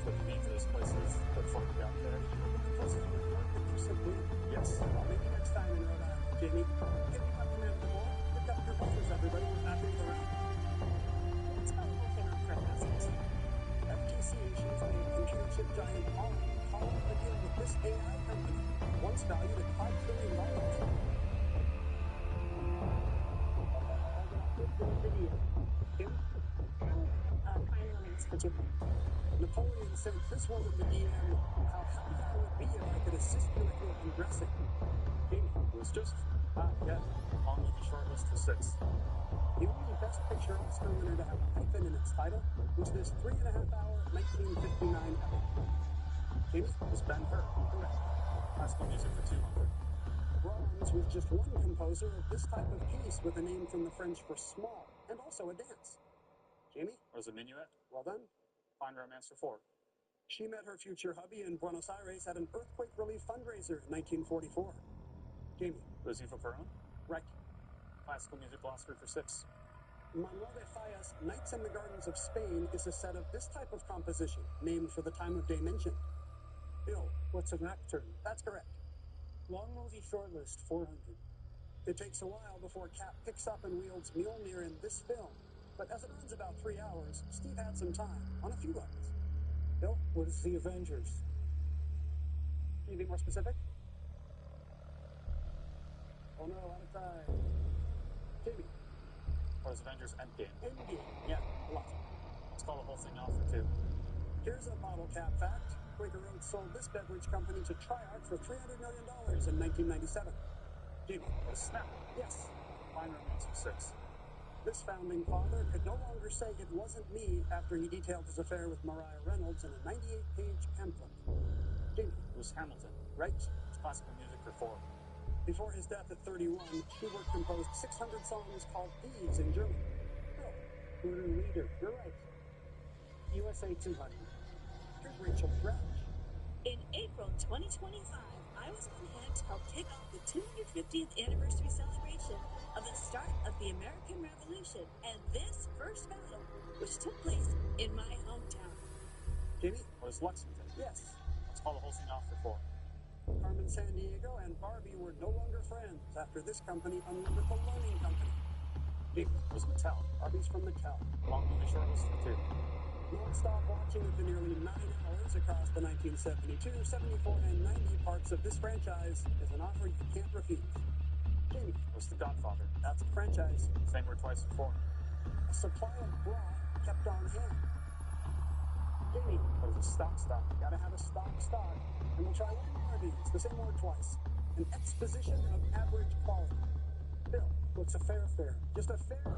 S5: So the name for this place is before we got there.
S8: Yes.
S5: Yes.
S8: Well, maybe next time in Rhode Island. Jamie,
S3: everybody. We're back in the room.
S15: Let's spell the whole thing out for a thousand.
S18: FTC issues made computer chip giant ARM calling a deal with this AI company, once valued at $5 trillion.
S2: Prime romance for 200.
S18: Napoleon sent this woman the DM, how happy I would be if I could assist you with your undressing.
S5: Amy, it was just, yeah, long movie shortlist for 6.
S18: The only Best Picture Oscar winner to have a hyphen in its title was this 3.5-hour 1959 epic.
S5: Jamie, it was Ben Hur.
S18: Correct.
S5: Classical music for 200.
S18: Brahms was just one composer of this type of piece with a name from the French for small, and also a dance. Jamie?
S5: It was a minuet.
S18: Well done.
S5: Fine romance for 4.
S18: She met her future hubby in Buenos Aires at an earthquake relief fundraiser in 1944. Jamie?
S5: It was Eva Peron.
S18: Right.
S5: Classical music Oscar for 6.
S18: Manuel de Falla's Nights in the Gardens of Spain is a set of this type of composition, named for the time of day mentioned. Bill?
S3: What's a nocturne?
S18: That's correct.
S3: Long movie shortlist, 400.
S18: It takes a while before Cap picks up and wields Mjolnir in this film, but as it runs about 3 hours, Steve had some time on a few levels. Bill?
S3: What is The Avengers?
S18: Can you be more specific? Oh no, out of time. Jamie?
S5: Or was Avengers Endgame?
S18: Endgame. Yeah, a lot.
S5: Let's call the whole thing off for 2.
S18: Here's a bottle cap fact. Quaker Oats sold this beverage company to Triarch for $300 million in 1997. Jamie?
S5: It was Snap.
S18: Yes.
S5: Fine romance for 6.
S18: This founding father could no longer say it wasn't me after he detailed his affair with Mariah Reynolds in a 98-page pamphlet. Jamie?
S5: It was Hamilton.
S18: Right.
S5: It's classical music for 4.
S18: Before his death at 31, Schubert composed 600 songs called Thieves in German. Bill?
S3: Guru Leader.
S18: You're right.
S3: USA 200.
S18: Here's Rachel Dratch.
S15: In April 2025, I was on hand to help kick off the 250th anniversary celebration of the start of the American Revolution and this first battle, which took place in my hometown.
S18: Jamie?
S5: It was Lexington.
S18: Yes.
S5: Let's call the whole thing off for 4.
S18: Carmen Sandiego and Barbie were no longer friends after this company unloaded the loaning company.
S5: Jamie? It was Mattel.
S18: Barbie's from Mattel.
S5: Long movie shortlist for 2.
S18: Non-stop watching of the nearly 9 hours across the 1972, 74, and 90 parts of this franchise is an offer you can't refuse. Jamie?
S5: It was The Godfather.
S18: That's a franchise.
S5: Same word twice for 4.
S18: A supply of broth kept on hand. Jamie?
S5: It was a stock.
S18: Gotta have a stock. And we'll try one more of these, the same word twice. An exposition of average quality. Bill?
S3: What's a fair fare?
S18: Just a fair fare.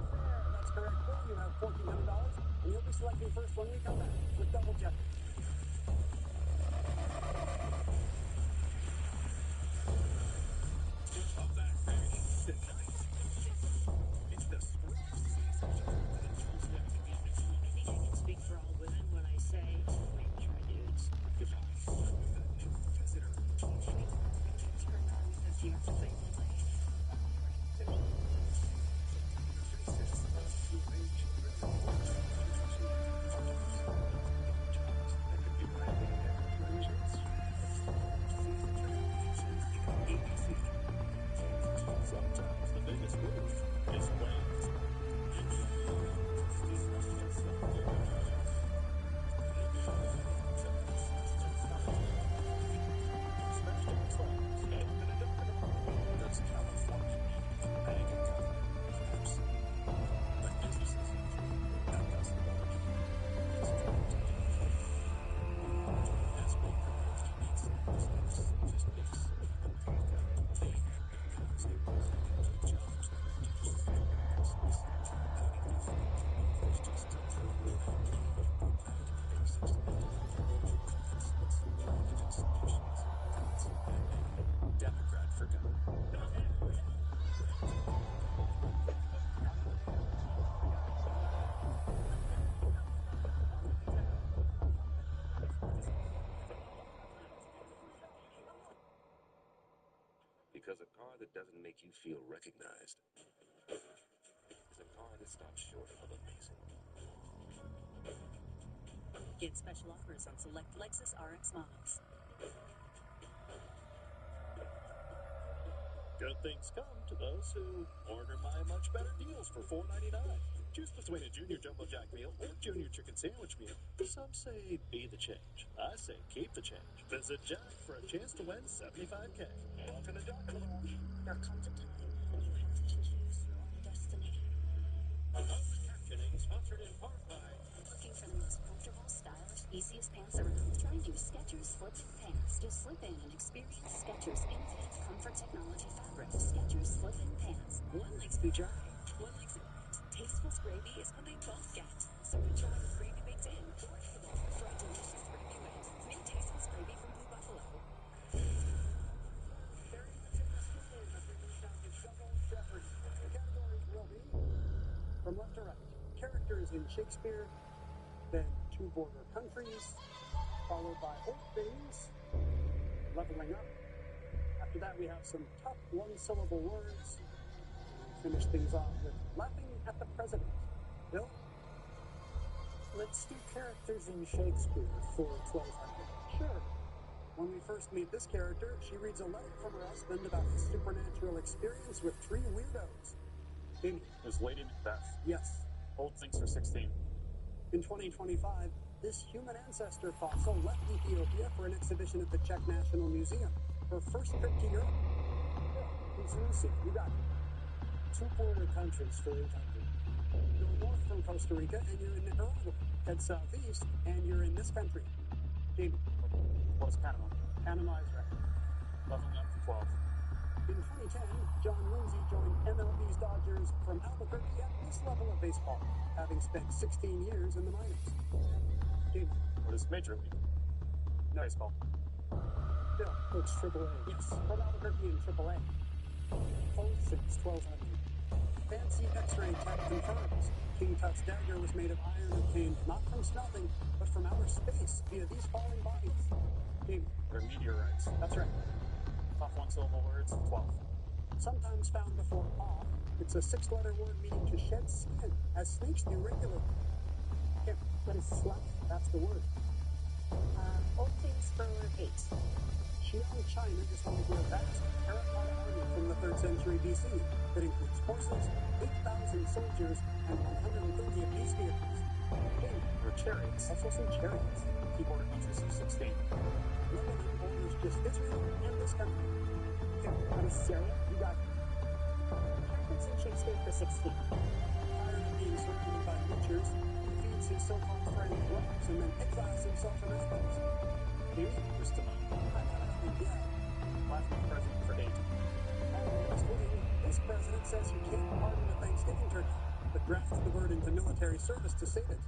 S18: That's correct, Bill. You have $1,400, and you'll be selecting first when we come back with Double Jeopardy.
S6: Come back, baby. Tonight, it's the spring season of Rachel's Back in the Mix.
S12: I think I can speak for all women when I say, maybe try dudes.
S6: Goodbye. With a new visitor.
S12: Turn on because you have to play the lane.
S6: The faces of two-age children and that could be landing at lunches. Season premieres in ABC.
S7: Sometimes the biggest move is wins.
S6: That's California. Bag and cover. Perhaps. But businesses, that doesn't work. It's as Baker Tilly makes it the safest place in America. Because they want to keep jobs that are just for your business. Even if there's just a little key, back to the basics to make it That's Burlington Solutions. That's Democrat for governor.
S16: Because a car that doesn't make you feel recognized is a car that stops short of amazing.
S15: Get special offers on select Lexus RX models.
S6: Good things come to those who order my much better deals for $4.99. Choose between a Junior Jumbo Jack meal or Junior Chicken Sandwich meal. Some say be the change. I say keep the change. Visit Jack for a chance to win $75K. Welcome to Jack in the Box.
S15: There comes a time when you have to choose your own destiny.
S6: Closed captioning sponsored in part by
S15: Looking for the most comfortable, stylish, easiest pants around? Try new Skechers Slip-In Pants. Just slip in and experience Skechers' innovative comfort technology fabric. Skechers Slip-In Pants. One likes to be dry, one likes it wet. Tastefuls gravy is what they both get. Some are dry with gravy baked in, or edible for a delicious gravy win. New Tastefuls gravy from Blue Buffalo.
S18: Very much in the steam as we move down to Double Jeopardy. The categories will be, from left to right, characters in Shakespeare, then two border countries, followed by old things, leveling up. After that, we have some tough one-syllable words. And we finish things off with laughing at the president. Bill?
S3: Let's do characters in Shakespeare for 1200.
S18: Sure. When we first meet this character, she reads a letter from her husband about his supernatural experience with 3 weirdos. Amy?
S11: Is Lady Macbeth.
S18: Yes.
S11: Old things for 16.
S18: In 2025, this human ancestor fossil left Ethiopia for an exhibition at the Czech National Museum. Her first trip to Europe?
S3: It's easy. You got it. 2 border countries for 800.
S18: Go north from Costa Rica and you're in Nicaragua. Head southeast and you're in this country. Jamie?
S11: What is Panama?
S18: Panama is right.
S11: Leveling up for 12.
S18: In 2010, John Lindsay joined MLB's Dodgers from Albuquerque at this level of baseball, having spent 16 years in the minors. Jamie?
S11: What is Major League?
S18: No.
S11: Baseball.
S18: Bill?
S3: It's AAA.
S18: Yes, from Albuquerque in AAA.
S3: Old things 1200.
S18: Fancy X-ray tech confirms King Tut's dagger was made of iron obtained not from smelting, but from outer space via these falling bodies. Jamie?
S11: They're meteorites.
S18: That's right.
S11: Tough one-syllable words, 12.
S18: Sometimes found before awe, it's a 6-letter word meaning to shed skin, as snakes do regularly. Kim?
S2: What is slough?
S18: That's the word.
S2: Old things for 8.
S18: Xi'an, China is home to a vast terracotta army from the 3rd century BC that includes horses, 8,000 soldiers, and 130 of these vehicles. Jamie?
S11: They're chariots.
S18: Also some chariots.
S11: 2 border countries for 16.
S18: Lebanon borders just Israel and this country. Kim?
S2: What is Syria?
S18: You got it.
S2: Characters in Shakespeare for 16.
S18: Tired of being surrounded by butchers, he feeds his so-called friend worms and then exiles himself from his house. Jamie?
S11: Who's Timon?
S18: Yeah.
S11: Laughing at the president for 8.
S18: This president says he can't pardon the Thanksgiving turkey, but drafts the bird into military service to save it.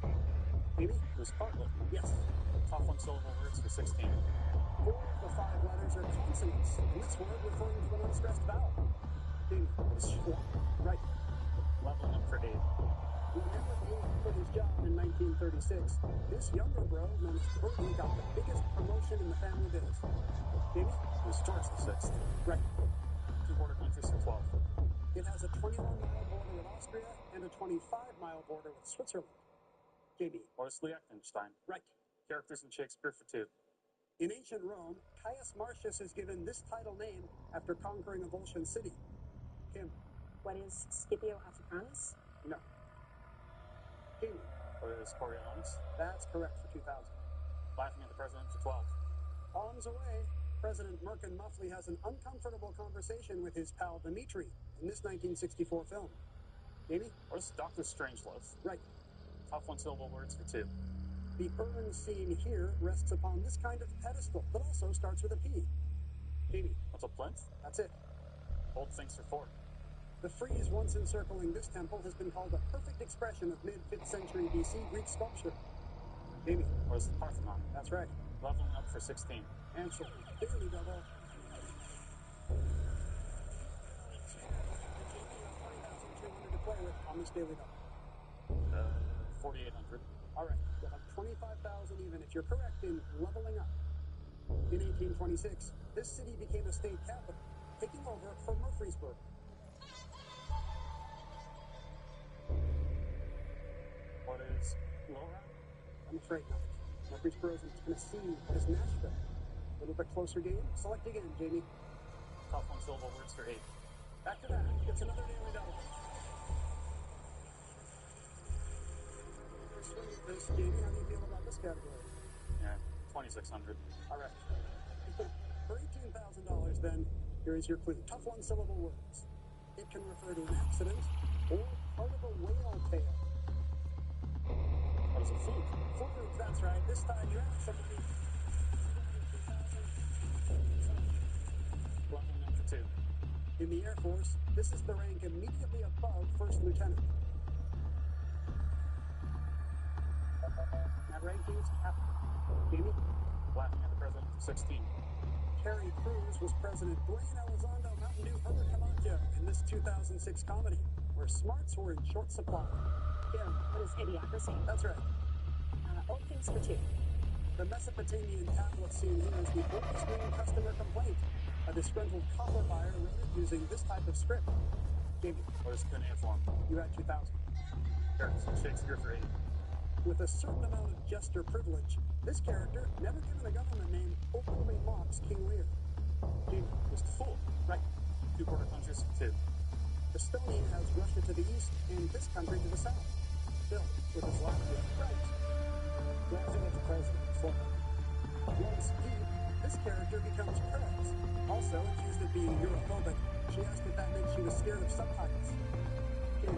S18: Jamie?
S11: Who's Bartlett?
S18: Yes.
S11: Tough one-syllable words for 16.
S18: 4 of the 5 letters are consonants, and this word referring to an unstressed vowel. Jamie?
S11: What is Schwartz?
S18: Right.
S11: Leveling up for 8.
S18: When Edward VIII quit his job in 1936, this younger bro, known as Bertie, got the biggest promotion in the family biz. Jamie?
S11: Who's George VI?
S18: Right.
S11: 2 border countries for 12.
S18: It has a 21-mile border with Austria and a 25-mile border with Switzerland. Jamie?
S11: What is Liechtenstein?
S18: Right.
S11: Characters in Shakespeare for 2.
S18: In ancient Rome, Caius Marcius is given this title name after conquering a Volscian city. Kim?
S2: What is Scipio Africanus?
S18: No. Jamie?
S11: What is Coriolanus?
S18: That's correct for 2000.
S11: Laughing at the president for 12.
S18: Bombs away, President Merkin Muffley has an uncomfortable conversation with his pal Dimitri in this 1964 film. Jamie?
S11: What is Dr. Strangelove?
S18: Right.
S11: Tough one-syllable words for 2.
S18: The urn seen here rests upon this kind of pedestal that also starts with a P. Jamie?
S11: What's a plinth?
S18: That's it.
S11: Old things for 4.
S18: The frieze once encircling this temple has been called a perfect expression of mid-5th century BC Greek sculpture. Jamie?
S11: What is the Parthenon?
S18: That's right.
S11: Leveling up for 16.
S18: Answer. Daily double. $20,200 to play with on this daily double.
S11: 4,800.
S18: All right. You'll have 25,000 even if you're correct in leveling up. In 1826, this city became a state capital, taking over for Murfreesboro.
S11: What is Laura?
S18: I'm afraid not. Murfreesboro's in Tennessee. What is Nashville? A little bit closer game. Select again, Jamie.
S11: Tough one-syllable words for 8.
S18: Back to that. Gets another daily double. Another swing at this. Jamie, how do you feel about this category?
S11: Yeah, 2,600.
S18: All right. For $18,000, then, here is your clue. Tough one-syllable words. It can refer to an accident or part of a whale tail.
S11: What is a fluke?
S18: Fluke, that's right. This time you're out some money.
S11: Leveling up for 2.
S18: In the Air Force, this is the rank immediately above first lieutenant. That ranking's captain. Jamie?
S11: Laughing at the president for 16.
S18: Terry Crews was President Dwayne Elizondo Mountain Dew Herbert Camacho in this 2006 comedy, where smarts were in short supply. Kim?
S2: What is Idiocracy?
S18: That's right.
S2: Old Things for 2.
S18: The Mesopotamian tablet seen here is the oldest known customer complaint. A disgruntled copper buyer wrote it using this type of script. Jamie?
S11: What is cuneiform?
S18: You had 2,000.
S11: Harrison Shakespeare for 80.
S18: With a certain amount of jester privilege, this character, never given a government name, openly mocks King Lear. Jamie?
S11: Was the fool?
S18: Right.
S11: 2 border countries for 2.
S18: Estonia has Russia to the east and this country to the south. Bill, with his Latvia, right. Laughing at the president, former. Once deep, this character becomes Perez. Also accused of being Europhobic. She asked if that meant she was scared of subtitles. Jamie?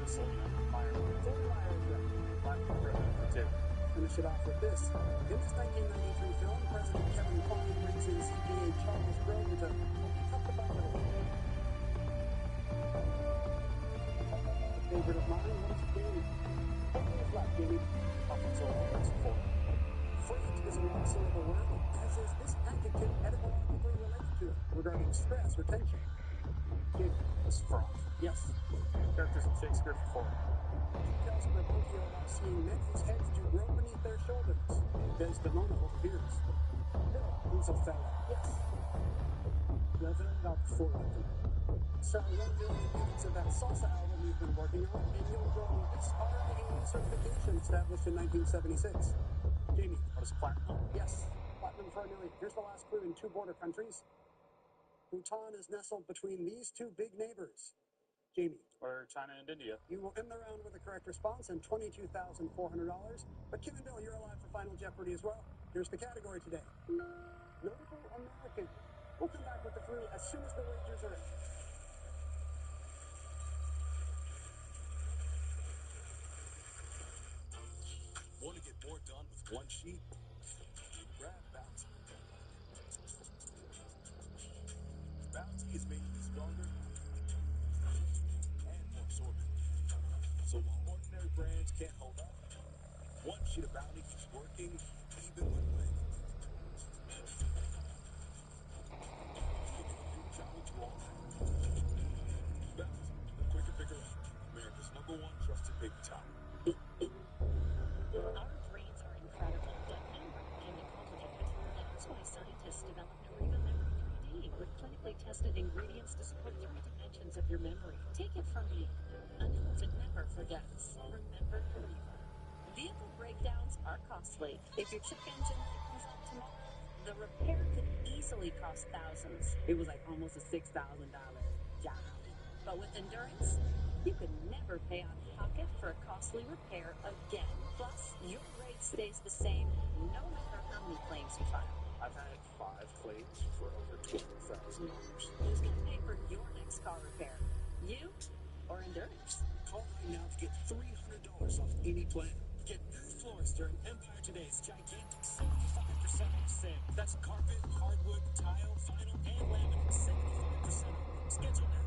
S11: Selena Meyer.
S18: Fort Myers, right.
S11: Latin for president for 2.
S18: Finish it off with this. In this 1993 film, President Kevin Kline brings in CPA Charles Grodin to cut the budget a little. A favorite of mine, what is Jamie? What is left, Jamie?
S11: Alfonso Lawrence for 4.
S18: Freight is a one-syllable word, as is this adjective etymologically related to it, regarding stress or tension. Jamie?
S11: Was froth.
S18: Yes.
S11: Characters in Shakespeare for 4.
S18: Details of Pinocchio about seeing men whose heads do grow beneath their shoulders. Desdemona overhears. Bill, who's Othello? Yes. Reverend about 4 of them. Sell 1 million units of that salsa album you've been working on, and you'll grow this RIAA certification established in 1976. Jamie?
S11: What is platinum?
S18: Yes. Platinum for $1 million. Here's the last clue in 2 border countries. Bhutan is nestled between these 2 big neighbors. Jamie?
S11: Or China and India.
S18: You will end the round with a correct response and $22,400. But Kim and Bill, you're alive for Final Jeopardy as well. Here's the category today. Notable American. We'll come back with the clue as soon as the wagers are in.
S6: Want to get more done with one sheet? Grab Bounty. Bounty is made to be stronger and more absorbent. So while ordinary brands can't hold up, one sheet of Bounty keeps working even when winning. You can do Jolly 2 all night. Bounty, the quicker picker up. America's #1 trusted baby towel.
S17: Our brains are incredible, but memory can be complicated. That's why scientists developed Nariva Memory 3D with clinically tested ingredients to support 3 dimensions of your memory. Take it from me. An elephant never forgets. Remember Nariva.
S2: Vehicle breakdowns are costly. If your check engine light comes on tomorrow, the repair could easily cost thousands.
S9: It was like almost a $6,000 job.
S2: But with Endurance, you could never pay out of pocket for a costly repair again. Plus, your rate stays the same no matter how many claims you file.
S10: I've had 5 claims for over $12,000.
S2: Who's going to pay for your next car repair? You or Endurance?
S6: Call right now to get $300 off any plan.
S7: Get new floors during Empire Today's gigantic 75% off sale. That's carpet, hardwood, tile, vinyl, and laminate. 75% off. Schedule now.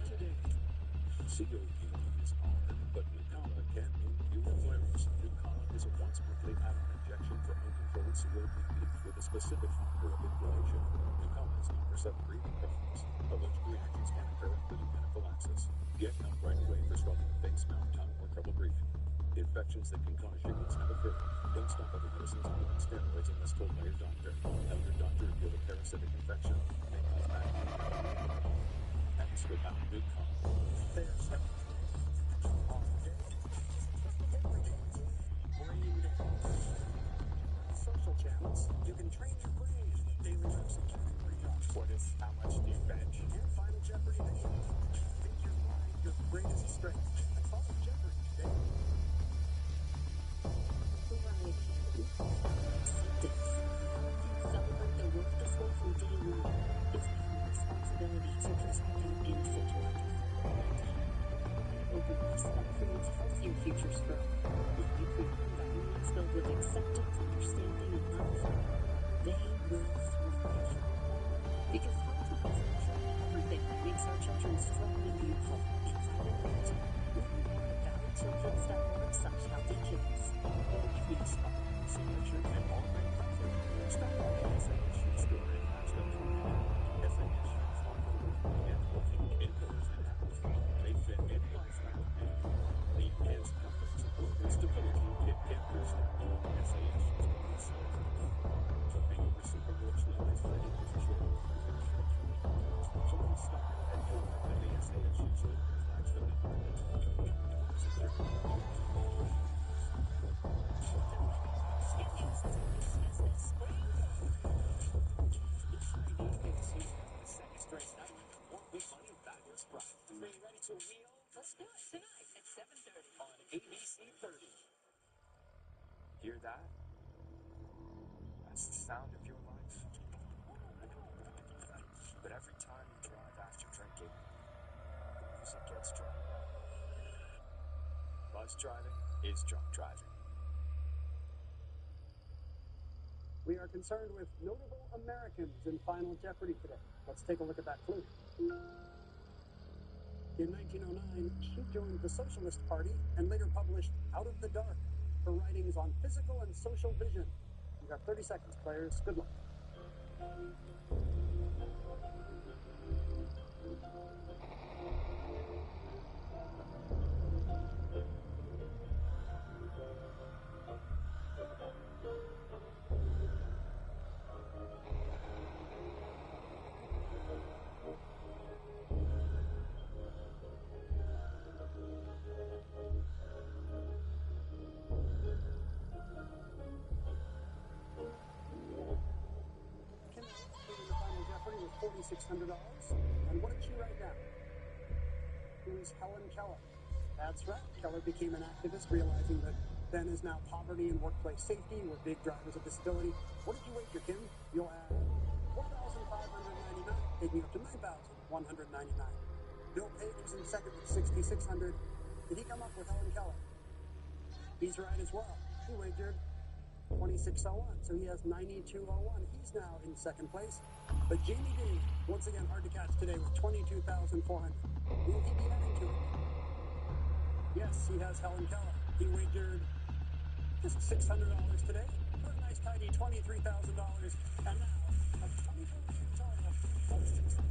S6: Today, COPD is hard, but Nucala can mean fewer flares. Nucala is a once-monthly add-on injection for uncontrolled COPD with a specific marker of inflammation. Nucala is not for sudden breathing problems. Allergic reactions can occur, including anaphylaxis. Get help right away for struggling with face, mouth, tongue, or trouble breathing. Infections that can cause shingles have occurred. Don't stop other medicines, including steroids, unless told by your doctor. Tell your doctor if you have a parasitic infection. May cause back pain. That's without Nucala.
S18: There's no brain damage. Social challenge. seconds, you can train your brain with daily reps of category jumps.
S5: What is, how much do you bench?
S18: And Final Jeopardy videos. Make your mind your greatest strength. And follow Jeopardy today.
S2: Acceptance. Celebrate the work of school from day one. It's our responsibility to protect our innocent children. Openness that creates healthier futures for all. If you create environments filled with acceptance, understanding, and love, they will thrive. Because healthy is actually everything that makes our children strong and beautiful. Inside and out. Learn more at ValleyChildren's.org/healthy kids. Please follow.
S5: Selection and all great comfort. Stop by the SAS Shoe Store in Blackstone, Florida. SAS shoes offer working and walking indoors and out. They fit any lifestyle and you want the enhanced comfort, support, and stability it can present. SAS shoes come in size and from the reciprocal fitting to shoulder and schedule. So let's stop in at your friendly SAS Shoe Store in Blackstone and Market. Doors and journeys.
S6: Straight night with more big money and fabulous prize. Are you ready to wheel? Let's do it tonight at 7:30 on ABC 30.
S5: Hear that? That's the sound of your life. But every time you drive after drinking, the music gets drunk. Buzz driving is drunk driving.
S18: We are concerned with notable Americans in Final Jeopardy today. Let's take a look at that clue. In 1909, she joined the Socialist Party and later published Out of the Dark, her writings on physical and social vision. You have 30 seconds, players. Good luck. $4,600. And what did she write down? Who is Helen Keller? That's right. Keller became an activist, realizing that then is now poverty and workplace safety were big drivers of disability. What did you wager, Kim? You'll add 4,599, taking you up to 9,199. Bill Page was in second with 6,600. Did he come up with Helen Keller? He's right as well. He wagered 2601, so he has 9201. He's now in second place. But Jamie Dean, once again, hard to catch today with 22,400. Will he be adding to it? Yes, he has Helen Keller. He wagered just $600 today for a nice tidy $23,000. And now, a 24-year total of $627,000.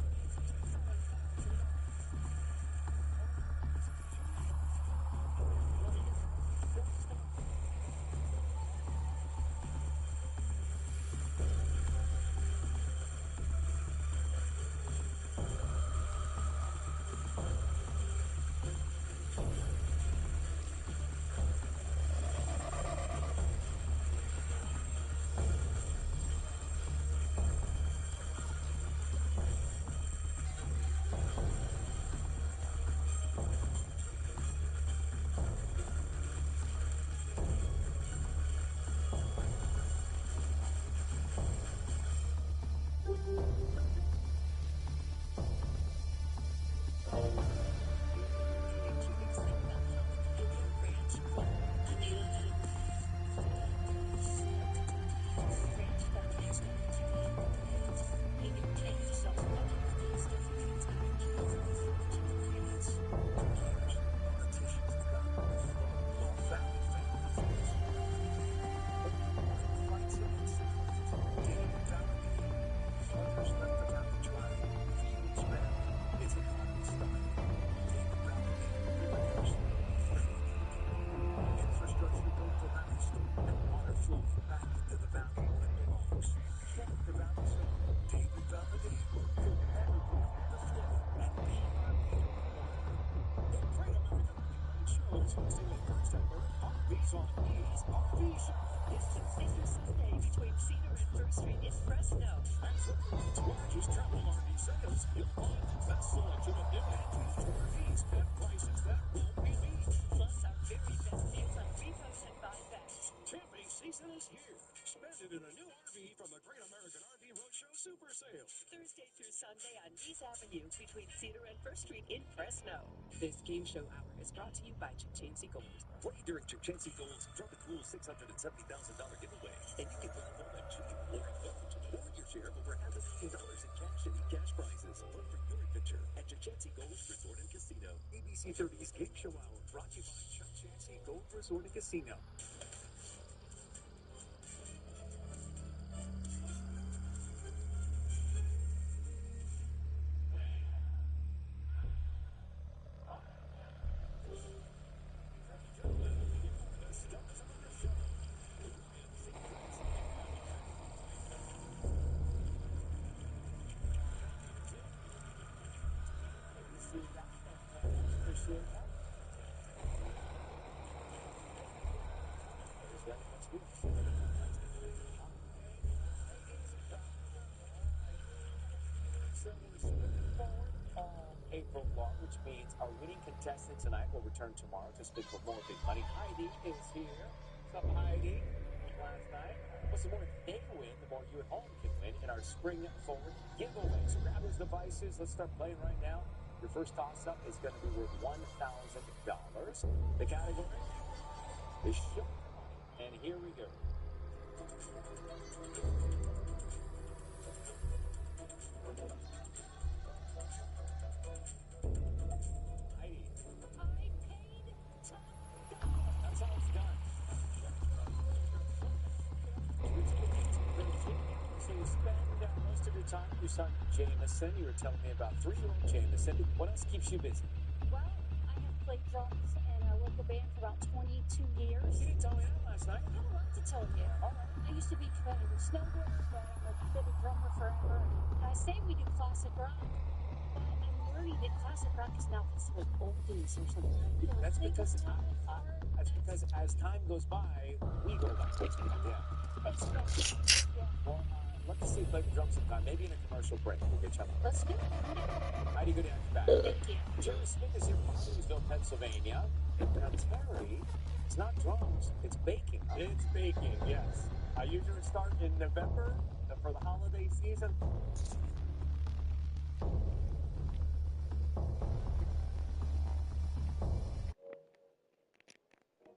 S9: is Tuesday through Sunday between Cedar and First Street in Fresno.
S6: At the world's largest travel RV sales, you'll find the best selection of new and used RVs at prices that won't be beat.
S9: Plus our very best deals on repos and buybacks.
S6: Camping season is here. Spend it in a new RV from the Great American RV Roadshow Super Sale.
S9: Thursday through Sunday on East Avenue between Cedar and First Street in Fresno. This game show hour is brought to you by Chichensi Gold.
S6: Play during Chichensi Gold's Draw the Cool $670,000 giveaway, and you can drive home a Jeep or a boat, or your share of over $500,000 in cash and cash prizes. Run for your adventure at Chichensi Gold Resort and Casino.
S4: ABC 30's Game Show Hour, brought to you by Chuck Chansey Gold Resort and Casino.
S19: April long, which means our winning contestant tonight will return tomorrow to spin for more big money. Heidi is here. What's up, Heidi? Last night. What's the more they win, the more you at home can win in our Spring Forward giveaway. So grab those devices. Let's start playing right now. Your first toss-up is going to be worth $1,000. The category is show. And here we go. That's how it's done. So you spend most of your time with your son, Jameson. You were telling me about 3-year-old Jameson. What else keeps you busy?
S22: Well, I have played drums and I worked the band for about 22 years.
S19: You didn't tell me that last night.
S22: I have a lot to tell you.
S19: All right.
S22: I used to be a competitive snowboarder, but I've been a drummer forever. I say we do classic rock, but I'm worried that classic rock is now considered oldies or something. You know,
S19: That's because as time goes by, we go by. Yeah.
S22: That's right. Yeah.
S19: Well, let's see you play the drums sometime. Maybe in a commercial break. We'll get you on.
S22: Let's do it.
S19: Heidi, good to have you back.
S22: Thank you.
S19: Jerry Smith is here from Martinsville, Pennsylvania. Now, Terry, it's not drums, it's baking.
S11: It's baking, yes. I usually start in November for the holiday season.